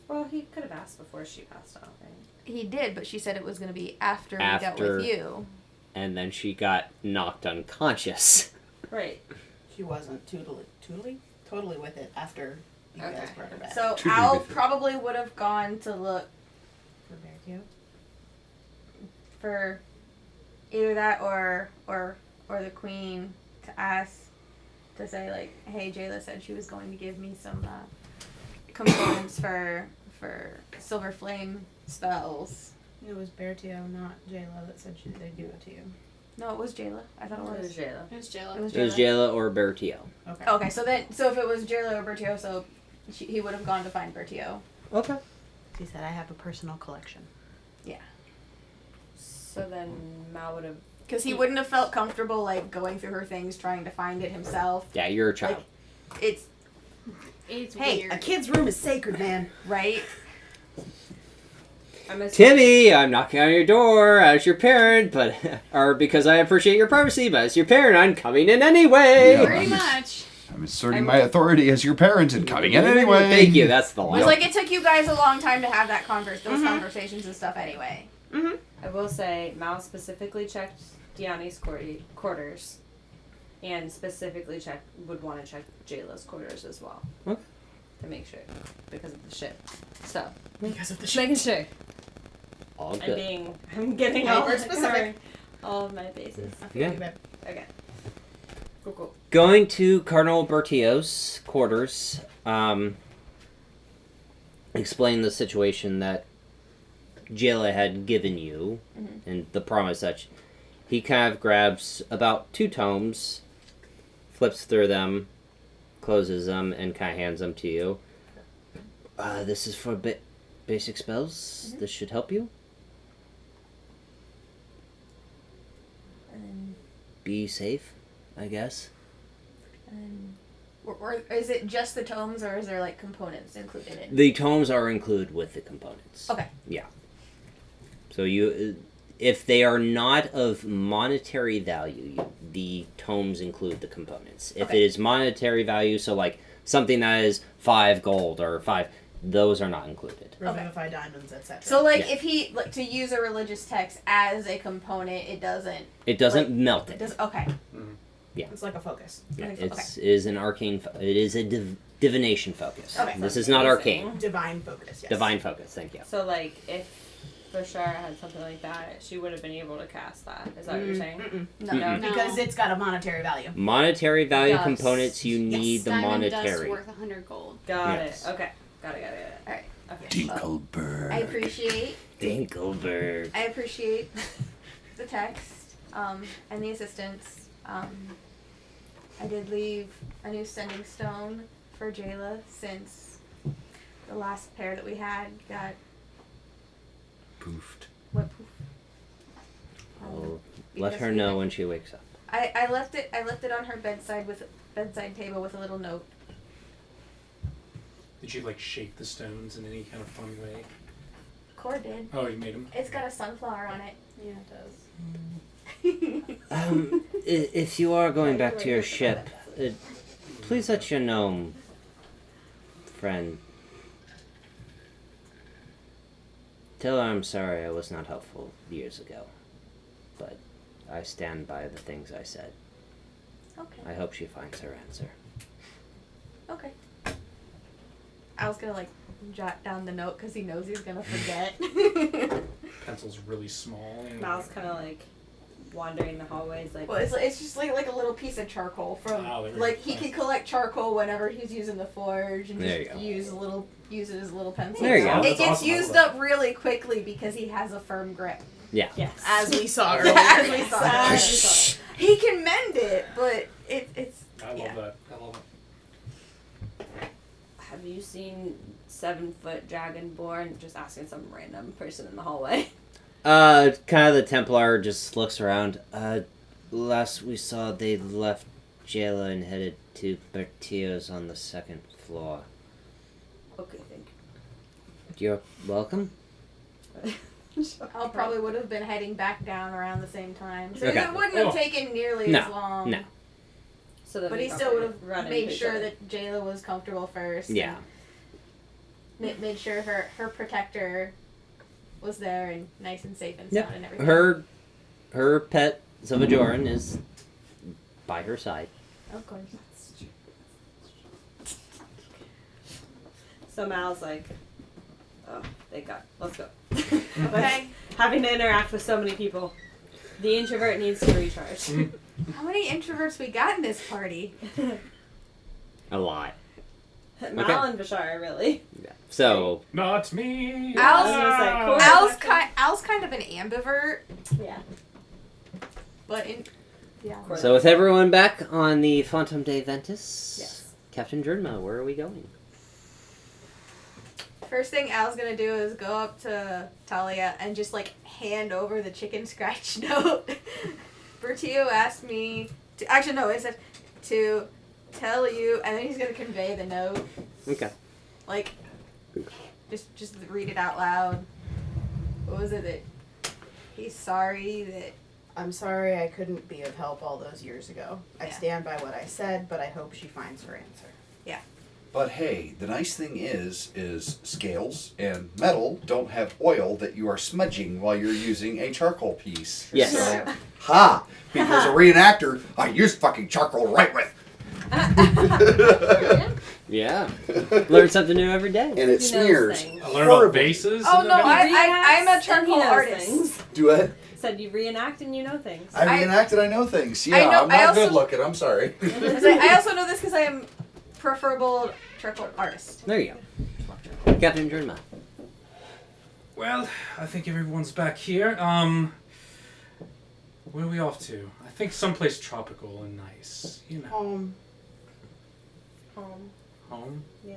Well, he could have asked before she passed out, right? He did, but she said it was going to be after we dealt After. with you. And then she got knocked unconscious. Right. She wasn't totally with it after you guys Okay. brought her back. So To be Al with it. probably would have gone to look For Beartooth? for either that or the queen to ask to say like, hey, Jayla said she was going to give me some components for silver flame spells. It was Beartooth, not Jayla, that said they'd give it to you. No, it was Jayla. I thought it It was was. Jayla. It was Jayla. It was It was Jayla. Jayla or Bertio. Okay. Okay, so if it was Jayla or Bertio, so he would have gone to find Bertio. Okay. She said, I have a personal collection. So then Mal would have. Because he wouldn't have felt comfortable like going through her things trying to find it himself. Yeah, you're a child. It's It's Hey, weird. a kid's room is sacred, man. right. I'm assuming. Timmy, I'm knocking on your door as your parent, but or because I appreciate your privacy, but as your parent, I'm coming in anyway. Yeah. Pretty much. I'm asserting my authority as your parent and coming in anyway. Thank you. That's the It line. was like it took you guys a long time to have that those conversations and stuff anyway. I will say, Mal specifically checked Diani's quarters, and specifically would want to check Jayla's quarters as well. Okay. To make sure, because of the shit. So, Because of the just making sure. All good. I'm getting all Hyper specific. covering all of my bases. Yeah. Okay. Cool. Going to Cardinal Bertio's quarters, explain the situation that Jayla had given you, and the promise that he kind of grabs about 2 tomes, flips through them, closes them, and kind of hands them to you. This is for basic spells. This should help you. And Be safe, I guess. or is it just the tomes, or is there like components included in? The tomes are included with the components. Okay. Yeah. So if they are not of monetary value, the tomes include the components. If Okay. it is monetary value, so like something that is 5 gold or 5, those are not included. Revivify diamonds, etc. So, like, Yeah. if he to use a religious text as a component, it doesn't. It doesn't Like, melt It it. does. Okay. It's like a focus. Yeah, Okay. it is an arcane. It is a divination focus. Okay. This is not Amazing. arcane. Divine focus, yes. Divine focus. Thank you. So, like, if Bashara had something like that, she would have been able to cast that. Is that what you're saying? Mm-mm. No. Mm-mm. No. Because it's got a monetary value. Monetary value Dust. components, you need the Diamond dust monetary. worth 100 gold. Got Yes. it. Okay. Got it. All right. Okay. Dinkelberg. I appreciate Dinkelberg. the text and the assistance. I did leave a new sending stone for Jayla since the last pair that we had got went poof. I'll let Because her we know had- when she wakes up. I left it on her bedside table with a little note. Did you like shape the stones in any kind of fun way? Core did. Oh, you made them. It's got a sunflower on it. Yeah, it does. If you are going back to your ship, please let your gnome friend tell her I'm sorry I was not helpful years ago, but I stand by the things I said. Okay. I hope she finds her answer. Okay. I was gonna like jot down the note because he knows he's gonna forget. Pencil's really small. You know. Mal's kind of like wandering the hallways, like. Well, it's just like a little piece of charcoal from Oh, there we like go. he can collect charcoal whenever he's using the forge and There just you use it as a little pencil. There you go. It That's gets awesome. I used love up really quickly because he has a firm grip. Yeah. Yes. As we saw earlier. As we saw. As we saw. He can mend it, but it's I love yeah. that. I love it. Have you seen 7-foot dragonborn? Just asking some random person in the hallway. Kind of the Templar just looks around. Last we saw, they left Jayla and headed to Bertio's on the 2nd floor. Okay, thank You're welcome. you. Al probably would have been heading back down around the same time, so Okay. it wouldn't have Oh. taken nearly No, as long. no. So that But we he still would have run into made each sure other. that Jayla was comfortable first. and Yeah. Made sure her protector was there and nice and safe and Yep. sound and everything. Her pet Zavajoran is by her side. Of course. So Mal's like, oh, thank God. Let's go. Okay. Having to interact with so many people. The introvert needs to recharge. How many introverts we got in this party? A lot. Mal Okay. and Bashara, really. Yeah. So, Not me. Al's- I was Al's kind of an ambivert, Yeah. but in yeah. so with everyone back on the Phantom de Ventus, Yes. Captain Jernma, where are we going? First thing Al's gonna do is go up to Talia and just like hand over the chicken scratch note. Bertio asked me to actually no, it said to tell you, and then he's gonna convey the note. Okay. Like, just read it out loud. What was it that he's sorry that I'm sorry I couldn't be of help all those years ago. I Yeah. stand by what I said, but I hope she finds her answer. But hey, the nice thing is scales and metal don't have oil that you are smudging while you're using a charcoal piece. Yes. So, ha! Because a reenactor, I use fucking charcoal to write with. Yeah. Learn something new every day. And it He knows smears. things. I learned about Horrible. bases. Oh and no, everything. I'm a Reenacts and charcoal he knows artist. things. Do it. Said you reenact and you know things. I reenacted, I know things. Yeah, I know- I'm I not also- good looking, I'm sorry. I also know this because I am preferable charcoal artist. There you go. Captain Jernma. Well, I think everyone's back here. Where are we off to? I think someplace tropical and nice. You know, Home. home. Yeah.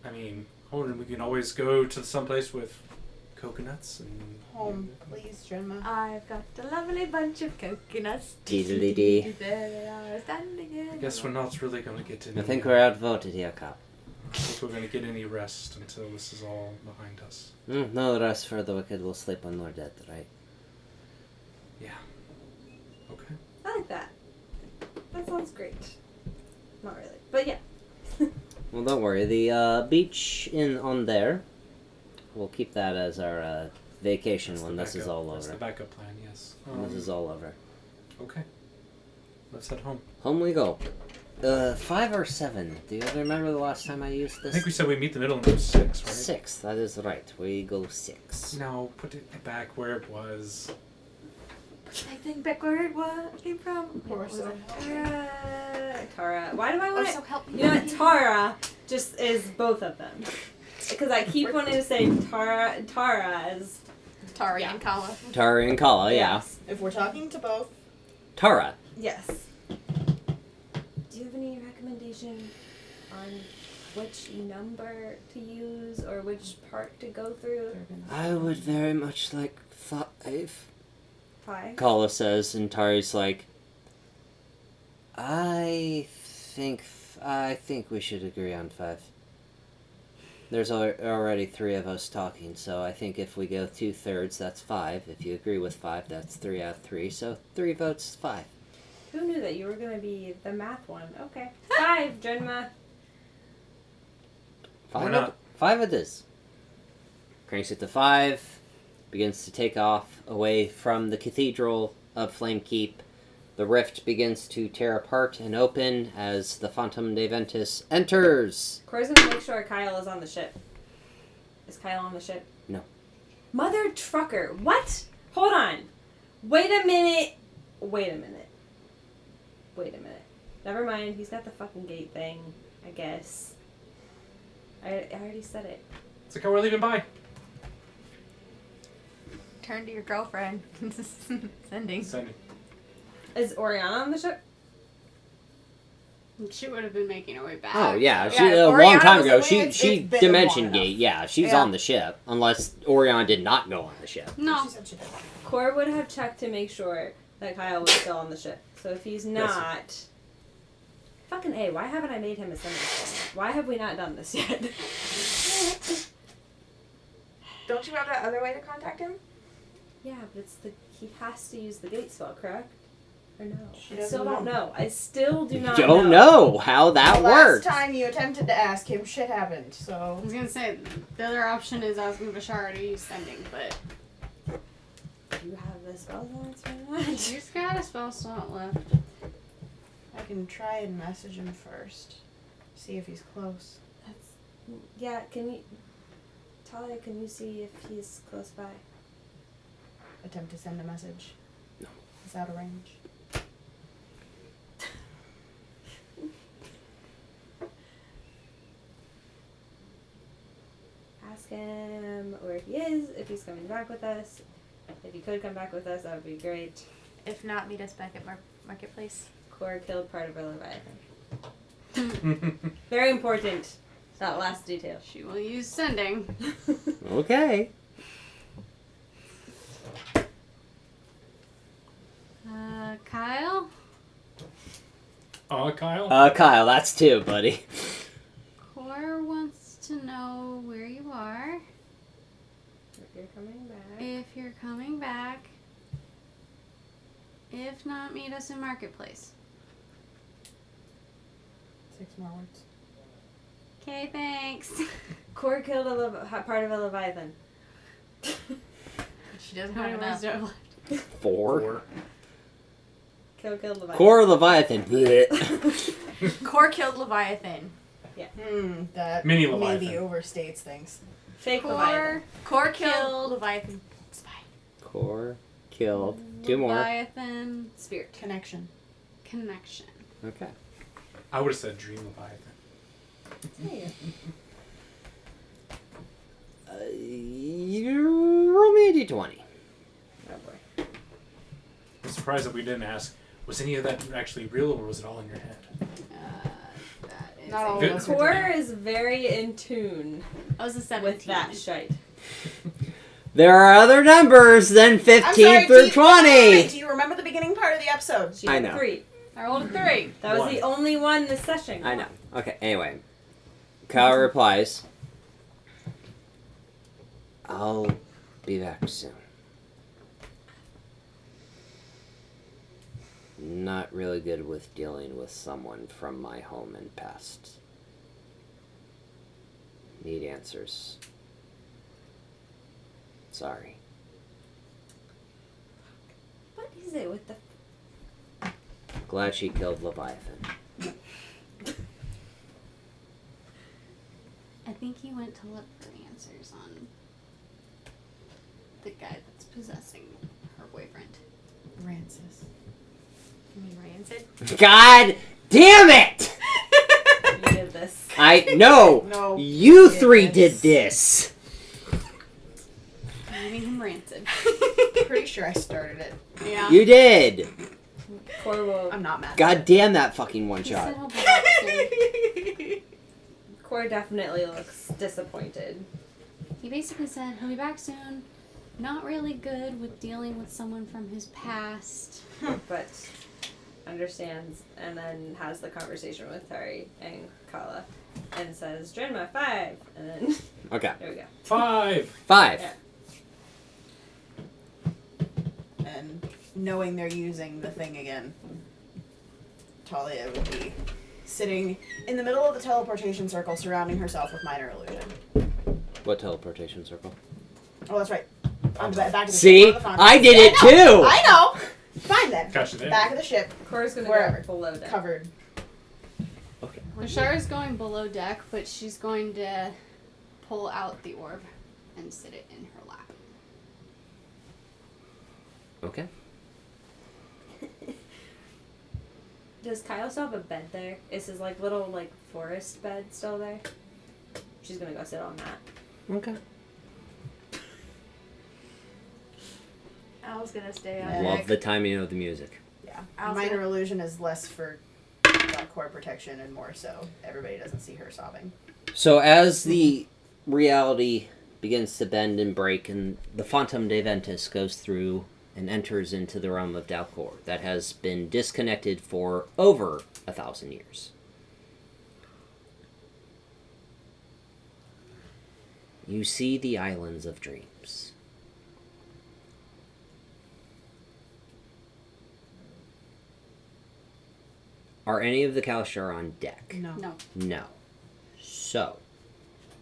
I mean, we can always go to someplace with coconuts and. Home, please, Jernma. I've got a lovely bunch of coconuts. Deedly-dee. There they are, standing in. I guess we're not really going to get any. I think we're outvoted here, Cop. I think we're going to get any rest until this is all behind us. No rest for the wicked will sleep when we're dead, right? Yeah. Okay. I like that. That sounds great. Not really. But yeah. Well, don't worry. The beach on there, we'll keep that as our vacation That's when the this is backup- all That's the over. backup plan, yes. When this is all over. Okay. Let's head home. Home we go. 5 or 7? Do you remember the last time I used I this? think we said we meet the middle and go 6, right? 6. That is right. We go 6. No, put it back where it was. I think back where it came from. Or What was so. it? Tara. Why do I Or want so help me. You know what? Tara just is both of them. Because I keep wanting to say Tara as Tari Yeah. and Kala. Tara and Kala, yeah. Yes. If we're talking to both, Tara. Yes. Do you have any recommendation on which number to use or which part to go through? I would very much like 5. 5. Kala says, and Tari's like, I think we should agree on 5. There's already 3 of us talking, so I think if we go 2/3, that's 5. If you agree with 5, that's 3 out of 3. So 3 votes, 5. Who knew that you were going to be the math one? Okay. 5, join math. Why not? 5 it is. Cranks it to 5. Begins to take off away from the Cathedral of Flame Keep. The rift begins to tear apart and open as the Phantom de Ventus enters. Corey's going to make sure Kyle is on the ship. Is Kyle on the ship? No. Mother trucker. What? Hold on. Wait a minute. Never mind. He's got the fucking gate thing, I guess. I already said it. It's like how we're leaving by. Turn to your girlfriend. Sending. Sending. Is Oriana on the ship? She would have been making her way back. Oh yeah, she, Yeah, a long Oriana time was ago. away, She it's been long Dimension enough. Gate. Yeah, she's Yeah. on the ship unless Orion did not go on the ship. No. she said she did. Core would have checked to make sure that Kyle was still on the ship. So if he's not... Fucking A, why haven't I made him a sentence? Why have we not done this yet? Don't you have that other way to contact him? Yeah, but he has to use the gate spell, correct? Or no? She I doesn't still don't know. know. I still do not Don't know how that The last works. time you attempted to ask him, shit happened. I So was gonna say the other option is asking Bashara to use sending, but Do you have the spell slots for that? she's got a spell slot left. I can try and message him first, see if he's close. Yeah, can you... Talia, can you see if he's close by? Attempt to send a message. No. He's out of range. Ask him where he is, if he's coming back with us. If he could come back with us, that would be great. If not, meet us back at Marketplace. Core killed part of a Leviathan. Very important. That last detail. She will use sending. Okay. Kyle? Kyle? Kyle, that's 2, buddy. Core wants to know where you are, If you're coming back. if you're coming back. If not, meet us in Marketplace. 6 more words. Okay, thanks. Core killed part of a Leviathan. She doesn't How have many words enough. do I have left? 4. Killed Leviathan. Core Leviathan. Blech. Core killed Leviathan. That Mini maybe Leviathan. overstates things. Fake Leviathan. Core killed Killed. Leviathan. Spy. Core killed. 2 more. Leviathan Spirit. Connection. connection. Okay. I would have said Dream Leviathan. You roll me a d20. Oh boy. I'm surprised that we didn't ask, was any of that actually real or was it all in your head? That is Not all Good. of us are Core doing it. is very in tune I was a 17. with that shite. There are other numbers than 15 I'm sorry, through do you, 20. wait, do you remember the beginning part of the episode? She I had know. 3. I rolled a 3. That was One. the only one this session. I know. Okay, anyway. Kyle replies, I'll be back soon. Not really good with dealing with someone from my home and past. need answers. Sorry. What is it with the... Glad she killed Leviathan. I think he went to look for answers on the guy that's possessing her boyfriend. Rancis. You mean Rancid? God damn it! You did this. I know. No. You three did this. Leaving him rancid. Pretty sure I started it. Yeah. You did. Core will... I'm not mad. God damn that fucking one He said shot. he'll be back soon. Core definitely looks disappointed. He basically said he'll be back soon. Not really good with dealing with someone from his past. But understands and then has the conversation with Tari and Kala and says, Drenma, 5! And then, Okay. there we go. 5! 5. Yeah. And knowing they're using the thing again, Talia would be sitting in the middle of the teleportation circle, surrounding herself with minor illusion. What teleportation circle? Oh, that's right. On the back of the See? ship. On the I did it I know. too! I know! Fine then. Gotcha there. Back of the ship, Core's gonna Wherever. go below deck. covered. Okay. Ashara's going below deck, but she's going to pull out the orb and sit it in her lap. Okay. Does Kyle still have a bed there? Is his like little like forest bed still there? She's gonna go sit on that. Okay. Al's gonna stay Yeah. on Love deck. the timing of the music. Yeah. Al's Minor gonna- illusion is less for core protection and more so everybody doesn't see her sobbing. So as the reality begins to bend and break and the Phantom de Ventus goes through and enters into the realm of Dalcor that has been disconnected for over 1,000 years. You see the Islands of Dreams. Are any of the Kalashtar on deck? No. No. No. So,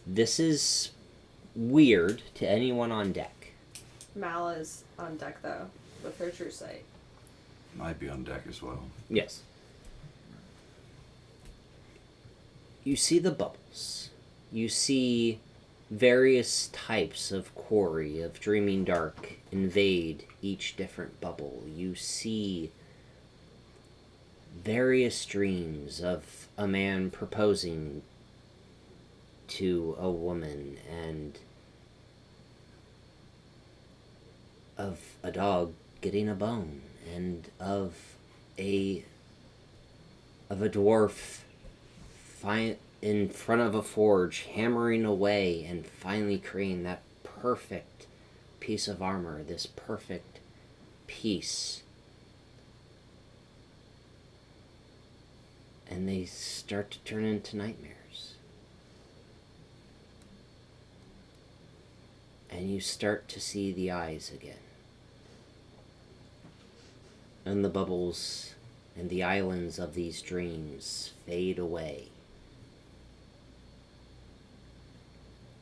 this is weird to anyone on deck. Mal is on deck though, with her true sight. Might be on deck as well. Yes. You see the bubbles. You see various types of quarry, of dreaming dark, invade each different bubble. You see various dreams of a man proposing to a woman and of a dog getting a bone and of a dwarf in front of a forge hammering away and finally creating that perfect piece of armor, this perfect piece. And they start to turn into nightmares. And you start to see the eyes again. And the bubbles and the islands of these dreams fade away.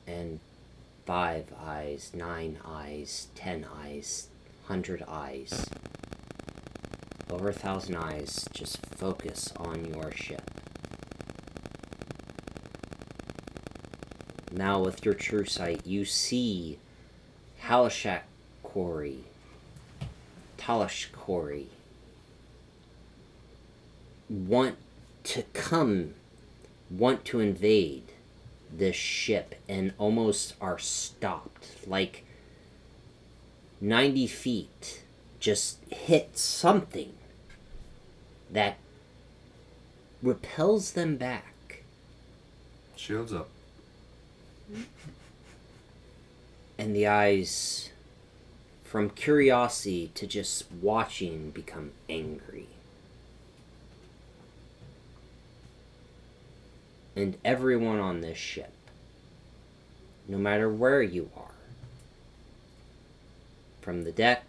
And 5 eyes, 9 eyes, 10 eyes, 100 eyes, over 1,000 eyes just focus on your ship. Now with your true sight, you see Halashak Quarry, Talash Quarry want to invade this ship and almost are stopped. Like 90 feet just hit something that repels them back. Shields up. And the eyes, from curiosity to just watching, become angry. And everyone on this ship, no matter where you are, from the deck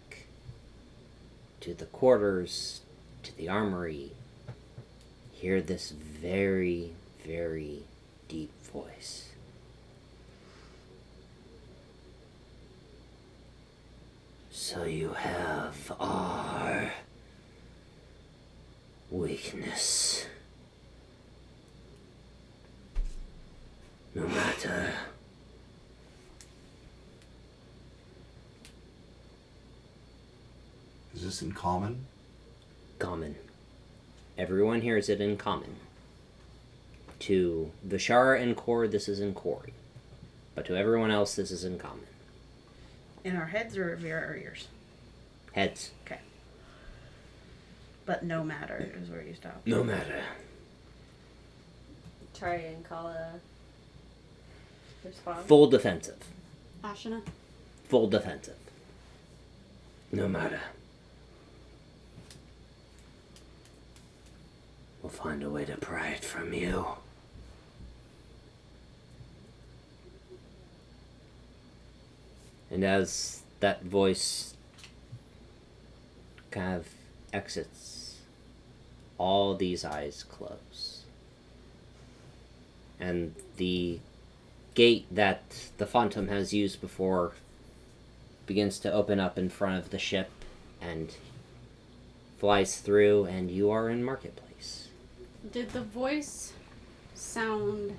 to the quarters to the armory, hear this very, very deep voice. So you have our weakness. No matter. Is this in common? Common. Everyone hears it in common. To Vishara and Kor, this is in Kori. But to everyone else, this is in common. In our heads or via our ears? Heads. Okay. But no matter is where you stop. No matter. Tari and Kala respond. Full defensive. Ashina. Full defensive. No matter. We'll find a way to pry it from you. And as that voice kind of exits, all these eyes close. And the gate that the Phantom has used before begins to open up in front of the ship and flies through, and you are in Marketplace. Did the voice sound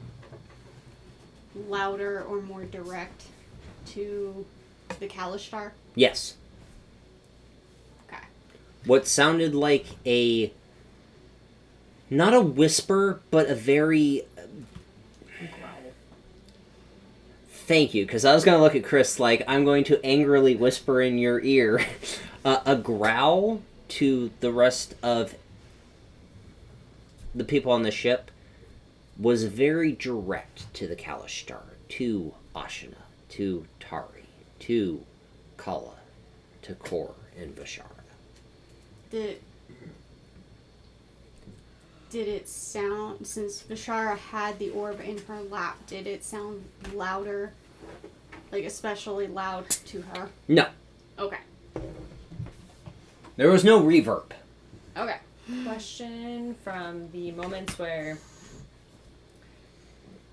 louder or more direct to the Kalashtar? Yes. Okay. What sounded like a... not a whisper, but a very... Thank you, because I was going to look at Chris like, I'm going to angrily whisper in your ear. A growl to the rest of the people on the ship was very direct to the Kalashtar, to Ashina, to Tari, to Kala, to Kor, and Vishara. Did it sound, since Vishara had the orb in her lap, did it sound louder? Like especially loud to her? No. Okay. There was no reverb. Okay. Question from the moments where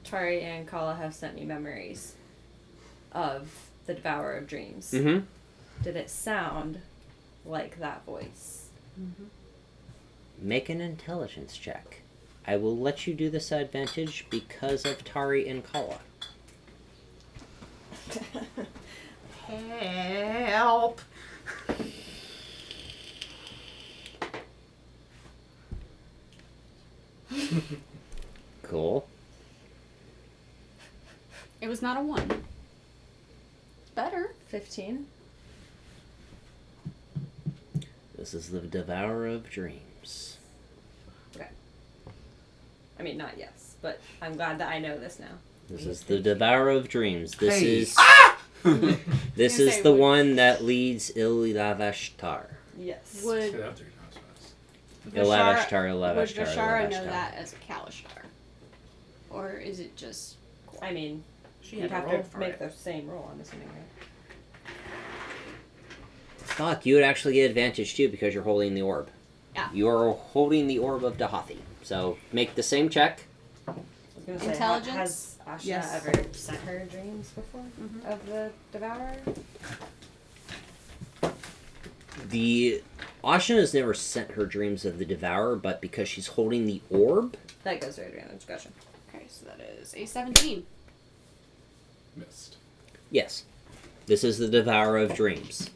Tari and Kala have sent me memories of the Devourer of Dreams. Mm-hmm. Did it sound like that voice? Mm-hmm. Make an intelligence check. I will let you do this at advantage because of Tari and Kala. Help! Cool. It was not a 1. Better. 15. This is the Devourer of Dreams. I mean, not yes, but I'm glad that I know this now. This is the Devourer of Dreams. This Hey. is this Gonna is say, the would- one that leads Ilavashtar. Yes. Would Say that 3 times fast. Ilavashtar, Would Ilavashtar, Vishara know Ilavashtar. that as a Kalashtar? Or is it just... I mean, She you'd had have to roll to for make it. the same roll, I'm assuming, right? Fuck, you would actually get advantage too because you're holding the orb. Yeah. You are holding the orb of Dahathi. So make the same check. I was gonna say, Intelligence? has Asha Yes. ever sent her dreams before of the Devourer? The Asha has never sent her dreams of the Devourer, but because she's holding the orb, That goes to her advantage. Gotcha. Okay, so that is a 17. Missed. yes, this is the Devourer of Dreams.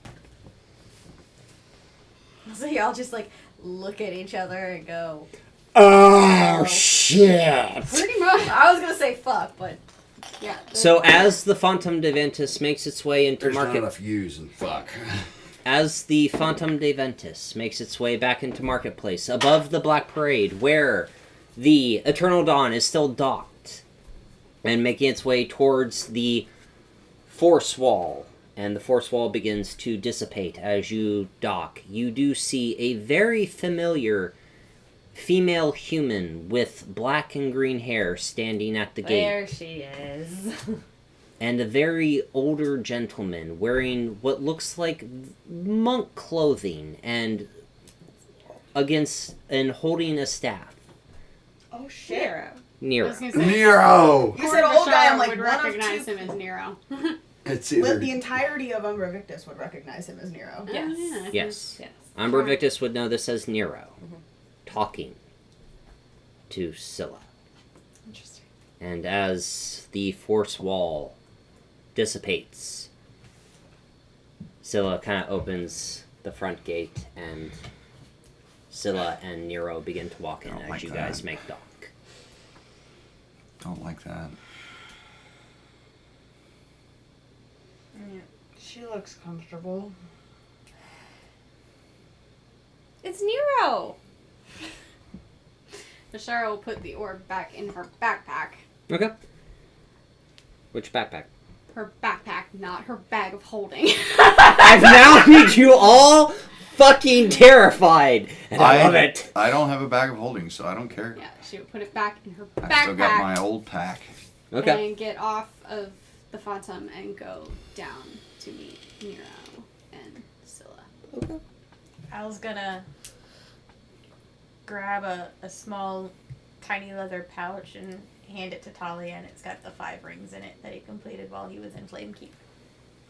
So y'all just like look at each other and go. Oh shit! Pretty much. I was gonna say fuck, but Yeah. So as the Phantom de Ventus makes its way into There's not market, enough U's and fuck. as the Phantom de Ventus makes its way back into Marketplace, above the Black Parade, where the Eternal Dawn is still docked, and making its way towards the Force Wall, and the Force Wall begins to dissipate as you dock. You do see a very familiar female human with black and green hair standing at the gate. There she is. And a very older gentleman wearing what looks like monk clothing and holding a staff. Oh shit! Nero. I Nero. was gonna say, Nero! You said old guy, I'm Vishara like would one of recognize two. him as Nero. It's The either entirety of Umbra Victus would recognize him as Nero. Oh, Yes. yeah. Yes. Yes. Umbra Victus would know this as Nero, Mhm. talking to Scylla. Interesting. And as the force wall dissipates, Scylla kind of opens the front gate, and Scylla and Nero begin to walk in Don't as like you that. guys make dock. Don't like that. She looks comfortable. It's Nero. Bashara will put the orb back in her backpack. Okay. Which backpack? Her backpack, not her bag of holding. I've now made you all fucking terrified, and I love it. I don't have a bag of holding, so I don't care. Yeah, she would put it back in her I still got my backpack old pack. Okay. and get off of the Phantom and go down to meet Nero and Scylla. Al's gonna grab a small, tiny leather pouch and hand it to Talia, and it's got the 5 rings in it that he completed while he was in Flamekeep.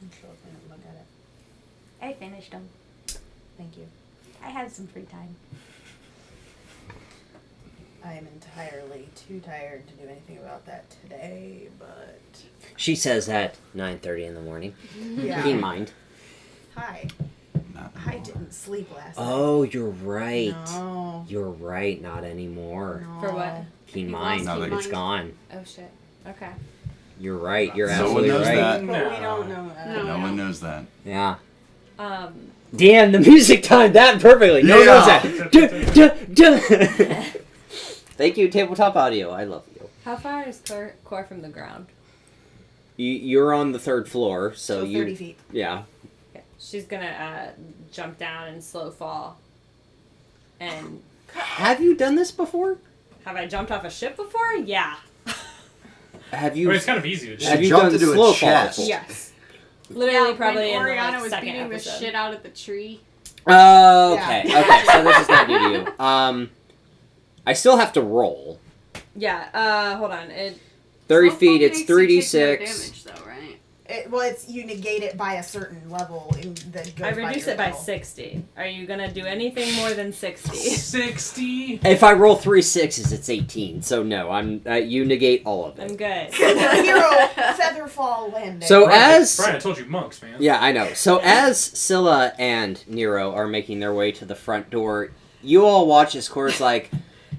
I'm sure if I don't look at it. I finished them. Thank you. I had some free time. I am entirely too tired to do anything about that today, but She says at 9:30 in the morning. yeah. Keen mind. Hi. Not I anymore. didn't sleep last night. Oh, you're right. No. You're right. Not anymore. No. For what? Keen He mind. lost keen It's mind. gone. Oh shit. Okay. You're right. You're No one absolutely knows right. that. But we don't know that. No. No one knows that. Yeah. Um. Damn, the music timed that perfectly. No one knows Yeah. that. Duh, duh, duh. Thank you, Tabletop Audio. I love you. How far is Core from the ground? You're on the 3rd floor, so, So you. 30 feet. Yeah. Okay. She's gonna jump down and slow fall. And Have you done this before? have I jumped off a ship before? Yeah. Have I you? mean, it's kind of easy to She Have do. you jumped done into a slow fall chest. before? Yes. Literally, probably when in the Oriana was second beating episode. the shit out of the tree. Oh, okay. Yeah. Okay, so this is not new to you. I still have to roll. Yeah. Hold on. 30 Slow feet, fall it's makes you take no 3d6. damage, though, right? It's you negate it by a certain level that goes I reduce your it by level. 60. Are you gonna do anything more than 60? 60. If I roll 3 6s, it's 18. So no, I'm. You negate all of I'm it. good. Hero feather fall landing. So Brian, as Brian, I told you monks, man. yeah, I know. So as Scylla and Nero are making their way to the front door, you all watch as Cora's like,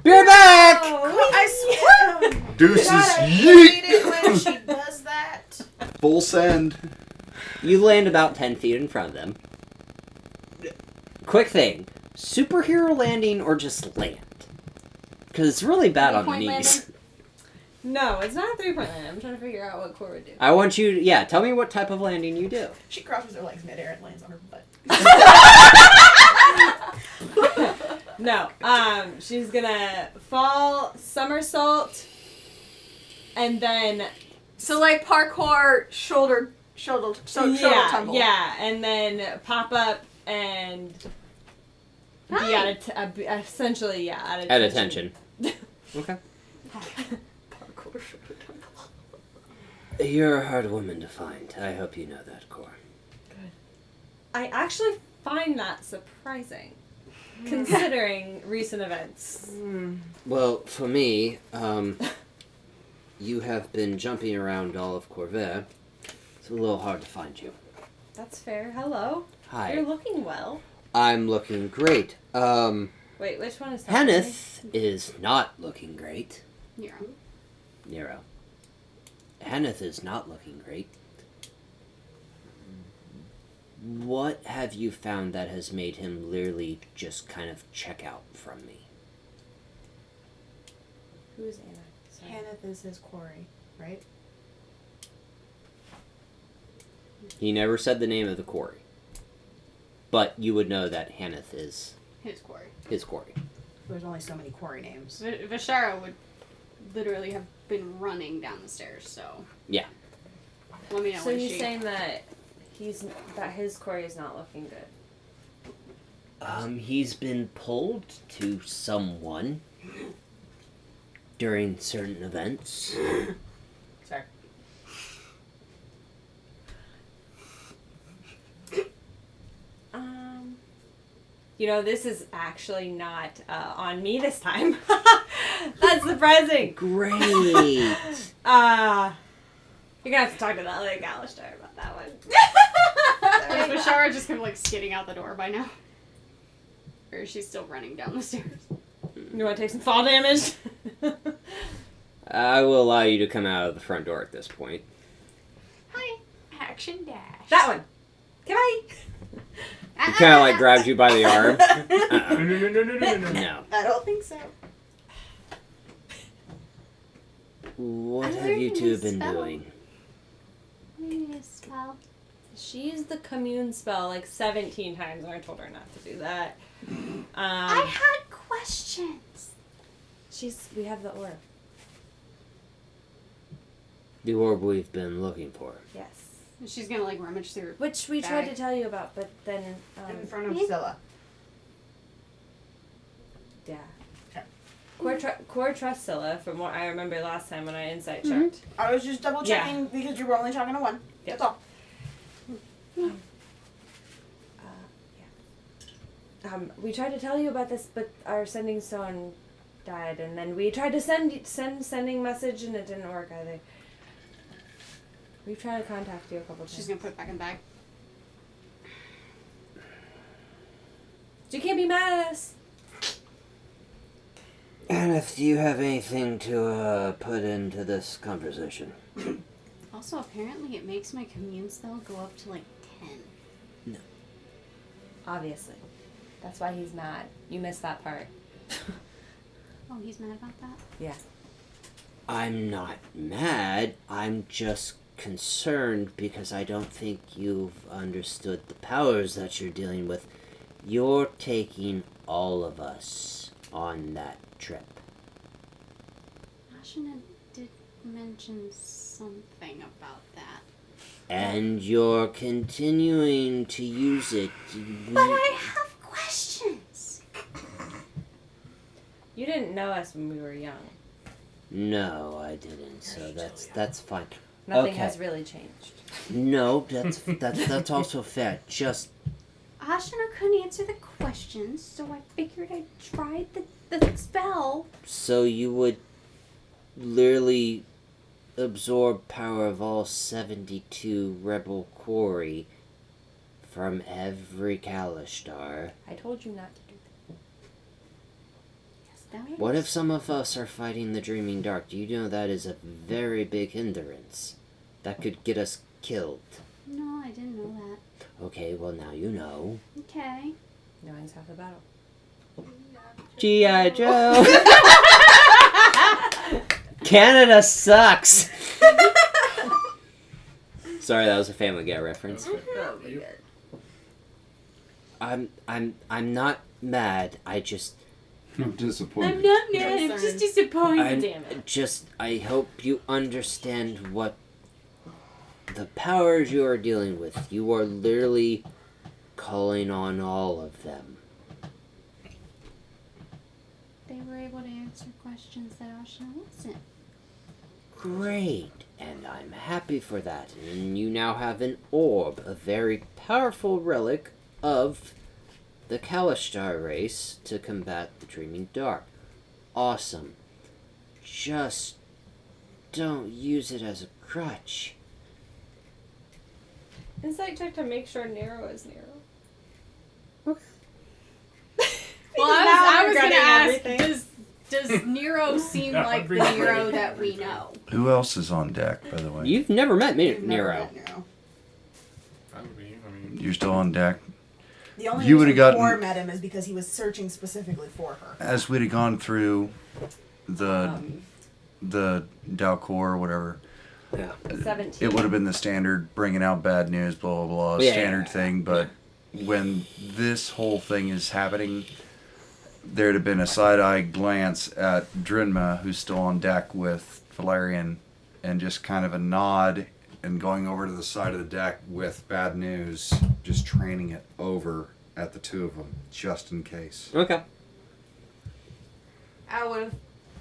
"We're back!" I swear. Deuces, God, I yeet! hate it when she does that. Full send. You land about 10 feet in front of them. Quick thing: superhero landing or just land? Because it's really bad on the 3-point knees. No, it's not a 3-point land. I'm trying to figure out what Core would do. I want you to, tell me what type of landing you do. She crosses her legs midair and lands on her butt. No. She's gonna fall, somersault, and then So like parkour, shoulder tumble. yeah, and then pop up and be at essentially at attention. At attention. Okay. Parkour, shoulder tumble. You're a hard woman to find. I hope you know that, Cor. I actually find that surprising, considering recent events. Well, for me, you have been jumping around all of Corvair. It's a little hard to find you. That's fair. Hello. Hi. You're looking well. I'm looking great. Wait, which one is that? Hanneth is not looking great. Nero. Nero. Hanneth is not looking great. What have you found that has made him literally just kind of check out from me? Who is Anna? Sorry. Hanneth is his quarry, right? He never said the name of the quarry. But you would know that Hanneth is His quarry. his quarry. There's only so many quarry names. Vishara would literally have been running down the stairs, so. Yeah. Let me know So when he's she. saying that his quarry is not looking good. He's been pulled to someone during certain events. Sorry. This is actually not on me this time. That's surprising. Great. You're gonna have to talk to that like Kalashtar about that one. Is Bashara just kind of like skidding out the door by now? Or is she still running down the stairs? You want to take some fall damage? I will allow you to come out of the front door at this point. Hi. Action dash. That one. Come on. He kind of like grabs you by the arm. No. No. I don't think so. What I'm have you learning two this been spell. doing? Maybe a spell. She used the commune spell like 17 times and I told her not to do that. I had questions. We have the orb. The orb we've been looking for. Yes. She's gonna like rummage through. Which we tried to tell you about, but then, In front of Yeah. Zilla. yeah. Okay. Core trust Scylla from what I remember last time when I insight Mhm. checked. I was just double checking because you were only talking to one. Yep. That's all. We tried to tell you about this, but our sending stone died, and then we tried to sending message, and it didn't work either. We've tried to contact you a couple times. She's gonna put it back in the bag. You can't be mad at us. Aneth, do you have anything to put into this conversation? Also, apparently, it makes my commune spell go up to like 10. Obviously. That's why he's mad. You missed that part. Oh, he's mad about that? Yeah. I'm not mad. I'm just concerned because I don't think you've understood the powers that you're dealing with. You're taking all of us on that trip. Ashina did mention something about that. And you're continuing to use it. But I have questions. You didn't know us when we were young. No, I didn't. So that's fine. Nothing Okay. has really changed. No, that's also fair. Just Ashina couldn't answer the questions, so I figured I'd try the spell. so you would literally absorb power of all 72 rebel quarry from every Kalashtar. I told you not to do that. Yes, that was. What if some of us are fighting the Dreaming Dark? Do you know that is a very big hindrance? That could get us killed. No, I didn't know that. Okay, well now you know. Okay. Knowing's half the battle. G.I. Joe! Canada sucks! Sorry, that was a Family Guy reference. I'm not mad. I'm I'm disappointed. not mad, I'm just disappointed. Damn it. I hope you understand what the powers you are dealing with. You are literally calling on all of them. They were able to answer questions that Ashina wasn't. Great, and I'm happy for that. And you now have an orb, a very powerful relic of the Kalashtar race to combat the Dreaming Dark. Awesome. Just don't use it as a crutch. Insight check to make sure Nero is Nero. Well, I was gonna ask, does Nero seem like the Nero that we know? Who else is on deck, by the way? You've never met We've never Nero. met Nero. Probably. I mean, You're still on deck. The only You reason would've gotten- Core met him is because he was searching specifically for her. As we'd have gone through the Dalcor or whatever, Yeah. 17. it would have been the standard bringing out bad news, blah, blah, blah, Yeah, standard yeah. thing. But when this whole thing is happening, there'd have been a side-eye glance at Drinma, who's still on deck with Valerian, and just kind of a nod and going over to the side of the deck with bad news, just training it over at the two of them, just in case. Okay. I would have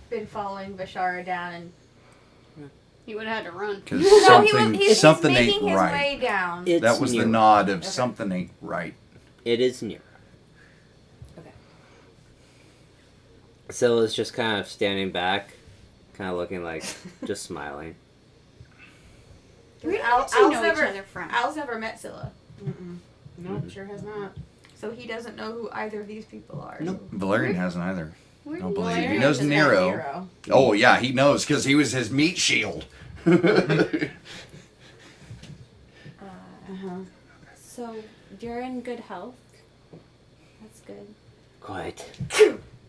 been following Bashara down and He would have had to run. Because no, he's something making ain't his right. way down. It's That was Nero. the nod of something ain't right. It is Nero. Scylla's just kind of standing back, kind of looking like, just smiling. Where did Al- you two Al's know never- each other from? Al's never met Scylla, Nope, sure has not. so he doesn't know who either of these people are. Nope. Valerian hasn't either. Where I don't did you believe Valerian he knows has met Nero. Oh yeah, he knows because he was his meat shield. Uh-huh. So you're in good health. That's good. Quite.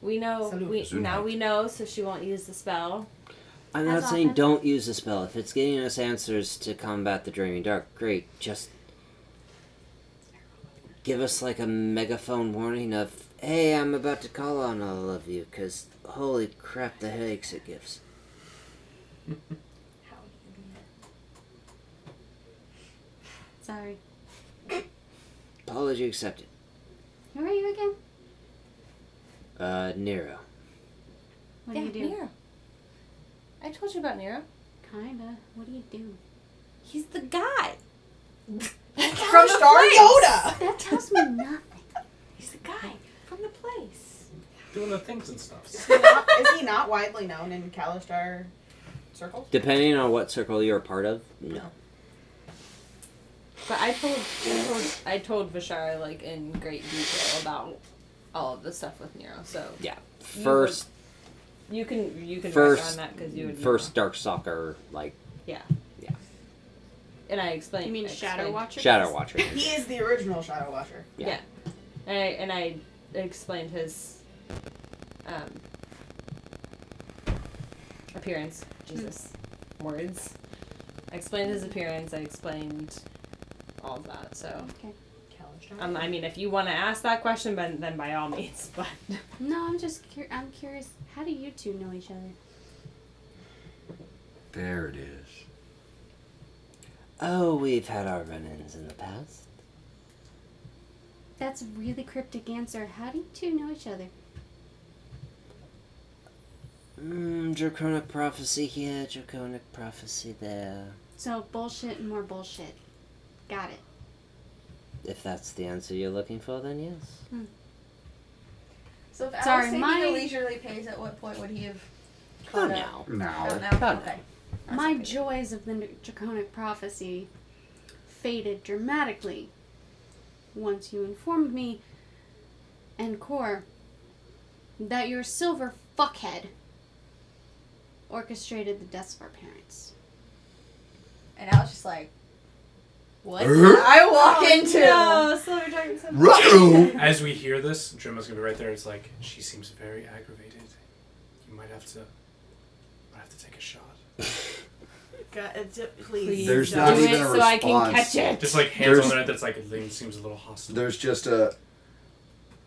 We know. Salute. Now we know, so she won't use the spell. I'm As not saying often? don't use the spell. If it's getting us answers to combat the Dreaming Dark, great. Just give us like a megaphone warning of, hey, I'm about to call on all of you, because holy crap, the headaches it gives. Sorry. Apology accepted. Who are you again? Nero. What do you do? Nero. I told you about Nero. Kinda. What do you do? He's the guy. From Star Yoda! That tells me nothing. He's the guy from the place. Doing the things and stuff. Is he not widely known in Kalashtar circles? Depending on what circle you're a part of, no. But I told Vishara like in great detail about all of the stuff with Nero. So Yeah. You First, you can direct First- on that because you would first Darkstalker, like, And I explained. You mean explained- Shadow Watcher? Shadow Watcher. He is the original Shadow Watcher. Yeah. And I explained his appearance. Jesus, words. I explained his appearance. I explained all of that. So, Okay. Kalashtar. I mean, if you want to ask that question, then by all means. But No, I'm just I'm curious. How do you two know each other? There it is. Oh, we've had our run-ins in the past. That's a really cryptic answer. How do you two know each other? Draconic prophecy here, draconic prophecy there. So bullshit and more bullshit. Got it. If that's the answer you're looking for, then yes. So if Al's Sorry, taking my- a leisurely pace, at what point would he have Oh, caught up? no. Not Now. now? Oh, no. Okay. My That's okay. joys of the draconic prophecy faded dramatically once you informed me and Core that your silver fuckhead orchestrated the deaths of our parents. And I was just like, what? I walk into. no, Silver Dragon. Ruh-roh. As we hear this, Drima's gonna be right there. It's like, she seems very aggravated. You might have to take a shot. Please. There's don't. not Do even it a so I can response. catch it. Just like hands There's- on it. That's like, it seems a little hostile. There's just a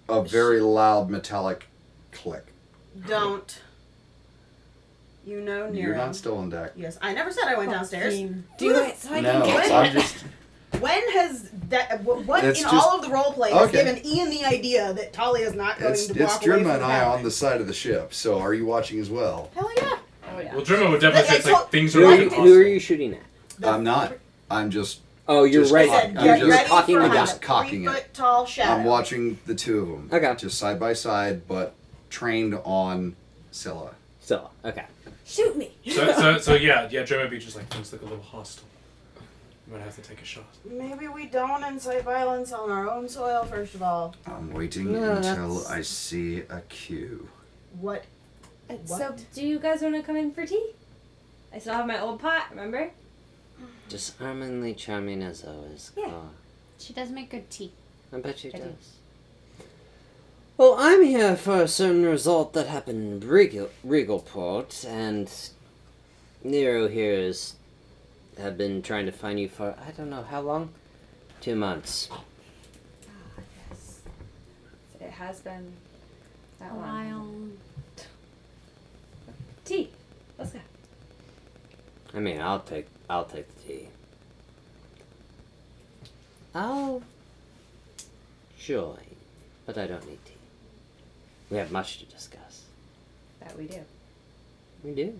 very loud metallic click. Don't. You know Nero. You're not still on deck. Yes, I never said I went downstairs. Do it so I No, can catch I'm it. just. When has that? What It's in just- all of the role play has Okay. given Ian the idea that Talia is not going It's to walk away Drimma from and I Helen? on the side of the ship. So are you watching as well? Hell yeah! Oh yeah. Well, Drima would definitely say it's I like told- things are Who are, looking you, hostile. who are you shooting at? I'm not. I'm just. Oh, you're Just ready. cock- Said, I'm get just- ready cocking for the a gun. Just cocking it. 3-foot tall shadow. I'm watching the two of them. Okay. Just side by side, but trained on Scylla. So, okay. Shoot me. So yeah, Drima would be just like, things look a little hostile. You might have to take a shot. Maybe we don't incite violence on our own soil. First of all, I'm waiting No, until that's- I see a cue. what? So What? do you guys want to come in for tea? I still have my old pot. Remember? Disarmingly charming as always. Yeah. Oh, She does make good tea. I bet she I do. does. Well, I'm here for a certain result that happened in Regalport, and Nero here have been trying to find you for, I don't know, how long? 2 months. Yes. It has been that A long. while. Tea. Let's go. I mean, I'll take the tea. I'll join, but I don't need tea. We have much to discuss. That we do. We do.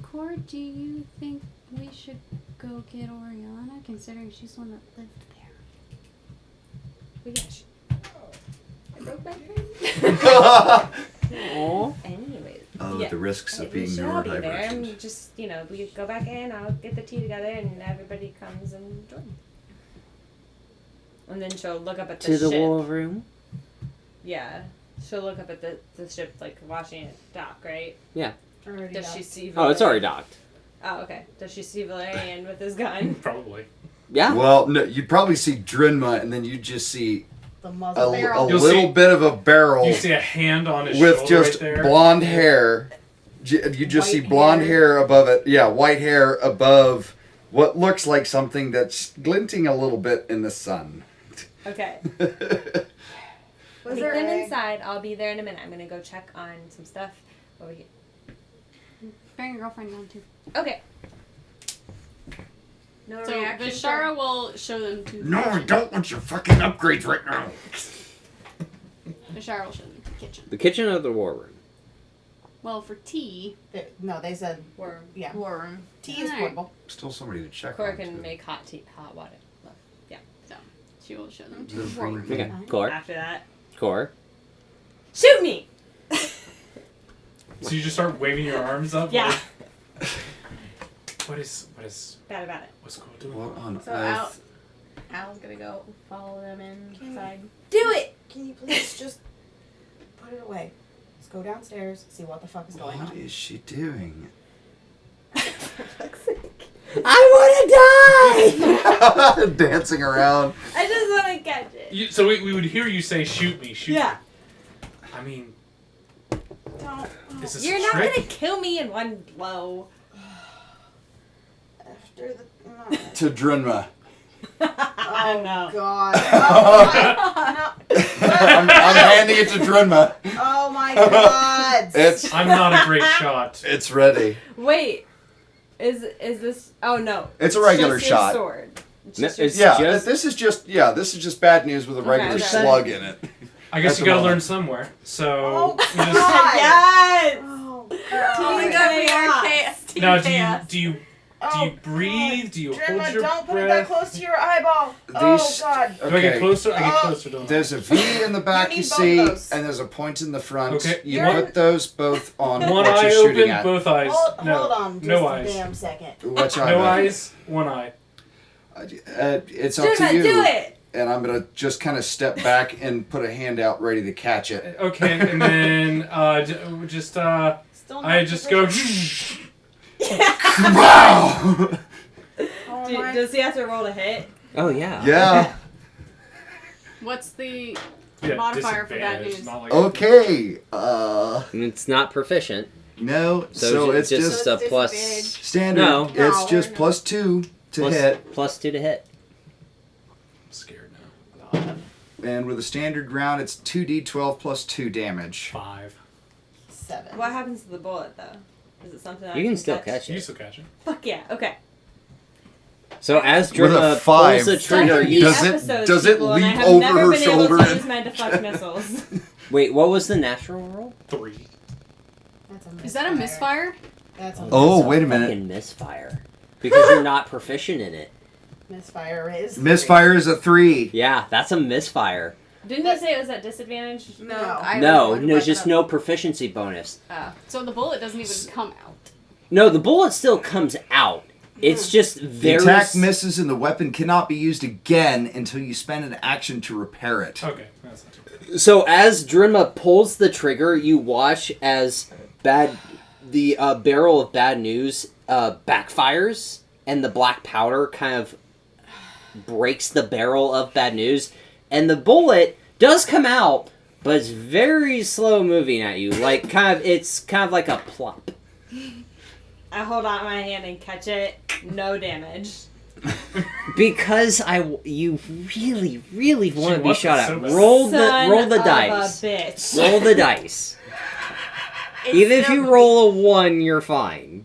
Core, do you think we should go get Oriana, considering she's the one that lived there? We got. I broke my pen. Aw. Anyways. Oh, Yeah. the risks of being We shall be there. neurodivergent. And just, we go back in, I'll get the tea together, and everybody comes and joins. And then she'll look up at the To the ship. war room. Yeah. She'll look up at the ship, like, watching it dock, right? Already Does done. she see Oh, it's already docked. Oh, okay. Does she see Valerian with his gun? Probably. Yeah. Well, no, you'd probably see Drinma, and then you'd just see The a muzzle barrel. You'll little see- bit of a barrel You see a hand on his with shoulder just right there. blonde hair. You just see White blonde hair. hair above it. Yeah, white hair above what looks like something that's glinting a little bit in the sun. Okay. Was Meet there them a- inside. I'll be there in a minute. I'm gonna go check on some stuff over here. Bring your girlfriend down too. Okay. No So reaction. Vishara will show them to. No, I don't want your fucking upgrades right now. Vishara will show them to the kitchen. The kitchen or the war room? Well, for tea, No, they said, Worm. yeah. Worm. Tea is Alright. portable. Still somebody to check Cora on. can too. make hot tea, hot water. she will show them to The the war room. green Okay. thing. Core. After that, Core. shoot me. So you just start waving your arms up? Yeah. Like, what is Bad about it. what's Cole doing? What on So earth? Al's gonna go follow them inside. Do it. Can you please just put it away? Let's go downstairs, see what the fuck is going What on. is she doing? I want to die! Dancing around. I just want to catch it. So we would hear you say, "Shoot me, shoot Yeah. me." I mean, Don't. is this You're a not trick? gonna kill me in one blow. After the. To Drinma. Oh, no. God. Oh, my, no. I'm handing it to Drinma. Oh, my God. It's I'm not a great shot. it's ready. Wait. Is this? Oh no. It's a regular just your shot. Sword. It's No, just your it's sword. Yeah, just- this is just bad news with a regular okay. slug in it. I guess At you the gotta moment. learn somewhere. So Oh, we just, God. Yes. Oh, Team God. chaos. Team now chaos. do you Oh, breathe? God. Do you Drimma, hold your don't put it breath? that close to your eyeball. Oh, These- God. Do I get Okay. closer? I get Oh. closer, don't I? There's a V in the back You you, need both see, of those. and there's a point in the front. Okay. You You're- put those both on One what eye you're shooting open, at. both eyes. Hold no, on just no a eyes. damn second. Which eye? No eyes, one eye. It's up Drinma, to you. do it. And I'm gonna just kind of step back and put a hand out ready to catch it. Okay, and then just Still not I just go. Wow! Oh, my. Does he have to roll to hit? Oh, yeah. Yeah. What's the Yeah, modifier for bad disadvantage, news? not like Okay. And it's not proficient. No. So, So it's just just So a it's plus. disadvantage. standard. No. It's No. just +2 to hit. Plus 2 to hit. I'm scared now. And with a standard round, it's 2d12 plus 2 damage. 5. 7. What happens to the bullet though? Is it something I You can still catch You it. still catch it. Fuck yeah. Okay. So as With a Drimma 5, pulls the trigger, Stuff you Does it- episodes, does it people, and I leap have over never her been able shoulder to and- use my deflect missiles. Wait, what was the natural roll? 3. That's a Is that a misfire? That's a Oh, That's a wait a minute. fucking misfire. Because you're not proficient in it. misfire is. Misfire is a 3. Yeah, that's a misfire. Didn't you say it was at disadvantage? No. No, there's just no proficiency bonus. So the bullet doesn't even come out. No, the bullet still comes out. It's just The very... attack misses and the weapon cannot be used again until you spend an action to repair it. Okay, that's not too bad. So as Drimma pulls the trigger, you watch as the barrel of bad news backfires, and the black powder kind of breaks the barrel of bad news, and the bullet does come out, but it's very slow moving at you. Like it's kind of like a plop. I hold out my hand and catch it. No damage. Because you really, really want to be wants shot it so at. bad. Roll Son the of dice. A bitch. Roll the dice. It's Even if still- you roll a 1, you're fine.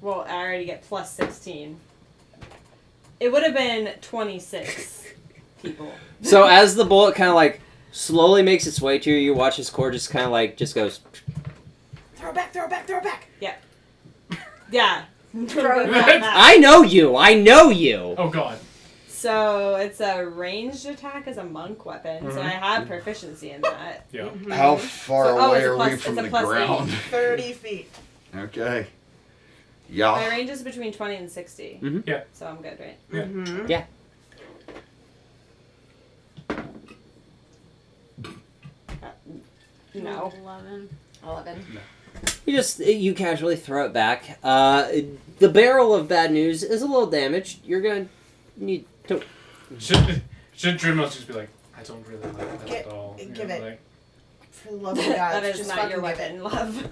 Well, I already get plus 16. It would have been 26 people. So as the bullet kind of like slowly makes its way to you, you watch his core just kind of like just goes. Throw it back, throw it back, throw it back. Yeah. Throw it I know you. I know you. Oh god. So it's a ranged attack as a monk weapon. So I have proficiency in that. Yeah. How far So- away it's a are plus- we from it's a the plus ground? 30 feet. Okay. My Yeah. range is between 20 and 60. Mhm. Yeah. So I'm good, right? Yeah. Mm-hmm. Yeah. No. 11. 11. You casually throw it back. The barrel of bad news is a little damaged. You're gonna need to. Should Dremel just be like, I don't really like that Get- at all. You give know, it. like, For the love of God, That is just not your fucking give it. weapon, love.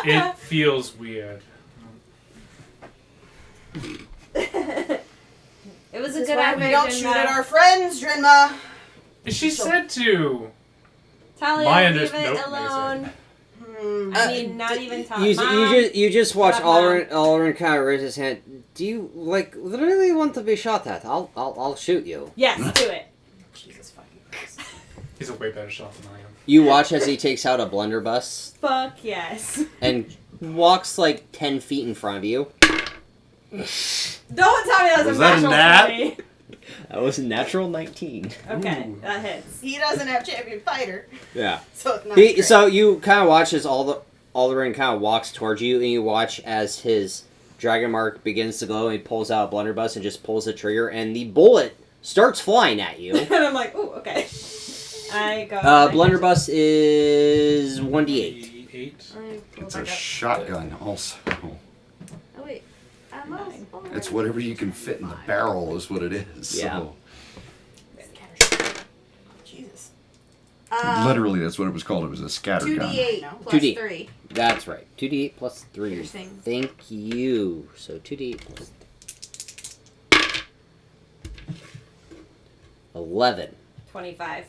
it feels weird. It was a This good is why effort. we don't shoot at our friends, Drinma. She said to. Talia, My leave nope, it alone. I mean, not even Talia. You just watch Not Mom. Alrin kind of raise his hand. Do you really want to be shot at? I'll shoot you. Yes, do it. Jesus fucking Christ. He's a way better shot than I am. You watch as he takes out a blunderbuss Fuck yes. and walks like 10 feet in front of you. Don't tell me that was Was a that a natural nat? 20. That was a natural 19. Okay, Ooh. that hits. He doesn't have champion fighter, Yeah. so it's not great. So you kind of watch as Alderin kind of walks towards you, and you watch as his dragon mark begins to glow, and he pulls out a blunderbuss and just pulls the trigger, and the bullet starts flying at you. And I'm like, ooh, okay. I go. Blunderbuss is 1d8. 8. It's a shotgun also. Oh wait, I'm almost. It's whatever you can fit in the barrel is what it is. Yeah. So, Jesus. literally, that's what it was called. It was a scatter gun. 2d8 No. plus 2D. 3. That's right. 2d8 plus 3. Piercing. Thank you. So 2d8 plus 11. 25.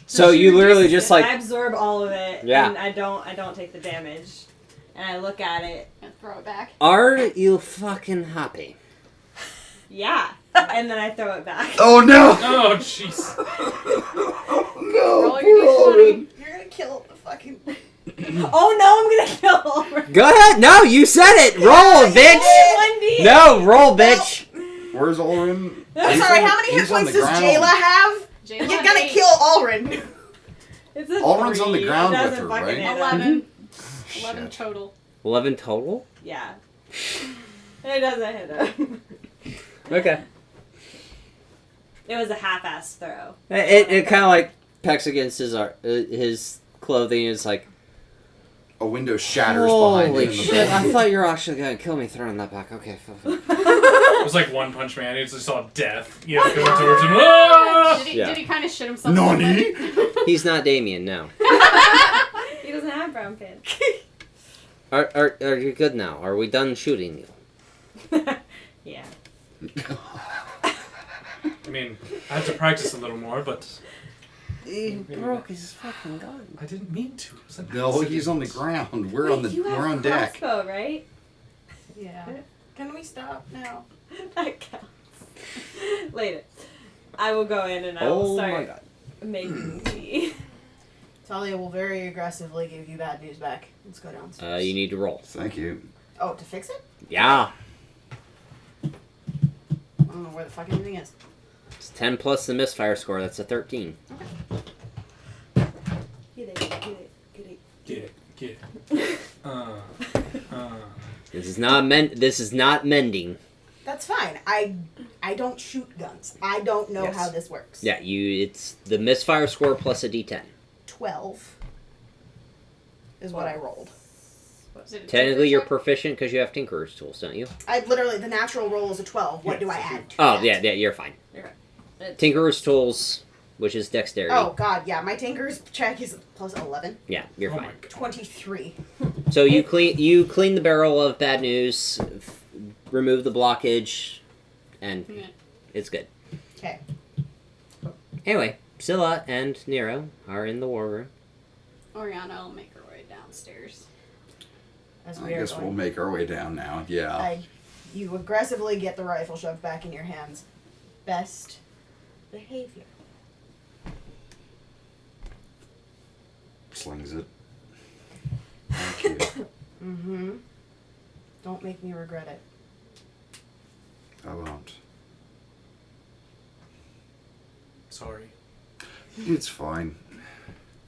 So you she literally reduces just it, like I absorb all of it. Yeah. And I don't take the damage. And I look at it. And throw it back. are you fucking happy? Yeah. And then I throw it back. Oh no! Oh, jeez. No! Roll your d20. You're gonna kill the fucking. Oh no, I'm gonna kill Ulrich. Go ahead. No, you said it. Roll, bitch. 1d. No, roll, bitch. Where's Orin? I'm sorry, how many hit points does Jayla have? Jayla You're gonna eight. kill Alrin. It's a Ulrich's on the 3. ground It with doesn't her, fucking right? hit him. 11. Shit. 11 total. 11 total? Yeah. It doesn't hit him. Okay. It was a half-ass throw. It kind of like pecks against his clothing. It's like, A window shatters behind holy him. in the shit, I building. thought you were actually going to kill me throwing that back. Okay. It was like One Punch Man. He just saw death. You know, going towards him. Ah! Yeah. Did he kind of shit himself? a little Nani? bit? He's not Damien, no. He doesn't have brown pants. Are you good now? Are we done shooting you? Yeah. I mean, I have to practice a little more, but He broke his fucking gun. I didn't mean to. It was an No, accident. he's on the ground. We're Wait, on the you have we're on deck. crossbow, right? Yeah. Can we stop now? That counts. Later. I will go in and I will Oh my start god. making tea. Talia will very aggressively give you bad news back. Let's go downstairs. You need to roll. Thank you. Oh, to fix it? Yeah. I don't know where the fuck anything is. It's 10 plus the misfire score. That's a 13. Get it. Get it. This is not mending. That's fine. I don't shoot guns. I don't know Yes. how this works. Yeah, it's the misfire score plus a d10. 12 is what I rolled. Is it a Technically, tinker you're check? proficient because you have Tinkerer's tools, don't you? I literally, the natural roll is a 12. What do I add to Oh, that? yeah, you're fine. It's- Tinkerer's tools, which is dexterity. Oh, God, yeah. My Tinker's check is plus 11. Yeah, you're Oh fine. my god. 23. So you clean the barrel of bad news, remove the blockage, and Yeah. it's good. Okay. Anyway, Scylla and Nero are in the war room. Oriana will make her way downstairs. As I we are guess we'll going. make our way down now. Yeah. You aggressively get the rifle shoved back in your hands. Best behavior. Slings it. Thank you. Mm-hmm. Don't make me regret it. I won't. sorry. It's fine.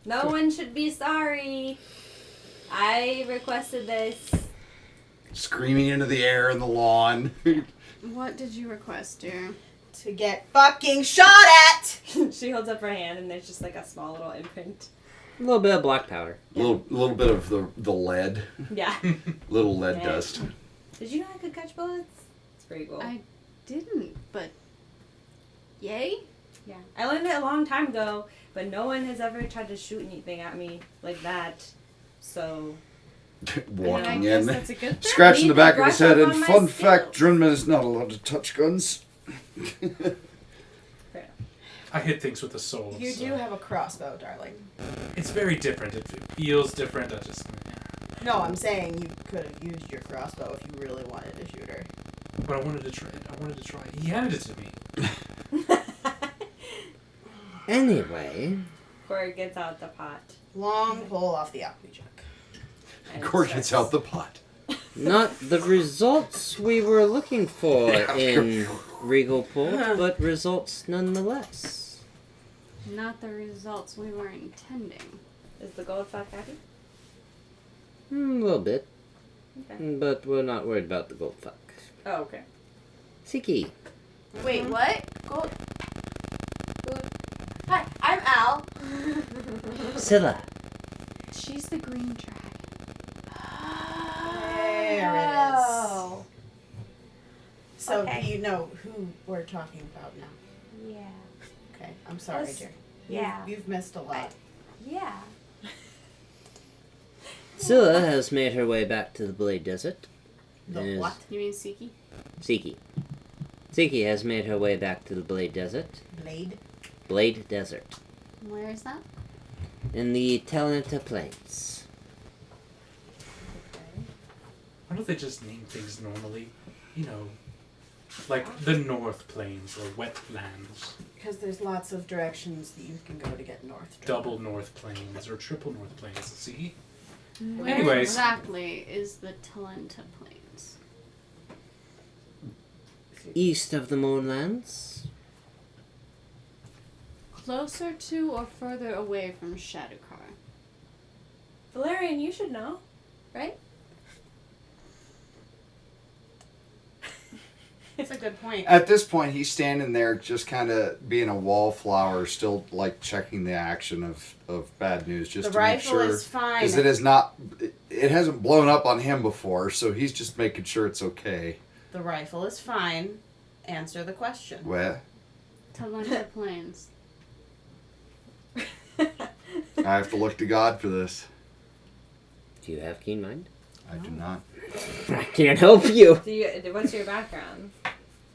No one should be sorry. I requested this. Screaming into the air in the lawn. What did you request, dear? To get fucking shot at! She holds up her hand and there's just like a small little imprint. A little bit of black powder. Little bit of the lead. Yeah. Little lead Yeah. dust. Did you know I could catch bullets? It's pretty cool. I didn't, but yay? Yeah. I learned it a long time ago, but no one has ever tried to shoot anything at me like that. So Walking I guess in, that's a good thing. scratching the back of his head, and Brush up on my fun fact, skills. Drinma is not allowed to touch guns. I hit things with the soul. You so do have a crossbow, darling. It's very different. It feels different. I just. No, I'm saying you could have used your crossbow if you really wanted to shoot her. But I wanted to try it. He handed it to me. Anyway, Corey gets out the pot. Long pull off the aqua jug. and Cord starts- gets out the pot. not the results we were looking for Yeah. in Regal Port, but results nonetheless. Not the results we were intending. Is the gold fuck happy? A little bit, Okay. but we're not worried about the gold fuck. Oh, okay. Siki. Wait, what? Gold. Hi, I'm Al. Scylla. She's the green dragon. There it is. Oh. So Okay. do you know who we're talking about now? Yeah. Okay, I'm sorry, Yes. dear. Yeah. You've missed a lot. Yeah. Scylla has made her way back to the Blade Desert. The Is- what? You mean Siki? Siki. Siki has made her way back to the Blade Desert. Blade? Blade Desert. Where is that? In the Talenta Plains. Why don't they just name things normally? You know, like the North Plains or wetlands, Because there's lots of directions that you can go to get north. double North Plains or triple North Plains. See? Where Anyways. exactly is the Talenta Plains? East of the Moonlands. Closer to or further away from Shadowcar? Valerian, you should know, right? That's a good point. At this point, he's standing there just kind of being a wallflower, still like checking the action of bad news just The to make rifle sure. is fine. Because it is not, it hasn't blown up on him before, so he's just making sure it's okay. The rifle is fine. Answer the question. Well, Talenta Plains. I have to look to God for this. Do you have keen mind? I do not. I can't help you. Do you? What's your background?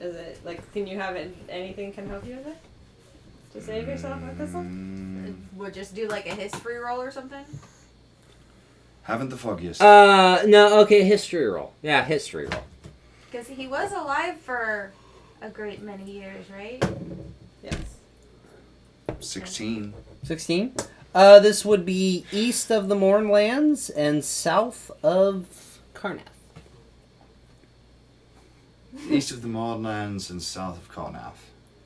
Is it like? Can you have anything can help you with it? To save yourself with this one? We'll just do like a history roll or something. Haven't the foggiest. No, okay, history roll. Yeah, history roll. Because he was alive for a great many years, right? Yes. 16. 16. This would be east of the Mournlands and south of Karnath. East of the Maudlands and south of Karnath.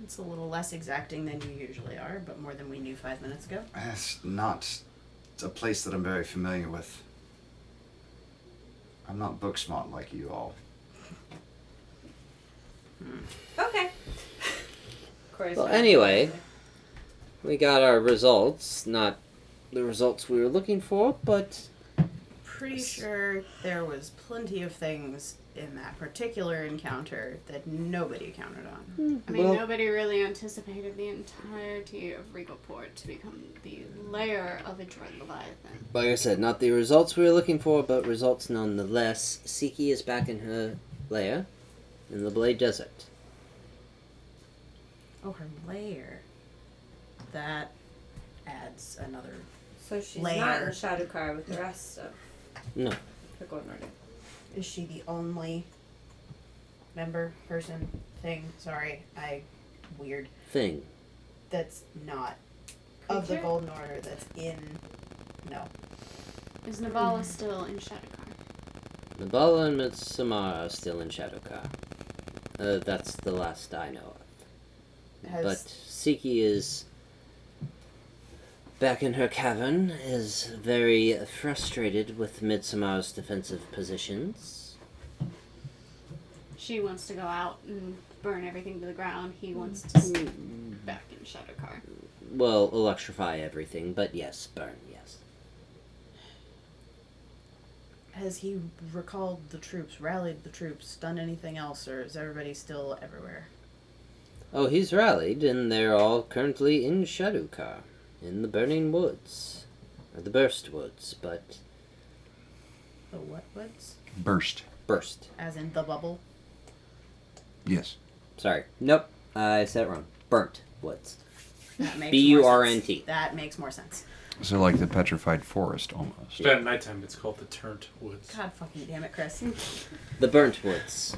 It's a little less exacting than you usually are, but more than we knew 5 minutes ago. That's not a place that I'm very familiar with. I'm not book smart like you all. Okay. Corey's Well, fine. anyway. We got our results. Not the results we were looking for, but Pretty sure there was plenty of things in that particular encounter that nobody counted on. I mean, well, nobody really anticipated the entirety of Regal Port to become the lair of a dread leviathan. like I said, not the results we were looking for, but results nonetheless. Siki is back in her lair in the Blade Desert. Oh, her lair. That adds another. So she's Layer. not in the shadow car with the rest of No. the Golden Order. Is she the only member, person, thing? Sorry, weird. Thing. That's not of the Creature? Golden Order that's in. No. Is Navala still in Shadowcar? Nabala and Mitsamara are still in Shadowcar. That's the last I know of. Has But Siki is back in her cavern, is very frustrated with Midsummer's defensive positions. She wants to go out and burn everything to the ground. He wants to stay back in Shadowcar. Well, electrify everything, but yes, burn, yes. Has he recalled the troops, rallied the troops, done anything else, or is everybody still everywhere? Oh, he's rallied, and they're all currently in Shadowcar, in the Burning Woods. Or the Burst Woods, but... The what woods? Burst. Burst. As in the bubble? Yes. Sorry. Nope. I said it wrong. Burnt Woods. That makes B-U-R-N-T. more sense. That makes more sense. So like the petrified forest almost. But at nighttime, it's called the Turnt Woods. God fucking damn it, Chris. The Burnt Woods.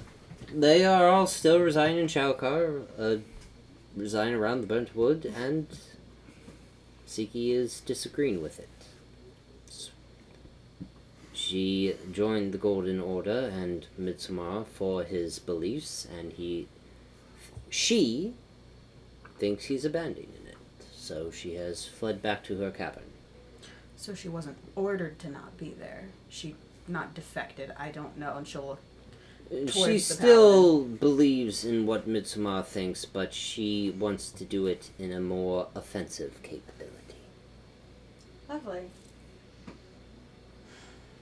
They are all still residing in Shadowcar, residing around the Burnt Wood, and Siki is disagreeing with it. She joined the Golden Order and Midsommar for his beliefs, and she thinks he's abandoning it. So she has fled back to her cabin. So she wasn't ordered to not be there. She not defected. I don't know, and she'll look towards She the still believes in what Midsommar thinks, but she wants to do it in a more offensive capability. Lovely.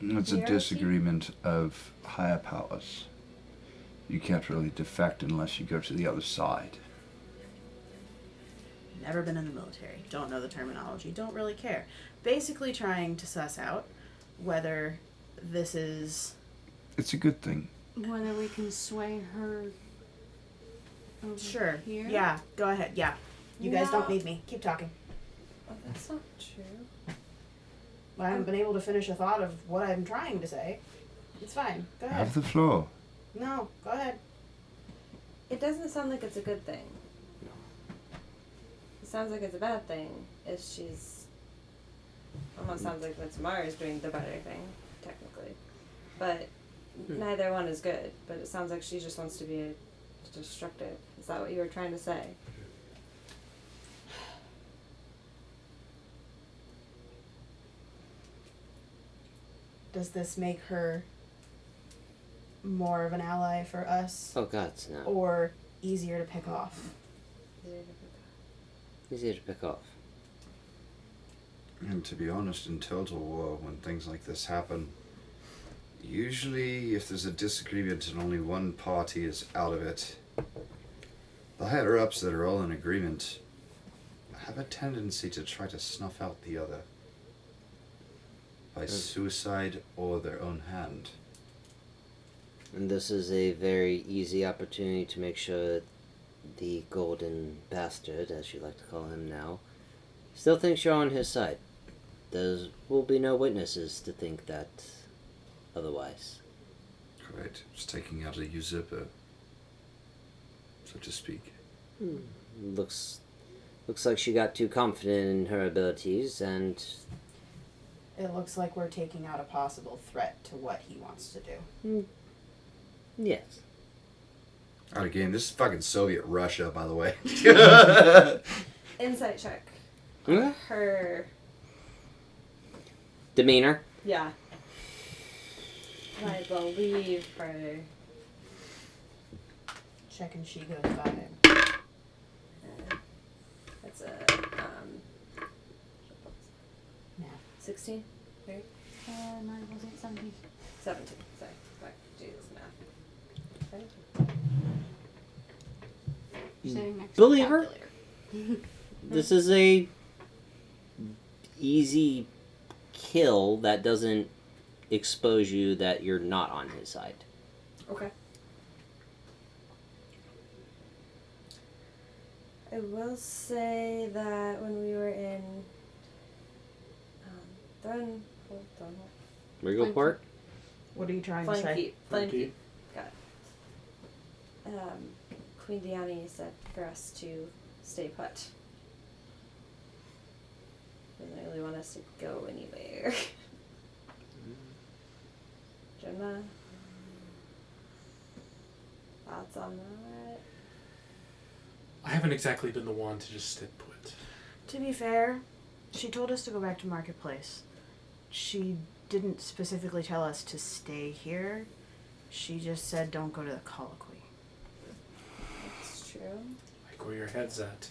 It's a Hierarchy? disagreement of higher powers. You can't really defect unless you go to the other side. Never been in the military. Don't know the terminology. Don't really care. Basically trying to suss out whether this is... It's a good thing. Whether we can sway her over Sure. here? Yeah, go ahead. Yeah. You guys don't No. need me. Keep talking. Oh, that's not true. I haven't been able to finish a thought of what I'm trying to say. It's fine. Go ahead. Have the floor. No, go ahead. It doesn't sound like it's a good thing. It sounds like it's a bad thing. If she's almost sounds like Midsummer is doing the better thing, technically. But neither one is good. But it sounds like she just wants to be destructive. Is that what you were trying to say? Does this make her more of an ally for us Oh god, no. or easier to pick off? Easier to pick off. And to be honest, in Total War, when things like this happen, usually if there's a disagreement and only one party is out of it, the higher-ups that are all in agreement have a tendency to try to snuff out the other by suicide or their own hand. And this is a very easy opportunity to make sure the Golden Bastard, as you like to call him now, still thinks you're on his side. There will be no witnesses to think that otherwise. Correct. It's taking out a usurper, so to speak. Looks like she got too confident in her abilities, and It looks like we're taking out a possible threat to what he wants to do. yes. Out of game. This is fucking Soviet Russia, by the way. Insight check. Hmm? Her. Demeanor. Yeah. I believe her. Check and she goes by. That's a Yeah. 16? Right? Mine was it 17. 17. Sorry. Fuck. Jesus, math. You're sitting next Believe to her. the calculator. This is a easy kill that doesn't expose you that you're not on his side. Okay. I will say that when we were in Thornhill, Wriggleport? What are you trying to Flame say? Keep, Flame Flame Keep, got it. Queen Diani said for us to stay put. Doesn't really want us to go anywhere. Gemma, thoughts on that? I haven't exactly been the one to just stay put. To be fair, she told us to go back to Marketplace. She didn't specifically tell us to stay here. She just said don't go to the colloquy. That's true. Like where your head's at.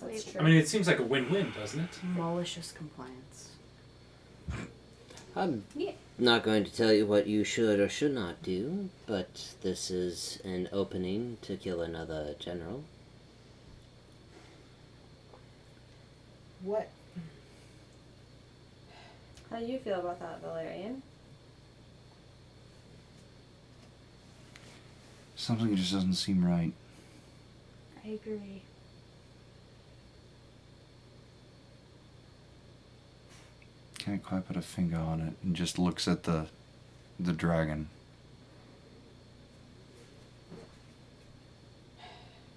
That's true. I mean, it seems like a win-win, doesn't it? Malicious compliance. I'm Yeah. not going to tell you what you should or should not do, but this is an opening to kill another general. What? How do you feel about that, Valerian? Something just doesn't seem right. I agree. Can't quite put a finger on it, and just looks at the dragon.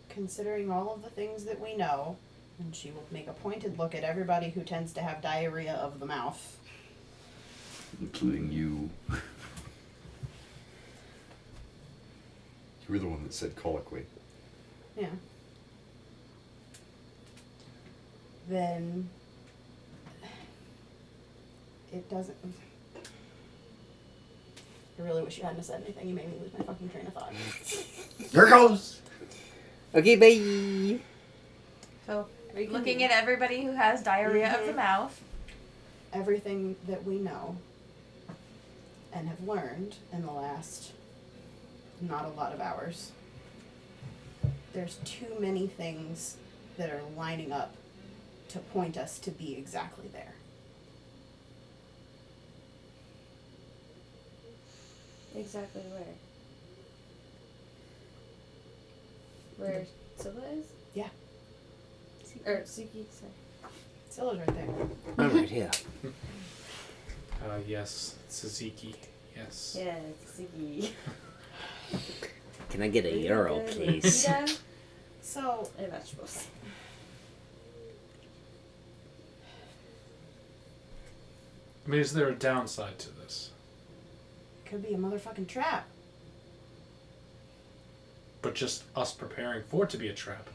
Considering all of the things that we know, and she will make a pointed look at everybody who tends to have diarrhea of the mouth. Including you. You were the one that said colloquy. Yeah. Then it doesn't. I really wish you hadn't said anything. You made me lose my fucking train of thought. Here goes! Okay, bye! So, looking at everybody who has diarrhea of the mouth. Everything that we know and have learned in the last not a lot of hours, there's too many things that are lining up to point us to be exactly there. Exactly where? Where Scylla is? Yeah. Or Suki, sorry. Scylla's right there. I'm right here. Yes. Suzuki. Yes. Yeah, it's Suki. Can I get a euro, please? So, And vegetables. I mean, is there a downside to this? it could be a motherfucking trap. But just us preparing for it to be a trap.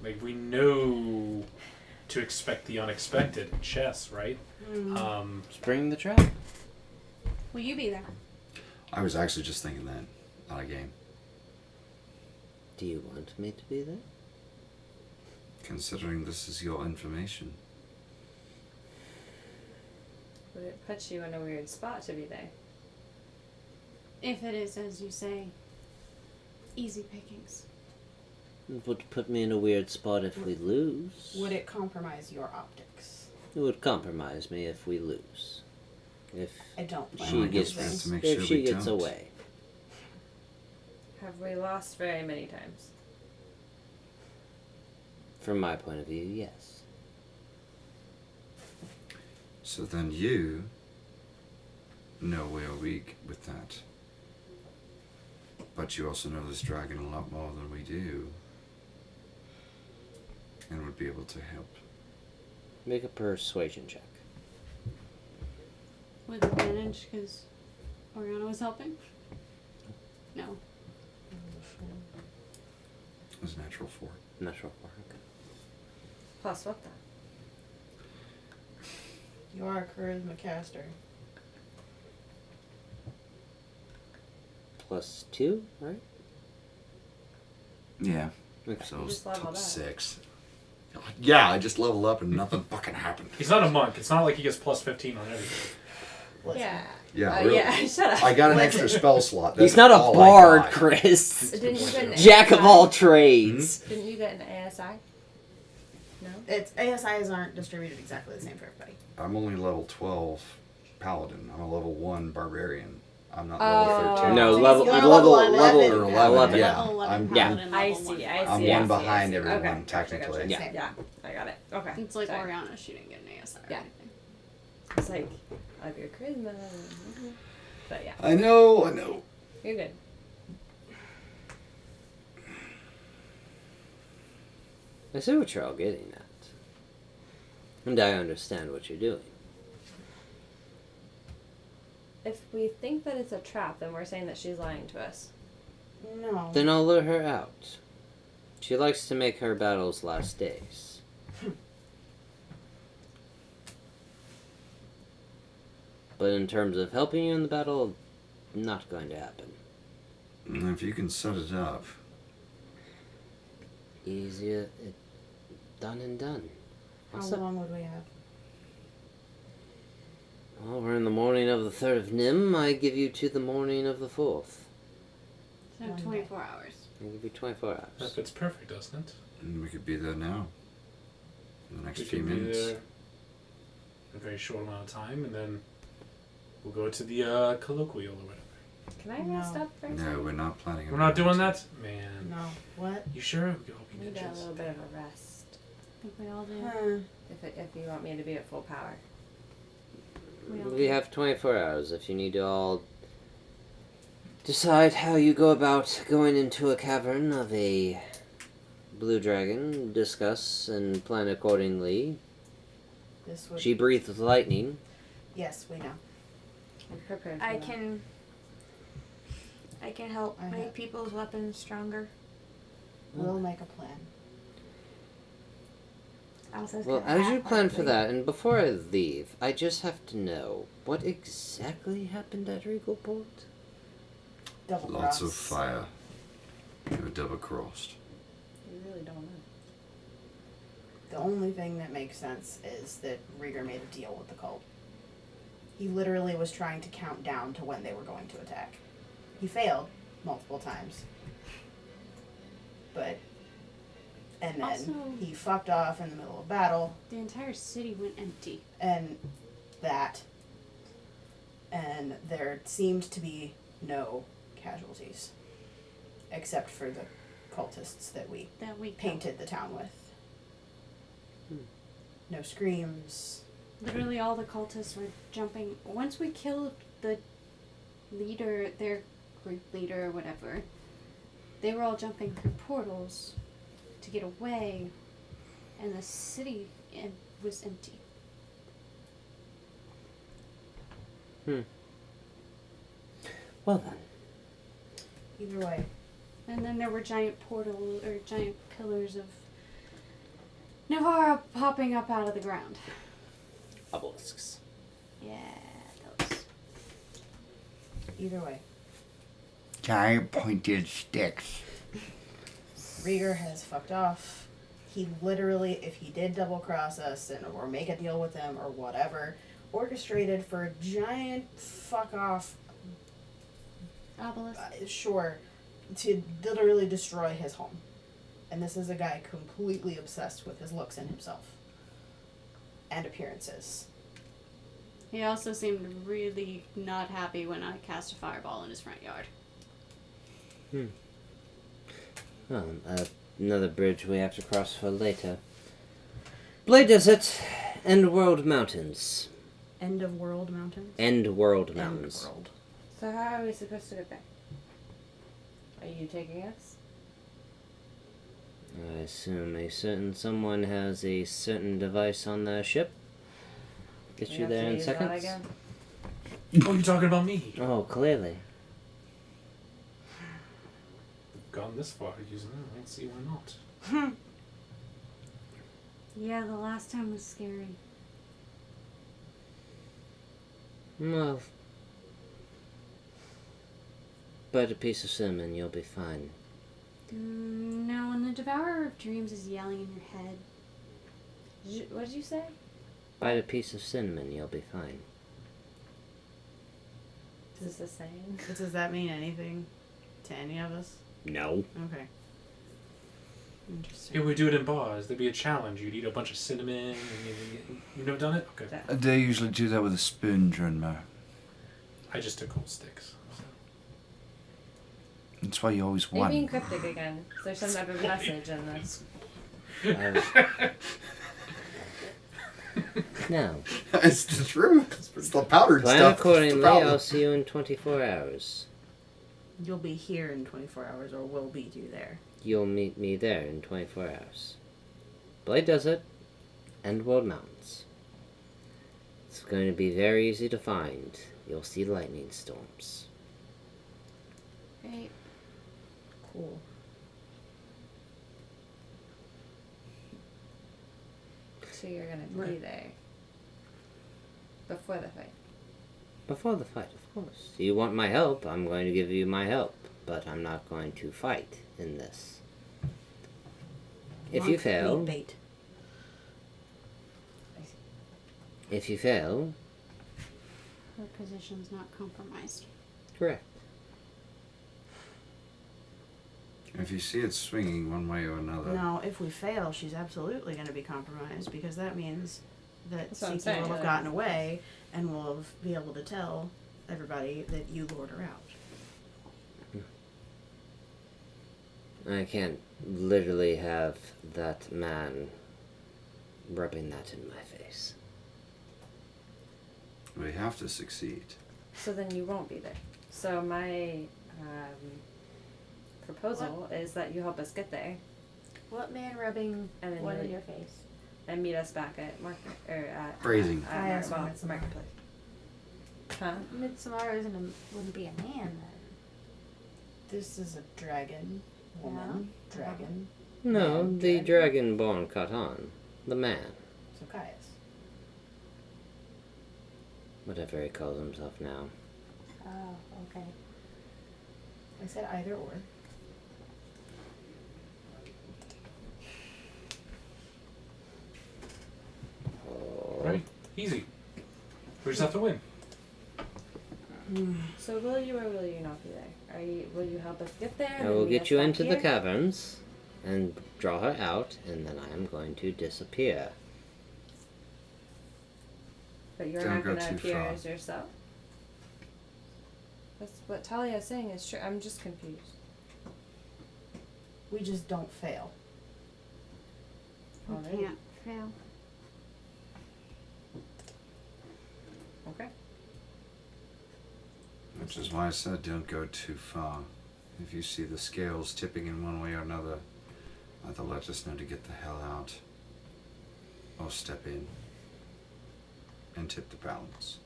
Like, we know to expect the unexpected in chess, right? Spring the trap. Will you be there? I was actually just thinking that, not a game. Do you want me to be there? Considering this is your information. Would it put you in a weird spot to be there? If it is, as you say, easy pickings. It would put me in a weird spot if we lose. Would it compromise your optics? It would compromise me if we lose. If I don't plan she on gets losing. to make if sure she we gets don't. away. Have we lost very many times? From my point of view, yes. So then you know we are weak with that. But you also know this dragon a lot more than we do. And would be able to help. Make a persuasion check. With advantage, because Oriana was helping? No. It was a natural 4. Natural 4. Okay. Plus what then? You are a charisma caster. Plus 2, right? Yeah. Okay. So You it was just leveled up. 6. Yeah, I just leveled up and nothing fucking happened. He's not a monk. It's not like he gets plus 15 on everything. Listen. Yeah, really. Yeah, shut up. I got an extra spell slot. He's That's not a all I bard, got. Chris. Didn't you get an Jack of ASI? all trades. Didn't you get an ASI? No? It's ASIs aren't distributed exactly the same for everybody. I'm only level 12 paladin. I'm a level 1 barbarian. I'm not Oh. level 13. No, So level you're level level level 11. Or 11, yeah. Level 11 I'm, Yeah. paladin, I level see, 1 I see. I'm paladin. one behind see. everyone, Okay, technically. gotcha. Yeah. Yeah, I got it. Okay. It's like Sorry. Oriana, she didn't get an ASI or Yeah. anything. It's like, I have your charisma. Mhm. But yeah, I know. you're good. I see what you're all getting at. And I understand what you're doing. If we think that it's a trap, then we're saying that she's lying to us. No. Then I'll lure her out. She likes to make her battles last days. But in terms of helping you in the battle, not going to happen. If you can set it up. Easier done and done. How What's up? long would we have? Well, we're in the morning of the 3rd of Nim. I give you to the morning of the 4th. So One day. 24 hours. I give you 24 That hours. fits perfect, doesn't it? And we could be there now. In the next We few can be minutes. there a very short amount of time, and then we'll go to the colloquial or whatever. Can I rest No. up for a No, second? we're not planning on We're not doing that? Man. No. What? You sure? We can hope you Need a ninjas. little bit of a rest. I think we all do. Huh. If you want me to be at full power. We all We do. have 24 hours if you need to all decide how you go about going into a cavern of a blue dragon, discuss and plan accordingly. This would. She breathes lightning. Yes, we know. I'm prepared for I that. can help I make have- people's weapons stronger. We'll make a plan. Elsa's Well, gonna as you plan for half-heartedly- that, and before I leave, I just have to know what exactly happened at Regalport? Double Lots of cross. fire. They were double crossed. You really don't know. The only thing that makes sense is that Rieger made a deal with the cult. He literally was trying to count down to when they were going to attack. He failed multiple times. And then Also- he fucked off in the middle of battle, The entire city went empty. and there seemed to be no casualties. Except for the cultists that we That we killed. painted the town with. No screams. Literally all the cultists were jumping. Once we killed the leader, their group leader or whatever, they were all jumping through portals to get away, and the city was empty. Well then. Either way, And then there were giant giant pillars of Navarra popping up out of the ground. Obelisks. Yeah, those. either way. Giant pointed sticks. Rieger has fucked off. He literally, if he did double cross us or make a deal with them or whatever, orchestrated for a giant fuck off, Obelisk. sure, to literally destroy his home. And this is a guy completely obsessed with his looks and himself. And appearances. He also seemed really not happy when I cast a fireball in his front yard. Well, another bridge we have to cross for later. Blade Desert, End World Mountains. End of World Mountains? End World End Mountains. World. So how are we supposed to get there? Are you taking us? I assume a certain someone has a certain device on their ship. Get We you have to there in use that seconds. again? Oh, you're talking about me. Oh, clearly. Gone this far using it. I don't see why not. Yeah, the last time was scary. Well, bite a piece of cinnamon, you'll be fine. No, when the Devourer of Dreams is yelling in your head. What did you say? Bite a piece of cinnamon, you'll be fine. Is this a saying? Does that mean anything to any of us? No. Okay. Interesting. If we do it in bars, there'd be a challenge. You'd eat a bunch of cinnamon. And you've never done it? Okay. They usually do that with a spoon, Drinmo. I just took cold sticks. So. That's why you always Are you being won. cryptic again? Is there some type of message in this? No. It's the truth. It's the powdered Plan stuff. accordingly, I'll see you in 24 hours. You'll be here in 24 hours, or we'll meet you there. You'll meet me there in 24 hours. Blade Desert, End World Mountains. It's going to be very easy to find. You'll see lightning storms. Right. Cool. So you're gonna be Right. there before the fight. Before the fight, of course. You want my help, I'm going to give you my help. But I'm not going to fight in this. If you Monk fail, meat bait. if you fail, Her position's not compromised. correct. If you see it swinging one way or another, Now, if we fail, she's absolutely going to be compromised because that means that That's what I'm Siki saying, will have yeah. gotten away and will be able to tell everybody that you lured her out. I can't literally have that man rubbing that in my face. we have to succeed. So then you won't be there. So my proposal is that you help us get there What man rubbing and then what you in your face? and meet us back at at Phrasing. Midsummer. Huh? Midsommar wouldn't be a man then. This is a dragon woman. Dragon. No, Man, the dragon. dragonborn Catan. The man. So Caius. Whatever he calls himself now. Oh, okay. I said either or. Oh. Right? Easy. We just have to win. So will you or will you not be there? Will you help us get there? I and then will meet get us you back into the here? caverns and draw her out, and then I am going to disappear. But you're Don't not go gonna too appear far. as yourself. That's what Talia is saying is true. I'm just confused. We just don't fail. You Alright. can't fail. Okay. Which is why I said don't go too far. If you see the scales tipping in one way or another, either let us know to get the hell out, or step in and tip the balance.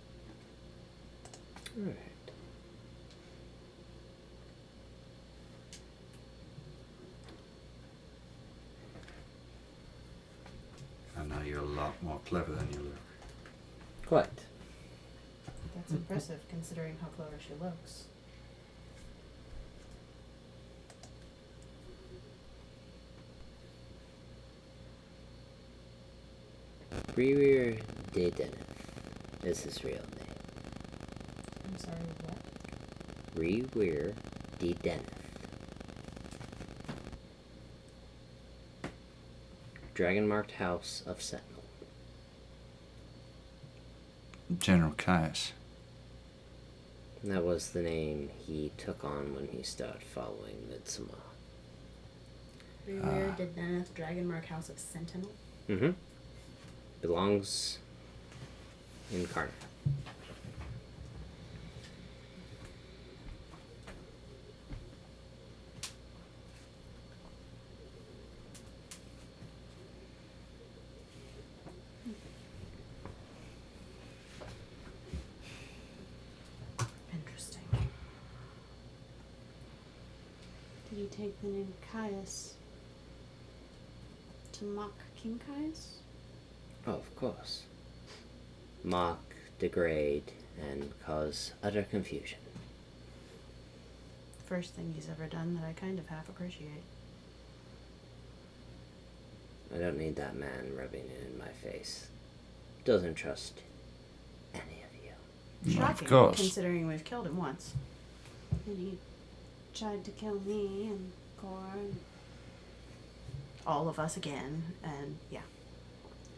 Alright. I know you're a lot more clever than you look. Quite. That's impressive considering how clever she looks. Brewer de Deneth is his real name. I'm sorry, what? Brewer de Deneth. Dragon marked House of Sentinel. General Caius. That was the name he took on when he started following Midsommar. Where did Neneth Dragonmark House of Sentinel? Mm-hmm. Belongs in Karnak. Interesting. Did you take the name Caius to mock King Caius? Oh, of course. Mock, degrade, and cause utter confusion. First thing he's ever done that I kind of half appreciate. I don't need that man rubbing it in my face. Doesn't trust any of you. Shocking, Of course. considering we've killed him once. And he tried to kill me and Cor, and All of us again, and yeah.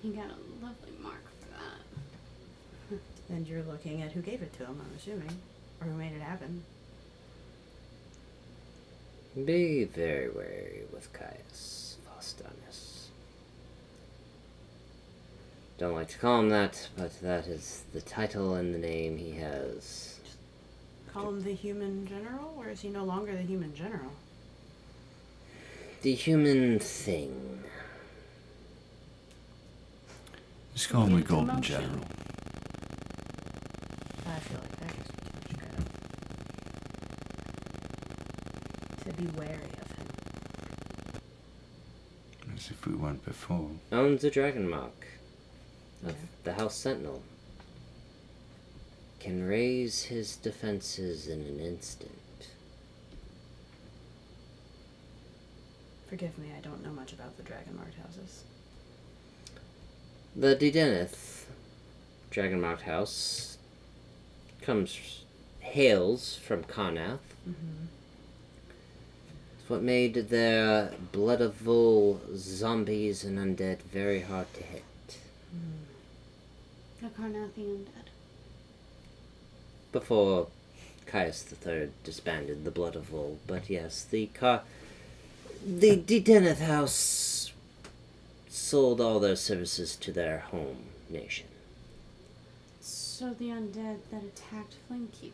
he got a lovely mark for that. And you're looking at who gave it to him, I'm assuming. Or who made it happen. Be very wary with Caius Faustinus. Don't like to call him that, but that is the title and the name he has. Call him the human general? Or is he no longer the human general? The human thing. Just call me Get the Golden motion. General. I feel like that gives me too much credit. To be wary of not before. owns a dragon mark of the House Sentinel. Can raise his defenses in an instant. Forgive me, I don't know much about the dragon marked houses. The Dedeneth dragon marked house hails from Karnath. Mm-hmm. It's what made their blood of vul zombies and undead very hard to hit. The Carnathian undead. Before Caius III disbanded the blood of vul, but yes, the Dedeneth house sold all their services to their home nation. So the undead that attacked Flamekeep.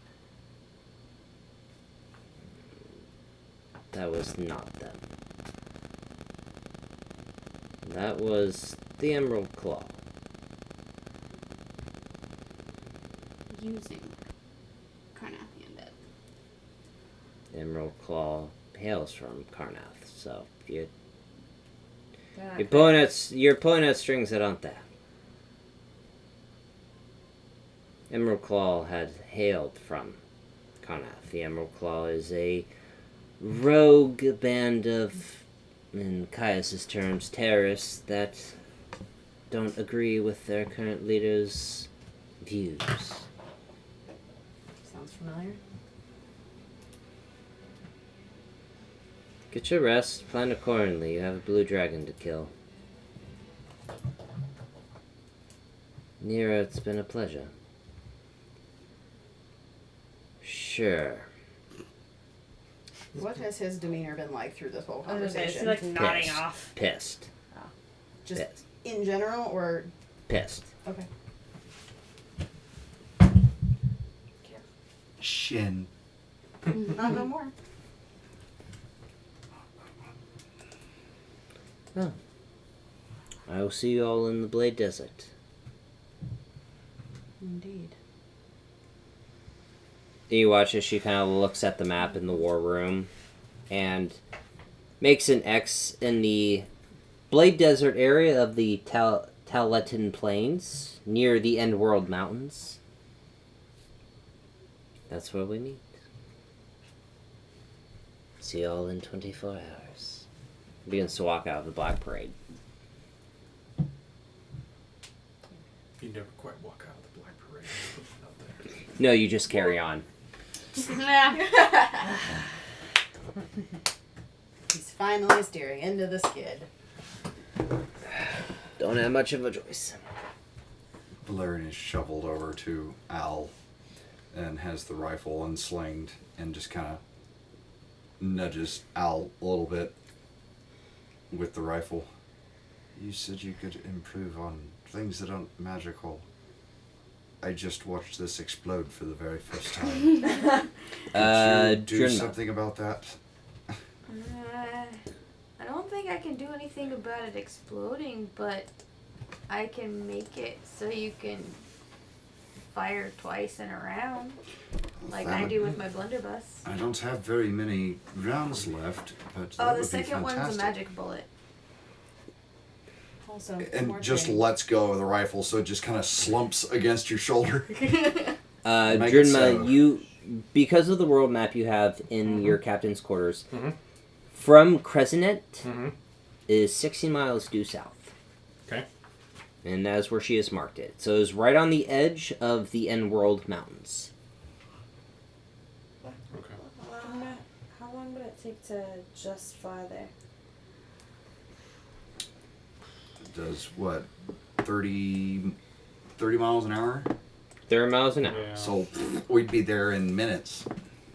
That was not them. That was the Emerald Claw. Using Carnathian undead. The Emerald Claw hails from Karnath, so you're They're not pulling at strings that aren't there. Emerald Claw had hailed from Karnath. The Emerald Claw is a rogue band of, in Caius's terms, terrorists that don't agree with their current leader's views. Sounds familiar. Get your rest, plan accordingly. You have a blue dragon to kill. Nira, it's been a pleasure. Sure. What has his demeanor been like through this whole I was gonna say, is he conversation? like nodding Pissed. off? Pissed. Just Pissed. in general, or Pissed. okay. Shin. Not no more. Oh. I will see you all in the Blade Desert. Indeed. You watch as she kind of looks at the map in the war room and makes an X in the Blade Desert area of the Taletan Plains near the End World Mountains. That's where we meet. See you all in 24 hours. Begins to walk out of the Black Parade. You never quite walk out of the Black Parade. Out there. No, you just carry on. He's finally steering into the skid. Don't have much of a choice. Valerian is shoveled over to Al and has the rifle unslinged and just kind of nudges Al a little bit with the rifle. You said you could improve on things that aren't magical. I just watched this explode for the very first time. Could you do Drinma. something about that? I don't think I can do anything about it exploding, but I can make it so you can fire twice in a round, like I do with my blunderbuss. I don't have very many rounds left, but that Oh, would the second be one's a fantastic. magic bullet. Also, And more just training. lets go of the rifle, so it just kind of slumps against your shoulder. Make it Drinma, so. you, because of the world map you have in your captain's quarters, Mhm. from Crescent Mm-hmm. is 60 miles due south. Okay. And that's where she has marked it. So it's right on the edge of the End World Mountains. Okay. How long would it take to just fly there? Does what? 30 miles an hour? 30 miles an hour. Yeah. So we'd be there in minutes.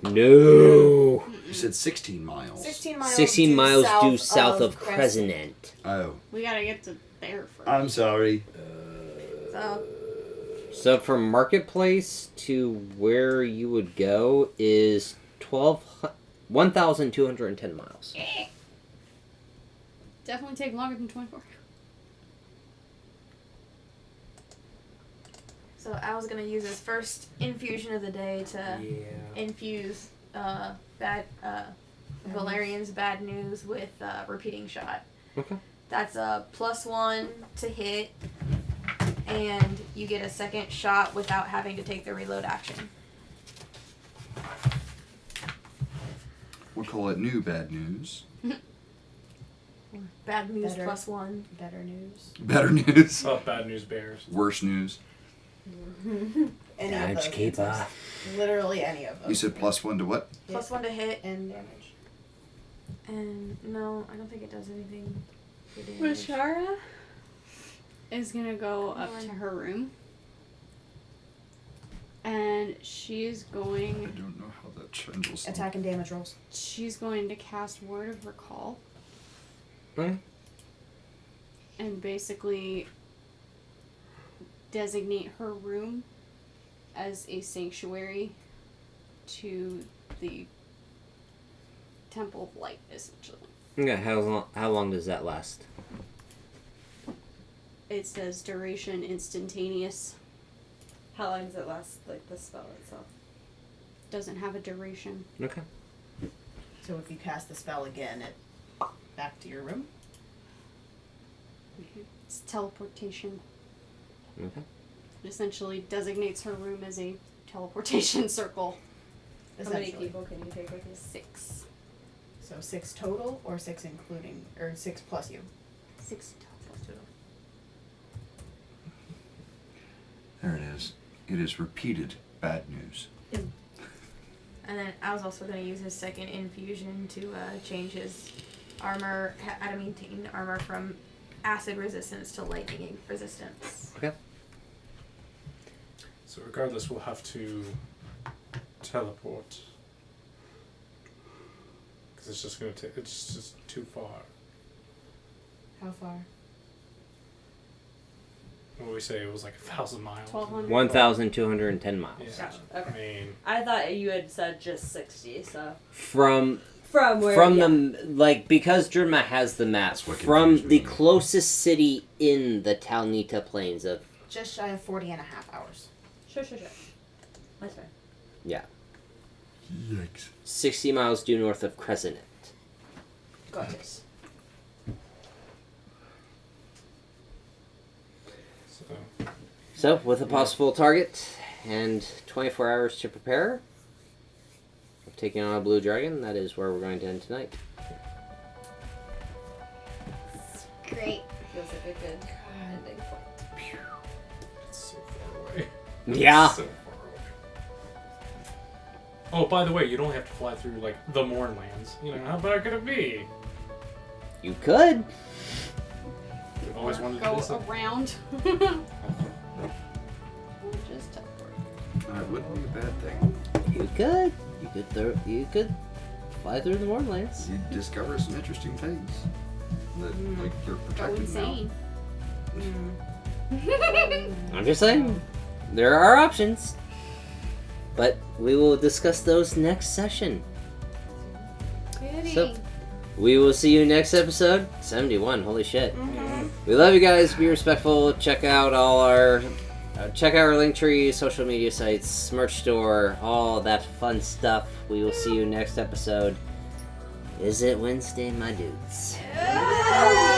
No! You said 16 miles. 16 miles. 16 due miles south due south of Crescent. Crescent. Oh, We gotta get to there first. I'm sorry. So So from Marketplace to where you would go is 1,210 miles. Definitely take longer than 24. So I was gonna use his first infusion of the day to infuse Valerian's bad news with repeating shot. Okay. That's a +1 to hit, and you get a second shot without having to take the reload action. We'll call it new bad news. Bad news Better. +1. Better news. Better news. Oh, bad news bears. Worse news. Any Damage of those keeper. answers. Literally any of those. You said +1 to what? Hit +1 to hit, and damage. and no, I don't think it does anything for damage. Rashara is gonna go up to her room. And she's I going don't know how that changes. Attack and damage rolls. she's going to cast Word of Recall. Okay. And basically designate her room as a sanctuary to the Temple of Light, essentially. Okay, how long does that last? It says duration instantaneous. How long does it last, like the spell itself? Doesn't have a duration. Okay. So if you cast the spell again, it back to your room. It's teleportation. Okay. It essentially designates her room as a teleportation circle. How many Essentially. people can you take with you? 6. So 6 total, or 6 including, or 6 plus you. 6 total. There it is. It is repeated bad news. And then I was also going to use his second infusion to change his armor, adamantine armor, from acid resistance to lightning resistance. Okay. So regardless, we'll have to teleport. Because it's just going to take... It's just too far. How far? What did we say? It was like 1,000 miles. 1,200. 1,210 miles. Yeah. Gotcha, okay. I mean... I thought you had said just 60, so. From From the like, because Drima has the map, That's what from confused the me. closest city in the Talnita Plains of Just shy of 40 and a half hours. Sure. That's fine. Yikes. 60 miles due north of Crescent. Got it. So, So, with a possible target and 24 hours to prepare, of taking on a blue dragon, that is where we're going to end tonight. Great. Feels like a good ending point. it's so far away. Yeah. So far away. Oh, by the way, you don't have to fly through, like, the Mournlands. You know, how far could it be? You could. I've always wanted to Go do something. around. Just teleport. That wouldn't be a bad thing. You could. You could fly through the Mournlands. You'd discover some interesting things that, like, you're Go protected now. insane. I'm just saying, there are options. But we will discuss those next session. Goody. So- We will see you next episode. 71, holy shit. Mm-hmm. We love you guys. Be respectful. Check out all our link tree, social media sites, merch store, all that fun stuff. We will see you next episode. Is it Wednesday, my dudes? Yeah.